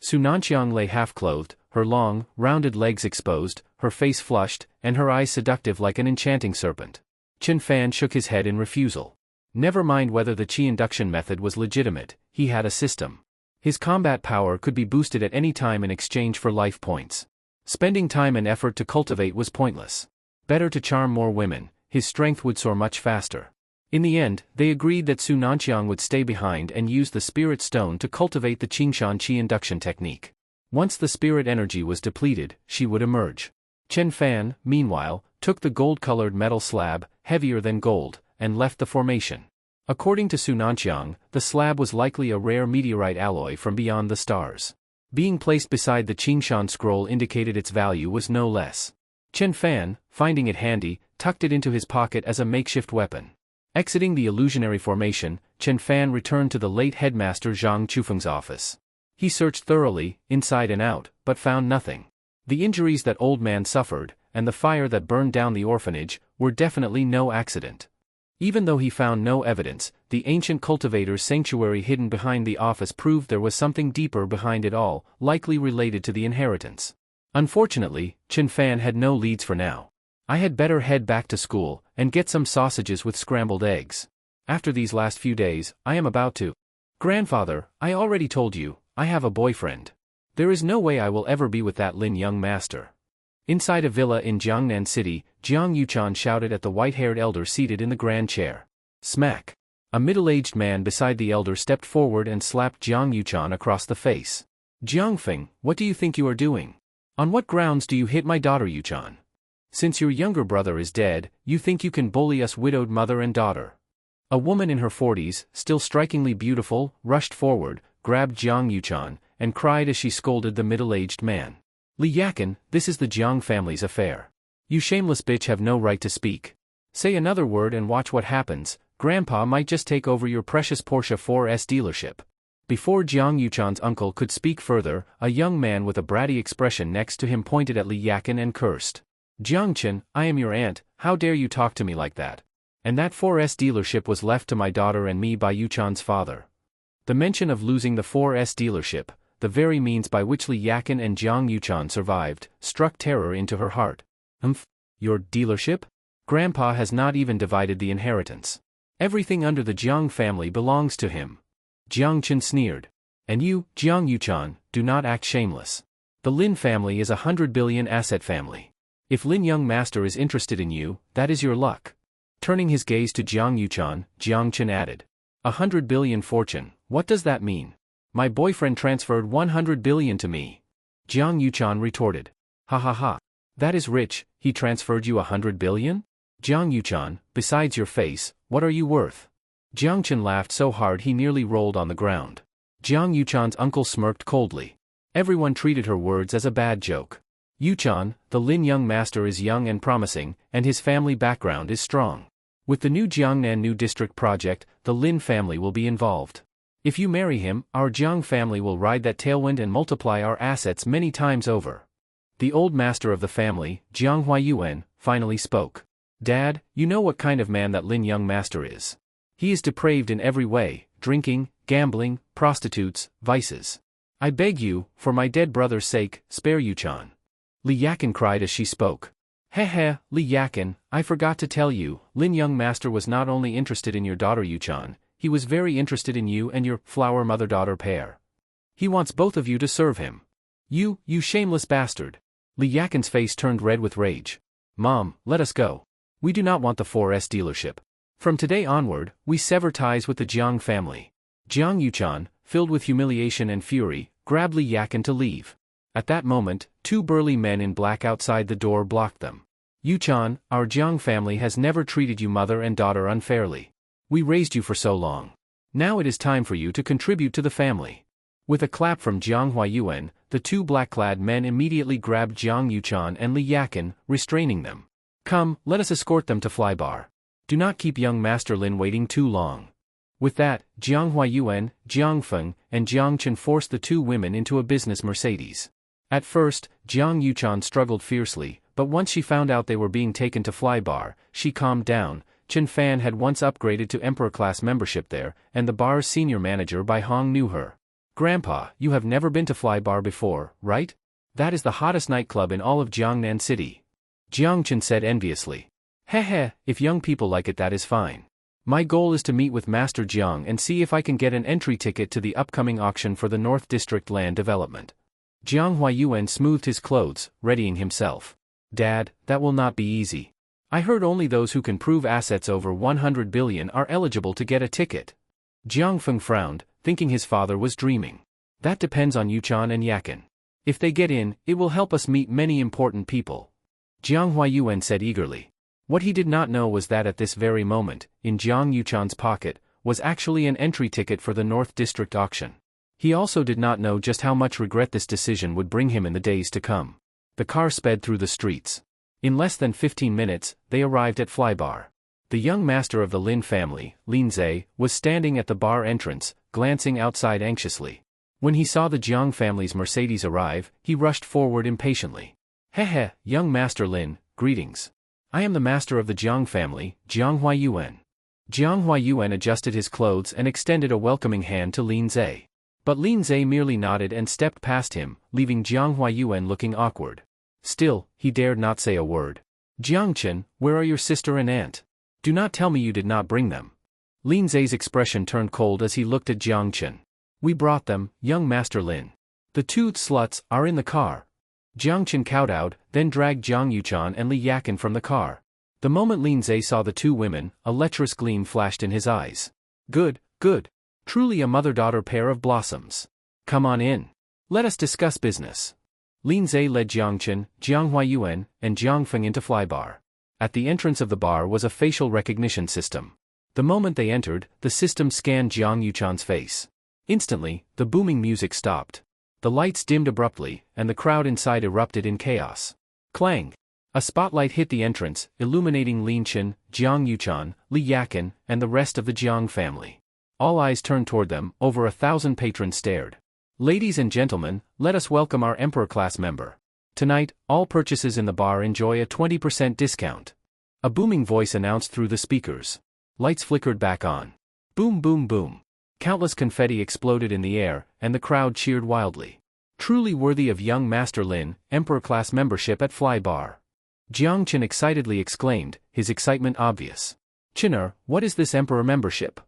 Su Nanqiang lay half-clothed, her long, rounded legs exposed, her face flushed, and her eyes seductive like an enchanting serpent. Chen Fan shook his head in refusal. Never mind whether the qi induction method was legitimate, he had a system. His combat power could be boosted at any time in exchange for life points. Spending time and effort to cultivate was pointless. Better to charm more women, his strength would soar much faster. In the end, they agreed that Su Nanqiang would stay behind and use the spirit stone to cultivate the Qingshan qi induction technique. Once the spirit energy was depleted, she would emerge. Chen Fan, meanwhile, took the gold-colored metal slab, heavier than gold, and left the formation. According to Su Nanqiang, the slab was likely a rare meteorite alloy from beyond the stars. Being placed beside the Qingshan scroll indicated its value was no less. Chen Fan, finding it handy, tucked it into his pocket as a makeshift weapon. Exiting the illusionary formation, Chen Fan returned to the late headmaster Zhang Chufeng's office. He searched thoroughly, inside and out, but found nothing. The injuries that old man suffered, and the fire that burned down the orphanage, were definitely no accident. Even though he found no evidence, the ancient cultivator's sanctuary hidden behind the office proved there was something deeper behind it all, likely related to the inheritance. Unfortunately, Chen Fan had no leads for now. I had better head back to school, and get some sausages with scrambled eggs. After these last few days, I am about to. Grandfather, I already told you, I have a boyfriend. There is no way I will ever be with that Lin young master. Inside a villa in Jiangnan City, Jiang Yuchan shouted at the white-haired elder seated in the grand chair. Smack! A middle-aged man beside the elder stepped forward and slapped Jiang Yuchan across the face. Jiangfeng, what do you think you are doing? On what grounds do you hit my daughter Yuchan? Since your younger brother is dead, you think you can bully us widowed mother and daughter. A woman in her 40s, still strikingly beautiful, rushed forward, grabbed Jiang Yuchan, and cried as she scolded the middle-aged man. Li Yakan, this is the Jiang family's affair. You shameless bitch have no right to speak. Say another word and watch what happens, Grandpa might just take over your precious Porsche 4S dealership. Before Jiang Yuchan's uncle could speak further, a young man with a bratty expression next to him pointed at Li Yakan and cursed. Jiangchen, I am your aunt, how dare you talk to me like that? And that 4S dealership was left to my daughter and me by Yuchan's father. The mention of losing the 4S dealership, the very means by which Li Yakan and Jiang Yuchan survived, struck terror into her heart. Your dealership? Grandpa has not even divided the inheritance. Everything under the Jiang family belongs to him. Jiang Chen sneered. And you, Jiang Yuchan, do not act shameless. The Lin family is a 100 billion asset family. If Lin young master is interested in you, that is your luck. Turning his gaze to Jiang Yuchan, Jiang Chen added. 100 billion fortune, what does that mean? My boyfriend transferred 100 billion to me. Jiang Yuchan retorted. Ha ha ha. That is rich, he transferred you 100 billion? Jiang Yuchan, besides your face, what are you worth? Jiang Chen laughed so hard he nearly rolled on the ground. Jiang Yuchan's uncle smirked coldly. Everyone treated her words as a bad joke. Yuchan, the Lin young master is young and promising, and his family background is strong. With the new Jiangnan New District project, the Lin family will be involved. If you marry him, our Jiang family will ride that tailwind and multiply our assets many times over. The old master of the family, Jiang Huayuan, finally spoke. Dad, you know what kind of man that Lin young master is. He is depraved in every way, drinking, gambling, prostitutes, vices. I beg you, for my dead brother's sake, spare Yuchan. Li Yakin cried as she spoke. Heh, Li Yakin, I forgot to tell you, Lin young master was not only interested in your daughter Yuchan, he was very interested in you and your flower mother-daughter pair. He wants both of you to serve him. You shameless bastard. Li Yakin's face turned red with rage. Mom, let us go. We do not want the 4S dealership. From today onward, we sever ties with the Jiang family. Jiang Yuchan, filled with humiliation and fury, grabbed Li Yakin to leave. At that moment, 2 burly men in black outside the door blocked them. Yuchan, our Jiang family has never treated you mother and daughter unfairly. We raised you for so long. Now it is time for you to contribute to the family. With a clap from Jiang Huayuan, the 2 black-clad men immediately grabbed Jiang Yuchan and Li Yakin, restraining them. Come, let us escort them to Flybar. Do not keep young Master Lin waiting too long. With that, Jiang Huayuan, Jiang Feng, and Jiang Chen forced the 2 women into a business Mercedes. At first, Jiang Yuchan struggled fiercely, but once she found out they were being taken to Flybar, she calmed down. Chen Fan had once upgraded to Emperor-class membership there, and the bar's senior manager Bai Hong knew her. Grandpa, you have never been to Flybar before, right? That is the hottest nightclub in all of Jiangnan City. Jiang Chen said enviously. Heh, if young people like it that is fine. My goal is to meet with Master Jiang and see if I can get an entry ticket to the upcoming auction for the North District land development. Jiang Huayuan smoothed his clothes, readying himself. Dad, that will not be easy. I heard only those who can prove assets over 100 billion are eligible to get a ticket. Jiang Feng frowned, thinking his father was dreaming. That depends on Yuchan and Yakin. If they get in, it will help us meet many important people. Jiang Huayuan said eagerly. What he did not know was that at this very moment, in Jiang Yuchan's pocket, was actually an entry ticket for the North District auction. He also did not know just how much regret this decision would bring him in the days to come. The car sped through the streets. In less than 15 minutes, they arrived at Flybar. The young master of the Lin family, Lin Zhe, was standing at the bar entrance, glancing outside anxiously. When he saw the Jiang family's Mercedes arrive, he rushed forward impatiently. Heh, young Master Lin, greetings. I am the master of the Jiang family, Jiang Huayuan. Jiang Huayuan adjusted his clothes and extended a welcoming hand to Lin Zhe. But Lin Zhe merely nodded and stepped past him, leaving Jiang Huayuan looking awkward. Still, he dared not say a word. Jiang Chen, where are your sister and aunt? Do not tell me you did not bring them. Lin Zhe's expression turned cold as he looked at Jiang Chen. We brought them, young Master Lin. The 2 sluts are in the car. Jiang Chen kowtowed, then dragged Jiang Yuchan and Li Yakin from the car. The moment Lin Zhe saw the 2 women, a lecherous gleam flashed in his eyes. Good. Truly a mother-daughter pair of blossoms. Come on in. Let us discuss business. Lin Zhe led Jiang Chen, Jiang Huayuan, and Jiang Feng into Flybar. At the entrance of the bar was a facial recognition system. The moment they entered, the system scanned Jiang Yuchan's face. Instantly, the booming music stopped. The lights dimmed abruptly, and the crowd inside erupted in chaos. Clang! A spotlight hit the entrance, illuminating Lin Chen, Jiang Yuchan, Li Yakin, and the rest of the Jiang family. All eyes turned toward them, over 1,000 patrons stared. Ladies and gentlemen, let us welcome our Emperor-class member. Tonight, all purchases in the bar enjoy a 20% discount. A booming voice announced through the speakers. Lights flickered back on. Boom boom boom. Countless confetti exploded in the air, and the crowd cheered wildly. Truly worthy of young Master Lin, Emperor-class membership at Flybar. Jiang Chen excitedly exclaimed, his excitement obvious. Chener, what is this Emperor membership?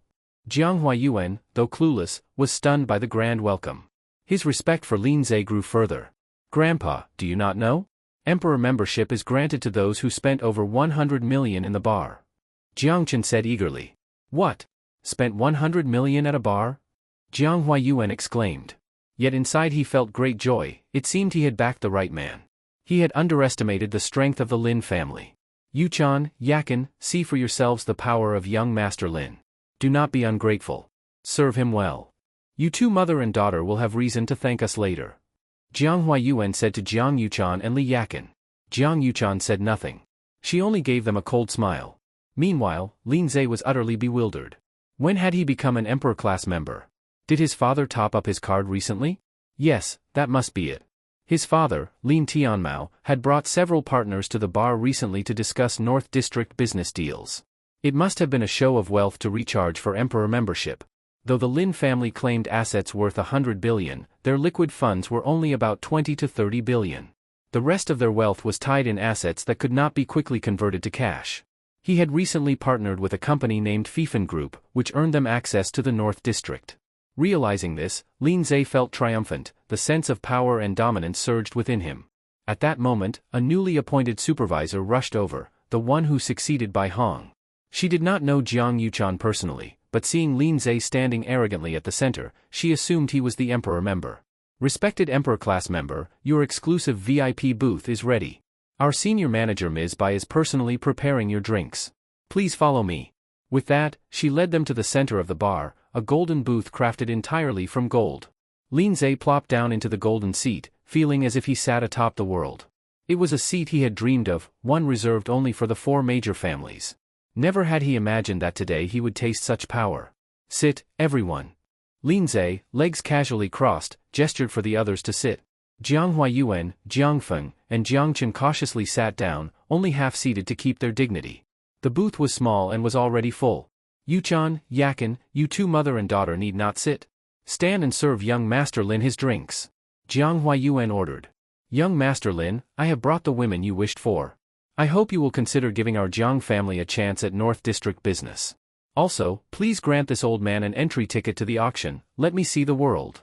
Jiang Huayuan, though clueless, was stunned by the grand welcome. His respect for Lin Zhe grew further. Grandpa, do you not know? Emperor membership is granted to those who spent over 100 million in the bar. Jiang Chen said eagerly. What? Spent 100 million at a bar? Jiang Huayuan exclaimed. Yet inside he felt great joy, it seemed he had backed the right man. He had underestimated the strength of the Lin family. Yuchan, Yakin, see for yourselves the power of young Master Lin. Do not be ungrateful. Serve him well. You 2 mother and daughter will have reason to thank us later. Jiang Huayuan said to Jiang Yuchan and Li Yakin. Jiang Yuchan said nothing. She only gave them a cold smile. Meanwhile, Lin Zhe was utterly bewildered. When had he become an Emperor class member? Did his father top up his card recently? Yes, that must be it. His father, Lin Tianmao, had brought several partners to the bar recently to discuss North District business deals. It must have been a show of wealth to recharge for Emperor membership. Though the Lin family claimed assets worth 100 billion, their liquid funds were only about 20 to 30 billion. The rest of their wealth was tied in assets that could not be quickly converted to cash. He had recently partnered with a company named Fifen Group, which earned them access to the North District. Realizing this, Lin Zhe felt triumphant, the sense of power and dominance surged within him. At that moment, a newly appointed supervisor rushed over, the one who succeeded Bai Hong. She did not know Jiang Yuchan personally, but seeing Lin Zhe standing arrogantly at the center, she assumed he was the Emperor member. Respected Emperor class member, your exclusive VIP booth is ready. Our senior manager Ms. Bai is personally preparing your drinks. Please follow me. With that, she led them to the center of the bar, a golden booth crafted entirely from gold. Lin Zhe plopped down into the golden seat, feeling as if he sat atop the world. It was a seat he had dreamed of, one reserved only for the 4 major families. Never had he imagined that today he would taste such power. Sit, everyone. Lin Zhe, legs casually crossed, gestured for the others to sit. Jiang Huayuan, Jiang Feng, and Jiang Chen cautiously sat down, only half-seated to keep their dignity. The booth was small and was already full. Yuchan, Yakin, you two mother and daughter need not sit. Stand and serve young Master Lin his drinks. Jiang Huayuan ordered. Young Master Lin, I have brought the women you wished for. I hope you will consider giving our Jiang family a chance at North District business. Also, please grant this old man an entry ticket to the auction, let me see the world.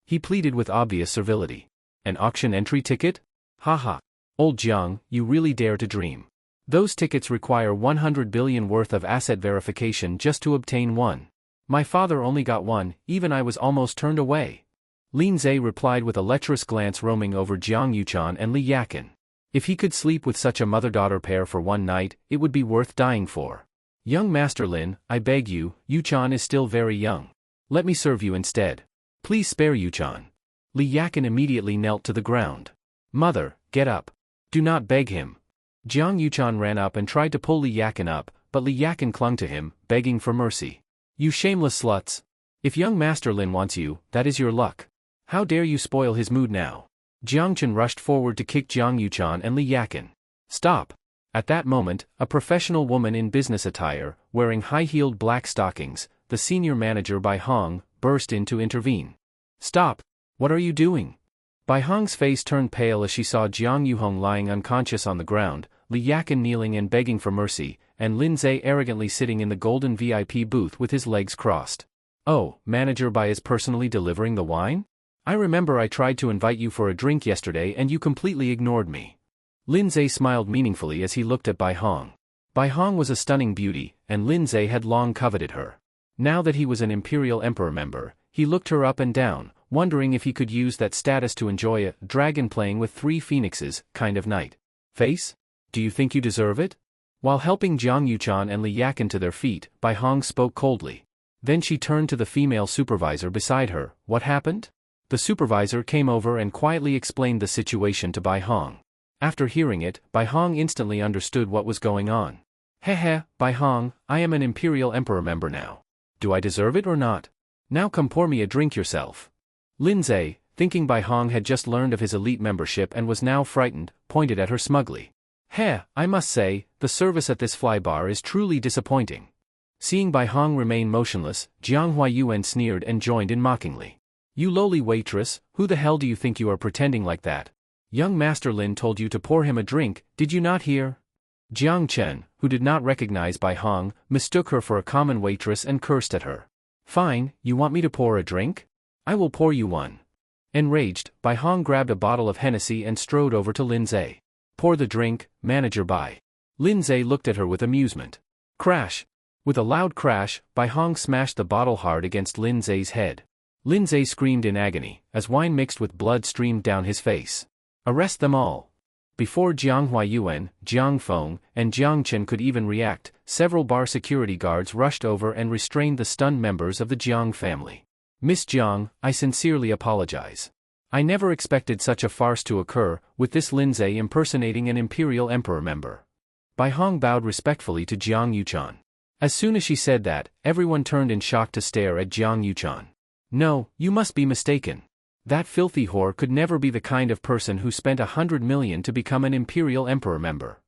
He pleaded with obvious servility. An auction entry ticket? Haha. Old Jiang, you really dare to dream. Those tickets require 100 billion worth of asset verification just to obtain one. My father only got one, even I was almost turned away. Lin Zhe replied with a lecherous glance roaming over Jiang Yuchan and Li Yakin. If he could sleep with such a mother-daughter pair for one night, it would be worth dying for. Young Master Lin, I beg you, Yuchan is still very young. Let me serve you instead. Please spare Yuchan. Li Yakin immediately knelt to the ground. Mother, get up. Do not beg him. Jiang Yuchan ran up and tried to pull Li Yakin up, but Li Yakin clung to him, begging for mercy. You shameless sluts. If young Master Lin wants you, that is your luck. How dare you spoil his mood now? Jiang Chen rushed forward to kick Jiang Yuchan and Li Yakin. Stop. At that moment, a professional woman in business attire, wearing high-heeled black stockings, the senior manager Bai Hong, burst in to intervene. Stop. What are you doing? Bai Hong's face turned pale as she saw Jiang Yuhong lying unconscious on the ground, Li Yakin kneeling and begging for mercy, and Lin Zhe arrogantly sitting in the golden VIP booth with his legs crossed. Oh, Manager Bai is personally delivering the wine? I remember I tried to invite you for a drink yesterday and you completely ignored me. Lin Zhe smiled meaningfully as he looked at Bai Hong. Bai Hong was a stunning beauty, and Lin Zhe had long coveted her. Now that he was an Imperial Emperor member, he looked her up and down, wondering if he could use that status to enjoy a dragon playing with 3 phoenixes kind of night. Face? Do you think you deserve it? While helping Jiang Yuchan and Li Yakin to their feet, Bai Hong spoke coldly. Then she turned to the female supervisor beside her. What happened? The supervisor came over and quietly explained the situation to Bai Hong. After hearing it, Bai Hong instantly understood what was going on. Heh, Bai Hong, I am an Imperial Emperor member now. Do I deserve it or not? Now come pour me a drink yourself. Lin Zhe, thinking Bai Hong had just learned of his elite membership and was now frightened, pointed at her smugly. I must say, the service at this fly bar is truly disappointing. Seeing Bai Hong remain motionless, Jiang Huayuan sneered and joined in mockingly. You lowly waitress, who the hell do you think you are pretending like that? Young Master Lin told you to pour him a drink, did you not hear? Jiang Chen, who did not recognize Bai Hong, mistook her for a common waitress and cursed at her. Fine, you want me to pour a drink? I will pour you one. Enraged, Bai Hong grabbed a bottle of Hennessy and strode over to Lin Zhe. Pour the drink, Manager Bai. Lin Zhe looked at her with amusement. Crash! With a loud crash, Bai Hong smashed the bottle hard against Lin Zhe's head. Lin Zhe screamed in agony, as wine mixed with blood streamed down his face. Arrest them all. Before Jiang Huayuan, Jiang Feng, and Jiang Chen could even react, several bar security guards rushed over and restrained the stunned members of the Jiang family. Miss Jiang, I sincerely apologize. I never expected such a farce to occur, with this Lindsay impersonating an Imperial Emperor member. Bai Hong bowed respectfully to Jiang Yuchan. As soon as she said that, everyone turned in shock to stare at Jiang Yuchan. No, you must be mistaken. That filthy whore could never be the kind of person who spent 100 million to become an Imperial Emperor member.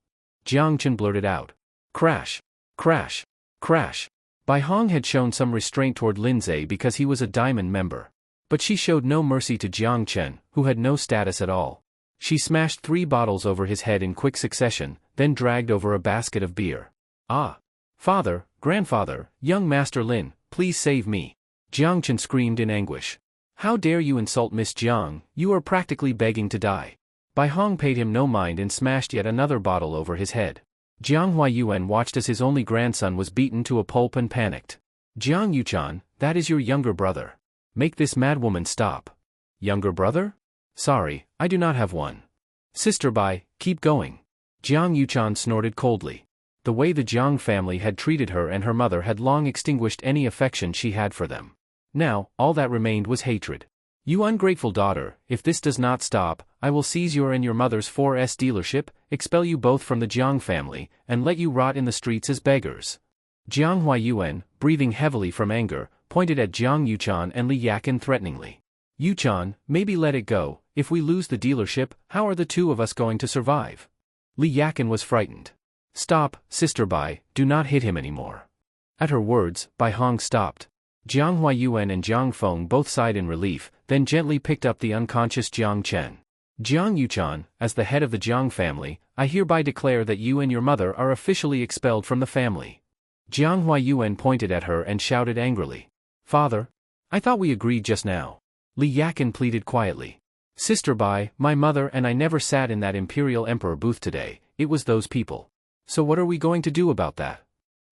Jiang Chen blurted out. Crash. Crash. Crash. Bai Hong had shown some restraint toward Lindsay because he was a diamond member. But she showed no mercy to Jiang Chen, who had no status at all. She smashed 3 bottles over his head in quick succession, then dragged over a basket of beer. Ah! Father, grandfather, young Master Lin, please save me. Jiang Chen screamed in anguish. How dare you insult Miss Jiang, you are practically begging to die. Bai Hong paid him no mind and smashed yet another bottle over his head. Jiang Huayuan watched as his only grandson was beaten to a pulp and panicked. Jiang Yuchan, that is your younger brother. Make this madwoman stop. Younger brother? Sorry, I do not have one. Sister Bai, keep going. Jiang Yuchan snorted coldly. The way the Jiang family had treated her and her mother had long extinguished any affection she had for them. Now, all that remained was hatred. You ungrateful daughter, if this does not stop, I will seize your and your mother's 4S dealership, expel you both from the Jiang family, and let you rot in the streets as beggars. Jiang Huayuan, breathing heavily from anger, pointed at Jiang Yuchan and Li Yakan threateningly. Yuchan, maybe let it go. If we lose the dealership, how are the two of us going to survive? Li Yakan was frightened. Stop, Sister Bai, do not hit him anymore. At her words, Bai Hong stopped. Jiang Huayuan and Jiang Feng both sighed in relief, then gently picked up the unconscious Jiang Chen. Jiang Yuchan, as the head of the Jiang family, I hereby declare that you and your mother are officially expelled from the family. Jiang Huayuan pointed at her and shouted angrily. Father? I thought we agreed just now. Li Yakan pleaded quietly. Sister Bai, my mother and I never sat in that Imperial Emperor booth today, it was those people. So what are we going to do about that?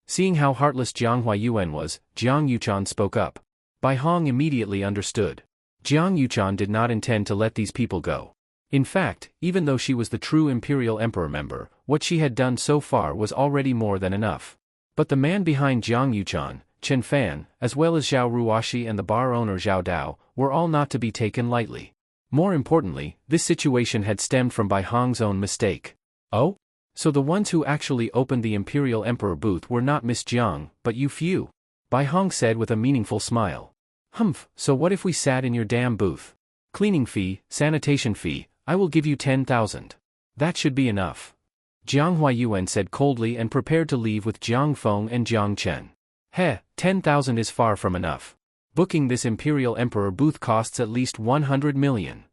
Seeing how heartless Jiang Huayuan was, Jiang Yuchan spoke up. Bai Hong immediately understood. Jiang Yuchan did not intend to let these people go. In fact, even though she was the true Imperial Emperor member, what she had done so far was already more than enough. But the man behind Jiang Yuchan, Chen Fan, as well as Zhao Ruoshi and the bar owner Zhao Dao, were all not to be taken lightly. More importantly, this situation had stemmed from Bai Hong's own mistake. Oh? So the ones who actually opened the Imperial Emperor booth were not Miss Jiang, but you few? Bai Hong said with a meaningful smile. Humph, so what if we sat in your damn booth? Cleaning fee, sanitation fee, I will give you 10,000. That should be enough. Jiang Huayuan said coldly and prepared to leave with Jiang Feng and Jiang Chen. 10,000 is far from enough. Booking this Imperial Emperor booth costs at least 100 million.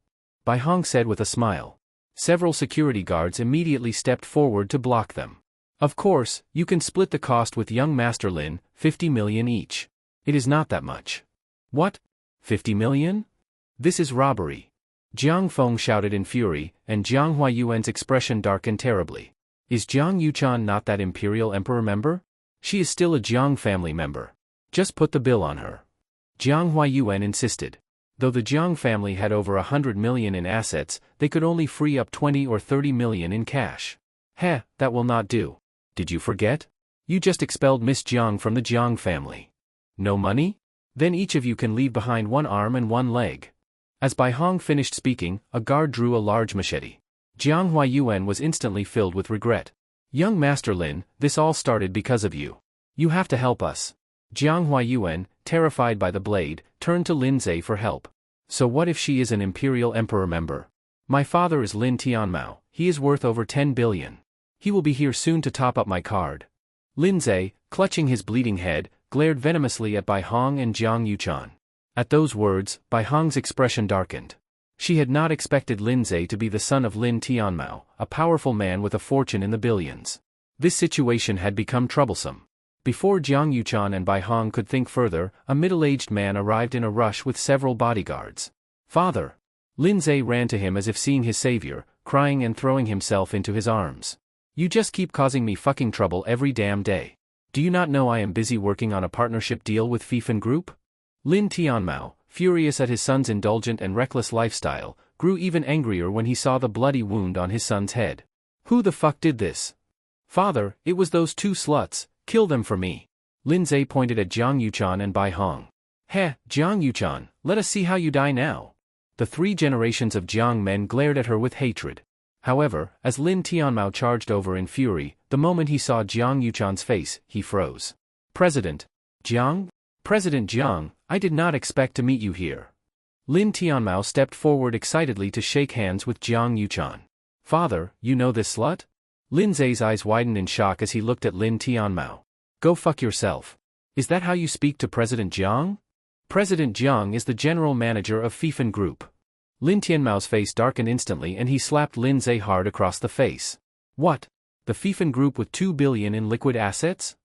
Bai Hong said with a smile. Several security guards immediately stepped forward to block them. Of course, you can split the cost with young Master Lin, 50 million each. It is not that much. What? 50 million? This is robbery. Jiang Feng shouted in fury, and Jiang Huayuan's expression darkened terribly. Is Jiang Yuchan not that Imperial Emperor member? She is still a Jiang family member. Just put the bill on her. Jiang Huayuan insisted. Though the Jiang family had over 100 million in assets, they could only free up 20 or 30 million in cash. That will not do. Did you forget? You just expelled Miss Jiang from the Jiang family. No money? Then each of you can leave behind one arm and one leg. As Bai Hong finished speaking, a guard drew a large machete. Jiang Huayuan was instantly filled with regret. Young Master Lin, this all started because of you. You have to help us. Jiang Huayuan, terrified by the blade, turned to Lindsay for help. So what if she is an Imperial Emperor member? My father is Lin Tianmao, he is worth over 10 billion. He will be here soon to top up my card. Lindsay, clutching his bleeding head, glared venomously at Bai Hong and Jiang Yuchan. At those words, Bai Hong's expression darkened. She had not expected Lindsay to be the son of Lin Tianmao, a powerful man with a fortune in the billions. This situation had become troublesome. Before Jiang Yuchan and Bai Hong could think further, a middle-aged man arrived in a rush with several bodyguards. Father! Lindsay ran to him as if seeing his savior, crying and throwing himself into his arms. You just keep causing me fucking trouble every damn day. Do you not know I am busy working on a partnership deal with Fifan Group? Lin Tianmao, furious at his son's indulgent and reckless lifestyle, grew even angrier when he saw the bloody wound on his son's head. Who the fuck did this? Father, it was those two sluts. Kill them for me. Lindsay pointed at Jiang Yuchan and Bai Hong. Jiang Yuchan, let us see how you die now. The three generations of Jiang men glared at her with hatred. However, as Lin Tianmao charged over in fury, the moment he saw Jiang Yuchan's face, he froze. President Jiang? President Jiang, I did not expect to meet you here. Lin Tianmao stepped forward excitedly to shake hands with Jiang Yuchan. Father, you know this slut? Lin Zai's eyes widened in shock as he looked at Lin Tianmao. Go fuck yourself. Is that how you speak to President Jiang? President Jiang is the general manager of Fifan Group. Lin Tianmao's face darkened instantly and he slapped Lin Zai hard across the face. What? The Fifan Group with 2 billion in liquid assets?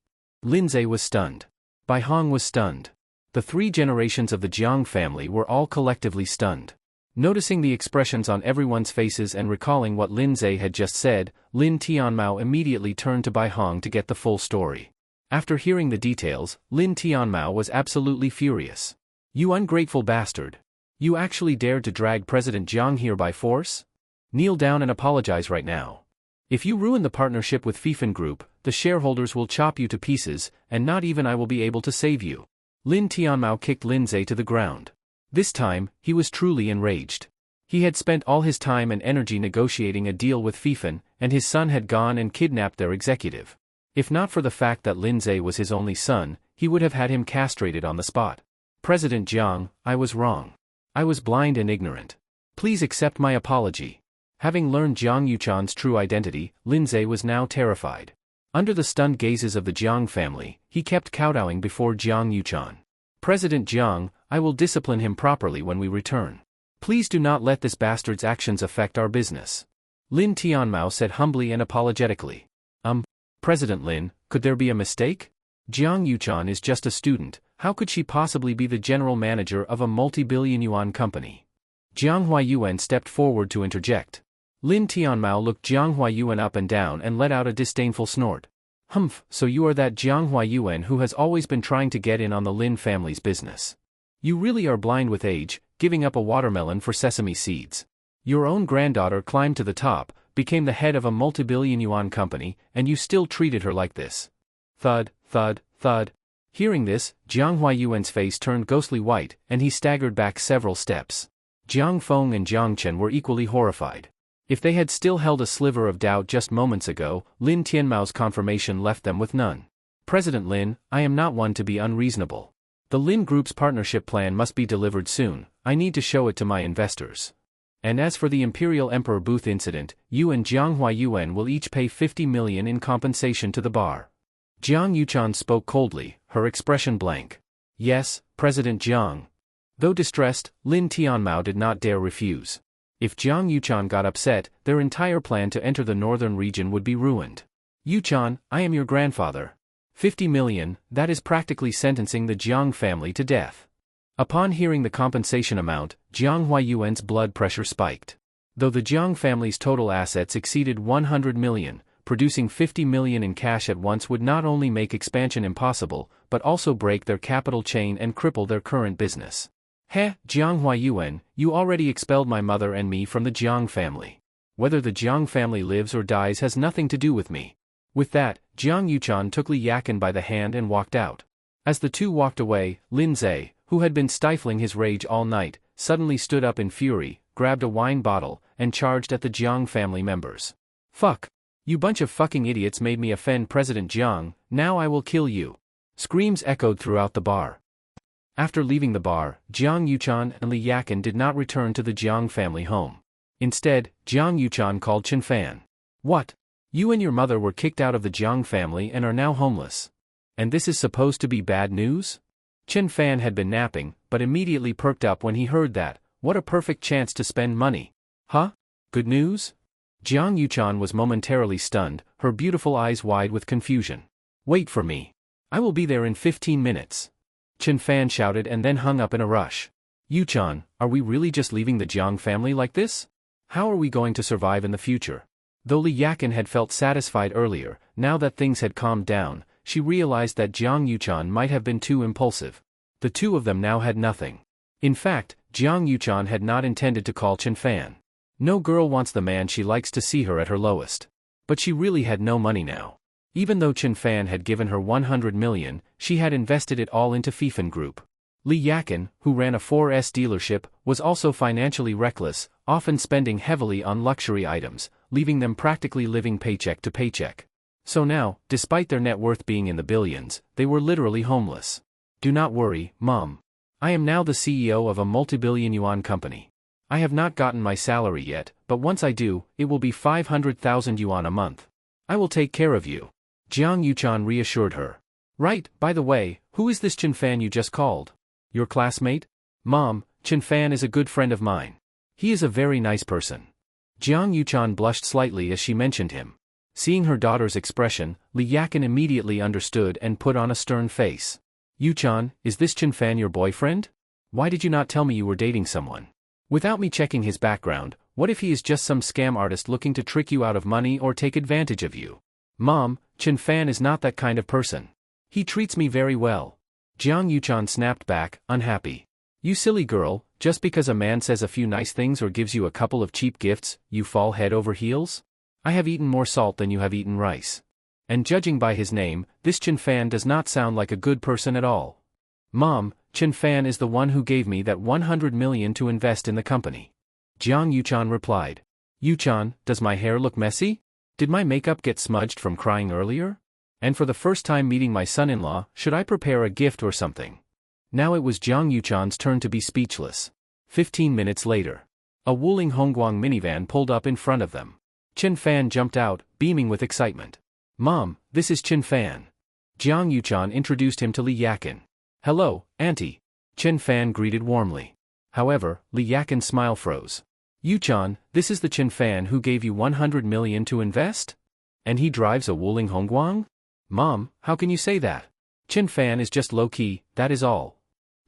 Lin Zai was stunned. Bai Hong was stunned. The three generations of the Jiang family were all collectively stunned. Noticing the expressions on everyone's faces and recalling what Lin Zai had just said, Lin Tianmao immediately turned to Bai Hong to get the full story. After hearing the details, Lin Tianmao was absolutely furious. You ungrateful bastard. You actually dared to drag President Jiang here by force? Kneel down and apologize right now. If you ruin the partnership with Fifan Group, the shareholders will chop you to pieces, and not even I will be able to save you. Lin Tianmao kicked Lin Zai to the ground. This time, he was truly enraged. He had spent all his time and energy negotiating a deal with Fifan, and his son had gone and kidnapped their executive. If not for the fact that Lin Zai was his only son, he would have had him castrated on the spot. President Jiang, I was wrong. I was blind and ignorant. Please accept my apology. Having learned Jiang Yuchan's true identity, Lin Zai was now terrified. Under the stunned gazes of the Jiang family, he kept kowtowing before Jiang Yuchan. President Jiang, I will discipline him properly when we return. Please do not let this bastard's actions affect our business. Lin Tianmao said humbly and apologetically. President Lin, could there be a mistake? Jiang Yuchan is just a student, how could she possibly be the general manager of a multi-billion yuan company? Jiang Huayuan stepped forward to interject. Lin Tianmao looked Jiang Huayuan up and down and let out a disdainful snort. Humph, so you are that Jiang Huayuan who has always been trying to get in on the Lin family's business. You really are blind with age, giving up a watermelon for sesame seeds. Your own granddaughter climbed to the top, became the head of a multi-billion yuan company, and you still treated her like this. Thud, thud, thud. Hearing this, Jiang Huayuan's face turned ghostly white, and he staggered back several steps. Jiang Feng and Jiang Chen were equally horrified. If they had still held a sliver of doubt just moments ago, Lin Tianmao's confirmation left them with none. President Lin, I am not one to be unreasonable. The Lin Group's partnership plan must be delivered soon, I need to show it to my investors. And as for the Imperial Emperor booth incident, you and Jiang Huayuan will each pay 50 million in compensation to the bar. Jiang Yuchan spoke coldly, her expression blank. Yes, President Jiang. Though distressed, Lin Tianmao did not dare refuse. If Jiang Yuchan got upset, their entire plan to enter the northern region would be ruined. Yuchan, I am your grandfather. 50 million, that is practically sentencing the Jiang family to death. Upon hearing the compensation amount, Jiang Huayuan's blood pressure spiked. Though the Jiang family's total assets exceeded 100 million, producing 50 million in cash at once would not only make expansion impossible, but also break their capital chain and cripple their current business. Heh, Jiang Huayuan, you already expelled my mother and me from the Jiang family. Whether the Jiang family lives or dies has nothing to do with me. With that, Jiang Yuchan took Li Yakin by the hand and walked out. As the two walked away, Lin Zai, who had been stifling his rage all night, suddenly stood up in fury, grabbed a wine bottle, and charged at the Jiang family members. Fuck! You bunch of fucking idiots made me offend President Jiang, now I will kill you. Screams echoed throughout the bar. After leaving the bar, Jiang Yuchan and Li Yakin did not return to the Jiang family home. Instead, Jiang Yuchan called Chen Fan. What? You and your mother were kicked out of the Jiang family and are now homeless. And this is supposed to be bad news? Chen Fan had been napping, but immediately perked up when he heard that. What a perfect chance to spend money. Huh? Good news? Jiang Yuchan was momentarily stunned, her beautiful eyes wide with confusion. Wait for me. I will be there in 15 minutes. Chen Fan shouted and then hung up in a rush. Yuchan, are we really just leaving the Jiang family like this? How are we going to survive in the future? Though Li Yakin had felt satisfied earlier, now that things had calmed down, she realized that Jiang Yuchan might have been too impulsive. The two of them now had nothing. In fact, Jiang Yuchan had not intended to call Chen Fan. No girl wants the man she likes to see her at her lowest. But she really had no money now. Even though Chen Fan had given her 100 million, she had invested it all into Fifan Group. Li Yakin, who ran a 4S dealership, was also financially reckless, often spending heavily on luxury items, leaving them practically living paycheck to paycheck. So now, despite their net worth being in the billions, they were literally homeless. Do not worry, Mom. I am now the CEO of a multi-billion yuan company. I have not gotten my salary yet, but once I do, it will be 500,000 yuan a month. I will take care of you. Jiang Yuchan reassured her. Right, by the way, who is this Chen Fan you just called? Your classmate? Mom, Chen Fan is a good friend of mine. He is a very nice person. Jiang Yuchan blushed slightly as she mentioned him. Seeing her daughter's expression, Li Yakin immediately understood and put on a stern face. Yuchan, is this Chen Fan your boyfriend? Why did you not tell me you were dating someone? Without me checking his background, what if he is just some scam artist looking to trick you out of money or take advantage of you? Mom, Chen Fan is not that kind of person. He treats me very well. Jiang Yuchan snapped back, unhappy. You silly girl, just because a man says a few nice things or gives you a couple of cheap gifts, you fall head over heels? I have eaten more salt than you have eaten rice. And judging by his name, this Chen Fan does not sound like a good person at all. Mom, Chen Fan is the one who gave me that 100 million to invest in the company. Jiang Yuchan replied. Yuchan, does my hair look messy? Did my makeup get smudged from crying earlier? And for the first time meeting my son-in-law, should I prepare a gift or something? Now it was Jiang Yuchan's turn to be speechless. 15 minutes later. A Wuling Hongguang minivan pulled up in front of them. Chen Fan jumped out, beaming with excitement. Mom, this is Chen Fan. Jiang Yuchan introduced him to Li Yakin. Hello, Auntie. Chen Fan greeted warmly. However, Li Yakin's smile froze. Yuchan, this is the Chen Fan who gave you 100 million to invest? And he drives a Wuling Hongguang? Mom, how can you say that? Chen Fan is just low-key, that is all.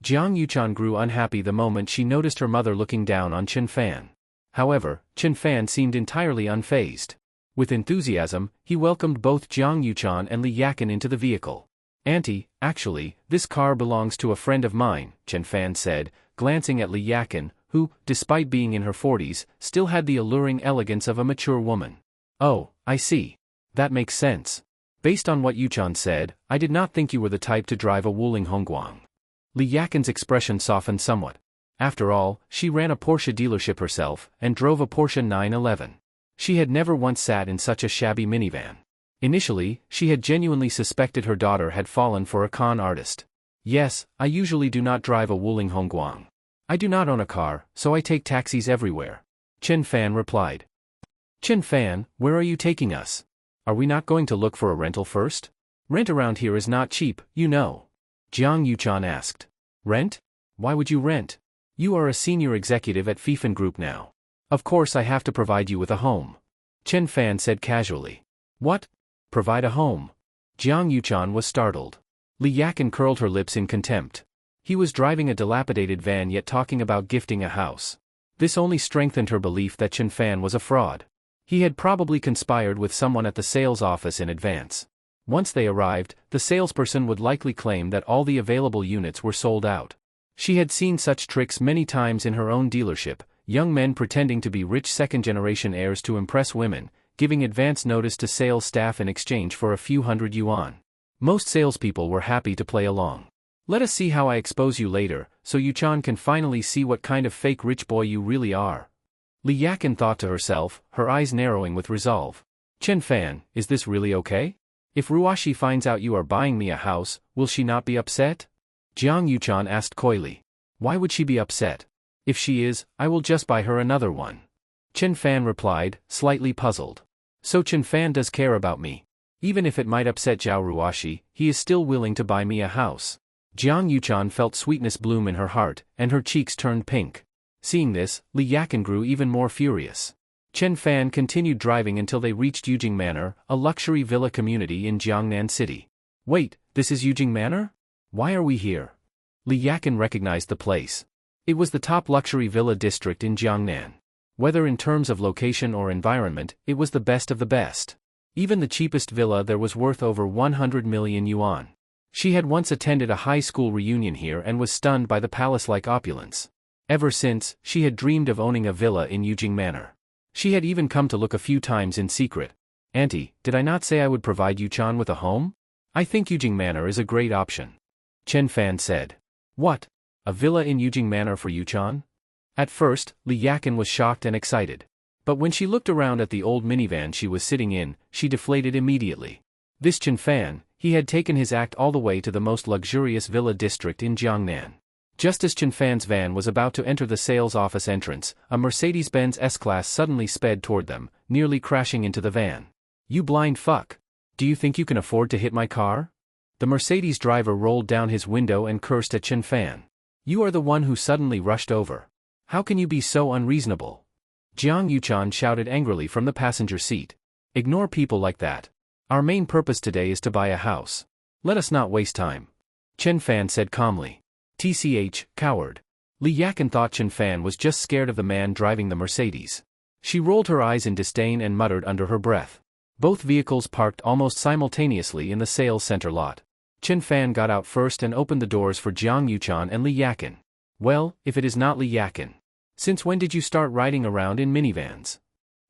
Jiang Yuchan grew unhappy the moment she noticed her mother looking down on Chen Fan. However, Chen Fan seemed entirely unfazed. With enthusiasm, he welcomed both Jiang Yuchan and Li Yakin into the vehicle. Auntie, actually, this car belongs to a friend of mine, Chen Fan said, glancing at Li Yakin, who, despite being in her 40s, still had the alluring elegance of a mature woman. Oh, I see. That makes sense. Based on what Yuchan said, I did not think you were the type to drive a Wuling Hongguang. Li Yakin's expression softened somewhat. After all, she ran a Porsche dealership herself, and drove a Porsche 911. She had never once sat in such a shabby minivan. Initially, she had genuinely suspected her daughter had fallen for a con artist. Yes, I usually do not drive a Wuling Hongguang. I do not own a car, so I take taxis everywhere. Chen Fan replied. Chen Fan, where are you taking us? Are we not going to look for a rental first? Rent around here is not cheap, you know. Jiang Yuchan asked. Rent? Why would you rent? You are a senior executive at Fifen Group now. Of course I have to provide you with a home. Chen Fan said casually. What? Provide a home? Jiang Yuchan was startled. Li Yakin curled her lips in contempt. He was driving a dilapidated van yet talking about gifting a house. This only strengthened her belief that Chen Fan was a fraud. He had probably conspired with someone at the sales office in advance. Once they arrived, the salesperson would likely claim that all the available units were sold out. She had seen such tricks many times in her own dealership, young men pretending to be rich second-generation heirs to impress women, giving advance notice to sales staff in exchange for a few hundred yuan. Most salespeople were happy to play along. Let us see how I expose you later, so Yuchan can finally see what kind of fake rich boy you really are. Li Yakin thought to herself, her eyes narrowing with resolve. Chen Fan, is this really okay? If Ruashi finds out you are buying me a house, will she not be upset? Jiang Yuchan asked coyly. Why would she be upset? If she is, I will just buy her another one. Chen Fan replied, slightly puzzled. So Chen Fan does care about me. Even if it might upset Zhao Ruashi, he is still willing to buy me a house. Jiang Yuchan felt sweetness bloom in her heart, and her cheeks turned pink. Seeing this, Li Yakin grew even more furious. Chen Fan continued driving until they reached Yujing Manor, a luxury villa community in Jiangnan City. Wait, this is Yujing Manor? Why are we here? Li Yakin recognized the place. It was the top luxury villa district in Jiangnan. Whether in terms of location or environment, it was the best of the best. Even the cheapest villa there was worth over 100 million yuan. She had once attended a high school reunion here and was stunned by the palace-like opulence. Ever since, she had dreamed of owning a villa in Yujing Manor. She had even come to look a few times in secret. Auntie, did I not say I would provide Yuchan with a home? I think Yujing Manor is a great option. Chen Fan said. What? A villa in Yujing Manor for Yuchan? At first, Li Yakin was shocked and excited. But when she looked around at the old minivan she was sitting in, she deflated immediately. This Chen Fan, he had taken his act all the way to the most luxurious villa district in Jiangnan. Just as Chen Fan's van was about to enter the sales office entrance, a Mercedes-Benz S-Class suddenly sped toward them, nearly crashing into the van. "You blind fuck! Do you think you can afford to hit my car?" The Mercedes driver rolled down his window and cursed at Chen Fan. "You are the one who suddenly rushed over. How can you be so unreasonable?" Jiang Yuchan shouted angrily from the passenger seat. "Ignore people like that. Our main purpose today is to buy a house. Let us not waste time," Chen Fan said calmly. "TCH, coward." Li Yakin thought Chen Fan was just scared of the man driving the Mercedes. She rolled her eyes in disdain and muttered under her breath. Both vehicles parked almost simultaneously in the sales center lot. Chen Fan got out first and opened the doors for Jiang Yuchan and Li Yakin. "Well, if it is not Li Yakin. Since when did you start riding around in minivans?"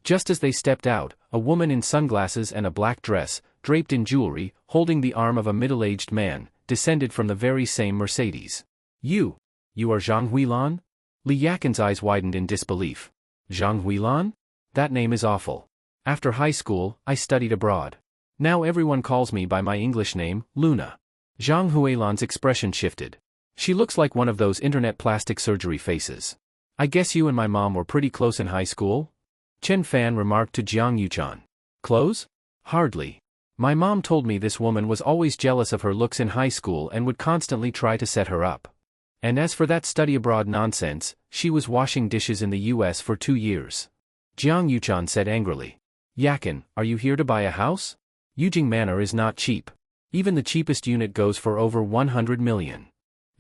Just as they stepped out, a woman in sunglasses and a black dress, draped in jewelry, holding the arm of a middle-aged man, descended from the very same Mercedes. You are Zhang Huilan?" Li Yakin's eyes widened in disbelief. "Zhang Huilan? That name is awful. After high school, I studied abroad. Now everyone calls me by my English name, Luna." Zhang Huilan's expression shifted. "She looks like one of those internet plastic surgery faces. I guess you and my mom were pretty close in high school?" Chen Fan remarked to Jiang Yuchan. "Close? Hardly. My mom told me this woman was always jealous of her looks in high school and would constantly try to set her up. And as for that study abroad nonsense, she was washing dishes in the US for 2 years. Jiang Yuchan said angrily. "Yakin, are you here to buy a house? Yujing Manor is not cheap. Even the cheapest unit goes for over 100 million.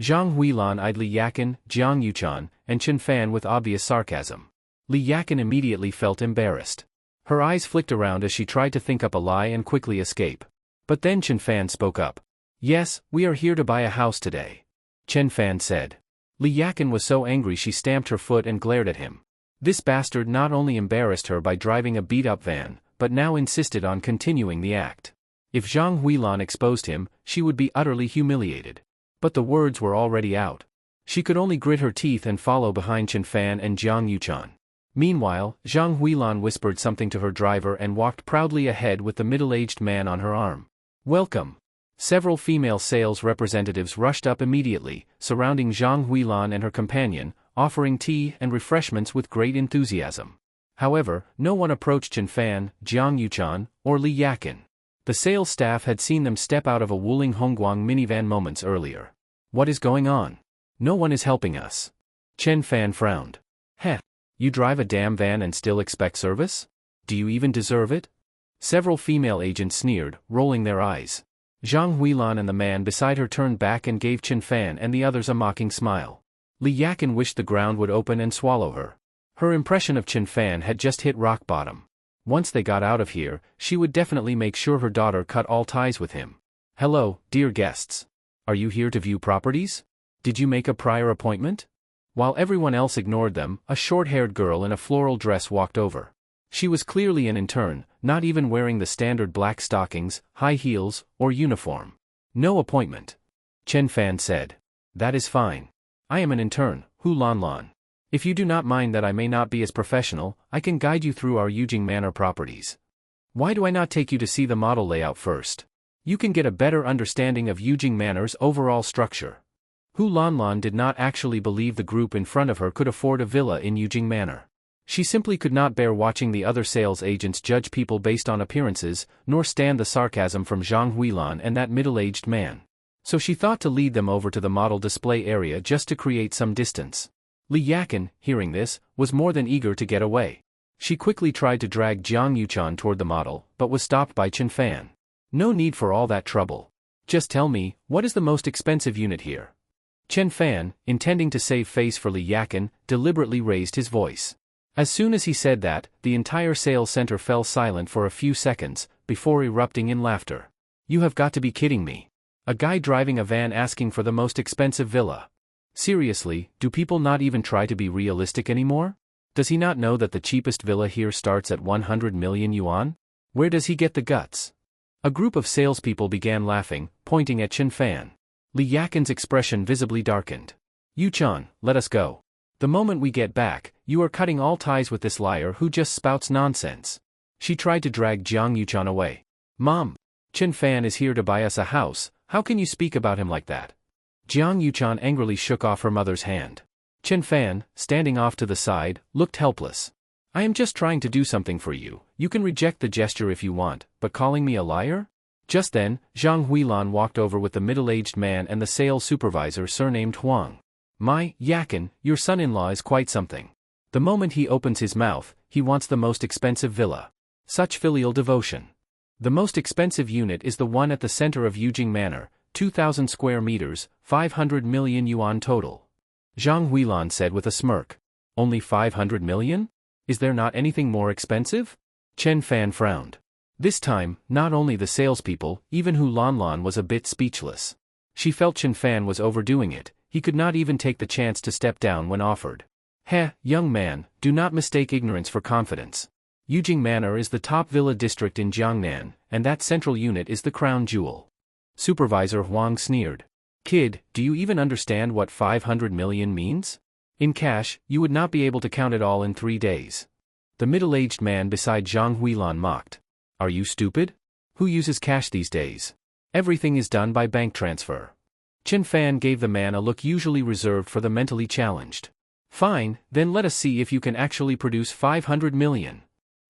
Zhang Huilan eyed Li Yakin, Jiang Yuchan, and Chen Fan with obvious sarcasm. Li Yakin immediately felt embarrassed. Her eyes flicked around as she tried to think up a lie and quickly escape. But then Chen Fan spoke up. "Yes, we are here to buy a house today," Chen Fan said. Li Yakin was so angry she stamped her foot and glared at him. This bastard not only embarrassed her by driving a beat-up van, but now insisted on continuing the act. If Zhang Huilan exposed him, she would be utterly humiliated. But the words were already out. She could only grit her teeth and follow behind Chen Fan and Jiang Yuchan. Meanwhile, Zhang Huilan whispered something to her driver and walked proudly ahead with the middle-aged man on her arm. "Welcome." Several female sales representatives rushed up immediately, surrounding Zhang Huilan and her companion, offering tea and refreshments with great enthusiasm. However, no one approached Chen Fan, Jiang Yuchan, or Li Yakin. The sales staff had seen them step out of a Wuling Hongguang minivan moments earlier. "What is going on? No one is helping us." Chen Fan frowned. "Heh. You drive a damn van and still expect service? Do you even deserve it?" Several female agents sneered, rolling their eyes. Zhang Huilan and the man beside her turned back and gave Chen Fan and the others a mocking smile. Li Yakin wished the ground would open and swallow her. Her impression of Chen Fan had just hit rock bottom. Once they got out of here, she would definitely make sure her daughter cut all ties with him. "Hello, dear guests. Are you here to view properties? Did you make a prior appointment?" While everyone else ignored them, a short-haired girl in a floral dress walked over. She was clearly an intern, not even wearing the standard black stockings, high heels, or uniform. "No appointment," Chen Fan said. "That is fine. I am an intern, Hu Lan Lan. If you do not mind that I may not be as professional, I can guide you through our Yujing Manor properties. Why do I not take you to see the model layout first? You can get a better understanding of Yujing Manor's overall structure." Hu Lan Lan did not actually believe the group in front of her could afford a villa in Yujing Manor. She simply could not bear watching the other sales agents judge people based on appearances, nor stand the sarcasm from Zhang Huilan and that middle-aged man. So she thought to lead them over to the model display area just to create some distance. Li Yakin, hearing this, was more than eager to get away. She quickly tried to drag Jiang Yuchan toward the model, but was stopped by Chen Fan. "No need for all that trouble. Just tell me, what is the most expensive unit here?" Chen Fan, intending to save face for Li Yakin, deliberately raised his voice. As soon as he said that, the entire sales center fell silent for a few seconds, before erupting in laughter. "You have got to be kidding me. A guy driving a van asking for the most expensive villa. Seriously, do people not even try to be realistic anymore? Does he not know that the cheapest villa here starts at 100 million yuan? Where does he get the guts?" A group of salespeople began laughing, pointing at Chen Fan. Li Yakin's expression visibly darkened. Yu-chan, let us go. The moment we get back, you are cutting all ties with this liar who just spouts nonsense. She tried to drag Jiang Yuchan away. Mom, Chen Fan is here to buy us a house, how can you speak about him like that? Jiang Yuchan angrily shook off her mother's hand. Chen Fan, standing off to the side, looked helpless. I am just trying to do something for you, you can reject the gesture if you want, but calling me a liar? Just then, Zhang Huilan walked over with the middle-aged man and the sales supervisor surnamed Huang. My, Yakin, your son-in-law is quite something. The moment he opens his mouth, he wants the most expensive villa. Such filial devotion. The most expensive unit is the one at the center of Yujing Manor, 2,000 square meters, 500 million yuan total. Zhang Huilan said with a smirk. Only 500 million? Is there not anything more expensive? Chen Fan frowned. This time, not only the salespeople, even Hu Lanlan was a bit speechless. She felt Chen Fan was overdoing it, he could not even take the chance to step down when offered. Heh, young man, do not mistake ignorance for confidence. Yujing Manor is the top villa district in Jiangnan, and that central unit is the crown jewel. Supervisor Huang sneered. Kid, do you even understand what 500 million means? In cash, you would not be able to count it all in 3 days. The middle-aged man beside Zhang Huilan mocked. Are you stupid? Who uses cash these days? Everything is done by bank transfer. Chen Fan gave the man a look usually reserved for the mentally challenged. Fine, then let us see if you can actually produce 500 million.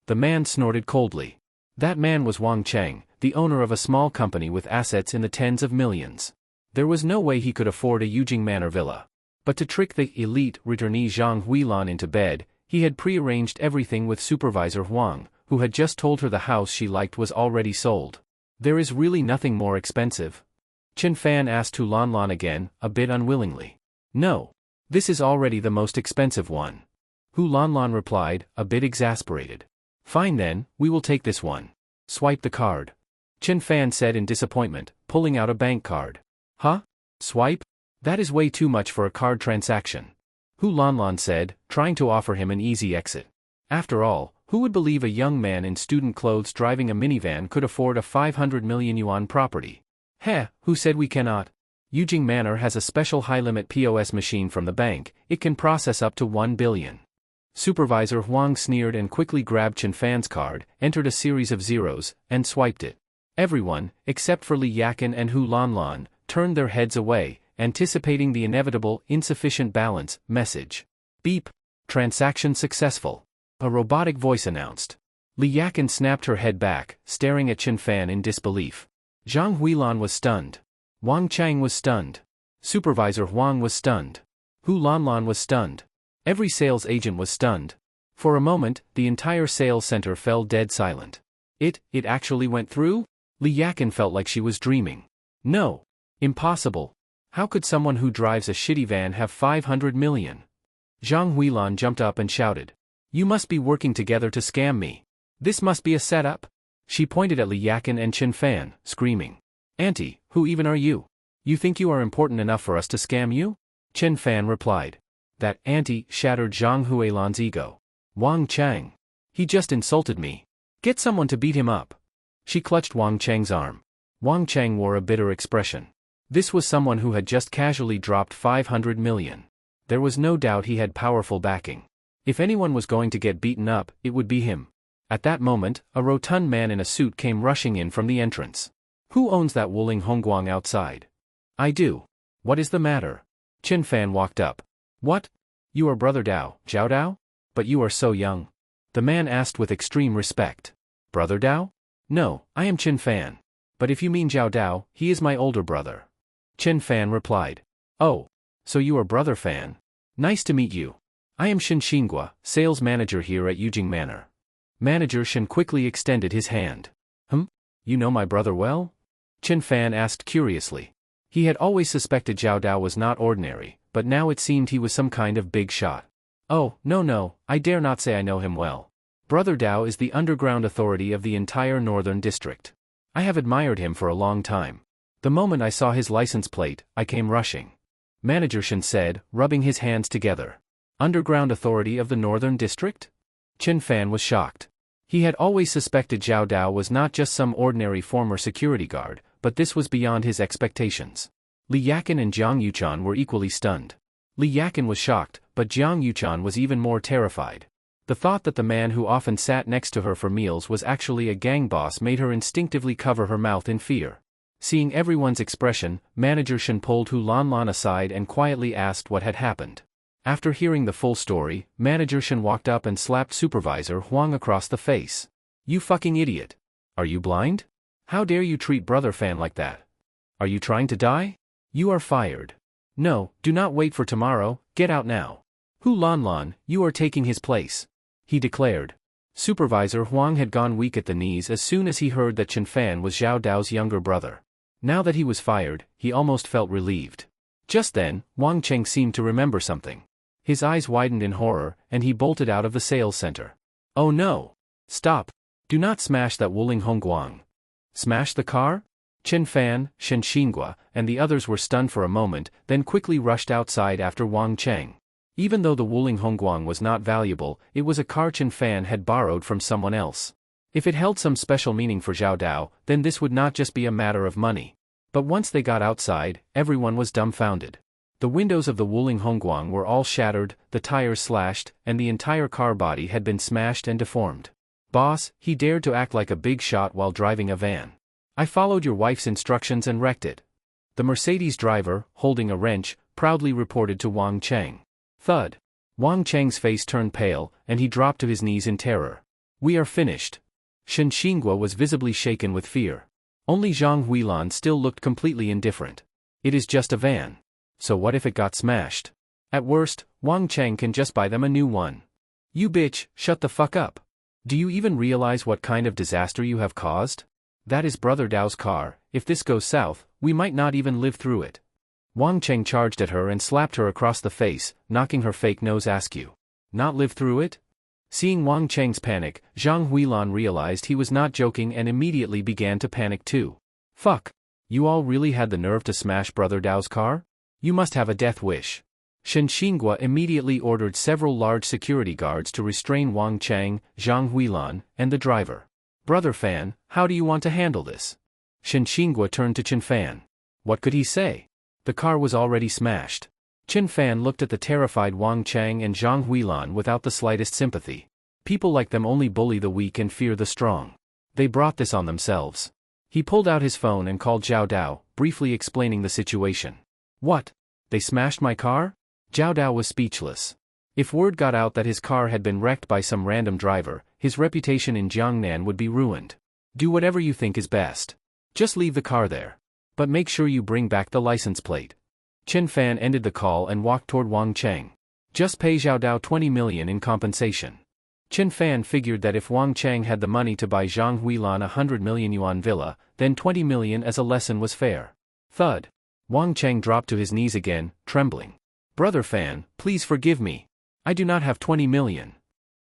The man snorted coldly. That man was Wang Cheng, the owner of a small company with assets in the tens of millions. There was no way he could afford a Yujing Manor villa. But to trick the elite returnee Zhang Huilan into bed, he had prearranged everything with Supervisor Huang, who had just told her the house she liked was already sold. There is really nothing more expensive? Chen Fan asked Hu Lanlan again, a bit unwillingly. No. This is already the most expensive one. Hu Lanlan replied, a bit exasperated. Fine then, we will take this one. Swipe the card. Chen Fan said in disappointment, pulling out a bank card. Huh? Swipe? That is way too much for a card transaction. Hu Lanlan said, trying to offer him an easy exit. After all, who would believe a young man in student clothes driving a minivan could afford a 500 million yuan property? Heh, who said we cannot? Yujing Manor has a special high-limit POS machine from the bank, it can process up to 1 billion. Supervisor Huang sneered and quickly grabbed Chen Fan's card, entered a series of zeros, and swiped it. Everyone, except for Li Yakin and Hu Lanlan, turned their heads away, anticipating the inevitable insufficient balance message. Beep. Transaction successful. A robotic voice announced. Li Yakin snapped her head back, staring at Chen Fan in disbelief. Zhang Huilan was stunned. Wang Chang was stunned. Supervisor Huang was stunned. Hu Lanlan was stunned. Every sales agent was stunned. For a moment, the entire sales center fell dead silent. It actually went through? Li Yakin felt like she was dreaming. No. Impossible. How could someone who drives a shitty van have 500 million? Zhang Huilan jumped up and shouted. You must be working together to scam me. This must be a setup. She pointed at Li Yakin and Chen Fan, screaming. Auntie, who even are you? You think you are important enough for us to scam you? Chen Fan replied. That auntie shattered Zhang Huilan's ego. Wang Chang. He just insulted me. Get someone to beat him up. She clutched Wang Chang's arm. Wang Chang wore a bitter expression. This was someone who had just casually dropped 500 million. There was no doubt he had powerful backing. If anyone was going to get beaten up, it would be him. At that moment, a rotund man in a suit came rushing in from the entrance. Who owns that Wuling Hongguang outside? I do. What is the matter? Chen Fan walked up. What? You are Brother Dao, Zhao Dao? But you are so young. The man asked with extreme respect. Brother Dao? No, I am Chen Fan. But if you mean Zhao Dao, he is my older brother. Chen Fan replied. Oh. So you are Brother Fan. Nice to meet you. I am Shen Xingua, sales manager here at Yujing Manor. Manager Shen quickly extended his hand. You know my brother well? Chen Fan asked curiously. He had always suspected Zhao Dao was not ordinary, but now it seemed he was some kind of big shot. Oh, no, I dare not say I know him well. Brother Dao is the underground authority of the entire northern district. I have admired him for a long time. The moment I saw his license plate, I came rushing. Manager Shen said, rubbing his hands together. Underground authority of the northern district? Chen Fan was shocked. He had always suspected Zhao Dao was not just some ordinary former security guard, but this was beyond his expectations. Li Yakin and Jiang Yuchan were equally stunned. Li Yakin was shocked, but Jiang Yuchan was even more terrified. The thought that the man who often sat next to her for meals was actually a gang boss made her instinctively cover her mouth in fear. Seeing everyone's expression, Manager Shen pulled Hu Lanlan aside and quietly asked what had happened. After hearing the full story, Manager Shen walked up and slapped Supervisor Huang across the face. "You fucking idiot! Are you blind? How dare you treat Brother Fan like that? Are you trying to die? You are fired. No, do not wait for tomorrow, get out now. Hu Lanlan, you are taking his place," he declared. Supervisor Huang had gone weak at the knees as soon as he heard that Chen Fan was Zhao Dao's younger brother. Now that he was fired, he almost felt relieved. Just then, Wang Cheng seemed to remember something. His eyes widened in horror, and he bolted out of the sales center. "Oh no! Stop! Do not smash that Wuling Hongguang." "Smash the car?" Chen Fan, Shen Xingua, and the others were stunned for a moment, then quickly rushed outside after Wang Cheng. Even though the Wuling Hongguang was not valuable, it was a car Chen Fan had borrowed from someone else. If it held some special meaning for Zhao Dao, then this would not just be a matter of money. But once they got outside, everyone was dumbfounded. The windows of the Wuling Hongguang were all shattered, the tires slashed, and the entire car body had been smashed and deformed. "Boss, he dared to act like a big shot while driving a van. I followed your wife's instructions and wrecked it," the Mercedes driver, holding a wrench, proudly reported to Wang Cheng. Thud. Wang Cheng's face turned pale, and he dropped to his knees in terror. "We are finished." Shen Xingua was visibly shaken with fear. Only Zhang Huilan still looked completely indifferent. "It is just a van. So what if it got smashed? At worst, Wang Cheng can just buy them a new one." "You bitch, shut the fuck up. Do you even realize what kind of disaster you have caused? That is Brother Dao's car. If this goes south, we might not even live through it." Wang Cheng charged at her and slapped her across the face, knocking her fake nose askew. "Not live through it?" Seeing Wang Cheng's panic, Zhang Huilan realized he was not joking and immediately began to panic too. "Fuck! You all really had the nerve to smash Brother Dao's car? You must have a death wish." Shen Xingua immediately ordered several large security guards to restrain Wang Cheng, Zhang Huilan, and the driver. "Brother Fan, how do you want to handle this?" Shen Xingua turned to Chen Fan. What could he say? The car was already smashed. Chen Fan looked at the terrified Wang Cheng and Zhang Huilan without the slightest sympathy. People like them only bully the weak and fear the strong. They brought this on themselves. He pulled out his phone and called Zhao Dao, briefly explaining the situation. "What? They smashed my car?" Zhao Dao was speechless. If word got out that his car had been wrecked by some random driver, his reputation in Jiangnan would be ruined. "Do whatever you think is best. Just leave the car there. But make sure you bring back the license plate." Chen Fan ended the call and walked toward Wang Cheng. "Just pay Zhao Dao 20 million in compensation." Chen Fan figured that if Wang Cheng had the money to buy Zhang Huilan a 100 million yuan villa, then 20 million as a lesson was fair. Thud. Wang Cheng dropped to his knees again, trembling. "Brother Fan, please forgive me. I do not have 20 million.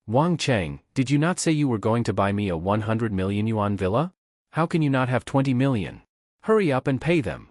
Wang Cheng, did you not say you were going to buy me a 100 million yuan villa? How can you not have 20 million? Hurry up and pay them."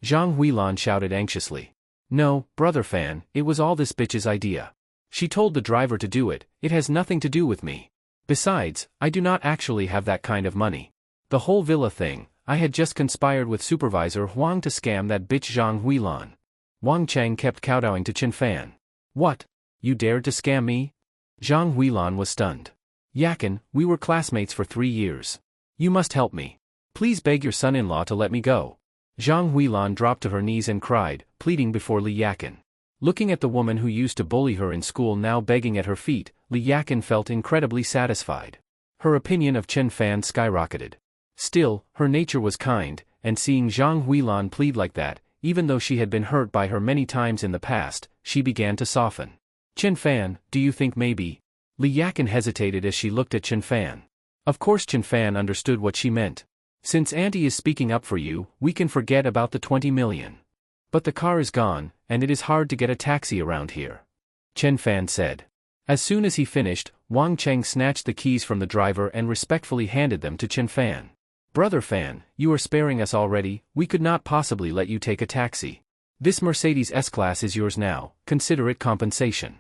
Zhang Huilan shouted anxiously. "No, Brother Fan, it was all this bitch's idea. She told the driver to do it, it has nothing to do with me. Besides, I do not actually have that kind of money. The whole villa thing, I had just conspired with Supervisor Huang to scam that bitch Zhang Huilan." Wang Cheng kept kowtowing to Chen Fan. "What? You dared to scam me?" Zhang Huilan was stunned. "Yakin, we were classmates for 3 years. You must help me. Please beg your son-in-law to let me go." Zhang Huilan dropped to her knees and cried, pleading before Li Yakin. Looking at the woman who used to bully her in school now begging at her feet, Li Yakin felt incredibly satisfied. Her opinion of Chen Fan skyrocketed. Still, her nature was kind, and seeing Zhang Huilan plead like that, even though she had been hurt by her many times in the past, she began to soften. "Chen Fan, do you think maybe?" Li Yakin hesitated as she looked at Chen Fan. Of course Chen Fan understood what she meant. "Since Auntie is speaking up for you, we can forget about the 20 million. But the car is gone, and it is hard to get a taxi around here," Chen Fan said. As soon as he finished, Wang Cheng snatched the keys from the driver and respectfully handed them to Chen Fan. "Brother Fan, you are sparing us already, we could not possibly let you take a taxi. This Mercedes S-Class is yours now, consider it compensation."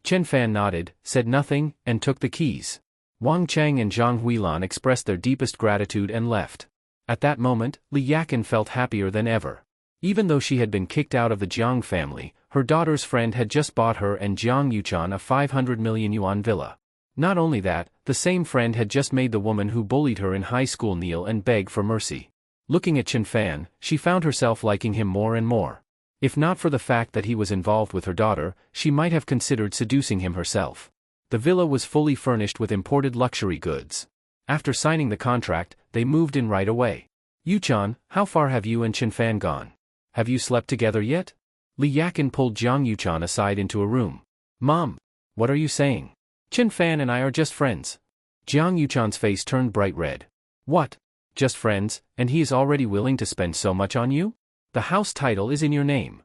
Chen Fan nodded, said nothing, and took the keys. Wang Cheng and Zhang Huilan expressed their deepest gratitude and left. At that moment, Li Yakin felt happier than ever. Even though she had been kicked out of the Jiang family, Her daughter's friend had just bought her and Jiang Yuchan a 500 million yuan villa. Not only that, the same friend had just made the woman who bullied her in high school kneel and beg for mercy. Looking at Chen Fan, she found herself liking him more and more. If not for the fact that he was involved with her daughter, she might have considered seducing him herself. The villa was fully furnished with imported luxury goods. After signing the contract, they moved in right away. Yuchan, how far have you and Chen Fan gone? Have you slept together yet? Li Yakin pulled Jiang Yuchan aside into a room. Mom, what are you saying? Chen Fan and I are just friends. Jiang Yuchan's face turned bright red. What? Just friends, and he is already willing to spend so much on you? The house title is in your name.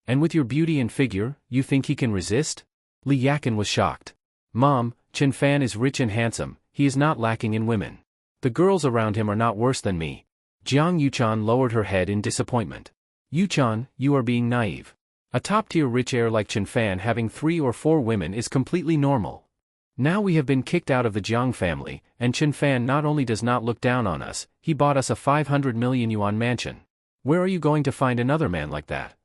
And with your beauty and figure, you think he can resist? Li Yakin was shocked. Mom, Chen Fan is rich and handsome, he is not lacking in women. The girls around him are not worse than me. Jiang Yuchan lowered her head in disappointment. Yuchan, you are being naive. A top-tier rich heir like Chen Fan having 3 or 4 women is completely normal. Now we have been kicked out of the Jiang family, and Chen Fan not only does not look down on us, he bought us a 500 million yuan mansion. Where are you going to find another man like that?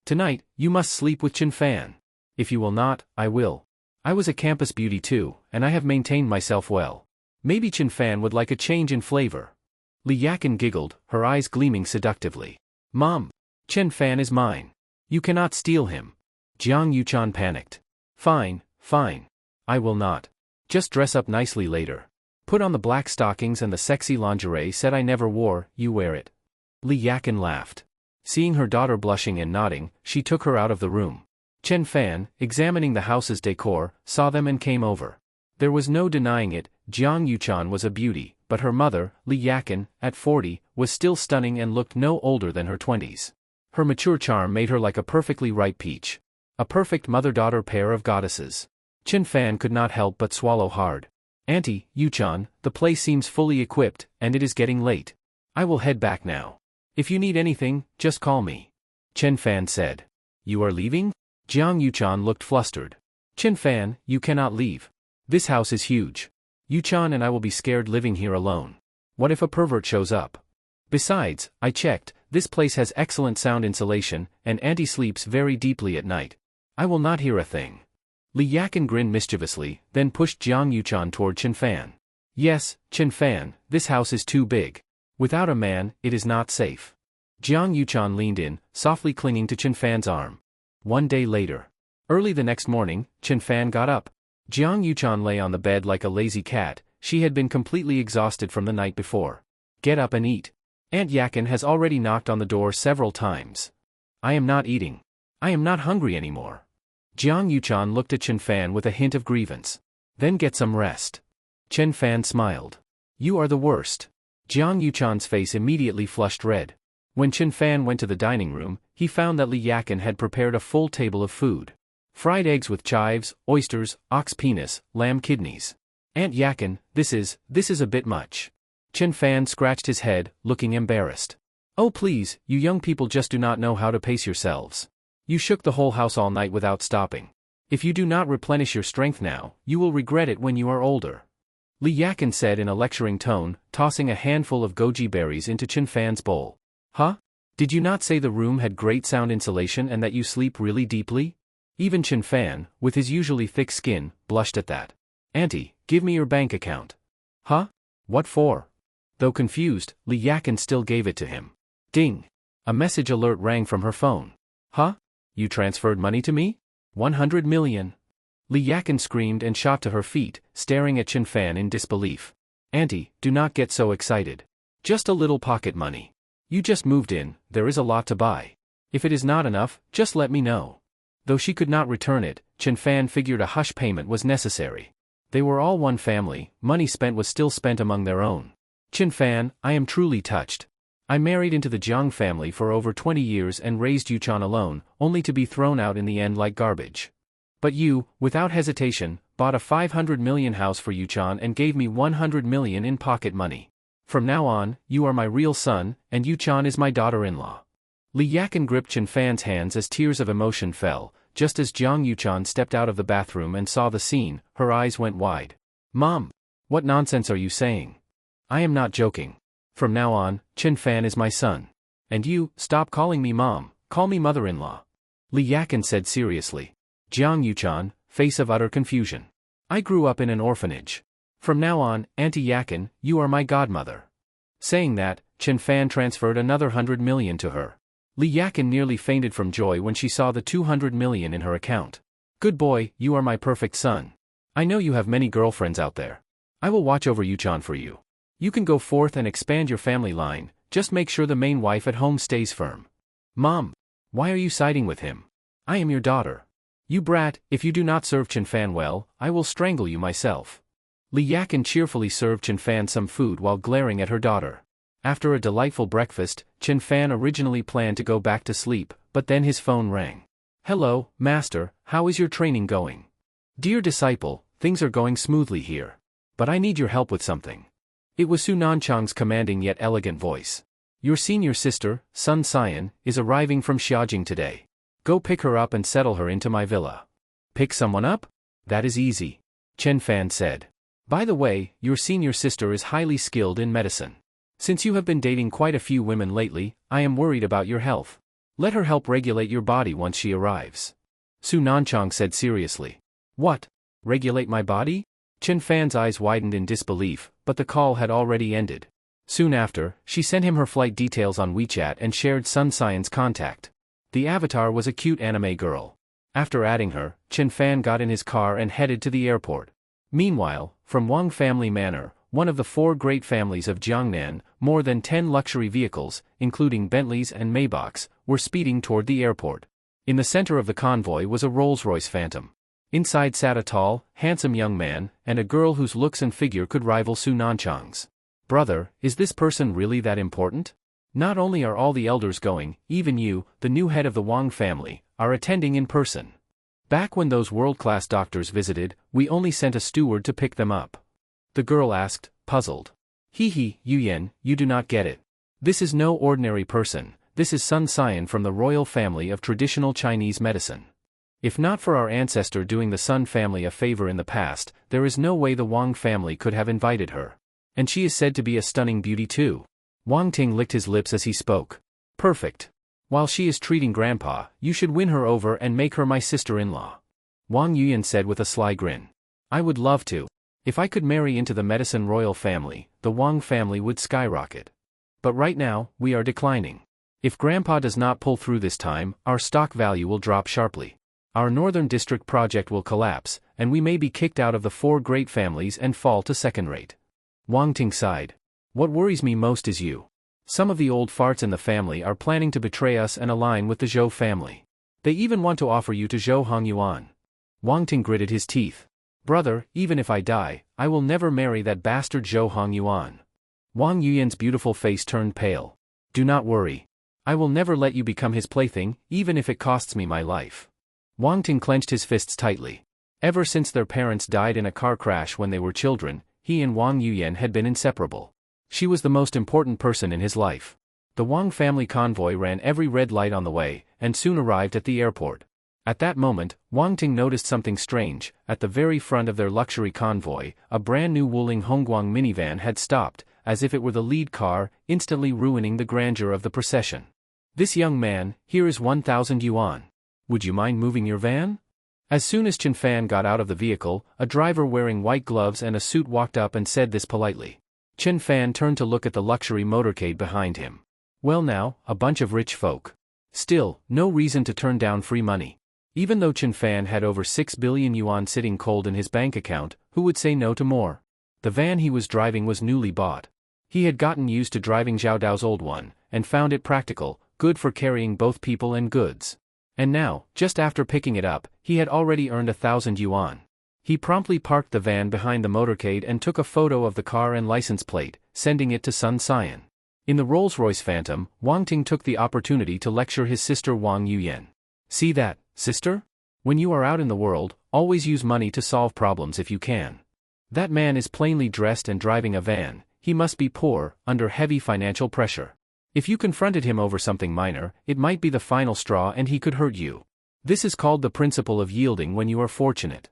Tonight, you must sleep with Chen Fan. If you will not, I will. I was a campus beauty too, and I have maintained myself well. Maybe Chen Fan would like a change in flavor. Li Yakin giggled, her eyes gleaming seductively. Mom, Chen Fan is mine. You cannot steal him. Jiang Yuchan panicked. Fine, fine. I will not. Just dress up nicely later. Put on the black stockings and the sexy lingerie set I never wore, you wear it. Li Yakin laughed. Seeing her daughter blushing and nodding, she took her out of the room. Chen Fan, examining the house's decor, saw them and came over. There was no denying it, Jiang Yuchan was a beauty, but her mother, Li Yakin, at 40, was still stunning and looked no older than her 20s. Her mature charm made her like a perfectly ripe peach. A perfect mother-daughter pair of goddesses. Chen Fan could not help but swallow hard. Auntie, Yuchan, the place seems fully equipped, and it is getting late. I will head back now. If you need anything, just call me. Chen Fan said. You are leaving? Jiang Yuchan looked flustered. Chen Fan, you cannot leave. This house is huge. Yuchan and I will be scared living here alone. What if a pervert shows up? Besides, I checked, this place has excellent sound insulation, and Auntie sleeps very deeply at night. I will not hear a thing. Li Yakin grinned mischievously, then pushed Jiang Yuchan toward Chen Fan. Yes, Chen Fan, this house is too big. Without a man, it is not safe. Jiang Yuchan leaned in, softly clinging to Chen Fan's arm. One day later. Early the next morning, Chen Fan got up. Jiang Yuchan lay on the bed like a lazy cat, she had been completely exhausted from the night before. Get up and eat. Aunt Yakin has already knocked on the door several times. I am not eating. I am not hungry anymore. Jiang Yuchan looked at Chen Fan with a hint of grievance. Then get some rest. Chen Fan smiled. You are the worst. Jiang Yuchan's face immediately flushed red. When Chen Fan went to the dining room, he found that Li Yakin had prepared a full table of food. Fried eggs with chives, oysters, ox penis, lamb kidneys. Aunt Yakin, this is a bit much. Chen Fan scratched his head, looking embarrassed. Oh please, you young people just do not know how to pace yourselves. You shook the whole house all night without stopping. If you do not replenish your strength now, you will regret it when you are older. Li Yakin said in a lecturing tone, tossing a handful of goji berries into Chen Fan's bowl. Huh? Did you not say the room had great sound insulation and that you sleep really deeply? Even Chen Fan, with his usually thick skin, blushed at that. Auntie, give me your bank account. Huh? What for? Though confused, Li Yakin still gave it to him. Ding! A message alert rang from her phone. Huh? You transferred money to me? 100 million. Li Yakin screamed and shot to her feet, staring at Chen Fan in disbelief. Auntie, do not get so excited. Just a little pocket money. You just moved in, there is a lot to buy. If it is not enough, just let me know. Though she could not return it, Chen Fan figured a hush payment was necessary. They were all one family, money spent was still spent among their own. Chen Fan, I am truly touched. I married into the Jiang family for over 20 years and raised Yuchan alone, only to be thrown out in the end like garbage. But you, without hesitation, bought a 500 million house for Yuchan and gave me 100 million in pocket money. From now on, you are my real son, and Yuchan is my daughter-in-law. Li Yakin gripped Chen Fan's hands as tears of emotion fell. Just as Jiang Yuchan stepped out of the bathroom and saw the scene, her eyes went wide. Mom! What nonsense are you saying? I am not joking. From now on, Chen Fan is my son. And you, stop calling me mom, call me mother-in-law. Li Yakin said seriously. Jiang Yuchan, face of utter confusion. I grew up in an orphanage. From now on, Auntie Yakin, you are my godmother. Saying that, Chen Fan transferred another 100 million to her. Li Yakin nearly fainted from joy when she saw the 200 million in her account. Good boy, you are my perfect son. I know you have many girlfriends out there. I will watch over Yuchan for you. You can go forth and expand your family line, just make sure the main wife at home stays firm. Mom, why are you siding with him? I am your daughter. You brat, if you do not serve Chen Fan well, I will strangle you myself. Li Yakin cheerfully served Chen Fan some food while glaring at her daughter. After a delightful breakfast, Chen Fan originally planned to go back to sleep, but then his phone rang. Hello, master, how is your training going? Dear disciple, things are going smoothly here. But I need your help with something. It was Su Nanchang's commanding yet elegant voice. Your senior sister, Sun Xian, is arriving from Xiaojing today. Go pick her up and settle her into my villa. Pick someone up? That is easy. Chen Fan said. By the way, your senior sister is highly skilled in medicine. Since you have been dating quite a few women lately, I am worried about your health. Let her help regulate your body once she arrives. Su Nanchang said seriously. What? Regulate my body? Chen Fan's eyes widened in disbelief, but the call had already ended. Soon after, she sent him her flight details on WeChat and shared Sun Xian's contact. The avatar was a cute anime girl. After adding her, Chen Fan got in his car and headed to the airport. Meanwhile, from Wang Family Manor, one of the 4 great families of Jiangnan, more than 10 luxury vehicles, including Bentleys and Maybachs, were speeding toward the airport. In the center of the convoy was a Rolls-Royce Phantom. Inside sat a tall, handsome young man, and a girl whose looks and figure could rival Su Nanchang's. Brother, is this person really that important? Not only are all the elders going, even you, the new head of the Wang family, are attending in person. Back when those world-class doctors visited, we only sent a steward to pick them up. The girl asked, puzzled. Hee, Yuyan, you do not get it. This is no ordinary person, this is Sun Xian from the royal family of traditional Chinese medicine. If not for our ancestor doing the Sun family a favor in the past, there is no way the Wang family could have invited her. And she is said to be a stunning beauty too. Wang Ting licked his lips as he spoke. Perfect. While she is treating Grandpa, you should win her over and make her my sister-in-law. Wang Yuyan said with a sly grin. I would love to. If I could marry into the medicine royal family, the Wang family would skyrocket. But right now, we are declining. If Grandpa does not pull through this time, our stock value will drop sharply. Our Northern District project will collapse, and we may be kicked out of the 4 great families and fall to second rate. Wang Ting sighed. What worries me most is you. Some of the old farts in the family are planning to betray us and align with the Zhou family. They even want to offer you to Zhou Hongyuan. Wang Ting gritted his teeth. Brother, even if I die, I will never marry that bastard Zhou Hongyuan. Wang Yuyan's beautiful face turned pale. Do not worry. I will never let you become his plaything, even if it costs me my life. Wang Ting clenched his fists tightly. Ever since their parents died in a car crash when they were children, he and Wang Yuyan had been inseparable. She was the most important person in his life. The Wang family convoy ran every red light on the way, and soon arrived at the airport. At that moment, Wang Ting noticed something strange. At the very front of their luxury convoy, a brand new Wuling Hongguang minivan had stopped, as if it were the lead car, instantly ruining the grandeur of the procession. This young man, here is 1,000 yuan. Would you mind moving your van? As soon as Chen Fan got out of the vehicle, a driver wearing white gloves and a suit walked up and said this politely. Chen Fan turned to look at the luxury motorcade behind him. Well now, a bunch of rich folk. Still, no reason to turn down free money. Even though Chen Fan had over 6 billion yuan sitting cold in his bank account, who would say no to more? The van he was driving was newly bought. He had gotten used to driving Zhao Dao's old one, and found it practical, good for carrying both people and goods. And now, just after picking it up, he had already earned 1,000 yuan. He promptly parked the van behind the motorcade and took a photo of the car and license plate, sending it to Sun Xian. In the Rolls-Royce Phantom, Wang Ting took the opportunity to lecture his sister Wang Yuyan. See that, sister? When you are out in the world, always use money to solve problems if you can. That man is plainly dressed and driving a van. He must be poor, under heavy financial pressure. If you confronted him over something minor, it might be the final straw and he could hurt you. This is called the principle of yielding when you are fortunate.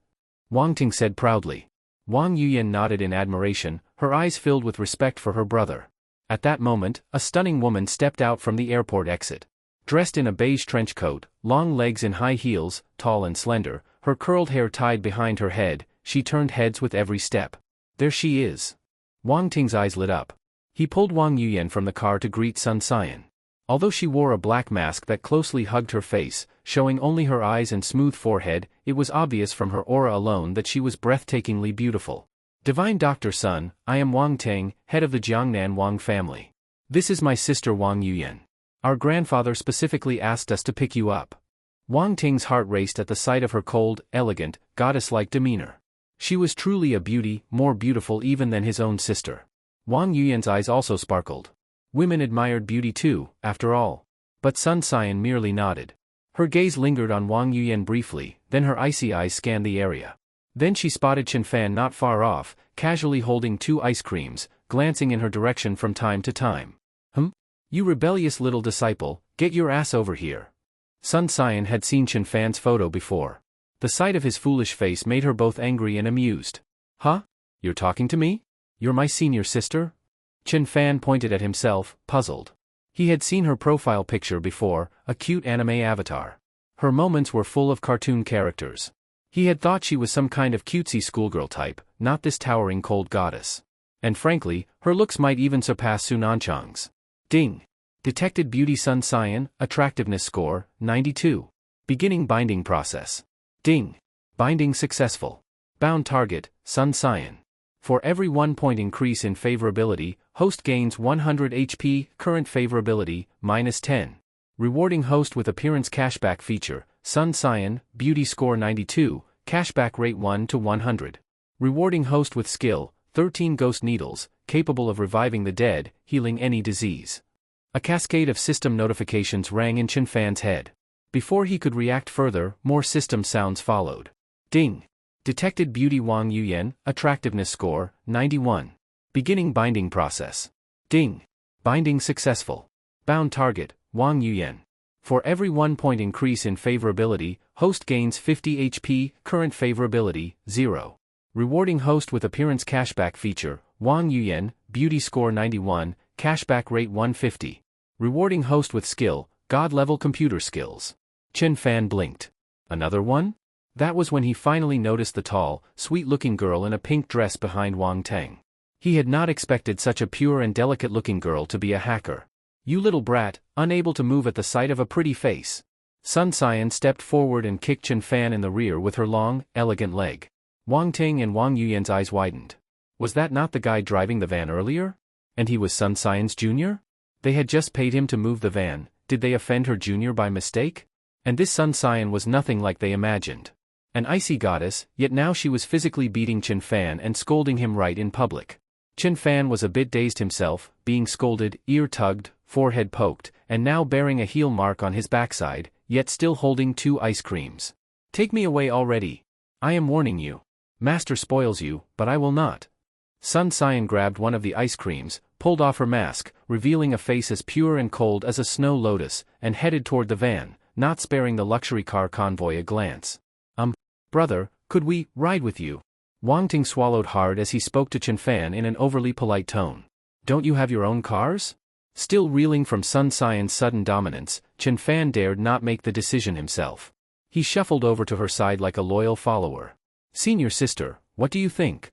Wang Ting said proudly. Wang Yuyan nodded in admiration, her eyes filled with respect for her brother. At that moment, a stunning woman stepped out from the airport exit. Dressed in a beige trench coat, long legs in high heels, tall and slender, her curled hair tied behind her head, she turned heads with every step. There she is. Wang Ting's eyes lit up. He pulled Wang Yuyan from the car to greet Sun Xian. Although she wore a black mask that closely hugged her face, showing only her eyes and smooth forehead, it was obvious from her aura alone that she was breathtakingly beautiful. Divine Dr. Sun, I am Wang Ting, head of the Jiangnan Wang family. This is my sister Wang Yuyan. Our grandfather specifically asked us to pick you up. Wang Ting's heart raced at the sight of her cold, elegant, goddess-like demeanor. She was truly a beauty, more beautiful even than his own sister. Wang Yuyan's eyes also sparkled. Women admired beauty too, after all. But Sun Xian merely nodded. Her gaze lingered on Wang Yuyan briefly, then her icy eyes scanned the area. Then she spotted Chen Fan not far off, casually holding 2 ice creams, glancing in her direction from time to time. You rebellious little disciple, get your ass over here. Sun Xian had seen Chen Fan's photo before. The sight of his foolish face made her both angry and amused. Huh? You're talking to me? You're my senior sister? Chen Fan pointed at himself, puzzled. He had seen her profile picture before, a cute anime avatar. Her moments were full of cartoon characters. He had thought she was some kind of cutesy schoolgirl type, not this towering cold goddess. And frankly, her looks might even surpass Su Nanchang's. Ding. Detected beauty Sun Xian, attractiveness score, 92. Beginning binding process. Ding. Binding successful. Bound target, Sun Xian. For every 1 point increase in favorability, host gains 100 HP, current favorability, -10. Rewarding host with appearance cashback feature, Sun Xian, beauty score 92, cashback rate 1 to 100. Rewarding host with skill, 13 ghost needles, capable of reviving the dead, healing any disease. A cascade of system notifications rang in Chen Fan's head. Before he could react further, more system sounds followed. Ding. Detected beauty Wang Yuyan, attractiveness score, 91. Beginning binding process. Ding. Binding successful. Bound target, Wang Yuyan. For every 1 point increase in favorability, host gains 50 HP, current favorability, 0. Rewarding host with appearance cashback feature, Wang Yuyan, beauty score 91, cashback rate 150. Rewarding host with skill, god-level computer skills. Chen Fan blinked. Another one? That was when he finally noticed the tall, sweet-looking girl in a pink dress behind Wang Teng. He had not expected such a pure and delicate-looking girl to be a hacker. You little brat, unable to move at the sight of a pretty face. Sun Xian stepped forward and kicked Chen Fan in the rear with her long, elegant leg. Wang Ting and Wang Yuyan's eyes widened. Was that not the guy driving the van earlier? And he was Sun Xian's junior? They had just paid him to move the van, did they offend her junior by mistake? And this Sun Xian was nothing like they imagined. An icy goddess, yet now she was physically beating Chen Fan and scolding him right in public. Chen Fan was a bit dazed himself, being scolded, ear tugged, forehead poked, and now bearing a heel mark on his backside, yet still holding 2 ice creams. Take me away already. I am warning you. Master spoils you, but I will not. Sun Xian grabbed one of the ice creams, pulled off her mask, revealing a face as pure and cold as a snow lotus, and headed toward the van, not sparing the luxury car convoy a glance. Brother, could we ride with you? Wang Ting swallowed hard as he spoke to Chen Fan in an overly polite tone. Don't you have your own cars? Still reeling from Sun Xian's sudden dominance, Chen Fan dared not make the decision himself. He shuffled over to her side like a loyal follower. Senior sister, what do you think?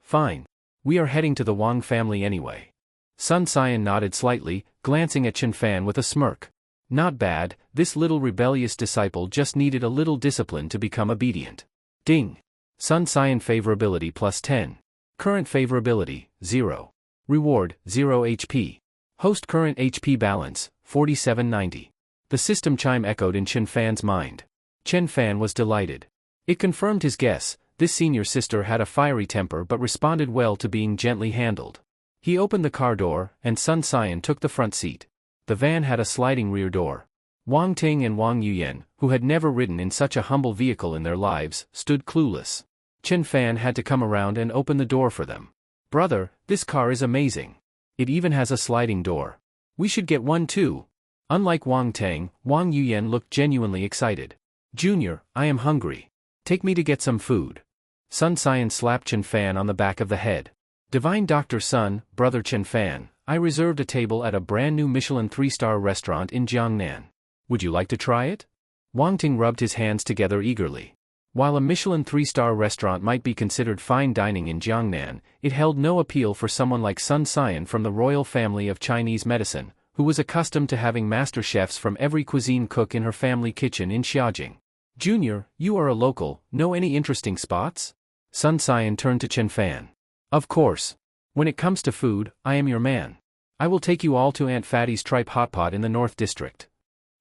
Fine. We are heading to the Wang family anyway. Sun Xian nodded slightly, glancing at Chen Fan with a smirk. Not bad, this little rebellious disciple just needed a little discipline to become obedient. Ding. Sun Xian favorability +10. Current favorability, 0. Reward, 0 HP. Host current HP balance, 4790. The system chime echoed in Chen Fan's mind. Chen Fan was delighted. It confirmed his guess, this senior sister had a fiery temper but responded well to being gently handled. He opened the car door, and Sun Xian took the front seat. The van had a sliding rear door. Wang Ting and Wang Yuyan, who had never ridden in such a humble vehicle in their lives, stood clueless. Chen Fan had to come around and open the door for them. Brother, this car is amazing. It even has a sliding door. We should get one too. Unlike Wang Teng, Wang Yuyan looked genuinely excited. Junior, I am hungry. Take me to get some food. Sun Xian slapped Chen Fan on the back of the head. Divine Dr. Sun, brother Chen Fan, I reserved a table at a brand new Michelin 3-star restaurant in Jiangnan. Would you like to try it? Wang Ting rubbed his hands together eagerly. While a Michelin 3-star restaurant might be considered fine dining in Jiangnan, it held no appeal for someone like Sun Xian from the royal family of Chinese medicine, who was accustomed to having master chefs from every cuisine cook in her family kitchen in Xiaojing. Junior, you are a local, know any interesting spots? Sun Xian turned to Chen Fan. Of course. When it comes to food, I am your man. I will take you all to Aunt Fatty's tripe hotpot in the North District.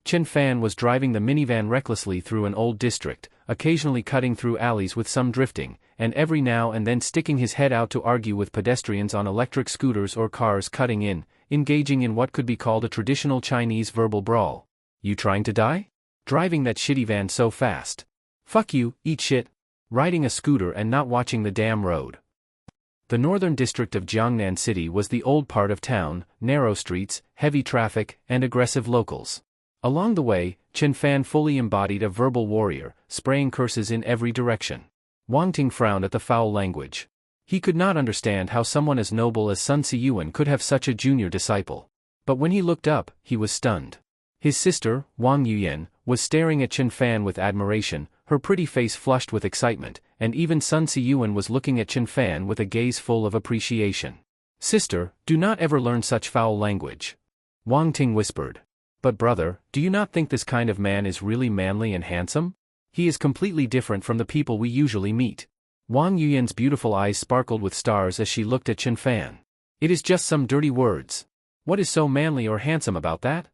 Chen Fan was driving the minivan recklessly through an old district, occasionally cutting through alleys with some drifting, and every now and then sticking his head out to argue with pedestrians on electric scooters or cars cutting in, engaging in what could be called a traditional Chinese verbal brawl. You trying to die? Driving that shitty van so fast. Fuck you, eat shit. Riding a scooter and not watching the damn road. The northern district of Jiangnan City was the old part of town, narrow streets, heavy traffic, and aggressive locals. Along the way, Chen Fan fully embodied a verbal warrior, spraying curses in every direction. Wang Ting frowned at the foul language. He could not understand how someone as noble as Sun Siyuan could have such a junior disciple. But when he looked up, he was stunned. His sister, Wang Yuyan, was staring at Chen Fan with admiration, her pretty face flushed with excitement, and even Sun Siyuan was looking at Chen Fan with a gaze full of appreciation. Sister, do not ever learn such foul language. Wang Ting whispered. But brother, do you not think this kind of man is really manly and handsome? He is completely different from the people we usually meet. Wang Yuyan's beautiful eyes sparkled with stars as she looked at Chen Fan. It is just some dirty words. What is so manly or handsome about that?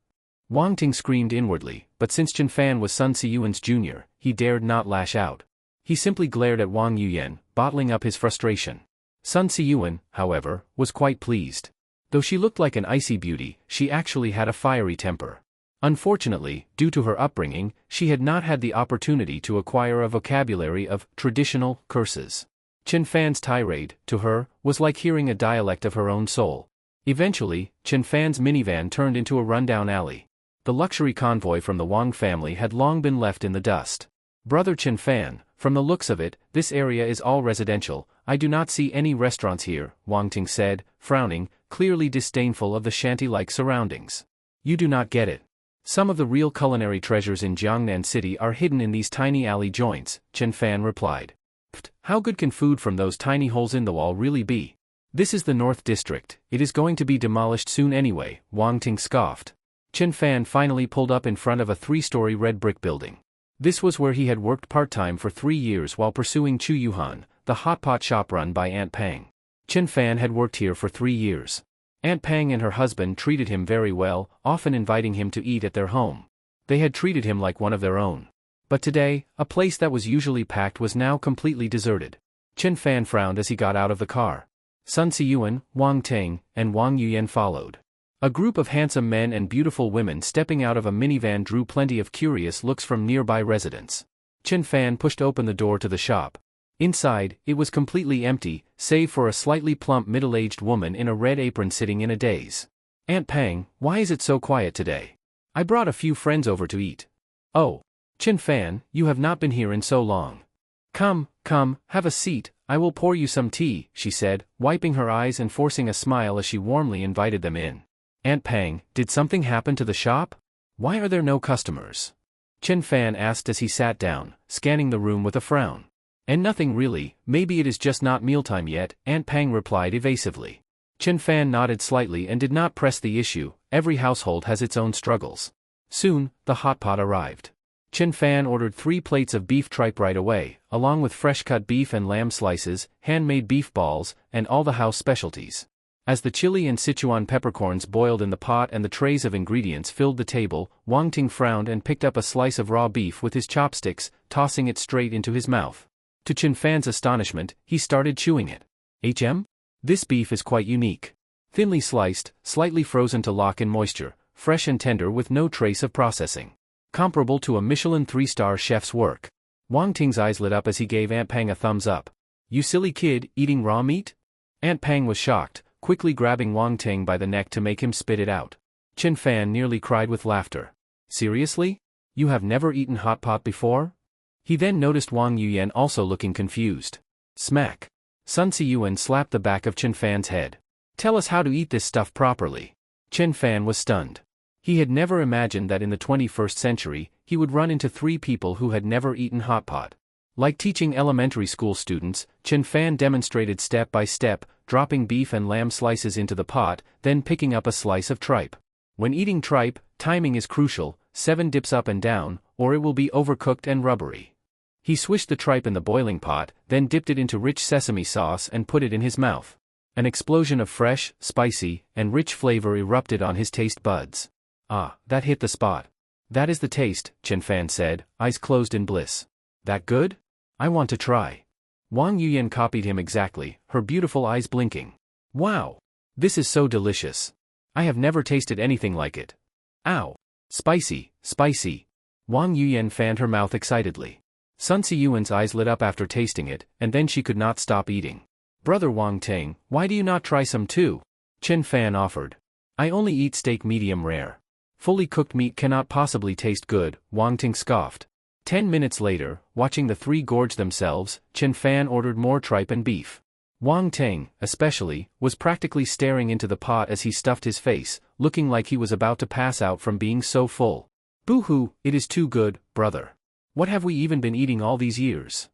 Wang Ting screamed inwardly, but since Chen Fan was Sun Siyuan's junior, he dared not lash out. He simply glared at Wang Yuyan, bottling up his frustration. Sun Siyuan, however, was quite pleased. Though she looked like an icy beauty, she actually had a fiery temper. Unfortunately, due to her upbringing, she had not had the opportunity to acquire a vocabulary of traditional curses. Chen Fan's tirade, to her, was like hearing a dialect of her own soul. Eventually, Chen Fan's minivan turned into a rundown alley. The luxury convoy from the Wang family had long been left in the dust. Brother Chen Fan, from the looks of it, this area is all residential. I do not see any restaurants here, Wang Ting said, frowning, clearly disdainful of the shanty-like surroundings. You do not get it. Some of the real culinary treasures in Jiangnan City are hidden in these tiny alley joints, Chen Fan replied. Pfft, how good can food from those tiny holes in the wall really be? This is the North District, it is going to be demolished soon anyway, Wang Ting scoffed. Chen Fan finally pulled up in front of a 3-story red brick building. This was where he had worked part-time for 3 years while pursuing Chu Yuhan, the hotpot shop run by Aunt Pang. Chen Fan had worked here for 3 years. Aunt Pang and her husband treated him very well, often inviting him to eat at their home. They had treated him like one of their own. But today, a place that was usually packed was now completely deserted. Chen Fan frowned as he got out of the car. Sun Siyuan, Wang Ting, and Wang Yuyan followed. A group of handsome men and beautiful women stepping out of a minivan drew plenty of curious looks from nearby residents. Chen Fan pushed open the door to the shop. Inside, it was completely empty, save for a slightly plump middle-aged woman in a red apron sitting in a daze. Aunt Pang, why is it so quiet today? I brought a few friends over to eat. Oh. Chen Fan, you have not been here in so long. Come, have a seat, I will pour you some tea, she said, wiping her eyes and forcing a smile as she warmly invited them in. Aunt Pang, did something happen to the shop? Why are there no customers? Chen Fan asked as he sat down, scanning the room with a frown. And nothing really, maybe it is just not mealtime yet, Aunt Pang replied evasively. Chen Fan nodded slightly and did not press the issue. Every household has its own struggles. Soon, the hot pot arrived. Chen Fan ordered 3 plates of beef tripe right away, along with fresh-cut beef and lamb slices, handmade beef balls, and all the house specialties. As the chili and Sichuan peppercorns boiled in the pot and the trays of ingredients filled the table, Wang Ting frowned and picked up a slice of raw beef with his chopsticks, tossing it straight into his mouth. To Chen Fan's astonishment, he started chewing it. This beef is quite unique. Thinly sliced, slightly frozen to lock in moisture, fresh and tender with no trace of processing. Comparable to a Michelin 3-star chef's work. Wang Ting's eyes lit up as he gave Aunt Pang a thumbs up. You silly kid, eating raw meat? Aunt Pang was shocked, quickly grabbing Wang Ting by the neck to make him spit it out. Chen Fan nearly cried with laughter. Seriously? You have never eaten hot pot before? He then noticed Wang Yuyan also looking confused. Smack. Sun Siyuan slapped the back of Chen Fan's head. Tell us how to eat this stuff properly. Chen Fan was stunned. He had never imagined that in the 21st century, he would run into 3 people who had never eaten hot pot. Like teaching elementary school students, Chen Fan demonstrated step by step, dropping beef and lamb slices into the pot, then picking up a slice of tripe. When eating tripe, timing is crucial, 7 dips up and down, or it will be overcooked and rubbery. He swished the tripe in the boiling pot, then dipped it into rich sesame sauce and put it in his mouth. An explosion of fresh, spicy, and rich flavor erupted on his taste buds. Ah, that hit the spot. That is the taste, Chen Fan said, eyes closed in bliss. That good? I want to try. Wang Yuyan copied him exactly, her beautiful eyes blinking. Wow! This is so delicious. I have never tasted anything like it. Ow! Spicy, spicy. Wang Yuyan fanned her mouth excitedly. Sun Siyuan's eyes lit up after tasting it, and then she could not stop eating. Brother Wang Ting, why do you not try some too? Chen Fan offered. I only eat steak medium rare. Fully cooked meat cannot possibly taste good, Wang Ting scoffed. 10 minutes later, watching the 3 gorge themselves, Chen Fan ordered more tripe and beef. Wang Ting, especially, was practically staring into the pot as he stuffed his face, looking like he was about to pass out from being so full. Boo-hoo, it is too good, brother. What have we even been eating all these years?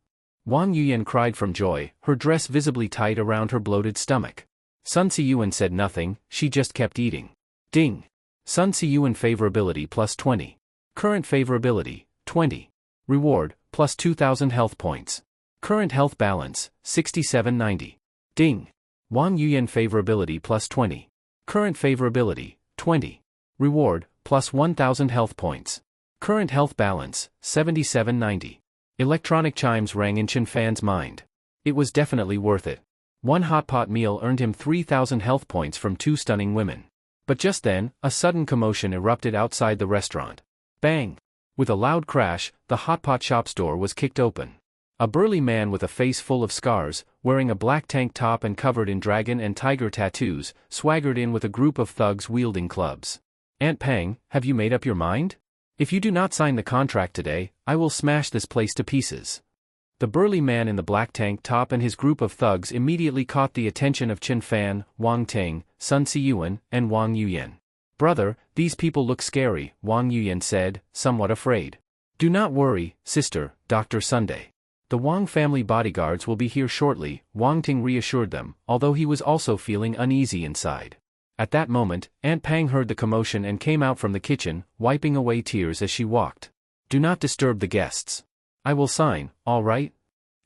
Wang Yuyan cried from joy, her dress visibly tight around her bloated stomach. Sun Siyuan said nothing, she just kept eating. Ding! Sun Siyuan favorability plus 20. Current favorability, 20. Reward, plus 2,000 health points. Current health balance, 6790. Ding! Wang Yuyan favorability plus 20. Current favorability, 20. Reward, plus 1,000 health points. Current health balance, 7790. Electronic chimes rang in Chen Fan's mind. It was definitely worth it. One hot pot meal earned him 3,000 health points from 2 stunning women. But just then, a sudden commotion erupted outside the restaurant. Bang! With a loud crash, the hot pot shop's door was kicked open. A burly man with a face full of scars, wearing a black tank top and covered in dragon and tiger tattoos, swaggered in with a group of thugs wielding clubs. Aunt Pang, have you made up your mind? If you do not sign the contract today, I will smash this place to pieces. The burly man in the black tank top and his group of thugs immediately caught the attention of Chen Fan, Wang Ting, Sun Siyuan, and Wang Yuyan. Brother, these people look scary, Wang Yuyan said, somewhat afraid. Do not worry, sister, Dr. Sunday. The Wang family bodyguards will be here shortly, Wang Ting reassured them, although he was also feeling uneasy inside. At that moment, Aunt Pang heard the commotion and came out from the kitchen, wiping away tears as she walked. Do not disturb the guests. I will sign, all right?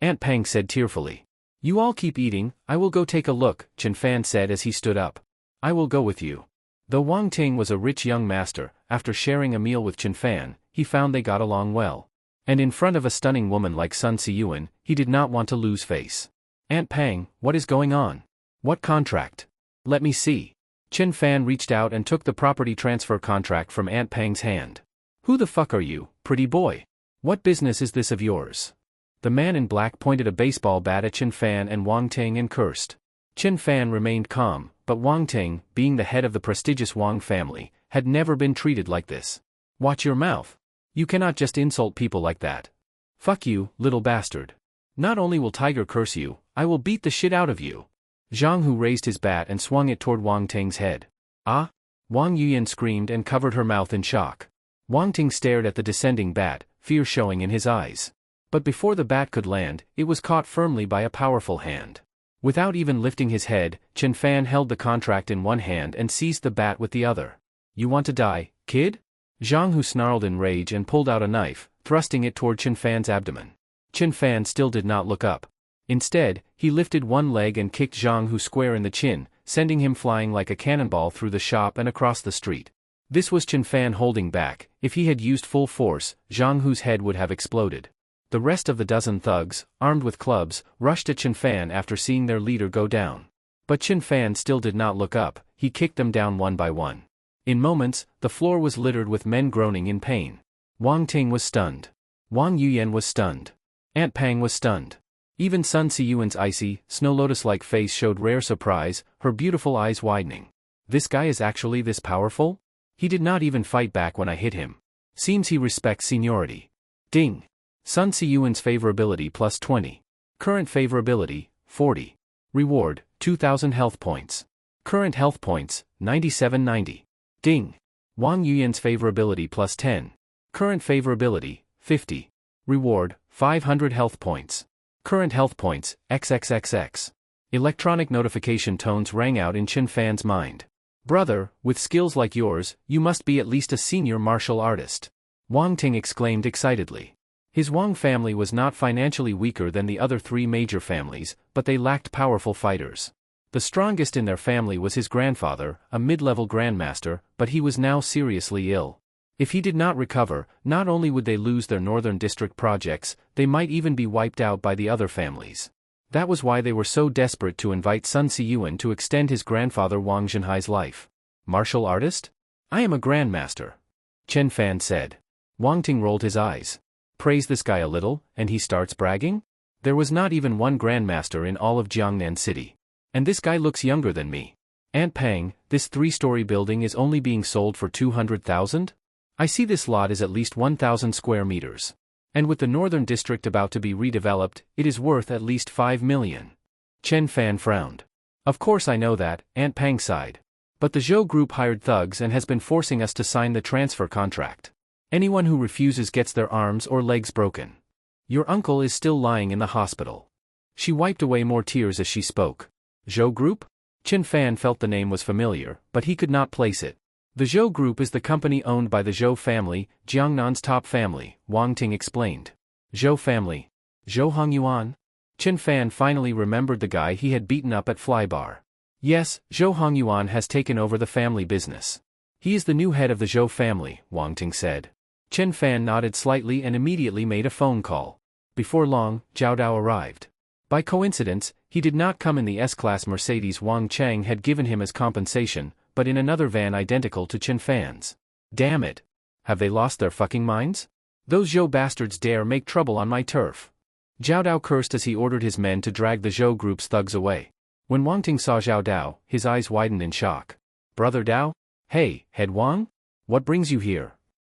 Aunt Pang said tearfully. You all keep eating, I will go take a look, Chen Fan said as he stood up. I will go with you. Though Wang Ting was a rich young master, after sharing a meal with Chen Fan, he found they got along well. And in front of a stunning woman like Sun Siyuan, he did not want to lose face. Aunt Pang, what is going on? What contract? Let me see. Chen Fan reached out and took the property transfer contract from Aunt Pang's hand. Who the fuck are you, pretty boy? What business is this of yours? The man in black pointed a baseball bat at Chen Fan and Wang Ting and cursed. Chen Fan remained calm, but Wang Ting, being the head of the prestigious Wang family, had never been treated like this. Watch your mouth. You cannot just insult people like that. Fuck you, little bastard. Not only will Tiger curse you, I will beat the shit out of you. Zhang Hu raised his bat and swung it toward Wang Ting's head. Ah? Wang Yuyan screamed and covered her mouth in shock. Wang Ting stared at the descending bat, fear showing in his eyes. But before the bat could land, it was caught firmly by a powerful hand. Without even lifting his head, Chen Fan held the contract in one hand and seized the bat with the other. You want to die, kid? Zhang Hu snarled in rage and pulled out a knife, thrusting it toward Chen Fan's abdomen. Chen Fan still did not look up. Instead, he lifted one leg and kicked Zhang Hu square in the chin, sending him flying like a cannonball through the shop and across the street. This was Chen Fan holding back. If he had used full force, Zhang Hu's head would have exploded. The rest of the dozen thugs, armed with clubs, rushed at Chen Fan after seeing their leader go down. But Chen Fan still did not look up, he kicked them down one by one. In moments, the floor was littered with men groaning in pain. Wang Ting was stunned. Wang Yuyan was stunned. Aunt Pang was stunned. Even Sun Siyuan's icy, snow lotus-like face showed rare surprise, her beautiful eyes widening. This guy is actually this powerful? He did not even fight back when I hit him. Seems he respects seniority. Ding! Sun Siyuan's favorability plus 20. Current favorability, 40. Reward, 2,000 health points. Current health points, 9790. Ding. Wang Yuyan's favorability plus 10. Current favorability, 50. Reward, 500 health points. Current health points, XXXX. Electronic notification tones rang out in Chen Fan's mind. Brother, with skills like yours, you must be at least a senior martial artist. Wang Ting exclaimed excitedly. His Wang family was not financially weaker than the other three major families, but they lacked powerful fighters. The strongest in their family was his grandfather, a mid-level grandmaster, but he was now seriously ill. If he did not recover, not only would they lose their Northern District projects, they might even be wiped out by the other families. That was why they were so desperate to invite Sun Siyuan to extend his grandfather Wang Zhenhai's life. Martial artist? I am a grandmaster. Chen Fan said. Wang Ting rolled his eyes. Praise this guy a little, and he starts bragging? There was not even one grandmaster in all of Jiangnan City. And this guy looks younger than me. Aunt Pang, this 3-story building is only being sold for 200,000? I see this lot is at least 1,000 square meters. And with the Northern District about to be redeveloped, it is worth at least 5 million. Chen Fan frowned. Of course I know that, Aunt Pang sighed. But the Zhou Group hired thugs and has been forcing us to sign the transfer contract. Anyone who refuses gets their arms or legs broken. Your uncle is still lying in the hospital. She wiped away more tears as she spoke. Zhou Group? Chen Fan felt the name was familiar, but he could not place it. The Zhou Group is the company owned by the Zhou family, Jiangnan's top family, Wang Ting explained. Zhou family. Zhou Hongyuan? Chen Fan finally remembered the guy he had beaten up at Flybar. Yes, Zhou Hongyuan has taken over the family business. He is the new head of the Zhou family, Wang Ting said. Chen Fan nodded slightly and immediately made a phone call. Before long, Zhao Dao arrived. By coincidence, he did not come in the S-Class Mercedes Wang Chang had given him as compensation, but in another van identical to Chen Fan's. Damn it. Have they lost their fucking minds? Those Zhou bastards dare make trouble on my turf. Zhao Dao cursed as he ordered his men to drag the Zhou Group's thugs away. When Wang Ting saw Zhao Dao, his eyes widened in shock. Brother Dao? Hey, Head Wang? What brings you here?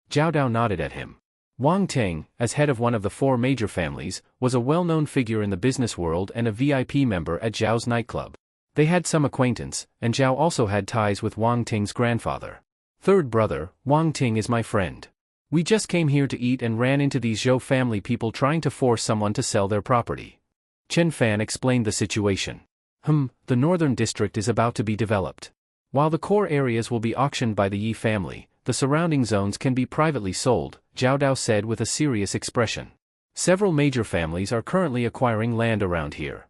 Zhao Dao nodded at him. Wang Ting, as head of one of the 4 major families, was a well-known figure in the business world and a VIP member at Zhao's nightclub. They had some acquaintance, and Zhao also had ties with Wang Ting's grandfather. Third brother, Wang Ting is my friend. We just came here to eat and ran into these Zhou family people trying to force someone to sell their property. Chen Fan explained the situation. The Northern District is about to be developed. While the core areas will be auctioned by the Yi family, the surrounding zones can be privately sold, Zhao Dao said with a serious expression. Several major families are currently acquiring land around here.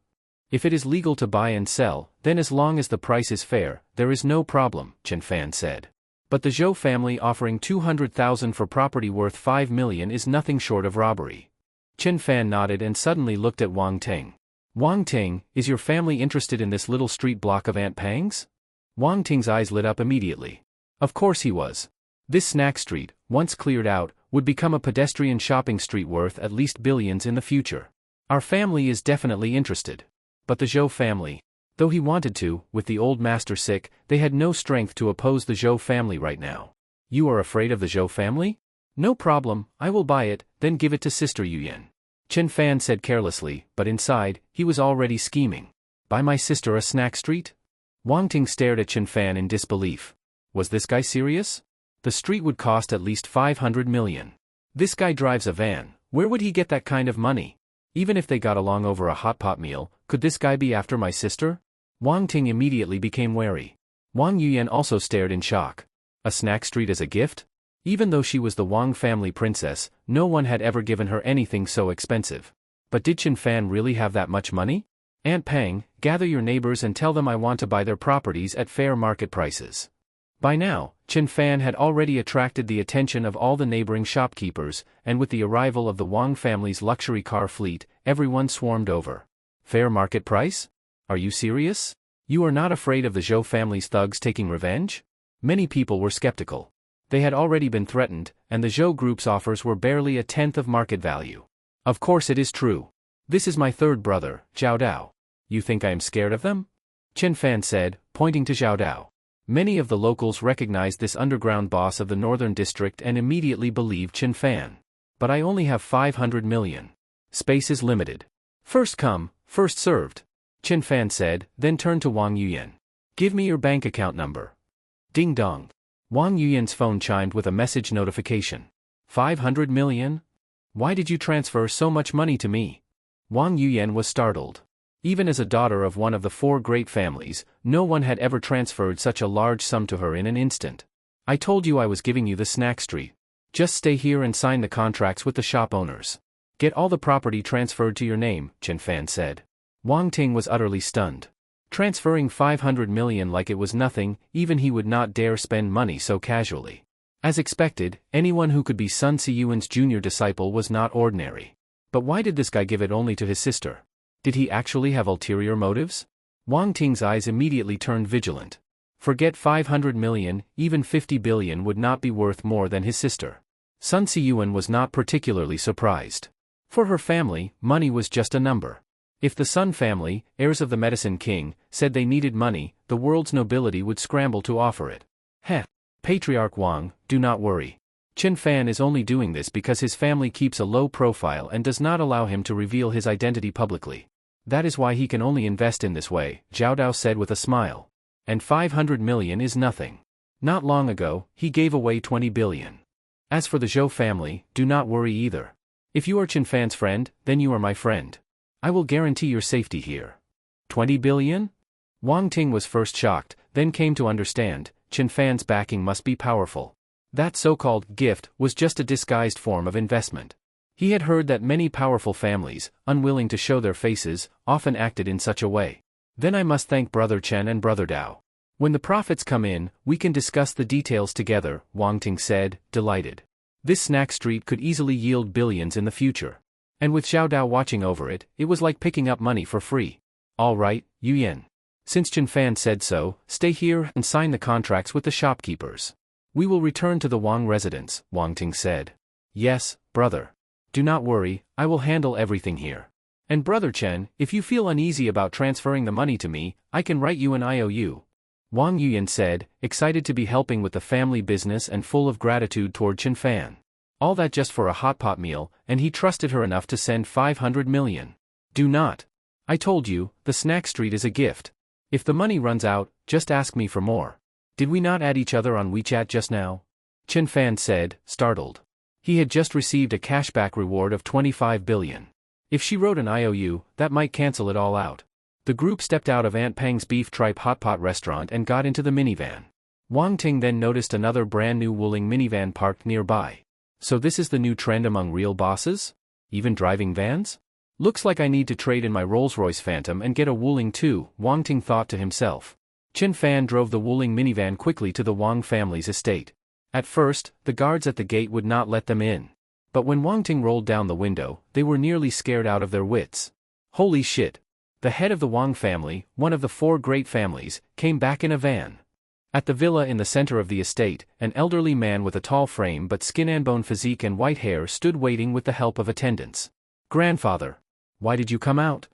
If it is legal to buy and sell, then as long as the price is fair, there is no problem, Chen Fan said. But the Zhou family offering 200,000 for property worth 5 million is nothing short of robbery. Chen Fan nodded and suddenly looked at Wang Ting. Wang Ting, is your family interested in this little street block of Aunt Pang's? Wang Ting's eyes lit up immediately. Of course he was. This snack street, once cleared out, would become a pedestrian shopping street worth at least billions in the future. Our family is definitely interested. But the Zhou family, though he wanted to, with the old master sick, they had no strength to oppose the Zhou family right now. You are afraid of the Zhou family? No problem, I will buy it, then give it to Sister Yuyan. Chen Fan said carelessly, but inside, he was already scheming. Buy my sister a snack street? Wang Ting stared at Chen Fan in disbelief. Was this guy serious? The street would cost at least 500 million. This guy drives a van, where would he get that kind of money? Even if they got along over a hot pot meal, could this guy be after my sister? Wang Ting immediately became wary. Wang Yuyan also stared in shock. A snack street as a gift? Even though she was the Wang family princess, no one had ever given her anything so expensive. But did Chen Fan really have that much money? Aunt Pang, gather your neighbors and tell them I want to buy their properties at fair market prices. By now, Chen Fan had already attracted the attention of all the neighboring shopkeepers, and with the arrival of the Wang family's luxury car fleet, everyone swarmed over. Fair market price? Are you serious? You are not afraid of the Zhou family's thugs taking revenge? Many people were skeptical. They had already been threatened, and the Zhou group's offers were barely a tenth of market value. Of course it is true. This is my third brother, Zhao Dao. You think I am scared of them? Chen Fan said, pointing to Zhao Dao. Many of the locals recognized this underground boss of the Northern District and immediately believed Chen Fan. But I only have 500 million. Space is limited. First come, first served. Chen Fan said, then turned to Wang Yuyan. Give me your bank account number. Ding dong. Wang Yuyan's phone chimed with a message notification. 500 million? Why did you transfer so much money to me? Wang Yuyan was startled. Even as a daughter of one of the 4 great families, no one had ever transferred such a large sum to her in an instant. I told you I was giving you the snack street. Just stay here and sign the contracts with the shop owners. Get all the property transferred to your name, Chen Fan said. Wang Ting was utterly stunned. Transferring 500 million like it was nothing, even he would not dare spend money so casually. As expected, anyone who could be Sun Siyuan's junior disciple was not ordinary. But why did this guy give it only to his sister? Did he actually have ulterior motives? Wang Ting's eyes immediately turned vigilant. Forget 500 million, even 50 billion would not be worth more than his sister. Sun Siyuan was not particularly surprised. For her family, money was just a number. If the Sun family, heirs of the Medicine King, said they needed money, the world's nobility would scramble to offer it. Heh. Patriarch Wang, do not worry. Chen Fan is only doing this because his family keeps a low profile and does not allow him to reveal his identity publicly. That is why he can only invest in this way, Zhao Dao said with a smile. And 500 million is nothing. Not long ago, he gave away 20 billion. As for the Zhou family, do not worry either. If you are Chen Fan's friend, then you are my friend. I will guarantee your safety here. 20 billion? Wang Ting was first shocked, then came to understand, Chen Fan's backing must be powerful. That so-called gift was just a disguised form of investment. He had heard that many powerful families, unwilling to show their faces, often acted in such a way. Then I must thank Brother Chen and Brother Dao. When the profits come in, we can discuss the details together, Wang Ting said, delighted. This snack street could easily yield billions in the future. And with Xiao Dao watching over it, it was like picking up money for free. All right, Yuyan. Since Chen Fan said so, stay here and sign the contracts with the shopkeepers. We will return to the Wang residence, Wang Ting said. Yes, brother. Do not worry, I will handle everything here. And Brother Chen, if you feel uneasy about transferring the money to me, I can write you an IOU. Wang Yuyan said, excited to be helping with the family business and full of gratitude toward Chen Fan. All that just for a hot pot meal, and he trusted her enough to send 500 million. Do not. I told you, the snack street is a gift. If the money runs out, just ask me for more. Did we not add each other on WeChat just now? Chen Fan said, startled. He had just received a cashback reward of 25 billion. If she wrote an IOU, that might cancel it all out. The group stepped out of Aunt Pang's beef tripe hot pot restaurant and got into the minivan. Wang Ting then noticed another brand new Wuling minivan parked nearby. So this is the new trend among real bosses? Even driving vans? Looks like I need to trade in my Rolls-Royce Phantom and get a Wuling too, Wang Ting thought to himself. Chen Fan drove the Wuling minivan quickly to the Wang family's estate. At first, the guards at the gate would not let them in. But when Wang Ting rolled down the window, they were nearly scared out of their wits. Holy shit! The head of the Wang family, one of the 4 great families, came back in a van. At the villa in the center of the estate, an elderly man with a tall frame but skin-and-bone physique and white hair stood waiting with the help of attendants. Grandfather! Why did you come out?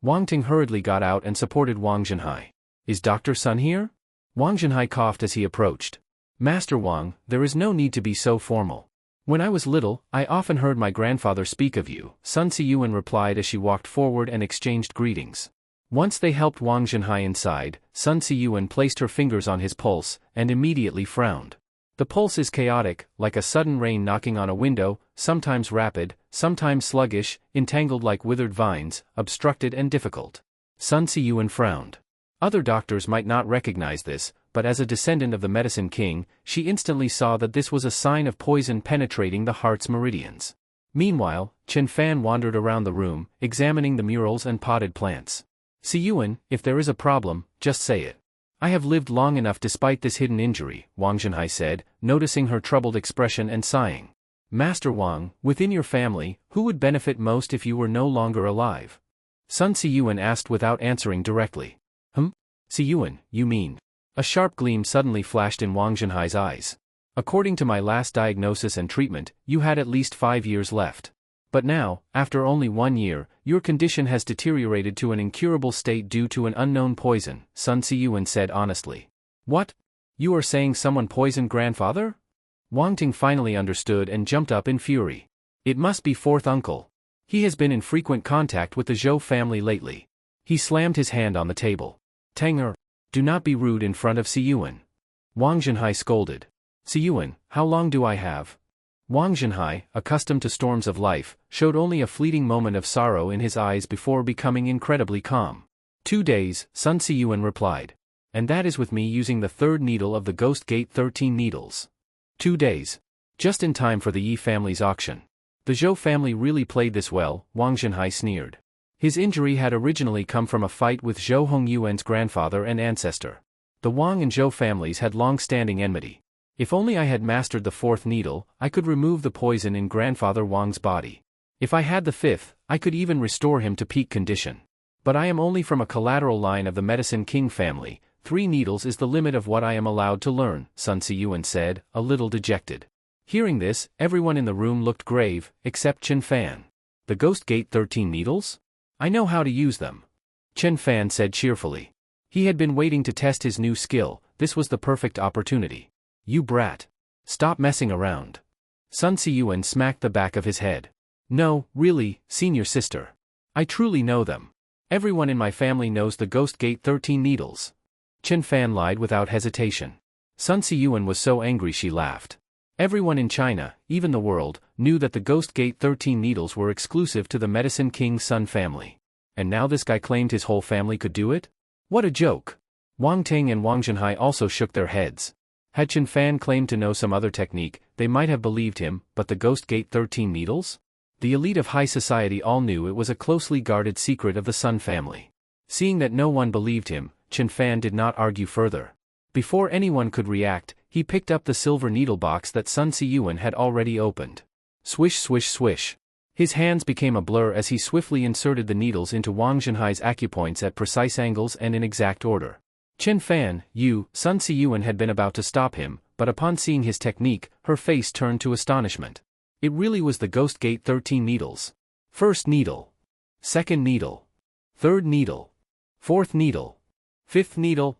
Wang Ting hurriedly got out and supported Wang Zhenhai. Is Dr. Sun here? Wang Zhenhai coughed as he approached. Master Wang, there is no need to be so formal. When I was little, I often heard my grandfather speak of you, Sun Siyuan replied as she walked forward and exchanged greetings. Once they helped Wang Zhenhai inside, Sun Siyuan placed her fingers on his pulse, and immediately frowned. The pulse is chaotic, like a sudden rain knocking on a window, sometimes rapid, sometimes sluggish, entangled like withered vines, obstructed and difficult. Sun Siyuan frowned. Other doctors might not recognize this, but as a descendant of the Medicine King, she instantly saw that this was a sign of poison penetrating the heart's meridians. Meanwhile, Chen Fan wandered around the room, examining the murals and potted plants. Siyuan, if there is a problem, just say it. I have lived long enough despite this hidden injury, Wang Zhenhai said, noticing her troubled expression and sighing. Master Wang, within your family, who would benefit most if you were no longer alive? Sun Siyuan asked without answering directly. Siyuan, you mean? A sharp gleam suddenly flashed in Wang Zhenhai's eyes. According to my last diagnosis and treatment, you had at least 5 years left. But now, after only 1 year, your condition has deteriorated to an incurable state due to an unknown poison, Sun Siyuan said honestly. What? You are saying someone poisoned grandfather? Wang Ting finally understood and jumped up in fury. It must be fourth uncle. He has been in frequent contact with the Zhou family lately. He slammed his hand on the table. Tanger. Do not be rude in front of Siyuan. Wang Zhenhai scolded. Siyuan, how long do I have? Wang Zhenhai, accustomed to storms of life, showed only a fleeting moment of sorrow in his eyes before becoming incredibly calm. 2 days, Sun Siyuan replied. And that is with me using the third needle of the Ghost Gate 13 needles. 2 days. Just in time for the Yi family's auction. The Zhou family really played this well, Wang Zhenhai sneered. His injury had originally come from a fight with Zhou Hongyuan's grandfather and ancestor. The Wang and Zhou families had long-standing enmity. If only I had mastered the fourth needle, I could remove the poison in grandfather Wang's body. If I had the fifth, I could even restore him to peak condition. But I am only from a collateral line of the Medicine King family. 3 needles is the limit of what I am allowed to learn, Sun Siyuan said, a little dejected. Hearing this, everyone in the room looked grave, except Chen Fan. The Ghost Gate 13 needles? I know how to use them. Chen Fan said cheerfully. He had been waiting to test his new skill. This was the perfect opportunity. You brat. Stop messing around. Sun Siyuan smacked the back of his head. No, really, senior sister. I truly know them. Everyone in my family knows the Ghost Gate 13 needles. Chen Fan lied without hesitation. Sun Siyuan was so angry she laughed. Everyone in China, even the world, knew that the Ghost Gate 13 needles were exclusive to the Medicine King Sun family. And now this guy claimed his whole family could do it? What a joke! Wang Ting and Wang Zhenhai also shook their heads. Had Chen Fan claimed to know some other technique, they might have believed him, but the Ghost Gate 13 needles? The elite of high society all knew it was a closely guarded secret of the Sun family. Seeing that no one believed him, Chen Fan did not argue further. Before anyone could react, he picked up the silver needle box that Sun Siyuan had already opened. Swish swish swish. His hands became a blur as he swiftly inserted the needles into Wang Zhenhai's acupoints at precise angles and in exact order. Chen Fan, Sun Siyuan had been about to stop him, but upon seeing his technique, her face turned to astonishment. It really was the Ghost Gate 13 needles. First needle. Second needle. Third needle. Fourth needle. Fifth needle.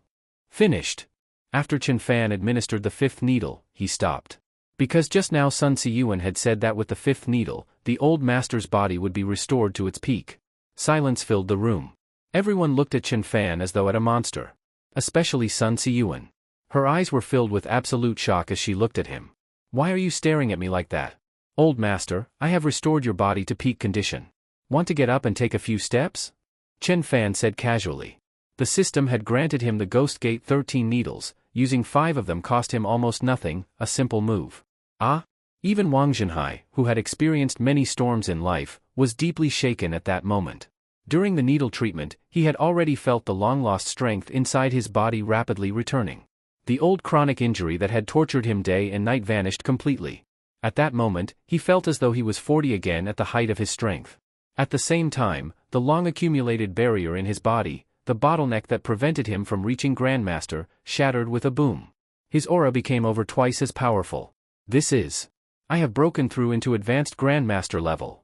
Finished. After Chen Fan administered the fifth needle, he stopped. Because just now Sun Siyuan had said that with the fifth needle, the old master's body would be restored to its peak. Silence filled the room. Everyone looked at Chen Fan as though at a monster. Especially Sun Siyuan. Her eyes were filled with absolute shock as she looked at him. Why are you staring at me like that? Old master, I have restored your body to peak condition. Want to get up and take a few steps? Chen Fan said casually. The system had granted him the Ghost Gate 13 needles. Using 5 of them cost him almost nothing, a simple move. Ah? Even Wang Zhenhai, who had experienced many storms in life, was deeply shaken at that moment. During the needle treatment, he had already felt the long-lost strength inside his body rapidly returning. The old chronic injury that had tortured him day and night vanished completely. At that moment, he felt as though he was 40 again at the height of his strength. At the same time, the long-accumulated barrier in his body, the bottleneck that prevented him from reaching Grandmaster, shattered with a boom. His aura became over twice as powerful. This is. I have broken through into advanced Grandmaster level.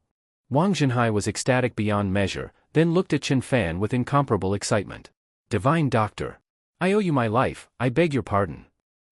Wang Zhenhai was ecstatic beyond measure, then looked at Chen Fan with incomparable excitement. Divine Doctor. I owe you my life, I beg your pardon.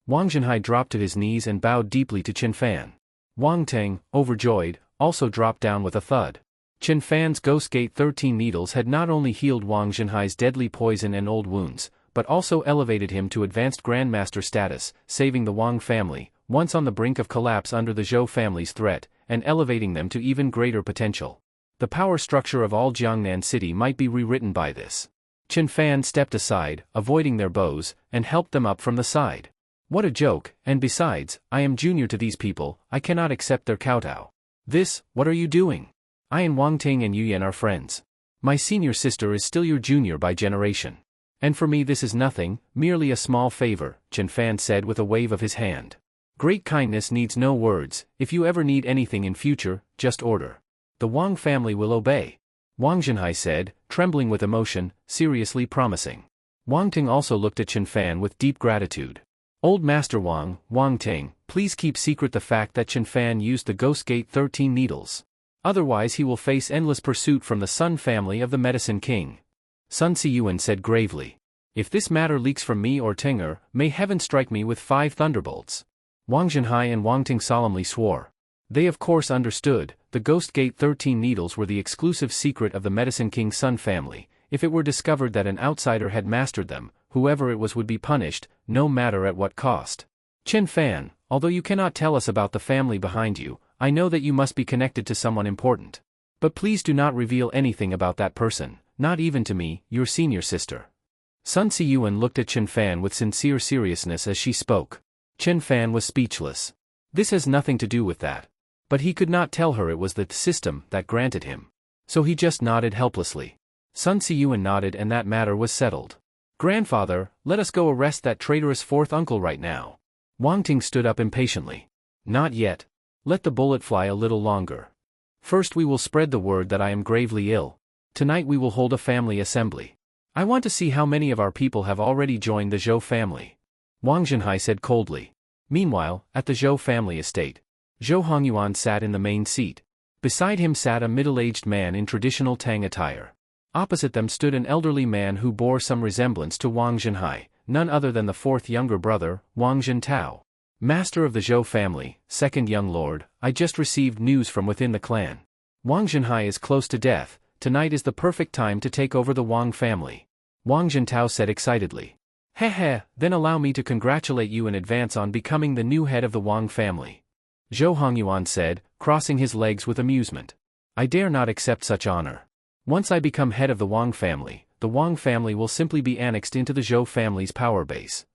Wang Zhenhai dropped to his knees and bowed deeply to Chen Fan. Wang Ting, overjoyed, also dropped down with a thud. Chen Fan's Ghost Gate 13 needles had not only healed Wang Zhenhai's deadly poison and old wounds, but also elevated him to advanced Grandmaster status, saving the Wang family, once on the brink of collapse under the Zhou family's threat, and elevating them to even greater potential. The power structure of all Jiangnan City might be rewritten by this. Chen Fan stepped aside, avoiding their bows, and helped them up from the side. What a joke, and besides, I am junior to these people, I cannot accept their kowtow. This, what are you doing? I and Wang Ting and Yuyan are friends. My senior sister is still your junior by generation. And for me this is nothing, merely a small favor, Chen Fan said with a wave of his hand. Great kindness needs no words, if you ever need anything in future, just order. The Wang family will obey. Wang Zhenhai said, trembling with emotion, seriously promising. Wang Ting also looked at Chen Fan with deep gratitude. Old Master Wang, Wang Ting, please keep secret the fact that Chen Fan used the Ghost Gate 13 needles. Otherwise he will face endless pursuit from the Sun family of the Medicine King. Sun Siyuan said gravely. If this matter leaks from me or Tinger, may heaven strike me with 5 thunderbolts. Wang Zhenhai and Wang Ting solemnly swore. They of course understood, the Ghost Gate 13 needles were the exclusive secret of the Medicine King Sun family. If it were discovered that an outsider had mastered them, whoever it was would be punished, no matter at what cost. Chen Fan, although you cannot tell us about the family behind you, I know that you must be connected to someone important. But please do not reveal anything about that person, not even to me, your senior sister. Sun Siyuan looked at Chen Fan with sincere seriousness as she spoke. Chen Fan was speechless. This has nothing to do with that. But he could not tell her it was the system that granted him. So he just nodded helplessly. Sun Siyuan nodded and that matter was settled. Grandfather, let us go arrest that traitorous fourth uncle right now. Wang Ting stood up impatiently. Not yet. Let the bullet fly a little longer. First we will spread the word that I am gravely ill. Tonight we will hold a family assembly. I want to see how many of our people have already joined the Zhou family. Wang Zhenhai said coldly. Meanwhile, at the Zhou family estate, Zhou Hongyuan sat in the main seat. Beside him sat a middle-aged man in traditional Tang attire. Opposite them stood an elderly man who bore some resemblance to Wang Zhenhai, none other than the fourth younger brother, Wang Zhentao. Master of the Zhou family, second young lord, I just received news from within the clan. Wang Zhenhai is close to death, tonight is the perfect time to take over the Wang family. Wang Zhentao said excitedly. Heh, then allow me to congratulate you in advance on becoming the new head of the Wang family. Zhou Hongyuan said, crossing his legs with amusement. I dare not accept such honor. Once I become head of the Wang family will simply be annexed into the Zhou family's power base.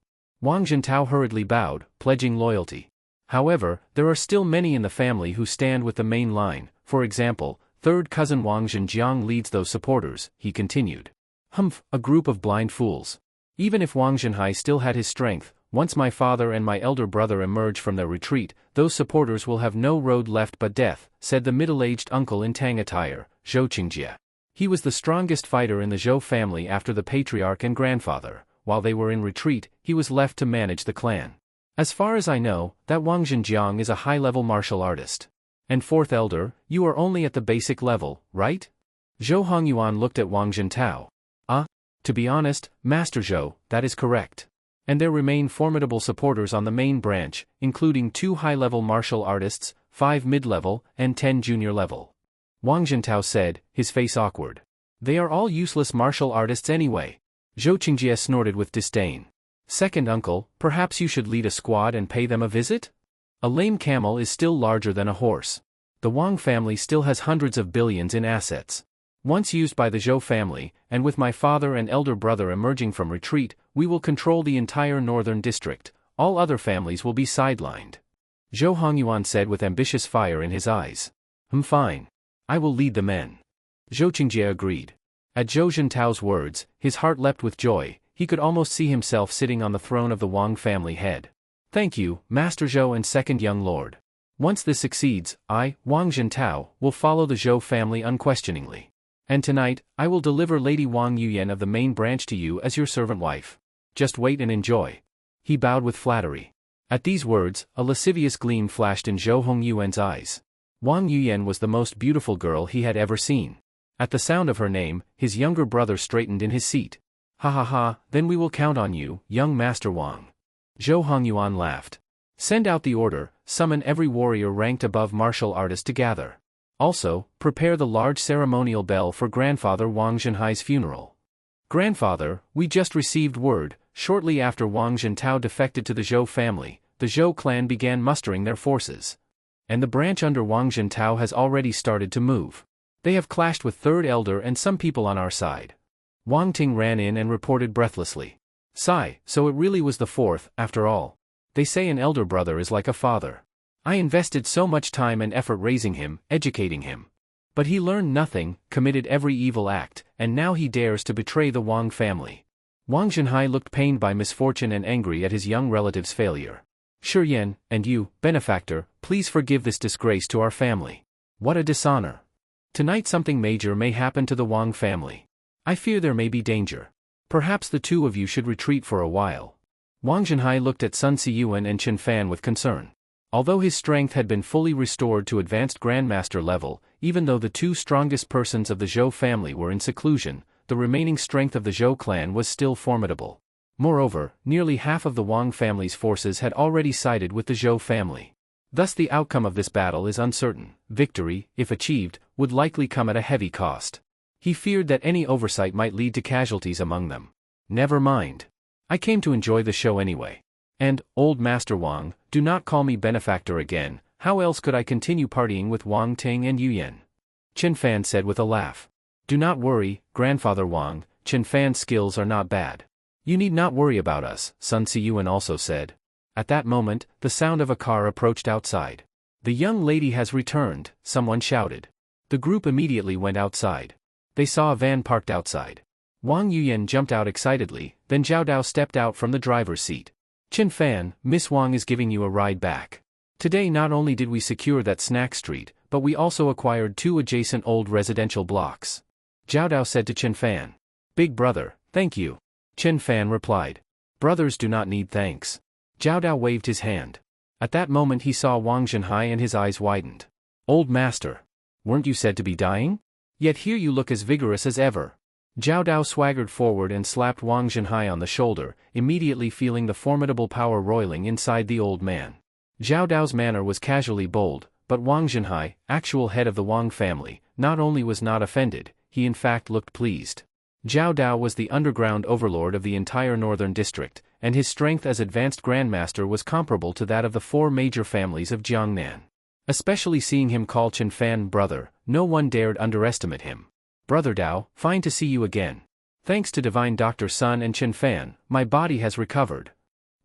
Wang Zhentao hurriedly bowed, pledging loyalty. However, there are still many in the family who stand with the main line, for example, third cousin Wang Zhenjiang leads those supporters, he continued. Humph, a group of blind fools. Even if Wang Zhenhai still had his strength, once my father and my elder brother emerge from their retreat, those supporters will have no road left but death, said the middle-aged uncle in Tang attire, Zhou Qingjie. He was the strongest fighter in the Zhou family after the patriarch and grandfather. While they were in retreat, he was left to manage the clan. As far as I know, that Wang Zhenjiang is a high-level martial artist. And fourth elder, you are only at the basic level, right? Zhou Hongyuan looked at Wang Zhentao. To be honest, Master Zhou, that is correct. And there remain formidable supporters on the main branch, including 2 high-level martial artists, 5 mid-level, and 10 junior level. Wang Zhentao said, his face awkward. They are all useless martial artists anyway. Zhou Qingjie snorted with disdain. Second uncle, perhaps you should lead a squad and pay them a visit? A lame camel is still larger than a horse. The Wang family still has hundreds of billions in assets. Once used by the Zhou family, and with my father and elder brother emerging from retreat, we will control the entire northern district. All other families will be sidelined. Zhou Hongyuan said with ambitious fire in his eyes. Fine. I will lead the men. Zhou Qingjie agreed. At Zhou Zhentao's words, his heart leapt with joy, he could almost see himself sitting on the throne of the Wang family head. Thank you, Master Zhou and second young lord. Once this succeeds, I, Wang Zhentao, will follow the Zhou family unquestioningly. And tonight, I will deliver Lady Wang Yuyan of the main branch to you as your servant wife. Just wait and enjoy. He bowed with flattery. At these words, a lascivious gleam flashed in Zhou Hongyuan's eyes. Wang Yuyan was the most beautiful girl he had ever seen. At the sound of her name, his younger brother straightened in his seat. Ha, then we will count on you, young Master Wang. Zhou Hongyuan laughed. Send out the order, summon every warrior ranked above martial artist to gather. Also, prepare the large ceremonial bell for grandfather Wang Zhenhai's funeral. Grandfather, we just received word, shortly after Wang Zhentao defected to the Zhou family, the Zhou clan began mustering their forces. And the branch under Wang Zhentao has already started to move. They have clashed with third elder and some people on our side. Wang Ting ran in and reported breathlessly. Sigh, so it really was the fourth, after all. They say an elder brother is like a father. I invested so much time and effort raising him, educating him. But he learned nothing, committed every evil act, and now he dares to betray the Wang family. Wang Zhenhai looked pained by misfortune and angry at his young relative's failure. Shiyan, and you, benefactor, please forgive this disgrace to our family. What a dishonor. Tonight something major may happen to the Wang family. I fear there may be danger. Perhaps the two of you should retreat for a while. Wang Zhenhai looked at Sun Siyuan and Chen Fan with concern. Although his strength had been fully restored to advanced grandmaster level, even though the 2 strongest persons of the Zhou family were in seclusion, the remaining strength of the Zhou clan was still formidable. Moreover, nearly half of the Wang family's forces had already sided with the Zhou family. Thus the outcome of this battle is uncertain. Victory, if achieved, would likely come at a heavy cost. He feared that any oversight might lead to casualties among them. Never mind. I came to enjoy the show anyway. And, old Master Wang, do not call me benefactor again, how else could I continue partying with Wang Ting and Yu Yan? Chen Fan said with a laugh. Do not worry, Grandfather Wang, Chen Fan's skills are not bad. You need not worry about us, Sun Siyuan also said. At that moment, the sound of a car approached outside. The young lady has returned, someone shouted. The group immediately went outside. They saw a van parked outside. Wang Yuyan jumped out excitedly, then Zhao Dao stepped out from the driver's seat. Chen Fan, Miss Wang is giving you a ride back. Today not only did we secure that snack street, but we also acquired 2 adjacent old residential blocks. Zhao Dao said to Chen Fan. Big brother, thank you. Chen Fan replied. Brothers do not need thanks. Zhao Dao waved his hand. At that moment he saw Wang Zhenhai and his eyes widened. Old master. Weren't you said to be dying? Yet here you look as vigorous as ever. Zhao Dao swaggered forward and slapped Wang Zhenhai on the shoulder, immediately feeling the formidable power roiling inside the old man. Zhao Dao's manner was casually bold, but Wang Zhenhai, actual head of the Wang family, not only was not offended, he in fact looked pleased. Zhao Dao was the underground overlord of the entire northern district, and his strength as advanced grandmaster was comparable to that of the 4 major families of Jiangnan. Especially seeing him call Chen Fan brother, no one dared underestimate him. Brother Dao, fine to see you again. Thanks to divine Dr. Sun and Chen Fan, my body has recovered.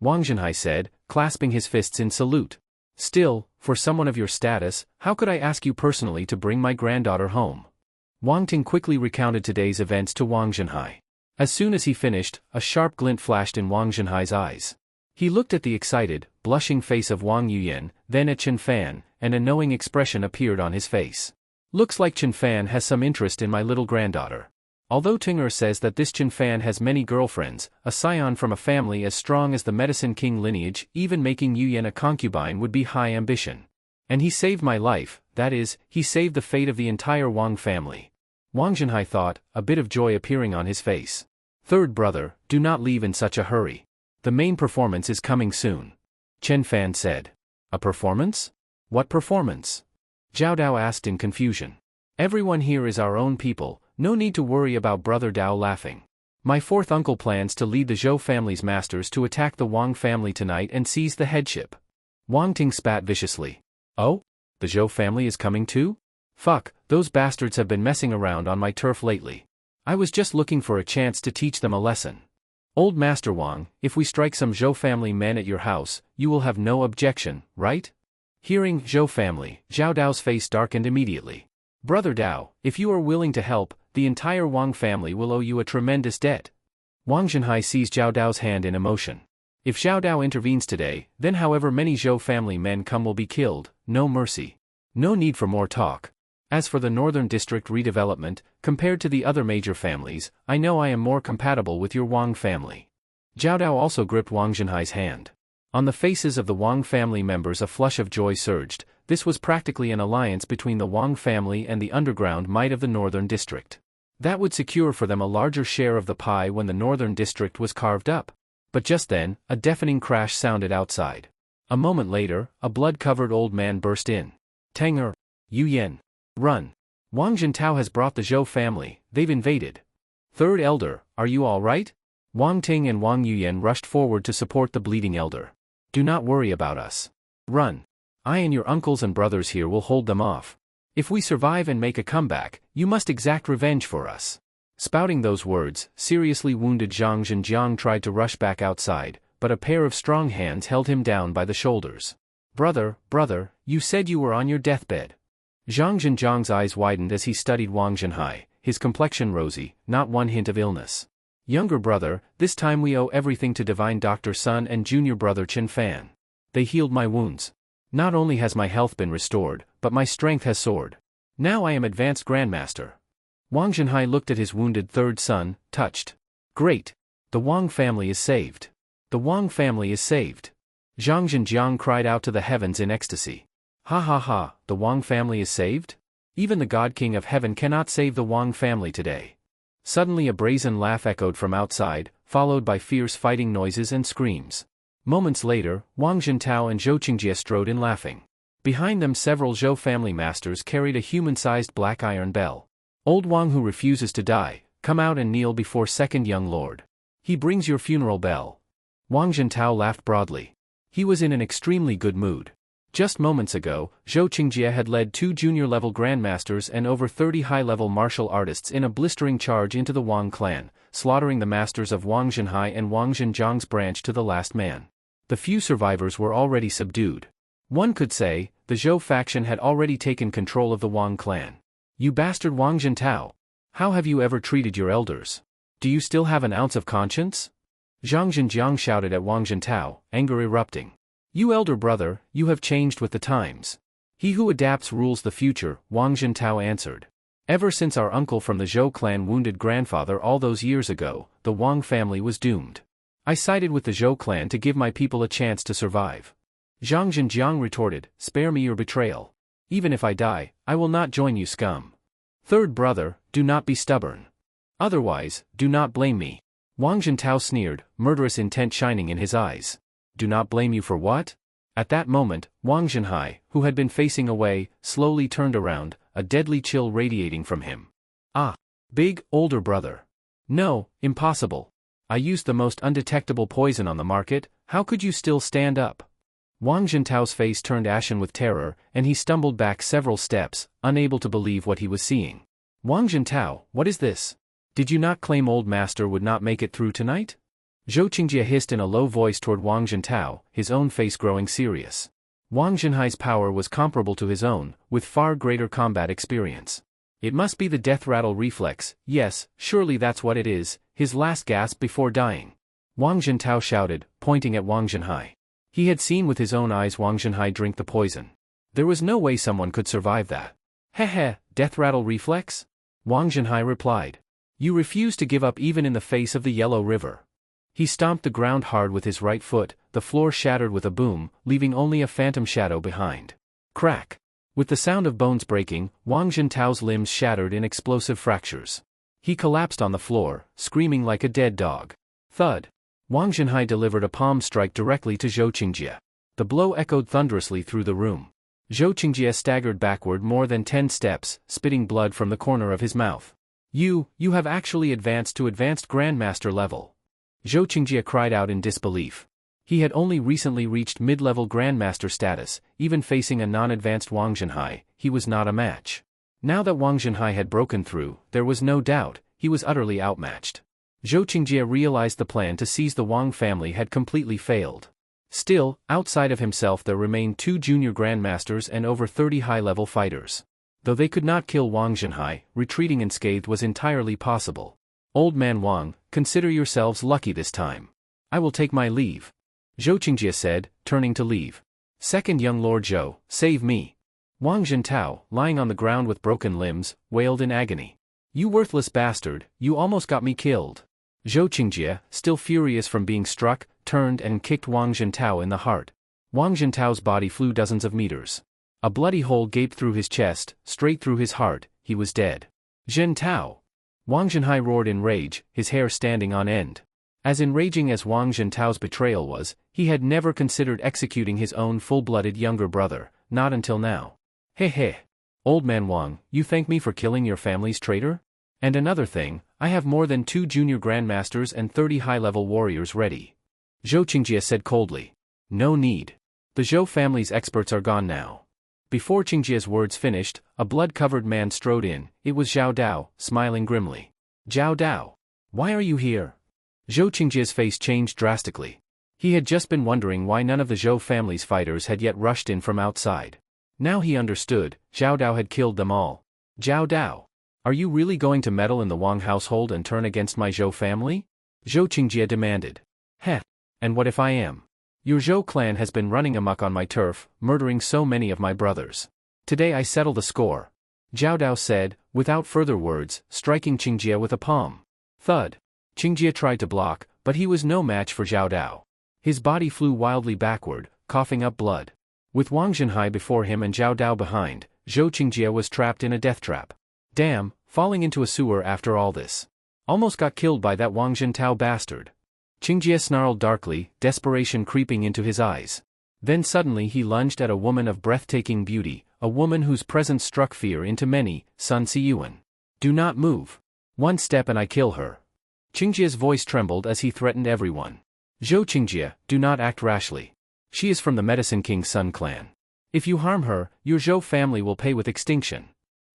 Wang Zhenhai said, clasping his fists in salute. Still, for someone of your status, how could I ask you personally to bring my granddaughter home? Wang Ting quickly recounted today's events to Wang Zhenhai. As soon as he finished, a sharp glint flashed in Wang Zhenhai's eyes. He looked at the excited, blushing face of Wang Yuyan, then at Chen Fan, and a knowing expression appeared on his face. Looks like Chen Fan has some interest in my little granddaughter. Although Tinger says that this Chen Fan has many girlfriends, a scion from a family as strong as the Medicine King lineage, even making Yuyan a concubine would be high ambition. And he saved my life, that is, he saved the fate of the entire Wang family. Wang Zhenhai thought, a bit of joy appearing on his face. Third brother, do not leave in such a hurry. The main performance is coming soon. Chen Fan said. A performance? What performance? Zhao Dao asked in confusion. Everyone here is our own people, no need to worry about brother Dao laughing. My 4th uncle plans to lead the Zhou family's masters to attack the Wang family tonight and seize the headship. Wang Ting spat viciously. Oh? The Zhou family is coming too? Fuck, those bastards have been messing around on my turf lately. I was just looking for a chance to teach them a lesson. Old Master Wang, if we strike some Zhou family men at your house, you will have no objection, right? Hearing Zhou family, Zhao Dao's face darkened immediately. Brother Dao, if you are willing to help, the entire Wang family will owe you a tremendous debt. Wang Zhenhai seized Zhao Dao's hand in emotion. If Zhao Dao intervenes today, then however many Zhou family men come will be killed, no mercy. No need for more talk. As for the Northern District redevelopment, compared to the other major families, I know I am more compatible with your Wang family. Zhao Dao also gripped Wang Zhenhai's hand. On the faces of the Wang family members a flush of joy surged. This was practically an alliance between the Wang family and the underground might of the Northern District. That would secure for them a larger share of the pie when the Northern District was carved up. But just then, a deafening crash sounded outside. A moment later, a blood-covered old man burst in. Tanger! Yu Yan! Run! Wang Zhentao has brought the Zhou family, they've invaded. Third elder, are you all right? Wang Ting and Wang Yuyan rushed forward to support the bleeding elder. Do not worry about us. Run. I and your uncles and brothers here will hold them off. If we survive and make a comeback, you must exact revenge for us. Spouting those words, seriously wounded Zhang Zhenjiang tried to rush back outside, but a pair of strong hands held him down by the shoulders. Brother, you said you were on your deathbed. Zhang Zhenjiang's eyes widened as he studied Wang Zhenhai, his complexion rosy, not one hint of illness. Younger brother, this time we owe everything to divine Dr. Sun and junior brother Chen Fan. They healed my wounds. Not only has my health been restored, but my strength has soared. Now I am advanced grandmaster. Wang Zhenhai looked at his wounded third son, touched. Great! The Wang family is saved. The Wang family is saved. Zhang Zhenjiang cried out to the heavens in ecstasy. Ha ha ha, the Wang family is saved? Even the God King of Heaven cannot save the Wang family today. Suddenly a brazen laugh echoed from outside, followed by fierce fighting noises and screams. Moments later, Wang Zhentao and Zhou Qingjie strode in laughing. Behind them several Zhou family masters carried a human-sized black iron bell. Old Wang who refuses to die, come out and kneel before second young lord. He brings your funeral bell. Wang Jintao laughed broadly. He was in an extremely good mood. Just moments ago, Zhou Qingjie had led 2 junior-level grandmasters and over 30 high-level martial artists in a blistering charge into the Wang clan, slaughtering the masters of Wang Zhenhai and Wang Zhenjiang's branch to the last man. The few survivors were already subdued. One could say, the Zhou faction had already taken control of the Wang clan. You bastard Wang Jintao! How have you ever treated your elders? Do you still have an ounce of conscience? Zhang Zhenjiang shouted at Wang Jintao, anger erupting. You elder brother, you have changed with the times. He who adapts rules the future, Wang Jintao answered. Ever since our uncle from the Zhou clan wounded grandfather all those years ago, the Wang family was doomed. I sided with the Zhou clan to give my people a chance to survive. Zhang Zhenjiang retorted, spare me your betrayal. Even if I die, I will not join you scum. Third brother, do not be stubborn. Otherwise, do not blame me. Wang Jintao sneered, murderous intent shining in his eyes. Do not blame you for what? At that moment, Wang Zhenhai, who had been facing away, slowly turned around, a deadly chill radiating from him. Ah! Big, older brother. No, impossible. I used the most undetectable poison on the market, how could you still stand up? Wang Jintao's face turned ashen with terror, and he stumbled back several steps, unable to believe what he was seeing. Wang Jintao, what is this? Did you not claim old master would not make it through tonight? Zhou Qingjie hissed in a low voice toward Wang Jintao, his own face growing serious. Wang Zhenhai's power was comparable to his own, with far greater combat experience. It must be the death rattle reflex, yes, surely that's what it is, his last gasp before dying. Wang Jintao shouted, pointing at Wang Zhenhai. He had seen with his own eyes Wang Zhenhai drink the poison. There was no way someone could survive that. Heh, death rattle reflex? Wang Zhenhai replied. You refuse to give up even in the face of the Yellow River. He stomped the ground hard with his right foot, the floor shattered with a boom, leaving only a phantom shadow behind. Crack! With the sound of bones breaking, Wang Jintao's limbs shattered in explosive fractures. He collapsed on the floor, screaming like a dead dog. Thud! Wang Zhenhai delivered a palm strike directly to Zhou Qingjie. The blow echoed thunderously through the room. Zhou Qingjie staggered backward more than 10 steps, spitting blood from the corner of his mouth. You have actually advanced to advanced grandmaster level. Zhou Qingjie cried out in disbelief. He had only recently reached mid-level grandmaster status, even facing a non-advanced Wang Zhenhai, he was not a match. Now that Wang Zhenhai had broken through, there was no doubt, he was utterly outmatched. Zhou Qingjie realized the plan to seize the Wang family had completely failed. Still, outside of himself there remained 2 junior grandmasters and over 30 high-level fighters. Though they could not kill Wang Zhenhai, retreating unscathed was entirely possible. Old man Wang, consider yourselves lucky this time. I will take my leave. Zhou Qingjie said, turning to leave. Second young Lord Zhou, save me. Wang Jintao, lying on the ground with broken limbs, wailed in agony. You worthless bastard, you almost got me killed. Zhou Qingjie, still furious from being struck, turned and kicked Wang Jintao in the heart. Wang Jintao's body flew dozens of meters. A bloody hole gaped through his chest, straight through his heart, he was dead. Jintao! Wang Zhenhai roared in rage, his hair standing on end. As enraging as Wang Jintao's betrayal was, he had never considered executing his own full-blooded younger brother, not until now. Heh. Old man Wang, you thank me for killing your family's traitor? And another thing, I have more than 2 junior grandmasters and 30 high-level warriors ready. Zhou Qingjie said coldly. No need. The Zhou family's experts are gone now. Before Qingjie's words finished, a blood-covered man strode in. It was Zhao Dao, smiling grimly. Zhao Dao. Why are you here? Zhou Qingjie's face changed drastically. He had just been wondering why none of the Zhou family's fighters had yet rushed in from outside. Now he understood, Zhao Dao had killed them all. Zhao Dao. Are you really going to meddle in the Wang household and turn against my Zhou family? Zhou Qingjie demanded. Heh. And what if I am? Your Zhou clan has been running amok on my turf, murdering so many of my brothers. Today I settle the score. Zhao Dao said, without further words, striking Qingjie with a palm. Thud. Qingjie tried to block, but he was no match for Zhao Dao. His body flew wildly backward, coughing up blood. With Wang Zhenhai before him and Zhao Dao behind, Zhou Qingjie was trapped in a death trap. Damn, falling into a sewer after all this. Almost got killed by that Wang Jintao bastard. Qingjie snarled darkly, desperation creeping into his eyes. Then suddenly he lunged at a woman of breathtaking beauty, a woman whose presence struck fear into many, Sun Siyuan. Do not move. One step and I kill her. Qingjia's voice trembled as he threatened everyone. Zhou Qingjie, do not act rashly. She is from the Medicine King's Sun clan. If you harm her, your Zhou family will pay with extinction.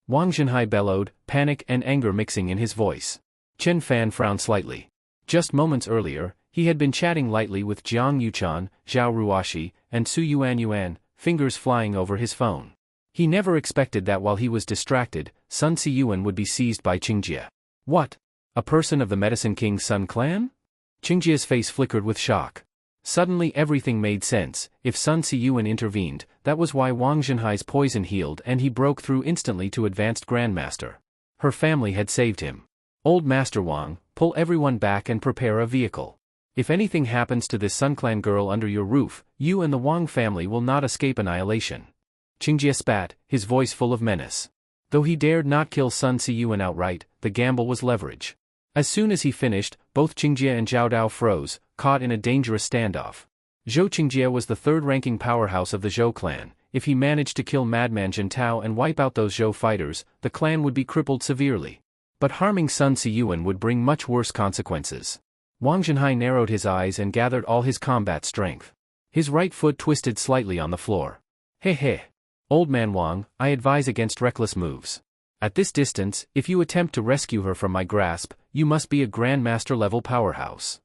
Wang Zhenhai bellowed, panic and anger mixing in his voice. Chen Fan frowned slightly. Just moments earlier, he had been chatting lightly with Jiang Yuchan, Zhao Ruoshi, and Su Yuan, fingers flying over his phone. He never expected that while he was distracted, Sun Siyuan would be seized by Qingjie. What? A person of the Medicine King's Sun clan? Qingjie's face flickered with shock. Suddenly everything made sense. If Sun Siyuan intervened, that was why Wang Zhenhai's poison healed and he broke through instantly to Advanced Grandmaster. Her family had saved him. Old Master Wang, pull everyone back and prepare a vehicle. If anything happens to this Sun Clan girl under your roof, you and the Wang family will not escape annihilation. Qingjie spat, his voice full of menace. Though he dared not kill Sun Siyuan outright, the gamble was leverage. As soon as he finished, both Qingjie and Zhao Dao froze, caught in a dangerous standoff. Zhou Qingjie was the third-ranking powerhouse of the Zhou clan. If he managed to kill Madman Jin Tao and wipe out those Zhou fighters, the clan would be crippled severely. But harming Sun Siyuan would bring much worse consequences. Wang Zhenhai narrowed his eyes and gathered all his combat strength. His right foot twisted slightly on the floor. He. Old man Wang, I advise against reckless moves. At this distance, if you attempt to rescue her from my grasp, you must be a Grandmaster-level powerhouse.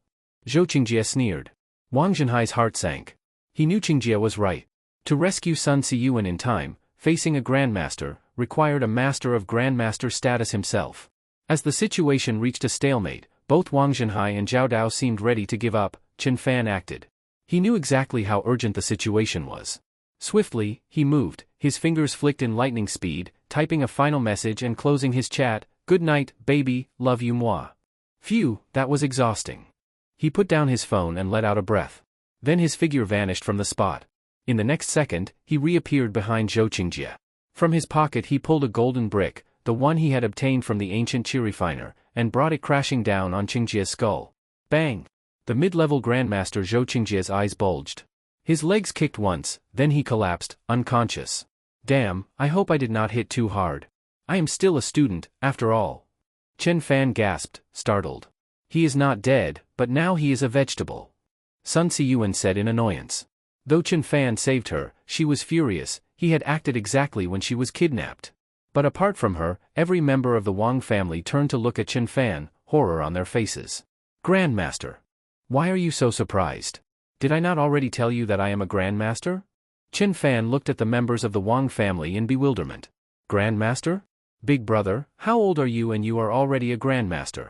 Zhou Qingjie sneered. Wang Zhenhai's heart sank. He knew Qingjie was right. To rescue Sun Siyuan in time, facing a Grandmaster, required a Master of Grandmaster status himself. As the situation reached a stalemate, both Wang Zhenhai and Zhao Dao seemed ready to give up. Chen Fan acted. He knew exactly how urgent the situation was. Swiftly, he moved, his fingers flicked in lightning speed, typing a final message and closing his chat, "Good night, baby, love you moi." Phew, that was exhausting. He put down his phone and let out a breath. Then his figure vanished from the spot. In the next second, he reappeared behind Zhou Qingjie. From his pocket he pulled a golden brick, the one he had obtained from the ancient Chirifiner, and brought it crashing down on Qingjie's skull. Bang! The mid-level Grandmaster Zhou Qingjie's eyes bulged. His legs kicked once, then he collapsed, unconscious. Damn, I hope I did not hit too hard. I am still a student, after all. Chen Fan gasped, startled. He is not dead, but now he is a vegetable. Sun Siyuan said in annoyance. Though Chen Fan saved her, she was furious. He had acted exactly when she was kidnapped. But apart from her, every member of the Wang family turned to look at Chen Fan, horror on their faces. Grandmaster. Why are you so surprised? Did I not already tell you that I am a Grandmaster? Chen Fan looked at the members of the Wang family in bewilderment. Grandmaster? Big brother, how old are you and you are already a Grandmaster?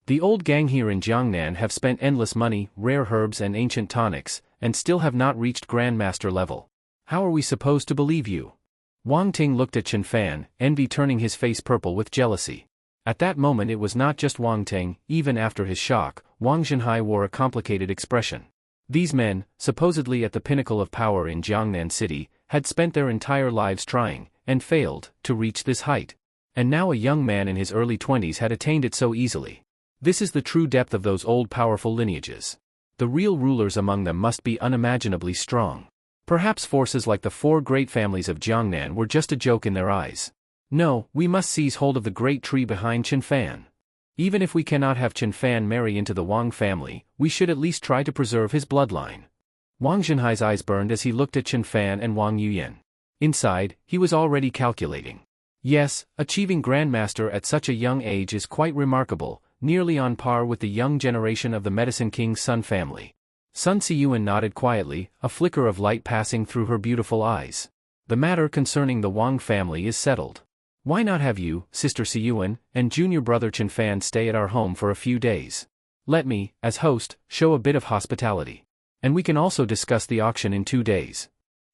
The old gang here in Jiangnan have spent endless money, rare herbs and ancient tonics, and still have not reached Grandmaster level. How are we supposed to believe you? Wang Ting looked at Chen Fan, envy turning his face purple with jealousy. At that moment it was not just Wang Ting, even after his shock, Wang Zhenhai wore a complicated expression. These men, supposedly at the pinnacle of power in Jiangnan City, had spent their entire lives trying, and failed, to reach this height. And now a young man in his early 20s had attained it so easily. This is the true depth of those old powerful lineages. The real rulers among them must be unimaginably strong. Perhaps forces like the four great families of Jiangnan were just a joke in their eyes. No, we must seize hold of the great tree behind Chen Fan. Even if we cannot have Chen Fan marry into the Wang family, we should at least try to preserve his bloodline. Wang Zhenhai's eyes burned as he looked at Chen Fan and Wang Yuyan. Inside, he was already calculating. Yes, achieving Grandmaster at such a young age is quite remarkable, nearly on par with the young generation of the Medicine King's Sun family. Sun Siyuan nodded quietly, a flicker of light passing through her beautiful eyes. The matter concerning the Wang family is settled. Why not have you, Sister Siyuan, and junior brother Chen Fan stay at our home for a few days? Let me, as host, show a bit of hospitality. And we can also discuss the auction in 2 days.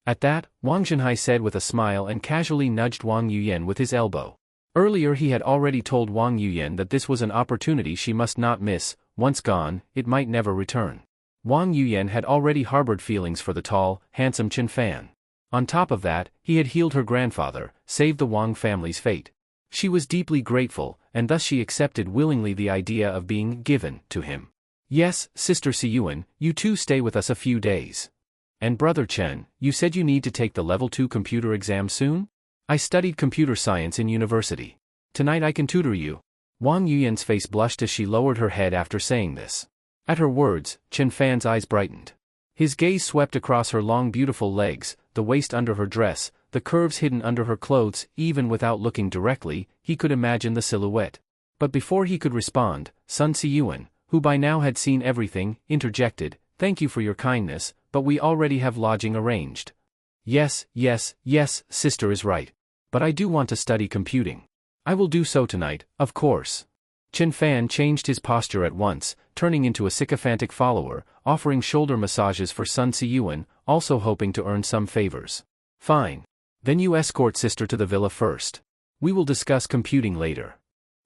At that, Wang Zhenhai said with a smile and casually nudged Wang Yuyan with his elbow. Earlier he had already told Wang Yuyan that this was an opportunity she must not miss. Once gone, it might never return. Wang Yuyan had already harbored feelings for the tall, handsome Chen Fan. On top of that, he had healed her grandfather, saved the Wang family's fate. She was deeply grateful, and thus she accepted willingly the idea of being given to him. Yes, Sister Siyuan, you too stay with us a few days. And Brother Chen, you said you need to take the level 2 computer exam soon? I studied computer science in university. Tonight I can tutor you. Wang Yuyan's face blushed as she lowered her head after saying this. At her words, Chen Fan's eyes brightened. His gaze swept across her long beautiful legs, the waist under her dress, the curves hidden under her clothes. Even without looking directly, he could imagine the silhouette. But before he could respond, Sun Siyuan, who by now had seen everything, interjected, "Thank you for your kindness, but we already have lodging arranged." Yes, sister is right. But I do want to study computing. I will do so tonight, of course. Chen Fan changed his posture at once, turning into a sycophantic follower, offering shoulder massages for Sun Siyuan, also hoping to earn some favors. Fine. Then you escort sister to the villa first. We will discuss computing later.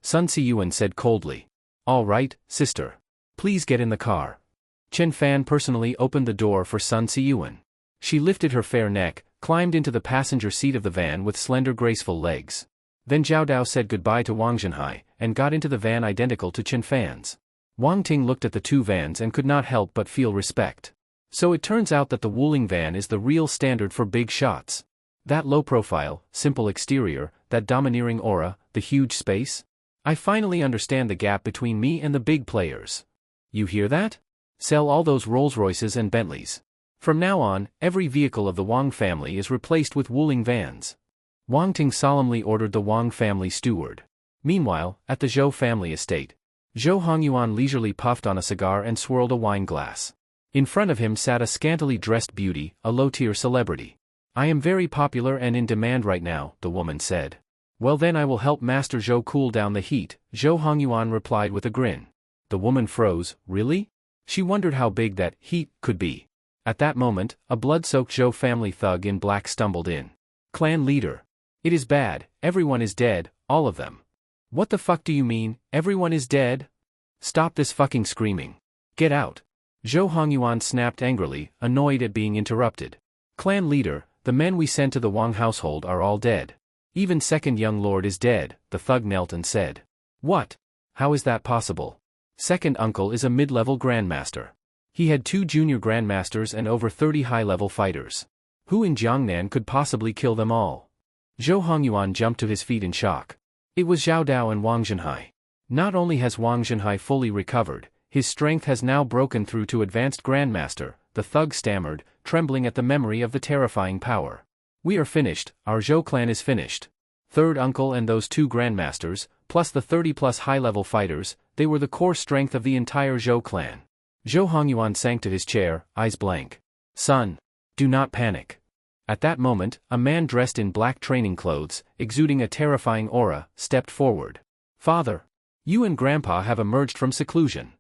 Sun Siyuan said coldly. All right, sister. Please get in the car. Chen Fan personally opened the door for Sun Siyuan. She lifted her fair neck, climbed into the passenger seat of the van with slender graceful legs. Then Zhao Dao said goodbye to Wang Zhenhai, and got into the van identical to Chen Fan's. Wang Ting looked at the two vans and could not help but feel respect. So it turns out that the Wuling van is the real standard for big shots. That low profile, simple exterior, that domineering aura, the huge space? I finally understand the gap between me and the big players. You hear that? Sell all those Rolls-Royces and Bentleys. From now on, every vehicle of the Wang family is replaced with Wuling vans. Wang Ting solemnly ordered the Wang family steward. Meanwhile, at the Zhou family estate, Zhou Hongyuan leisurely puffed on a cigar and swirled a wine glass. In front of him sat a scantily dressed beauty, a low-tier celebrity. I am very popular and in demand right now, the woman said. Well then I will help Master Zhou cool down the heat, Zhou Hongyuan replied with a grin. The woman froze. Really? She wondered how big that heat could be. At that moment, a blood-soaked Zhou family thug in black stumbled in. Clan leader. It is bad, everyone is dead, all of them. What the fuck do you mean, everyone is dead? Stop this fucking screaming. Get out. Zhou Hongyuan snapped angrily, annoyed at being interrupted. Clan leader, the men we sent to the Wang household are all dead. Even second young lord is dead, the thug knelt and said. What? How is that possible? Second uncle is a mid-level grandmaster. He had 2 junior grandmasters and over 30 high-level fighters. Who in Jiangnan could possibly kill them all? Zhou Hongyuan jumped to his feet in shock. It was Zhao Dao and Wang Zhenhai. Not only has Wang Zhenhai fully recovered, his strength has now broken through to advanced grandmaster, the thug stammered, trembling at the memory of the terrifying power. We are finished, our Zhou clan is finished. Third uncle and those 2 grandmasters, plus the 30-plus high-level fighters, they were the core strength of the entire Zhou clan. Zhou Hongyuan sank to his chair, eyes blank. Son, do not panic. At that moment, a man dressed in black training clothes, exuding a terrifying aura, stepped forward. Father, you and Grandpa have emerged from seclusion.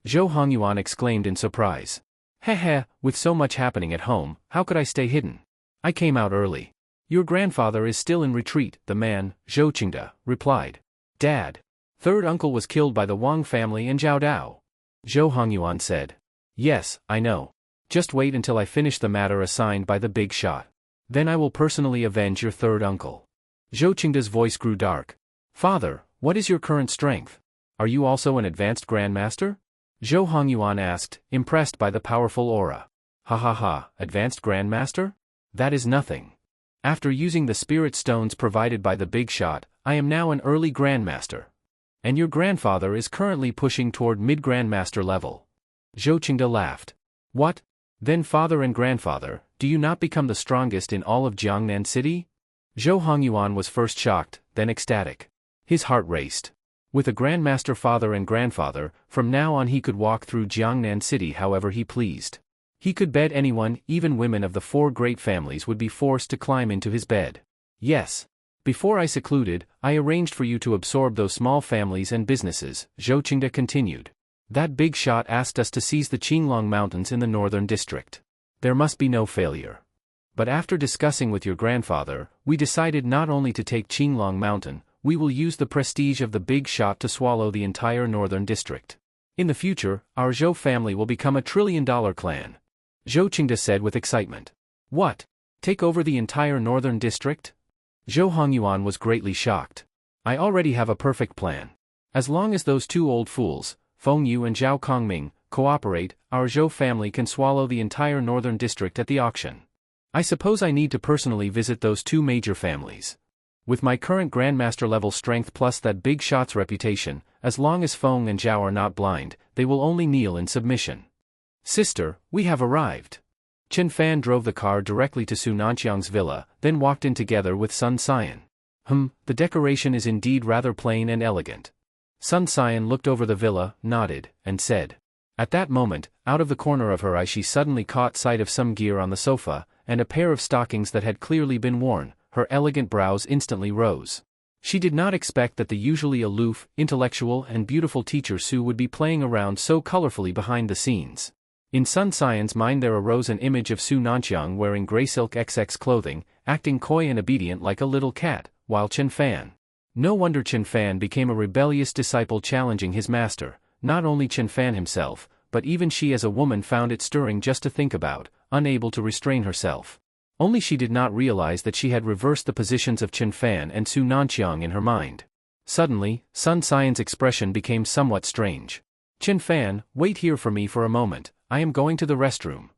Zhou Hongyuan exclaimed in surprise. Heh, with so much happening at home, how could I stay hidden? I came out early. Your grandfather is still in retreat, the man, Zhou Qingde, replied. Dad. Third uncle was killed by the Wang family and Zhao Dao. Zhou Hongyuan said. Yes, I know. Just wait until I finish the matter assigned by the big shot. Then I will personally avenge your third uncle. Zhou Qingde's voice grew dark. Father, what is your current strength? Are you also an advanced grandmaster? Zhou Hongyuan asked, impressed by the powerful aura. Ha, advanced grandmaster? That is nothing. After using the spirit stones provided by the big shot, I am now an early grandmaster. And your grandfather is currently pushing toward mid-grandmaster level. Zhou Qingde laughed. What? Then father and grandfather, do you not become the strongest in all of Jiangnan City? Zhou Hongyuan was first shocked, then ecstatic. His heart raced. With a grandmaster father and grandfather, from now on he could walk through Jiangnan City however he pleased. He could bed anyone, even women of the 4 great families would be forced to climb into his bed. Yes. Before I secluded, I arranged for you to absorb those small families and businesses, Zhou Qingde continued. That big shot asked us to seize the Qinglong Mountains in the northern district. There must be no failure. But after discussing with your grandfather, we decided not only to take Qinglong Mountain, we will use the prestige of the big shot to swallow the entire northern district. In the future, our Zhou family will become a trillion-dollar clan. Zhou Qingde said with excitement. What? Take over the entire northern district? Zhou Hongyuan was greatly shocked. I already have a perfect plan. As long as those 2 old fools, Feng Yu and Zhao Kongming, cooperate, our Zhou family can swallow the entire northern district at the auction. I suppose I need to personally visit those 2 major families. With my current Grandmaster level strength plus that big shot's reputation, as long as Feng and Zhao are not blind, they will only kneel in submission. Sister, we have arrived. Chen Fan drove the car directly to Su Nanqiang's villa, then walked in together with Sun Xian. The decoration is indeed rather plain and elegant. Sun Xian looked over the villa, nodded, and said. At that moment, out of the corner of her eye she suddenly caught sight of some gear on the sofa, and a pair of stockings that had clearly been worn. Her elegant brows instantly rose. She did not expect that the usually aloof, intellectual and beautiful teacher Su would be playing around so colorfully behind the scenes. In Sun Xian's mind there arose an image of Su Nanqiang wearing gray silk XX clothing, acting coy and obedient like a little cat, while Chen Fan. No wonder Chen Fan became a rebellious disciple challenging his master. Not only Chen Fan himself, but even she as a woman found it stirring just to think about, unable to restrain herself. Only she did not realize that she had reversed the positions of Chen Fan and Su Nanqiang in her mind. Suddenly, Sun Xian's expression became somewhat strange. Chen Fan, wait here for me for a moment, I am going to the restroom.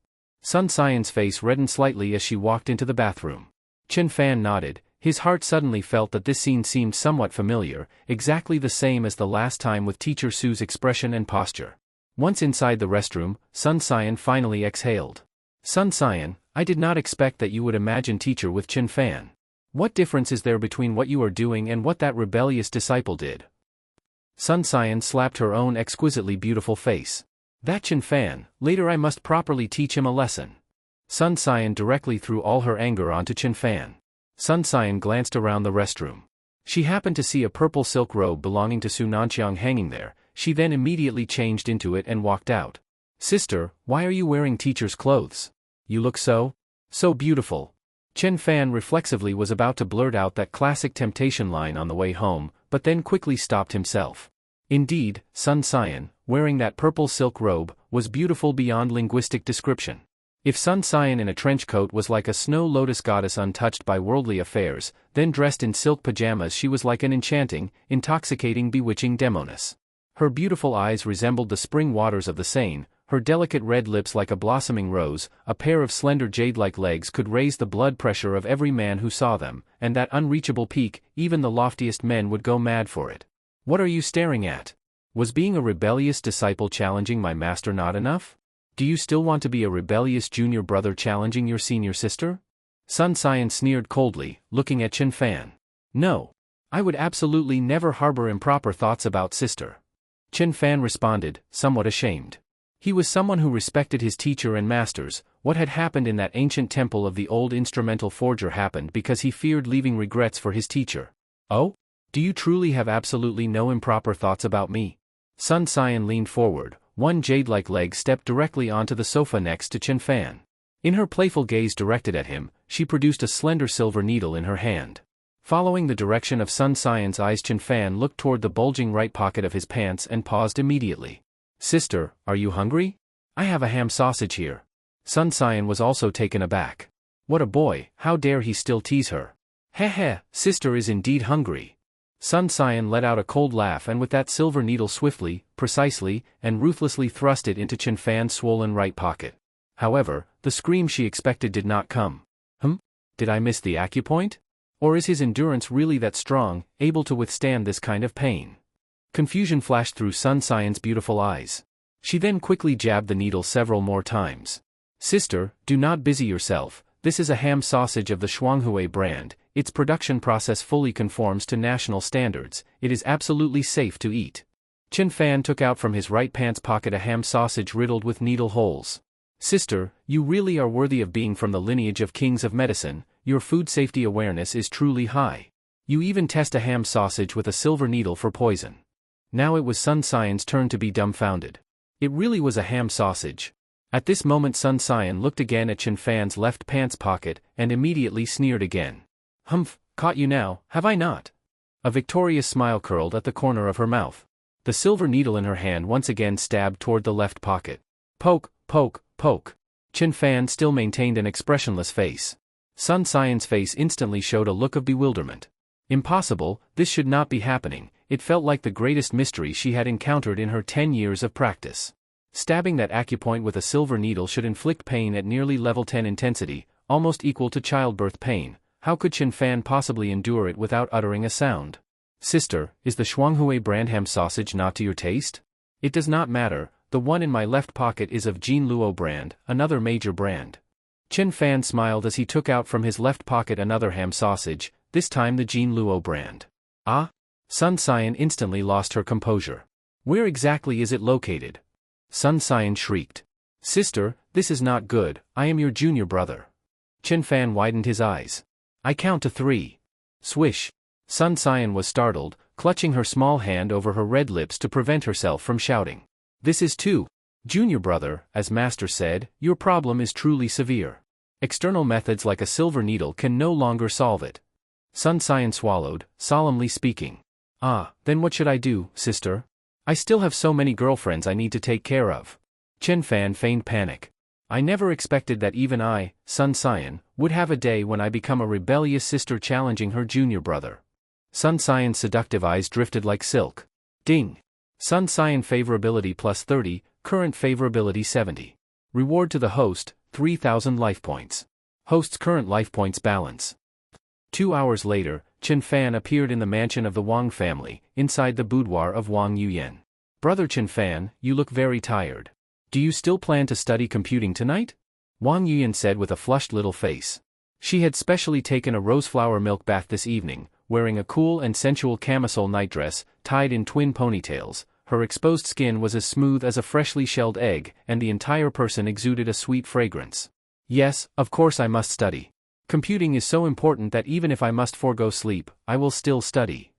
Sun Xian's face reddened slightly as she walked into the bathroom. Chen Fan nodded, his heart suddenly felt that this scene seemed somewhat familiar, exactly the same as the last time with teacher Su's expression and posture. Once inside the restroom, Sun Xian finally exhaled. Sun Xian, I did not expect that you would imagine teacher with Chen Fan. What difference is there between what you are doing and what that rebellious disciple did? Sun Xian slapped her own exquisitely beautiful face. That Chen Fan, later I must properly teach him a lesson. Sun Xian directly threw all her anger onto Chen Fan. Sun Xian glanced around the restroom. She happened to see a purple silk robe belonging to Su Nanqiang hanging there. She then immediately changed into it and walked out. Sister, why are you wearing teacher's clothes? You look so beautiful. Chen Fan reflexively was about to blurt out that classic temptation line on the way home, but then quickly stopped himself. Indeed, Sun Xian, wearing that purple silk robe, was beautiful beyond linguistic description. If Sun Xian in a trench coat was like a snow lotus goddess untouched by worldly affairs, then dressed in silk pajamas she was like an enchanting, intoxicating, bewitching demoness. Her beautiful eyes resembled the spring waters of the Seine, her delicate red lips like a blossoming rose, a pair of slender jade-like legs could raise the blood pressure of every man who saw them, and that unreachable peak, even the loftiest men would go mad for it. What are you staring at? Was being a rebellious disciple challenging my master not enough? Do you still want to be a rebellious junior brother challenging your senior sister? Sun Xian sneered coldly, looking at Chen Fan. No. I would absolutely never harbor improper thoughts about sister. Chen Fan responded, somewhat ashamed. He was someone who respected his teacher and masters. What had happened in that ancient temple of the old instrumental forger happened because he feared leaving regrets for his teacher. Oh? Do you truly have absolutely no improper thoughts about me? Sun Xian leaned forward, one jade-like leg stepped directly onto the sofa next to Chen Fan. In her playful gaze directed at him, she produced a slender silver needle in her hand. Following the direction of Sun Xian's eyes, Chen Fan looked toward the bulging right pocket of his pants and paused immediately. Sister, are you hungry? I have a ham sausage here. Sun Xian was also taken aback. What a boy, how dare he still tease her. Heh, sister is indeed hungry. Sun Xian let out a cold laugh and with that silver needle swiftly, precisely, and ruthlessly thrust it into Chen Fan's swollen right pocket. However, the scream she expected did not come. Did I miss the acupoint? Or is his endurance really that strong, able to withstand this kind of pain? Confusion flashed through Sun Xian's beautiful eyes. She then quickly jabbed the needle several more times. Sister, do not busy yourself, this is a ham sausage of the Shuanghui brand, its production process fully conforms to national standards, it is absolutely safe to eat. Chen Fan took out from his right pants pocket a ham sausage riddled with needle holes. Sister, you really are worthy of being from the lineage of kings of medicine, your food safety awareness is truly high. You even test a ham sausage with a silver needle for poison. Now it was Sun Xian's turn to be dumbfounded. It really was a ham sausage. At this moment Sun Xian looked again at Chen Fan's left pants pocket, and immediately sneered again. Humph, caught you now, have I not? A victorious smile curled at the corner of her mouth. The silver needle in her hand once again stabbed toward the left pocket. Poke, poke, poke. Chen Fan still maintained an expressionless face. Sun Xian's face instantly showed a look of bewilderment. Impossible, this should not be happening. It felt like the greatest mystery she had encountered in her 10 years of practice. Stabbing that acupoint with a silver needle should inflict pain at nearly level 10 intensity, almost equal to childbirth pain. how could Chen Fan possibly endure it without uttering a sound? Sister, is the Shuanghui brand ham sausage not to your taste? It does not matter, the one in my left pocket is of Jin Luo brand, another major brand. Chen Fan smiled as he took out from his left pocket another ham sausage, this time the Jin Luo brand. Ah? Sun Xian instantly lost her composure. Where exactly is it located? Sun Xian shrieked. Sister, this is not good, I am your junior brother. Chen Fan widened his eyes. I count to 3. Swish. Sun Xian was startled, clutching her small hand over her red lips to prevent herself from shouting. This is 2. Junior brother, as master said, your problem is truly severe. External methods like a silver needle can no longer solve it. Sun Xian swallowed, solemnly speaking. Ah, then what should I do, sister? I still have so many girlfriends I need to take care of. Chen Fan feigned panic. I never expected that even I, Sun Xian, would have a day when I become a rebellious sister challenging her junior brother. Sun Xian's seductive eyes drifted like silk. Ding! Sun Xian favorability plus 30, current favorability 70. Reward to the host, 3,000 life points. Host's current life points balance. 2 hours later, Chen Fan appeared in the mansion of the Wang family, inside the boudoir of Wang Yuyan. Brother Chen Fan, you look very tired. Do you still plan to study computing tonight? Wang Yuyan said with a flushed little face. She had specially taken a roseflower milk bath this evening, wearing a cool and sensual camisole nightdress, tied in twin ponytails. Her exposed skin was as smooth as a freshly shelled egg, and the entire person exuded a sweet fragrance. Yes, of course I must study. Computing is so important that even if I must forego sleep, I will still study.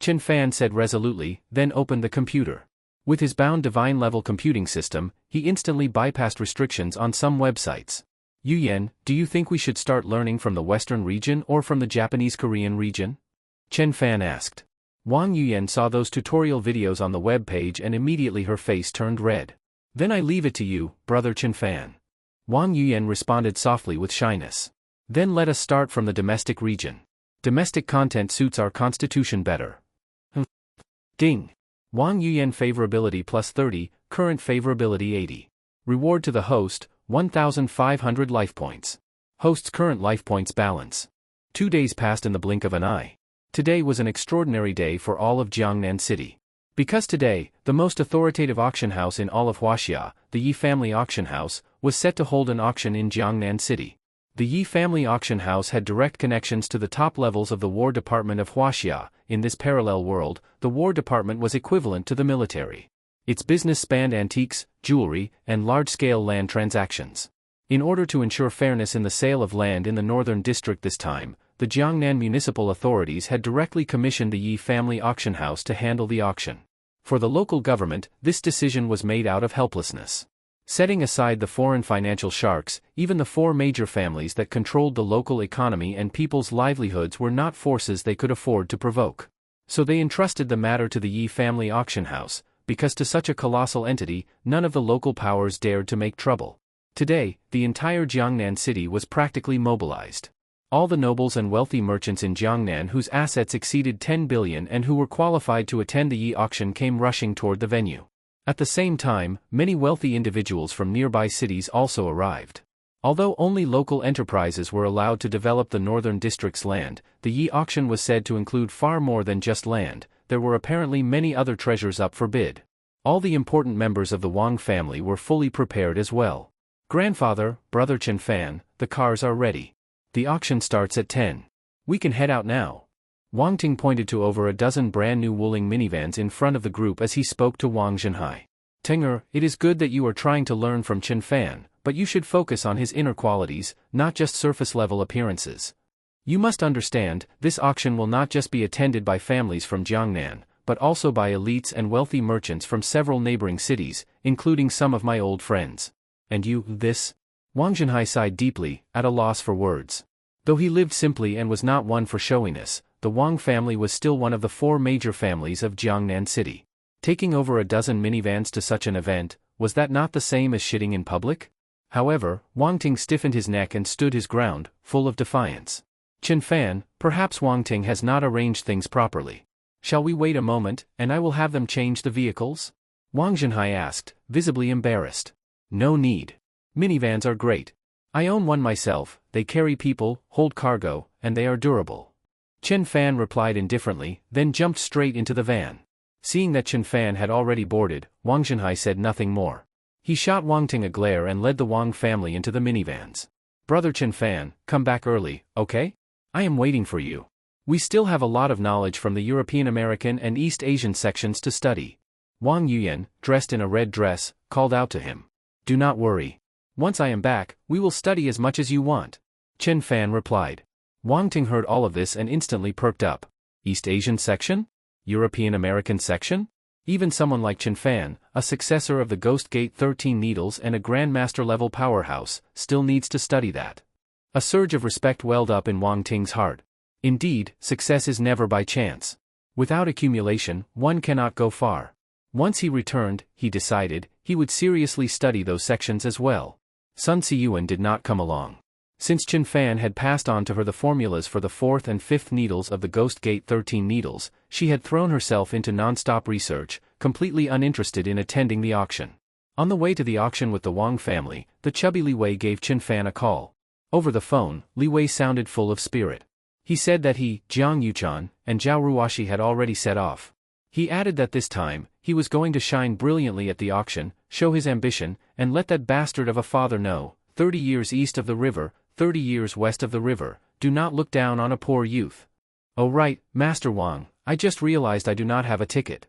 Chen Fan said resolutely, then opened the computer. With his bound divine-level computing system, he instantly bypassed restrictions on some websites. Yuyan, do you think we should start learning from the Western region or from the Japanese-Korean region? Chen Fan asked. Wang Yuyan saw those tutorial videos on the web page and immediately her face turned red. Then I leave it to you, brother Chen Fan. Wang Yuyan responded softly with shyness. Then let us start from the domestic region. Domestic content suits our constitution better. Ding! Wang Yuyan favorability plus 30, current favorability 80. Reward to the host, 1,500 life points. Host's current life points balance. 2 days passed in the blink of an eye. Today was an extraordinary day for all of Jiangnan City. Because today, the most authoritative auction house in all of Huaxia, the Yi Family Auction House, was set to hold an auction in Jiangnan City. The Yi Family Auction House had direct connections to the top levels of the War Department of Huaxia. In this parallel world, the War Department was equivalent to the military. Its business spanned antiques, jewelry, and large-scale land transactions. In order to ensure fairness in the sale of land in the northern district this time, the Jiangnan municipal authorities had directly commissioned the Yi Family Auction House to handle the auction. For the local government, this decision was made out of helplessness. Setting aside the foreign financial sharks, even the 4 major families that controlled the local economy and people's livelihoods were not forces they could afford to provoke. So they entrusted the matter to the Yi Family Auction House, because to such a colossal entity, none of the local powers dared to make trouble. Today, the entire Jiangnan city was practically mobilized. All the nobles and wealthy merchants in Jiangnan whose assets exceeded 10 billion and who were qualified to attend the Yi auction came rushing toward the venue. At the same time, many wealthy individuals from nearby cities also arrived. Although only local enterprises were allowed to develop the northern district's land, the Yi auction was said to include far more than just land. There were apparently many other treasures up for bid. All the important members of the Wang family were fully prepared as well. Grandfather, brother Chen Fan, the cars are ready. The auction starts at 10. We can head out now. Wang Ting pointed to over a dozen brand new Wuling minivans in front of the group as he spoke to Wang Zhenhai. Tenger, it is good that you are trying to learn from Chen Fan, but you should focus on his inner qualities, not just surface-level appearances. You must understand, this auction will not just be attended by families from Jiangnan, but also by elites and wealthy merchants from several neighboring cities, including some of my old friends. And you, this? Wang Zhenhai sighed deeply, at a loss for words. Though he lived simply and was not one for showiness, the Wang family was still one of the 4 major families of Jiangnan City. Taking over a dozen minivans to such an event, was that not the same as shitting in public? However, Wang Ting stiffened his neck and stood his ground, full of defiance. Chen Fan, perhaps Wang Ting has not arranged things properly. Shall we wait a moment, and I will have them change the vehicles? Wang Zhenhai asked, visibly embarrassed. No need. Minivans are great. I own one myself, they carry people, hold cargo, and they are durable. Chen Fan replied indifferently, then jumped straight into the van. Seeing that Chen Fan had already boarded, Wang Zhenhai said nothing more. He shot Wang Ting a glare and led the Wang family into the minivans. Brother Chen Fan, come back early, okay? I am waiting for you. We still have a lot of knowledge from the European American and East Asian sections to study. Wang Yuyan, dressed in a red dress, called out to him. Do not worry. Once I am back, we will study as much as you want. Chen Fan replied. Wang Ting heard all of this and instantly perked up. East Asian section? European American section? Even someone like Chen Fan, a successor of the Ghost Gate 13 Needles and a Grandmaster-level powerhouse, still needs to study that. A surge of respect welled up in Wang Ting's heart. Indeed, success is never by chance. Without accumulation, one cannot go far. Once he returned, he decided, he would seriously study those sections as well. Sun Siyuan did not come along. Since Chen Fan had passed on to her the formulas for the 4th and 5th needles of the Ghost Gate 13 needles, she had thrown herself into non-stop research, completely uninterested in attending the auction. On the way to the auction with the Wang family, the chubby Li Wei gave Chen Fan a call. Over the phone, Li Wei sounded full of spirit. He said that he, Jiang Yuchan, and Zhao Ruoshi had already set off. He added that this time, he was going to shine brilliantly at the auction, show his ambition, and let that bastard of a father know, 30 years east of the river, 30 years west of the river, do not look down on a poor youth. Oh right, Master Wang, I just realized I do not have a ticket.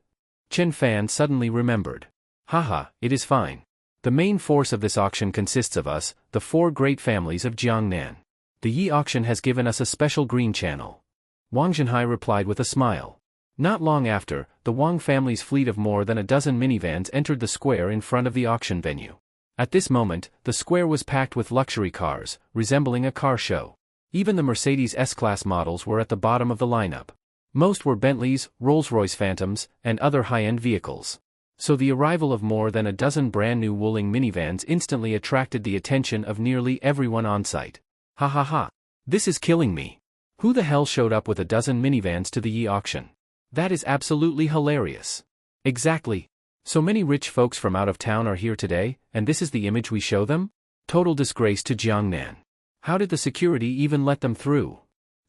Chen Fan suddenly remembered. Haha, it is fine. The main force of this auction consists of us, the 4 great families of Jiangnan. The Yi auction has given us a special green channel. Wang Zhenhai replied with a smile. Not long after, the Wang family's fleet of more than a dozen minivans entered the square in front of the auction venue. At this moment, the square was packed with luxury cars, resembling a car show. Even the Mercedes S-Class models were at the bottom of the lineup. Most were Bentleys, Rolls-Royce Phantoms, and other high-end vehicles. So the arrival of more than a dozen brand-new Wuling minivans instantly attracted the attention of nearly everyone on site. Ha ha ha. This is killing me. Who the hell showed up with a dozen minivans to the Yi auction? That is absolutely hilarious. Exactly. So many rich folks from out of town are here today, and this is the image we show them? Total disgrace to Jiangnan. How did the security even let them through?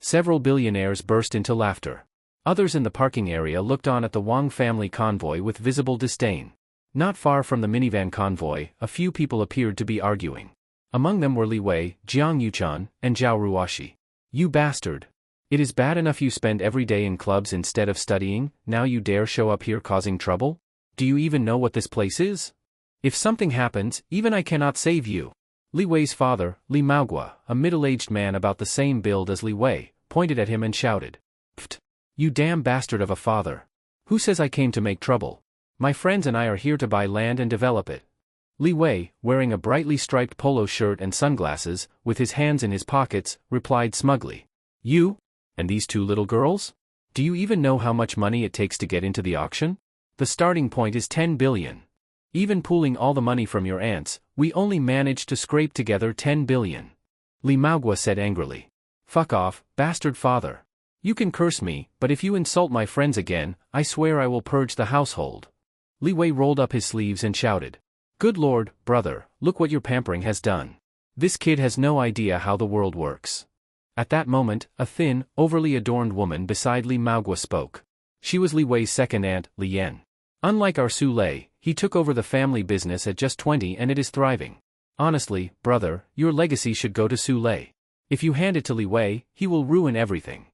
Several billionaires burst into laughter. Others in the parking area looked on at the Wang family convoy with visible disdain. Not far from the minivan convoy, a few people appeared to be arguing. Among them were Li Wei, Jiang Yuchan, and Zhao Ruoshi. You bastard! It is bad enough you spend every day in clubs instead of studying, now you dare show up here causing trouble? Do you even know what this place is? If something happens, even I cannot save you. Li Wei's father, Li Maogua, a middle-aged man about the same build as Li Wei, pointed at him and shouted. Pfft! You damn bastard of a father. Who says I came to make trouble? My friends and I are here to buy land and develop it. Li Wei, wearing a brightly striped polo shirt and sunglasses, with his hands in his pockets, replied smugly. You? And these 2 little girls? Do you even know how much money it takes to get into the auction? The starting point is 10 billion. Even pooling all the money from your aunts, we only managed to scrape together 10 billion. Li Maogua said angrily. Fuck off, bastard father. You can curse me, but if you insult my friends again, I swear I will purge the household. Li Wei rolled up his sleeves and shouted. Good lord, brother, look what your pampering has done. This kid has no idea how the world works. At that moment, a thin, overly adorned woman beside Li Maogua spoke. She was Li Wei's second aunt, Li Yan. Unlike our Su Lei, he took over the family business at just 20 and it is thriving. Honestly, brother, your legacy should go to Su Lei. If you hand it to Li Wei, he will ruin everything.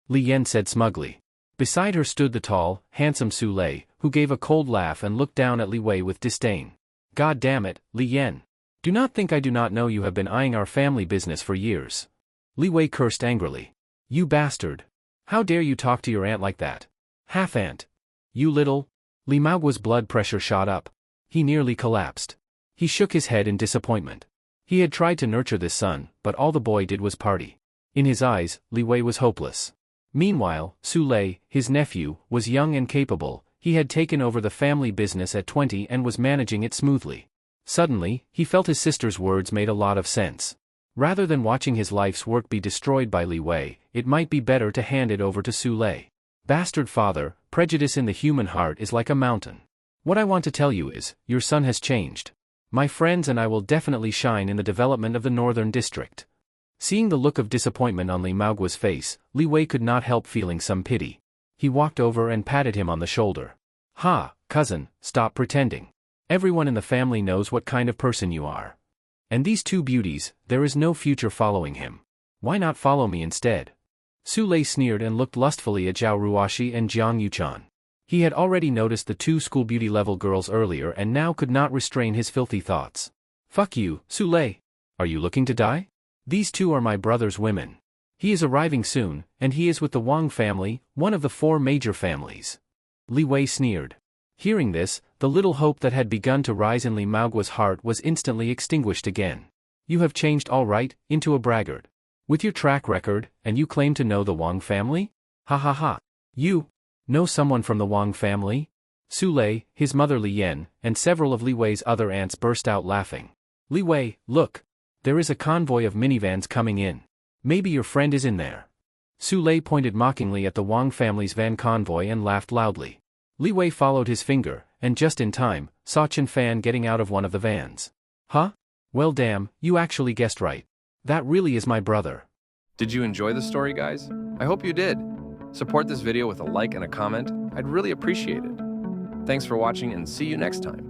Li Yan said smugly. Beside her stood the tall, handsome Su Lei, who gave a cold laugh and looked down at Li Wei with disdain. God damn it, Li Yan. Do not think I do not know you have been eyeing our family business for years. Li Wei cursed angrily. You bastard. How dare you talk to your aunt like that? Half-aunt. You little... Li Maogua's blood pressure shot up. He nearly collapsed. He shook his head in disappointment. He had tried to nurture this son, but all the boy did was party. In his eyes, Li Wei was hopeless. Meanwhile, Su Lei, his nephew, was young and capable. He had taken over the family business at 20 and was managing it smoothly. Suddenly, he felt his sister's words made a lot of sense. Rather than watching his life's work be destroyed by Li Wei, it might be better to hand it over to Su Lei. Bastard father, prejudice in the human heart is like a mountain. What I want to tell you is, your son has changed. My friends and I will definitely shine in the development of the Northern District. Seeing the look of disappointment on Li Maoguo's face, Li Wei could not help feeling some pity. He walked over and patted him on the shoulder. "Ha, cousin, stop pretending. Everyone in the family knows what kind of person you are. And these two beauties, there is no future following him. Why not follow me instead?" Su Lei sneered and looked lustfully at Zhao Ruoshi and Jiang Yuchan. He had already noticed the two school beauty level girls earlier and now could not restrain his filthy thoughts. "Fuck you, Su Lei. Are you looking to die? These two are my brother's women. He is arriving soon, and he is with the Wang family, one of the 4 major families." Li Wei sneered. Hearing this, the little hope that had begun to rise in Li Maoguo's heart was instantly extinguished again. "You have changed all right, into a braggart. With your track record, and you claim to know the Wang family? Ha ha ha. You know someone from the Wang family?" Su Lei, his mother Li Yan, and several of Li Wei's other aunts burst out laughing. "Li Wei, look! There is a convoy of minivans coming in. Maybe your friend is in there." Su Lei pointed mockingly at the Wang family's van convoy and laughed loudly. Li Wei followed his finger, and just in time, saw Chen Fan getting out of one of the vans. "Huh? Well damn, you actually guessed right. That really is my brother." Did you enjoy the story, guys? I hope you did. Support this video with a like and a comment. I'd really appreciate it. Thanks for watching and see you next time.